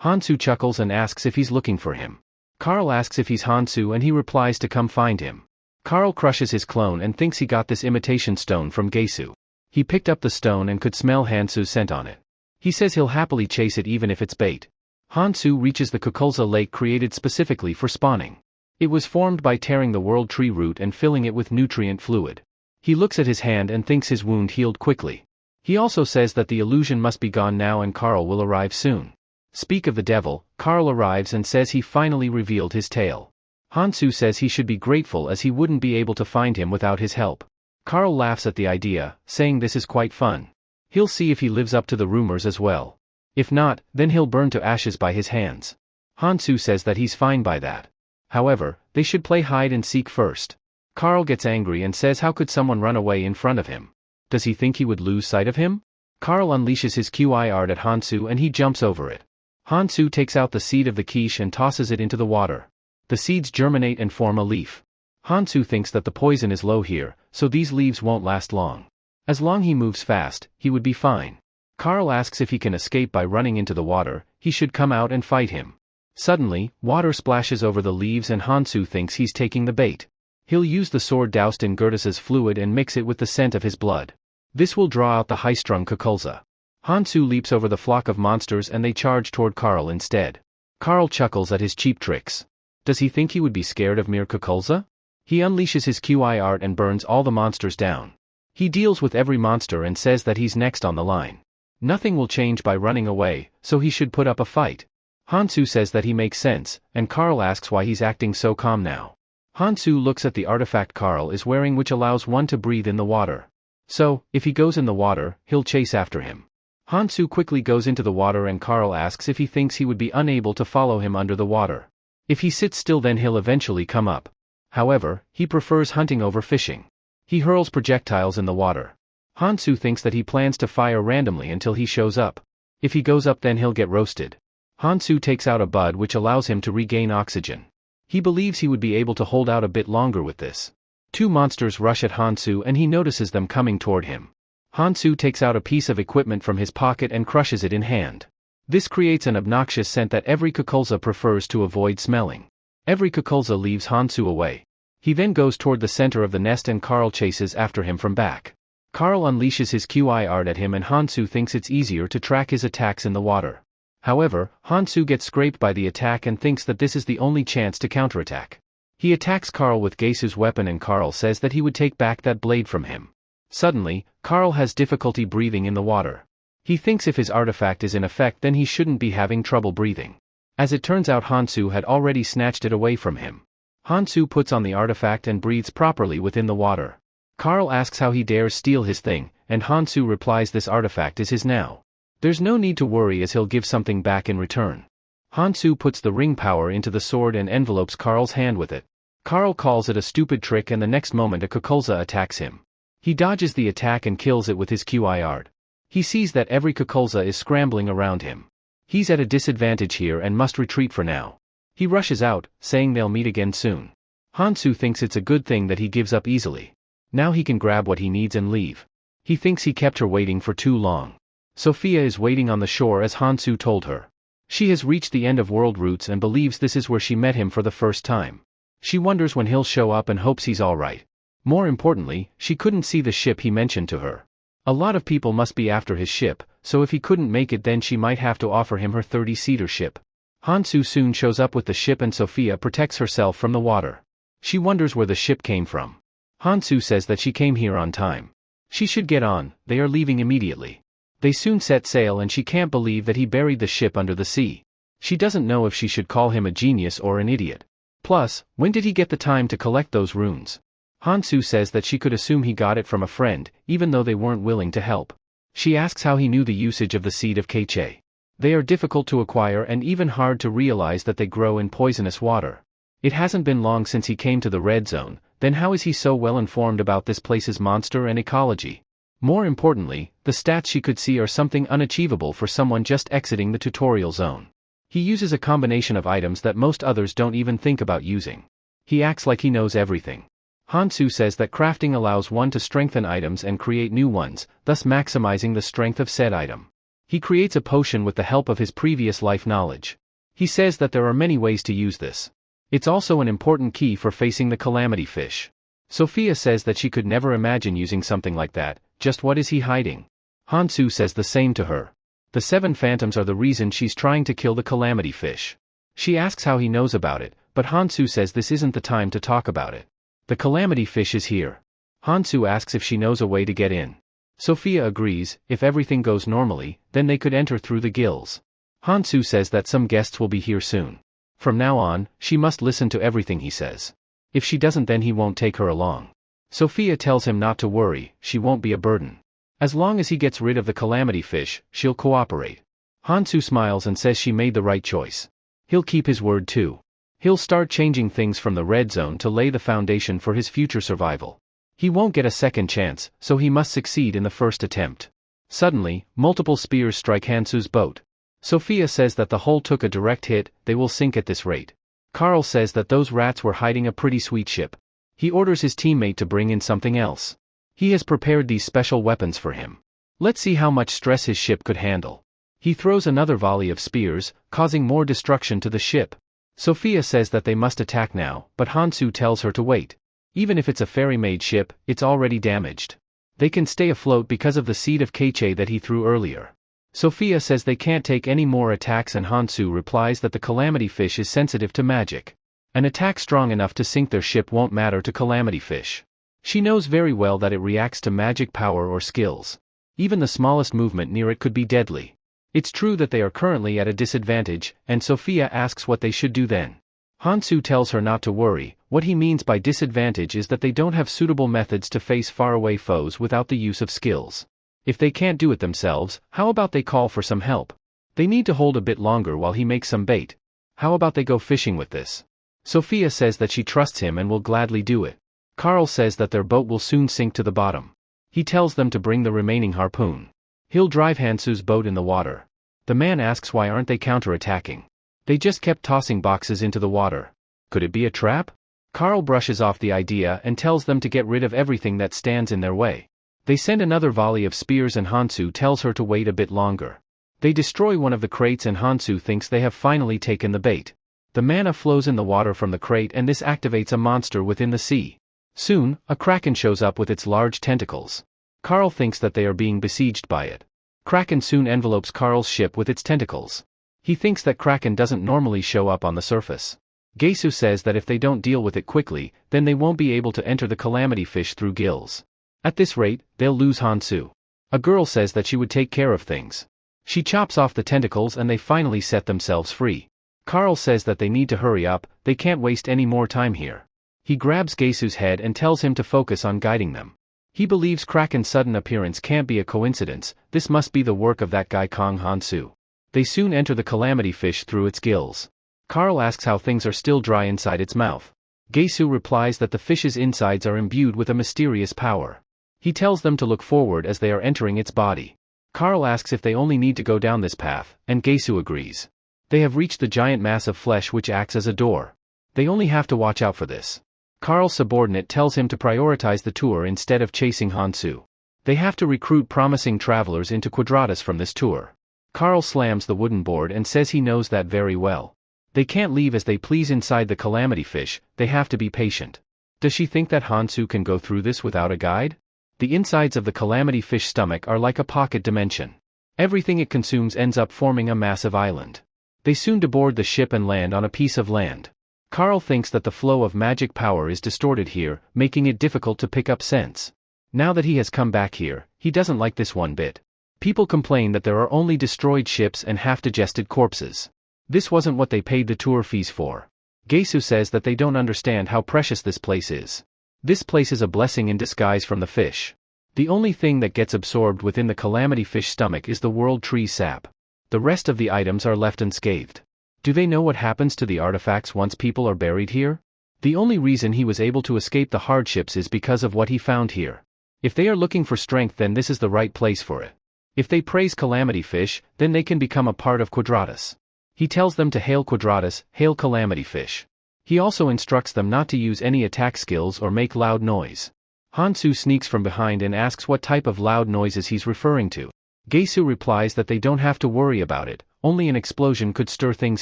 Hansu chuckles and asks if he's looking for him. Carl asks if he's Hansu and he replies to come find him. Carl crushes his clone and thinks he got this imitation stone from Gesu. He picked up the stone and could smell Hansu's scent on it. He says he'll happily chase it even if it's bait. Hansu reaches the Kukulza lake created specifically for spawning. It was formed by tearing the world tree root and filling it with nutrient fluid. He looks at his hand and thinks his wound healed quickly. He also says that the illusion must be gone now and Carl will arrive soon. Speak of the devil, Carl arrives and says he finally revealed his tale. Hansu says he should be grateful as he wouldn't be able to find him without his help. Carl laughs at the idea, saying this is quite fun. He'll see if he lives up to the rumors as well. If not, then he'll burn to ashes by his hands. Hansu says that he's fine by that. However, they should play hide and seek first. Carl gets angry and says how could someone run away in front of him? Does he think he would lose sight of him? Carl unleashes his QI art at Hansu and he jumps over it. Hansu takes out the seed of the quiche and tosses it into the water. The seeds germinate and form a leaf. Hansu thinks that the poison is low here, so these leaves won't last long. As long he moves fast, he would be fine. Carl asks if he can escape by running into the water, he should come out and fight him. Suddenly, water splashes over the leaves and Hansu thinks he's taking the bait. He'll use the sword doused in Gertus's fluid and mix it with the scent of his blood. This will draw out the high-strung Kukulza. Hansu leaps over the flock of monsters and they charge toward Carl instead. Carl chuckles at his cheap tricks. Does he think he would be scared of mere Kukulza? He unleashes his QI art and burns all the monsters down. He deals with every monster and says that he's next on the line. Nothing will change by running away, so he should put up a fight. Hansu says that he makes sense, and Carl asks why he's acting so calm now. Hansu looks at the artifact Carl is wearing, which allows one to breathe in the water. So, if he goes in the water, he'll chase after him. Hansu quickly goes into the water and Carl asks if he thinks he would be unable to follow him under the water. If he sits still then he'll eventually come up. However, he prefers hunting over fishing. He hurls projectiles in the water. Hansu thinks that he plans to fire randomly until he shows up. If he goes up then he'll get roasted. Hansu takes out a bud which allows him to regain oxygen. He believes he would be able to hold out a bit longer with this. Two monsters rush at Hansu and he notices them coming toward him. Hansu takes out a piece of equipment from his pocket and crushes it in hand. This creates an obnoxious scent that every Kukulza prefers to avoid smelling. Every Kukulza leaves Hansu away. He then goes toward the center of the nest and Carl chases after him from back. Carl unleashes his QI art at him and Hansu thinks it's easier to track his attacks in the water. However, Hansu gets scraped by the attack and thinks that this is the only chance to counterattack. He attacks Carl with Geisu's weapon and Carl says that he would take back that blade from him. Suddenly, Carl has difficulty breathing in the water. He thinks if his artifact is in effect then he shouldn't be having trouble breathing. As it turns out Hansu had already snatched it away from him. Hansu puts on the artifact and breathes properly within the water. Carl asks how he dares steal his thing, and Hansu replies this artifact is his now. There's no need to worry as he'll give something back in return. Hansu puts the ring power into the sword and envelopes Carl's hand with it. Carl calls it a stupid trick and the next moment a Kukulza attacks him. He dodges the attack and kills it with his QI art. He sees that every Kukulza is scrambling around him. He's at a disadvantage here and must retreat for now. He rushes out, saying they'll meet again soon. Hansu thinks it's a good thing that he gives up easily. Now he can grab what he needs and leave. He thinks he kept her waiting for too long. Sophia is waiting on the shore as Hansu told her. She has reached the end of world routes and believes this is where she met him for the first time. She wonders when he'll show up and hopes he's alright. More importantly, she couldn't see the ship he mentioned to her. A lot of people must be after his ship, so if he couldn't make it then she might have to offer him her 30-seater ship. Hansu soon shows up with the ship and Sophia protects herself from the water. She wonders where the ship came from. Hansu says that she came here on time. She should get on, they are leaving immediately. They soon set sail and she can't believe that he buried the ship under the sea. She doesn't know if she should call him a genius or an idiot. Plus, when did he get the time to collect those runes? Hansu says that she could assume he got it from a friend, even though they weren't willing to help. She asks how he knew the usage of the seed of Keiche. They are difficult to acquire and even hard to realize that they grow in poisonous water. It hasn't been long since he came to the red zone, then how is he so well informed about this place's monster and ecology? More importantly, the stats she could see are something unachievable for someone just exiting the tutorial zone. He uses a combination of items that most others don't even think about using. He acts like he knows everything. Hansu says that crafting allows one to strengthen items and create new ones, thus maximizing the strength of said item. He creates a potion with the help of his previous life knowledge. He says that there are many ways to use this. It's also an important key for facing the calamity fish. Sophia says that she could never imagine using something like that, just what is he hiding? Hansu says the same to her. The 7 phantoms are the reason she's trying to kill the calamity fish. She asks how he knows about it, but Hansu says this isn't the time to talk about it. The calamity fish is here. Hansu asks if she knows a way to get in. Sophia agrees, if everything goes normally, then they could enter through the gills. Hansu says that some guests will be here soon. From now on, she must listen to everything he says. If she doesn't then he won't take her along. Sophia tells him not to worry, she won't be a burden. As long as he gets rid of the calamity fish, she'll cooperate. Hansu smiles and says she made the right choice. He'll keep his word too. He'll start changing things from the red zone to lay the foundation for his future survival. He won't get a second chance, so he must succeed in the first attempt. Suddenly, multiple spears strike Hansu's boat. Sophia says that the hull took a direct hit, they will sink at this rate. Carl says that those rats were hiding a pretty sweet ship. He orders his teammate to bring in something else. He has prepared these special weapons for him. Let's see how much stress his ship could handle. He throws another volley of spears, causing more destruction to the ship. Sophia says that they must attack now, but Hansu tells her to wait. Even if it's a fairy-made ship, it's already damaged. They can stay afloat because of the seed of Keiche that he threw earlier. Sophia says they can't take any more attacks and Hansu replies that the Calamity Fish is sensitive to magic. An attack strong enough to sink their ship won't matter to Calamity Fish. She knows very well that it reacts to magic power or skills. Even the smallest movement near it could be deadly. It's true that they are currently at a disadvantage, and Sophia asks what they should do then. Hansu tells her not to worry. What he means by disadvantage is that they don't have suitable methods to face faraway foes without the use of skills. If they can't do it themselves, how about they call for some help? They need to hold a bit longer while he makes some bait. How about they go fishing with this? Sophia says that she trusts him and will gladly do it. Carl says that their boat will soon sink to the bottom. He tells them to bring the remaining harpoon. He'll drive Hansu's boat in the water. The man asks why aren't they counterattacking? They just kept tossing boxes into the water. Could it be a trap? Carl brushes off the idea and tells them to get rid of everything that stands in their way. They send another volley of spears and Hansu tells her to wait a bit longer. They destroy one of the crates and Hansu thinks they have finally taken the bait. The mana flows in the water from the crate and this activates a monster within the sea. Soon, a kraken shows up with its large tentacles. Carl thinks that they are being besieged by it. Kraken soon envelopes Carl's ship with its tentacles. He thinks that Kraken doesn't normally show up on the surface. Gesu says that if they don't deal with it quickly, then they won't be able to enter the Calamity Fish through gills. At this rate, they'll lose Hansu. A girl says that she would take care of things. She chops off the tentacles and they finally set themselves free. Carl says that they need to hurry up, they can't waste any more time here. He grabs Gesu's head and tells him to focus on guiding them. He believes Kraken's sudden appearance can't be a coincidence, this must be the work of that guy Kong Hansu. They soon enter the Calamity Fish through its gills. Carl asks how things are still dry inside its mouth. Gesu replies that the fish's insides are imbued with a mysterious power. He tells them to look forward as they are entering its body. Carl asks if they only need to go down this path, and Gesu agrees. They have reached the giant mass of flesh which acts as a door. They only have to watch out for this. Carl's subordinate tells him to prioritize the tour instead of chasing Hansu. They have to recruit promising travelers into Quadratus from this tour. Carl slams the wooden board and says he knows that very well. They can't leave as they please inside the Calamity Fish, they have to be patient. Does she think that Hansu can go through this without a guide? The insides of the Calamity Fish stomach are like a pocket dimension. Everything it consumes ends up forming a massive island. They soon deboard the ship and land on a piece of land. Carl thinks that the flow of magic power is distorted here, making it difficult to pick up sense. Now that he has come back here, he doesn't like this one bit. People complain that there are only destroyed ships and half-digested corpses. This wasn't what they paid the tour fees for. Gesu says that they don't understand how precious this place is. This place is a blessing in disguise from the fish. The only thing that gets absorbed within the Calamity Fish stomach is the World Tree sap. The rest of the items are left unscathed. Do they know what happens to the artifacts once people are buried here? The only reason he was able to escape the hardships is because of what he found here. If they are looking for strength, then this is the right place for it. If they praise Calamity Fish, then they can become a part of Quadratus. He tells them to hail Quadratus, hail Calamity Fish. He also instructs them not to use any attack skills or make loud noise. Hansu sneaks from behind and asks what type of loud noises he's referring to. Gesu replies that they don't have to worry about it, only an explosion could stir things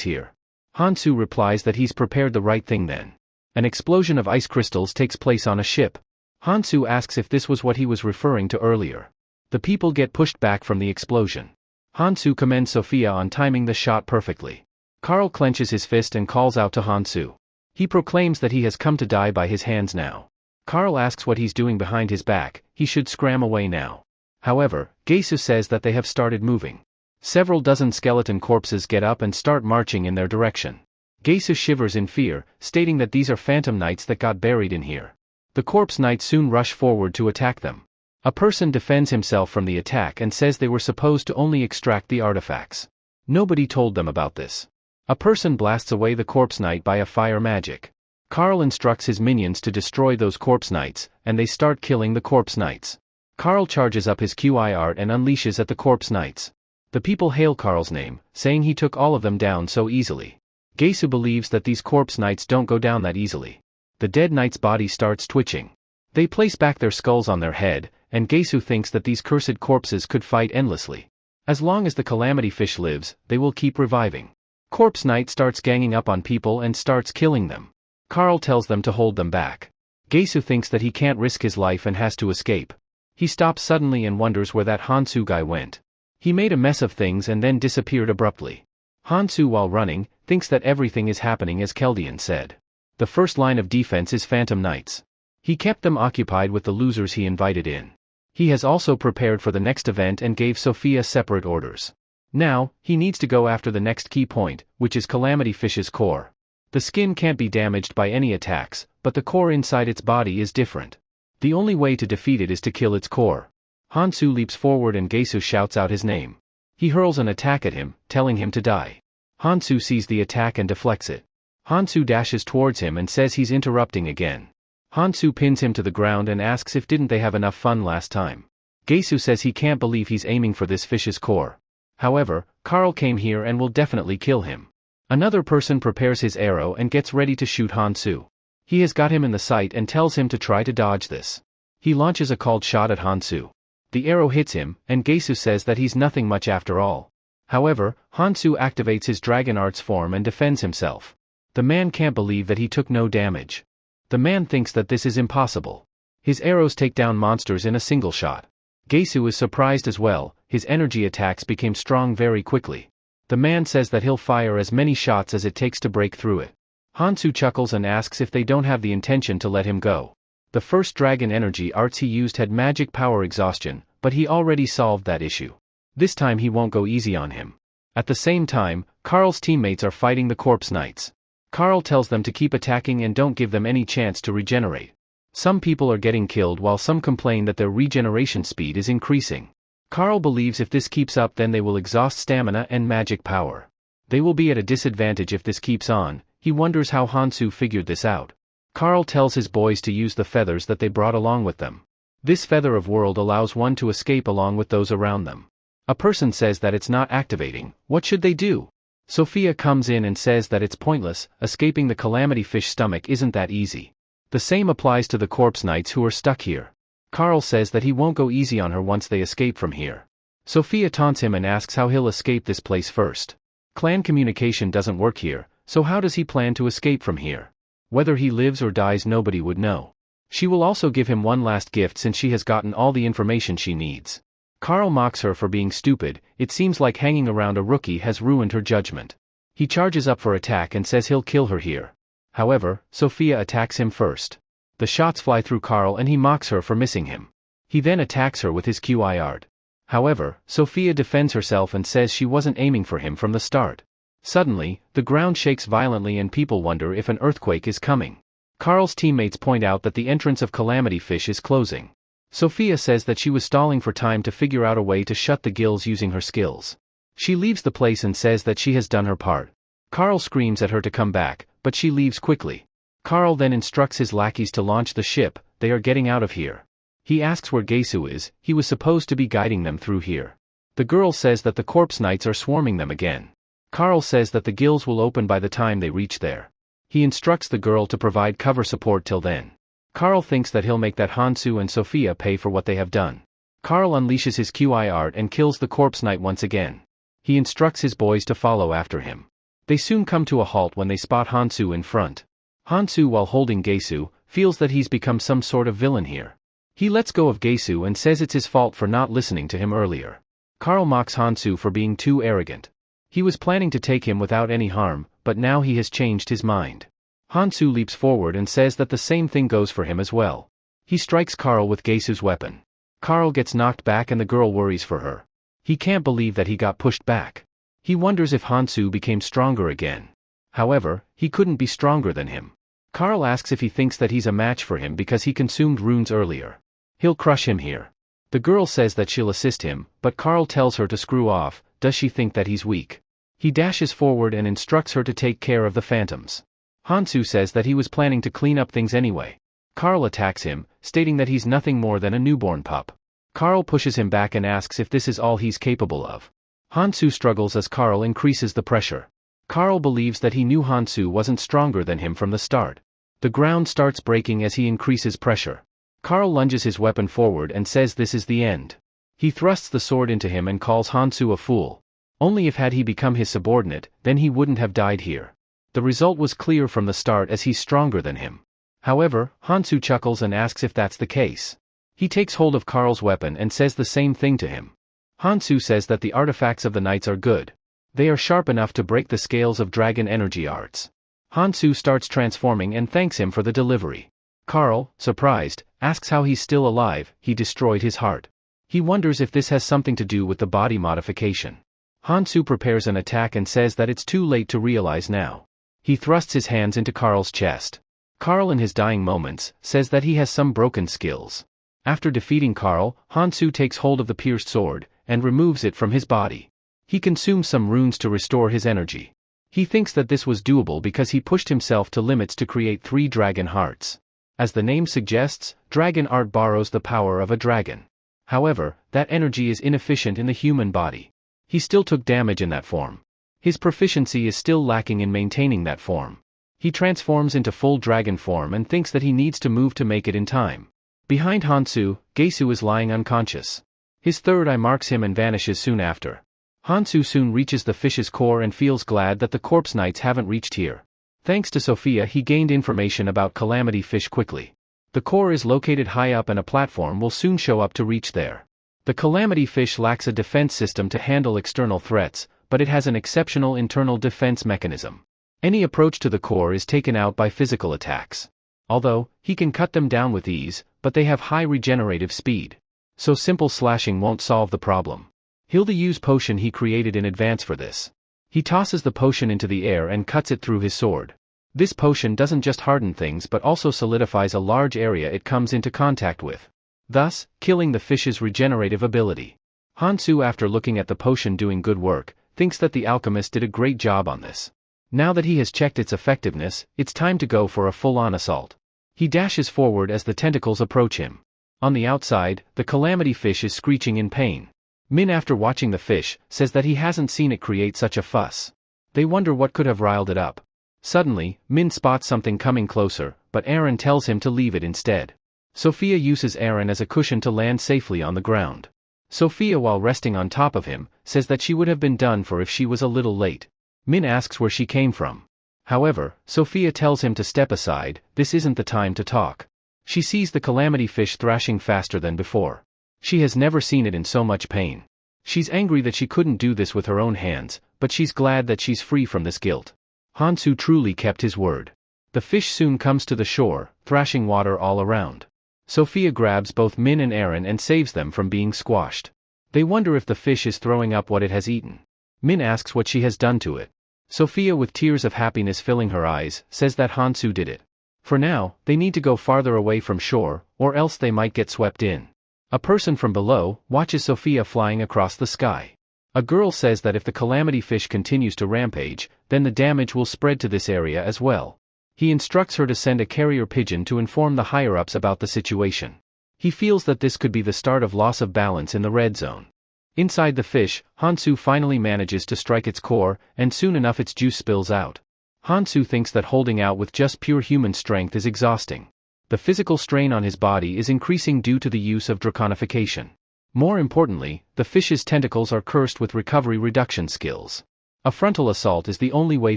here. Hansu replies that he's prepared the right thing then. An explosion of ice crystals takes place on a ship. Hansu asks if this was what he was referring to earlier. The people get pushed back from the explosion. Hansu commends Sophia on timing the shot perfectly. Carl clenches his fist and calls out to Hansu. He proclaims that he has come to die by his hands now. Carl asks what he's doing behind his back, he should scram away now. However, Gesu says that they have started moving. Several dozen skeleton corpses get up and start marching in their direction. Gesu shivers in fear, stating that these are phantom knights that got buried in here. The corpse knights soon rush forward to attack them. A person defends himself from the attack and says they were supposed to only extract the artifacts. Nobody told them about this. A person blasts away the corpse knight by a fire magic. Carl instructs his minions to destroy those corpse knights, and they start killing the corpse knights. Carl charges up his QI art and unleashes at the corpse knights. The people hail Carl's name, saying he took all of them down so easily. Gesu believes that these corpse knights don't go down that easily. The dead knight's body starts twitching. They place back their skulls on their head, and Gesu thinks that these cursed corpses could fight endlessly. As long as the Calamity Fish lives, they will keep reviving. Corpse Knight starts ganging up on people and starts killing them. Carl tells them to hold them back. Gesu thinks that he can't risk his life and has to escape. He stops suddenly and wonders where that Hansu guy went. He made a mess of things and then disappeared abruptly. Hansu, while running, thinks that everything is happening as Keldian said. The first line of defense is Phantom Knights. He kept them occupied with the losers he invited in. He has also prepared for the next event and gave Sophia separate orders. Now, he needs to go after the next key point, which is Calamity Fish's core. The skin can't be damaged by any attacks, but the core inside its body is different. The only way to defeat it is to kill its core. Hansu leaps forward and Gesu shouts out his name. He hurls an attack at him, telling him to die. Hansu sees the attack and deflects it. Hansu dashes towards him and says he's interrupting again. Hansu pins him to the ground and asks if didn't they have enough fun last time. Gesu says he can't believe he's aiming for this fish's core. However, Carl came here and will definitely kill him. Another person prepares his arrow and gets ready to shoot Hansu. He has got him in the sight and tells him to try to dodge this. He launches a called shot at Hansu. The arrow hits him, and Gesu says that he's nothing much after all. However, Hansu activates his dragon arts form and defends himself. The man can't believe that he took no damage. The man thinks that this is impossible. His arrows take down monsters in a single shot. Gesu is surprised as well, his energy attacks became strong very quickly. The man says that he'll fire as many shots as it takes to break through it. Hansu chuckles and asks if they don't have the intention to let him go. The first dragon energy arts he used had magic power exhaustion, but he already solved that issue. This time he won't go easy on him. At the same time, Carl's teammates are fighting the Corpse Knights. Carl tells them to keep attacking and don't give them any chance to regenerate. Some people are getting killed while some complain that their regeneration speed is increasing. Carl believes if this keeps up then they will exhaust stamina and magic power. They will be at a disadvantage if this keeps on. He wonders how Hansu figured this out. Carl tells his boys to use the feathers that they brought along with them. This feather of world allows one to escape along with those around them. A person says that it's not activating. What should they do? Sophia comes in and says that it's pointless, escaping the Calamity Fish stomach isn't that easy. The same applies to the Corpse Knights who are stuck here. Carl says that he won't go easy on her once they escape from here. Sophia taunts him and asks how he'll escape this place first. Clan communication doesn't work here, so how does he plan to escape from here? Whether he lives or dies nobody would know. She will also give him one last gift since she has gotten all the information she needs. Carl mocks her for being stupid. It seems like hanging around a rookie has ruined her judgment. He charges up for attack and says he'll kill her here. However, Sophia attacks him first. The shots fly through Carl and he mocks her for missing him. He then attacks her with his QI art. However, Sophia defends herself and says she wasn't aiming for him from the start. Suddenly, the ground shakes violently and people wonder if an earthquake is coming. Carl's teammates point out that the entrance of Calamity Fish is closing. Sophia says that she was stalling for time to figure out a way to shut the gills using her skills. She leaves the place and says that she has done her part. Carl screams at her to come back, but she leaves quickly. Carl then instructs his lackeys to launch the ship. They are getting out of here. He asks where Gesu is. He was supposed to be guiding them through here. The girl says that the Corpse Knights are swarming them again. Carl says that the gills will open by the time they reach there. He instructs the girl to provide cover support till then. Carl thinks that he'll make that Hansu and Sophia pay for what they have done. Carl unleashes his QI art and kills the Corpse Knight once again. He instructs his boys to follow after him. They soon come to a halt when they spot Hansu in front. Hansu, while holding Gesu, feels that he's become some sort of villain here. He lets go of Gesu and says it's his fault for not listening to him earlier. Carl mocks Hansu for being too arrogant. He was planning to take him without any harm, but now he has changed his mind. Hansu leaps forward and says that the same thing goes for him as well. He strikes Carl with Gesu's weapon. Carl gets knocked back and the girl worries for her. He can't believe that he got pushed back. He wonders if Hansu became stronger again. However, he couldn't be stronger than him. Carl asks if he thinks that he's a match for him because he consumed runes earlier. He'll crush him here. The girl says that she'll assist him, but Carl tells her to screw off. Does she think that he's weak? He dashes forward and instructs her to take care of the phantoms. Hansu says that he was planning to clean up things anyway. Carl attacks him, stating that he's nothing more than a newborn pup. Carl pushes him back and asks if this is all he's capable of. Hansu struggles as Carl increases the pressure. Carl believes that he knew Hansu wasn't stronger than him from the start. The ground starts breaking as he increases pressure. Carl lunges his weapon forward and says this is the end. He thrusts the sword into him and calls Hansu a fool. Only if had he become his subordinate, then he wouldn't have died here. The result was clear from the start as he's stronger than him. However, Hansu chuckles and asks if that's the case. He takes hold of Carl's weapon and says the same thing to him. Hansu says that the artifacts of the knights are good. They are sharp enough to break the scales of dragon energy arts. Hansu starts transforming and thanks him for the delivery. Carl, surprised, asks how he's still alive. He destroyed his heart. He wonders if this has something to do with the body modification. Hansu prepares an attack and says that it's too late to realize now. He thrusts his hands into Carl's chest. Carl in his dying moments says that he has some broken skills. After defeating Carl, Hansu takes hold of the pierced sword and removes it from his body. He consumes some runes to restore his energy. He thinks that this was doable because he pushed himself to limits to create 3 dragon hearts. As the name suggests, dragon art borrows the power of a dragon. However, that energy is inefficient in the human body. He still took damage in that form. His proficiency is still lacking in maintaining that form. He transforms into full dragon form and thinks that he needs to move to make it in time. Behind Hansu, Gesu is lying unconscious. His third eye marks him and vanishes soon after. Hansu soon reaches the fish's core and feels glad that the corpse knights haven't reached here. Thanks to Sophia, he gained information about Calamity Fish quickly. The core is located high up and a platform will soon show up to reach there. The Calamity Fish lacks a defense system to handle external threats, but it has an exceptional internal defense mechanism. Any approach to the core is taken out by physical attacks. Although, he can cut them down with ease, but they have high regenerative speed. So simple slashing won't solve the problem. He'll use potion he created in advance for this. He tosses the potion into the air and cuts it through his sword. This potion doesn't just harden things but also solidifies a large area it comes into contact with, thus killing the fish's regenerative ability. Hansu, after looking at the potion doing good work, thinks that the alchemist did a great job on this. Now that he has checked its effectiveness, it's time to go for a full-on assault. He dashes forward as the tentacles approach him. On the outside, the Calamity Fish is screeching in pain. Min, after watching the fish, says that he hasn't seen it create such a fuss. They wonder what could have riled it up. Suddenly, Min spots something coming closer, but Aaron tells him to leave it instead. Sophia uses Aaron as a cushion to land safely on the ground. Sophia, while resting on top of him, says that she would have been done for if she was a little late. Min asks where she came from. However, Sophia tells him to step aside. This isn't the time to talk. She sees the Calamity Fish thrashing faster than before. She has never seen it in so much pain. She's angry that she couldn't do this with her own hands, but she's glad that she's free from this guilt. Hansu truly kept his word. The fish soon comes to the shore, thrashing water all around. Sophia grabs both Min and Aaron and saves them from being squashed. They wonder if the fish is throwing up what it has eaten. Min asks what she has done to it. Sophia, with tears of happiness filling her eyes, says that Hansu did it. For now, they need to go farther away from shore, or else they might get swept in. A person from below watches Sophia flying across the sky. A girl says that if the Calamity Fish continues to rampage, then the damage will spread to this area as well. He instructs her to send a carrier pigeon to inform the higher-ups about the situation. He feels that this could be the start of loss of balance in the red zone. Inside the fish, Hansu finally manages to strike its core, and soon enough its juice spills out. Hansu thinks that holding out with just pure human strength is exhausting. The physical strain on his body is increasing due to the use of draconification. More importantly, the fish's tentacles are cursed with recovery reduction skills. A frontal assault is the only way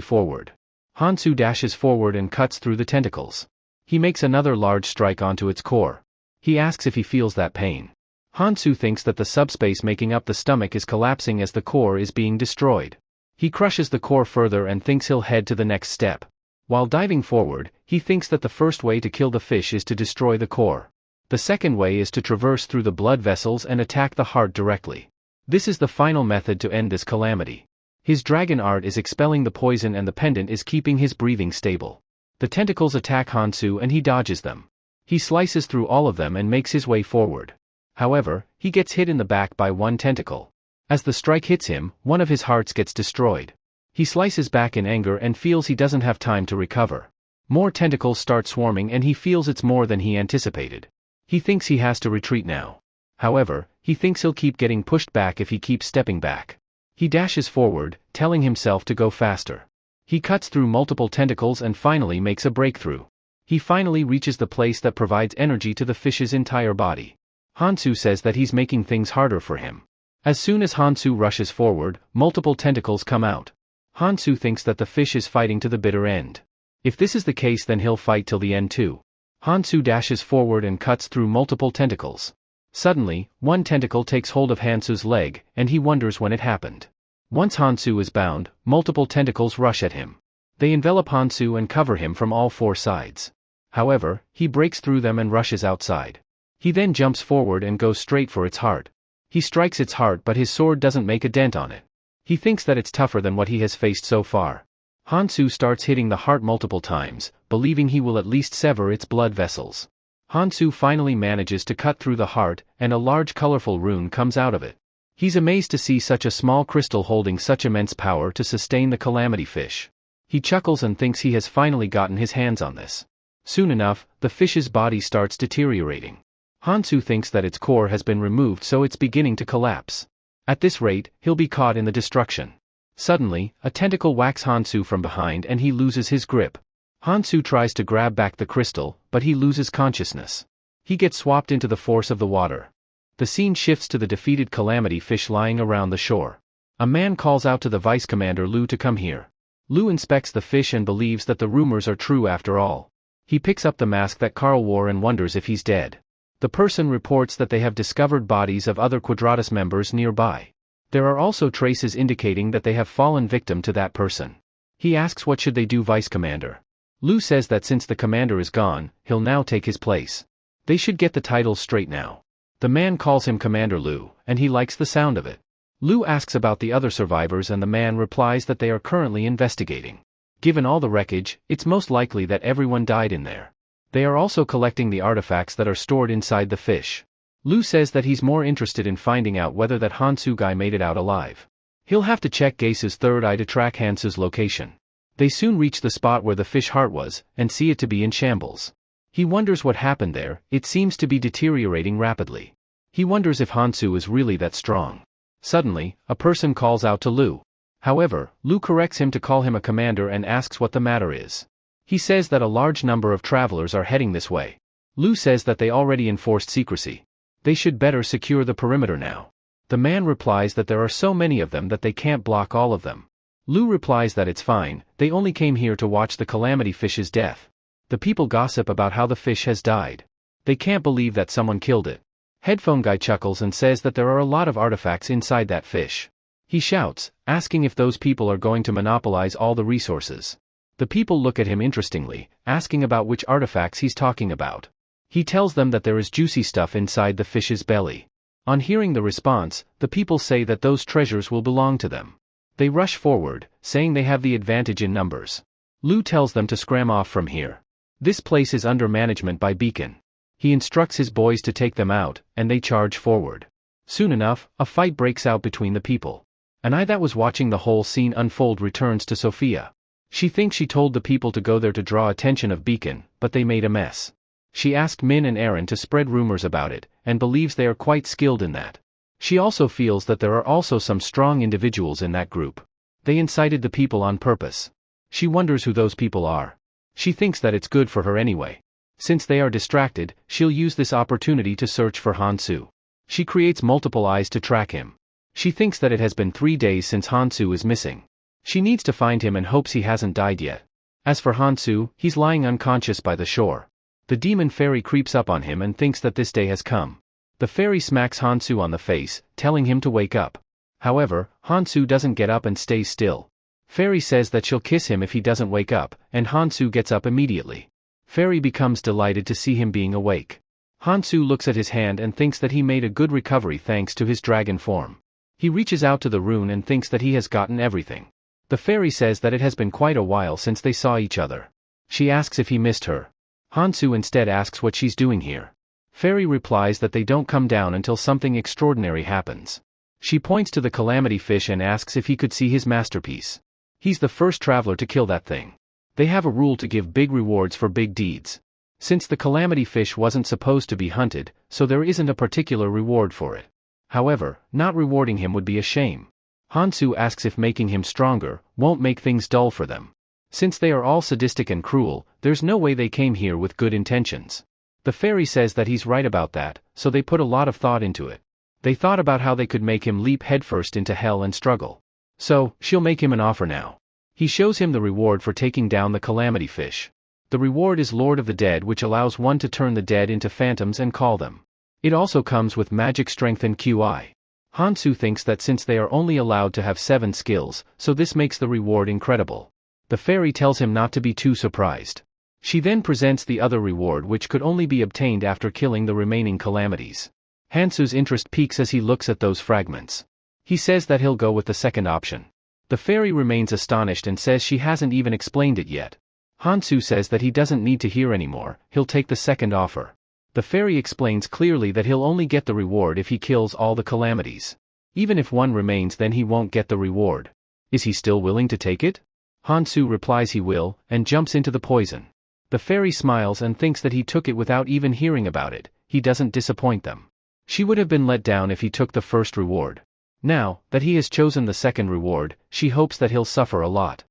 forward. Hansu dashes forward and cuts through the tentacles. He makes another large strike onto its core. He asks if he feels that pain. Hansu thinks that the subspace making up the stomach is collapsing as the core is being destroyed. He crushes the core further and thinks he'll head to the next step. While diving forward, he thinks that the first way to kill the fish is to destroy the core. The second way is to traverse through the blood vessels and attack the heart directly. This is the final method to end this calamity. His dragon art is expelling the poison and the pendant is keeping his breathing stable. The tentacles attack Hansu and he dodges them. He slices through all of them and makes his way forward. However, he gets hit in the back by one tentacle. As the strike hits him, one of his hearts gets destroyed. He slices back in anger and feels he doesn't have time to recover. More tentacles start swarming and he feels it's more than he anticipated. He thinks he has to retreat now. However, he thinks he'll keep getting pushed back if he keeps stepping back. He dashes forward, telling himself to go faster. He cuts through multiple tentacles and finally makes a breakthrough. He finally reaches the place that provides energy to the fish's entire body. Hansu says that he's making things harder for him. As soon as Hansu rushes forward, multiple tentacles come out. Hansu thinks that the fish is fighting to the bitter end. If this is the case, then he'll fight till the end too. Hansu dashes forward and cuts through multiple tentacles. Suddenly, one tentacle takes hold of Hansu's leg, and he wonders when it happened. Once Hansu is bound, multiple tentacles rush at him. They envelop Hansu and cover him from all four sides. However, he breaks through them and rushes outside. He then jumps forward and goes straight for its heart. He strikes its heart, but his sword doesn't make a dent on it. He thinks that it's tougher than what he has faced so far. Hansu starts hitting the heart multiple times, believing he will at least sever its blood vessels. Hansu finally manages to cut through the heart, and a large colorful rune comes out of it. He's amazed to see such a small crystal holding such immense power to sustain the calamity fish. He chuckles and thinks he has finally gotten his hands on this. Soon enough, the fish's body starts deteriorating. Hansu thinks that its core has been removed, so it's beginning to collapse. At this rate, he'll be caught in the destruction. Suddenly, a tentacle whacks Hansu from behind and he loses his grip. Hansu tries to grab back the crystal, but he loses consciousness. He gets swapped into the force of the water. The scene shifts to the defeated calamity fish lying around the shore. A man calls out to the vice commander Lu to come here. Lu inspects the fish and believes that the rumors are true after all. He picks up the mask that Carl wore and wonders if he's dead. The person reports that they have discovered bodies of other Quadratus members nearby. There are also traces indicating that they have fallen victim to that person. He asks what should they do, vice commander. Lu says that since the commander is gone, he'll now take his place. They should get the titles straight now. The man calls him Commander Lu, and he likes the sound of it. Lu asks about the other survivors and the man replies that they are currently investigating. Given all the wreckage, it's most likely that everyone died in there. They are also collecting the artifacts that are stored inside the fish. Lu says that he's more interested in finding out whether that Hansu guy made it out alive. He'll have to check Gase's third eye to track Hansu's location. They soon reach the spot where the fish heart was, and see it to be in shambles. He wonders what happened there, it seems to be deteriorating rapidly. He wonders if Hansu is really that strong. Suddenly, a person calls out to Lu. However, Lu corrects him to call him a commander and asks what the matter is. He says that a large number of travelers are heading this way. Lu says that they already enforced secrecy. They should better secure the perimeter now. The man replies that there are so many of them that they can't block all of them. Lu replies that it's fine, they only came here to watch the calamity fish's death. The people gossip about how the fish has died. They can't believe that someone killed it. Headphone guy chuckles and says that there are a lot of artifacts inside that fish. He shouts, asking if those people are going to monopolize all the resources. The people look at him interestingly, asking about which artifacts he's talking about. He tells them that there is juicy stuff inside the fish's belly. On hearing the response, the people say that those treasures will belong to them. They rush forward, saying they have the advantage in numbers. Lu tells them to scram off from here. This place is under management by Beacon. He instructs his boys to take them out, and they charge forward. Soon enough, a fight breaks out between the people. An eye that was watching the whole scene unfold returns to Sophia. She thinks she told the people to go there to draw attention of Beacon, but they made a mess. She asked Min and Aaron to spread rumors about it, and believes they are quite skilled in that. She also feels that there are also some strong individuals in that group. They incited the people on purpose. She wonders who those people are. She thinks that it's good for her anyway. Since they are distracted, she'll use this opportunity to search for Hansu. She creates multiple eyes to track him. She thinks that it has been 3 days since Hansu is missing. She needs to find him and hopes he hasn't died yet. As for Hansu, he's lying unconscious by the shore. The demon fairy creeps up on him and thinks that this day has come. The fairy smacks Hansu on the face, telling him to wake up. However, Hansu doesn't get up and stays still. Fairy says that she'll kiss him if he doesn't wake up, and Hansu gets up immediately. Fairy becomes delighted to see him being awake. Hansu looks at his hand and thinks that he made a good recovery thanks to his dragon form. He reaches out to the rune and thinks that he has gotten everything. The fairy says that it has been quite a while since they saw each other. She asks if he missed her. Hansu instead asks what she's doing here. Fairy replies that they don't come down until something extraordinary happens. She points to the calamity fish and asks if he could see his masterpiece. He's the first traveler to kill that thing. They have a rule to give big rewards for big deeds. Since the calamity fish wasn't supposed to be hunted, so there isn't a particular reward for it. However, not rewarding him would be a shame. Hansu asks if making him stronger won't make things dull for them. Since they are all sadistic and cruel, there's no way they came here with good intentions. The fairy says that he's right about that, so they put a lot of thought into it. They thought about how they could make him leap headfirst into hell and struggle. So, she'll make him an offer now. He shows him the reward for taking down the calamity fish. The reward is Lord of the Dead, which allows one to turn the dead into phantoms and call them. It also comes with magic strength and QI. Hansu thinks that since they are only allowed to have 7 skills, so this makes the reward incredible. The fairy tells him not to be too surprised. She then presents the other reward, which could only be obtained after killing the remaining calamities. Hansu's interest peaks as he looks at those fragments. He says that he'll go with the second option. The fairy remains astonished and says she hasn't even explained it yet. Hansu says that he doesn't need to hear anymore, he'll take the second offer. The fairy explains clearly that he'll only get the reward if he kills all the calamities. Even if one remains, then he won't get the reward. Is he still willing to take it? Hansu replies he will, and jumps into the poison. The fairy smiles and thinks that he took it without even hearing about it. He doesn't disappoint them. She would have been let down if he took the first reward. Now that he has chosen the second reward, she hopes that he'll suffer a lot.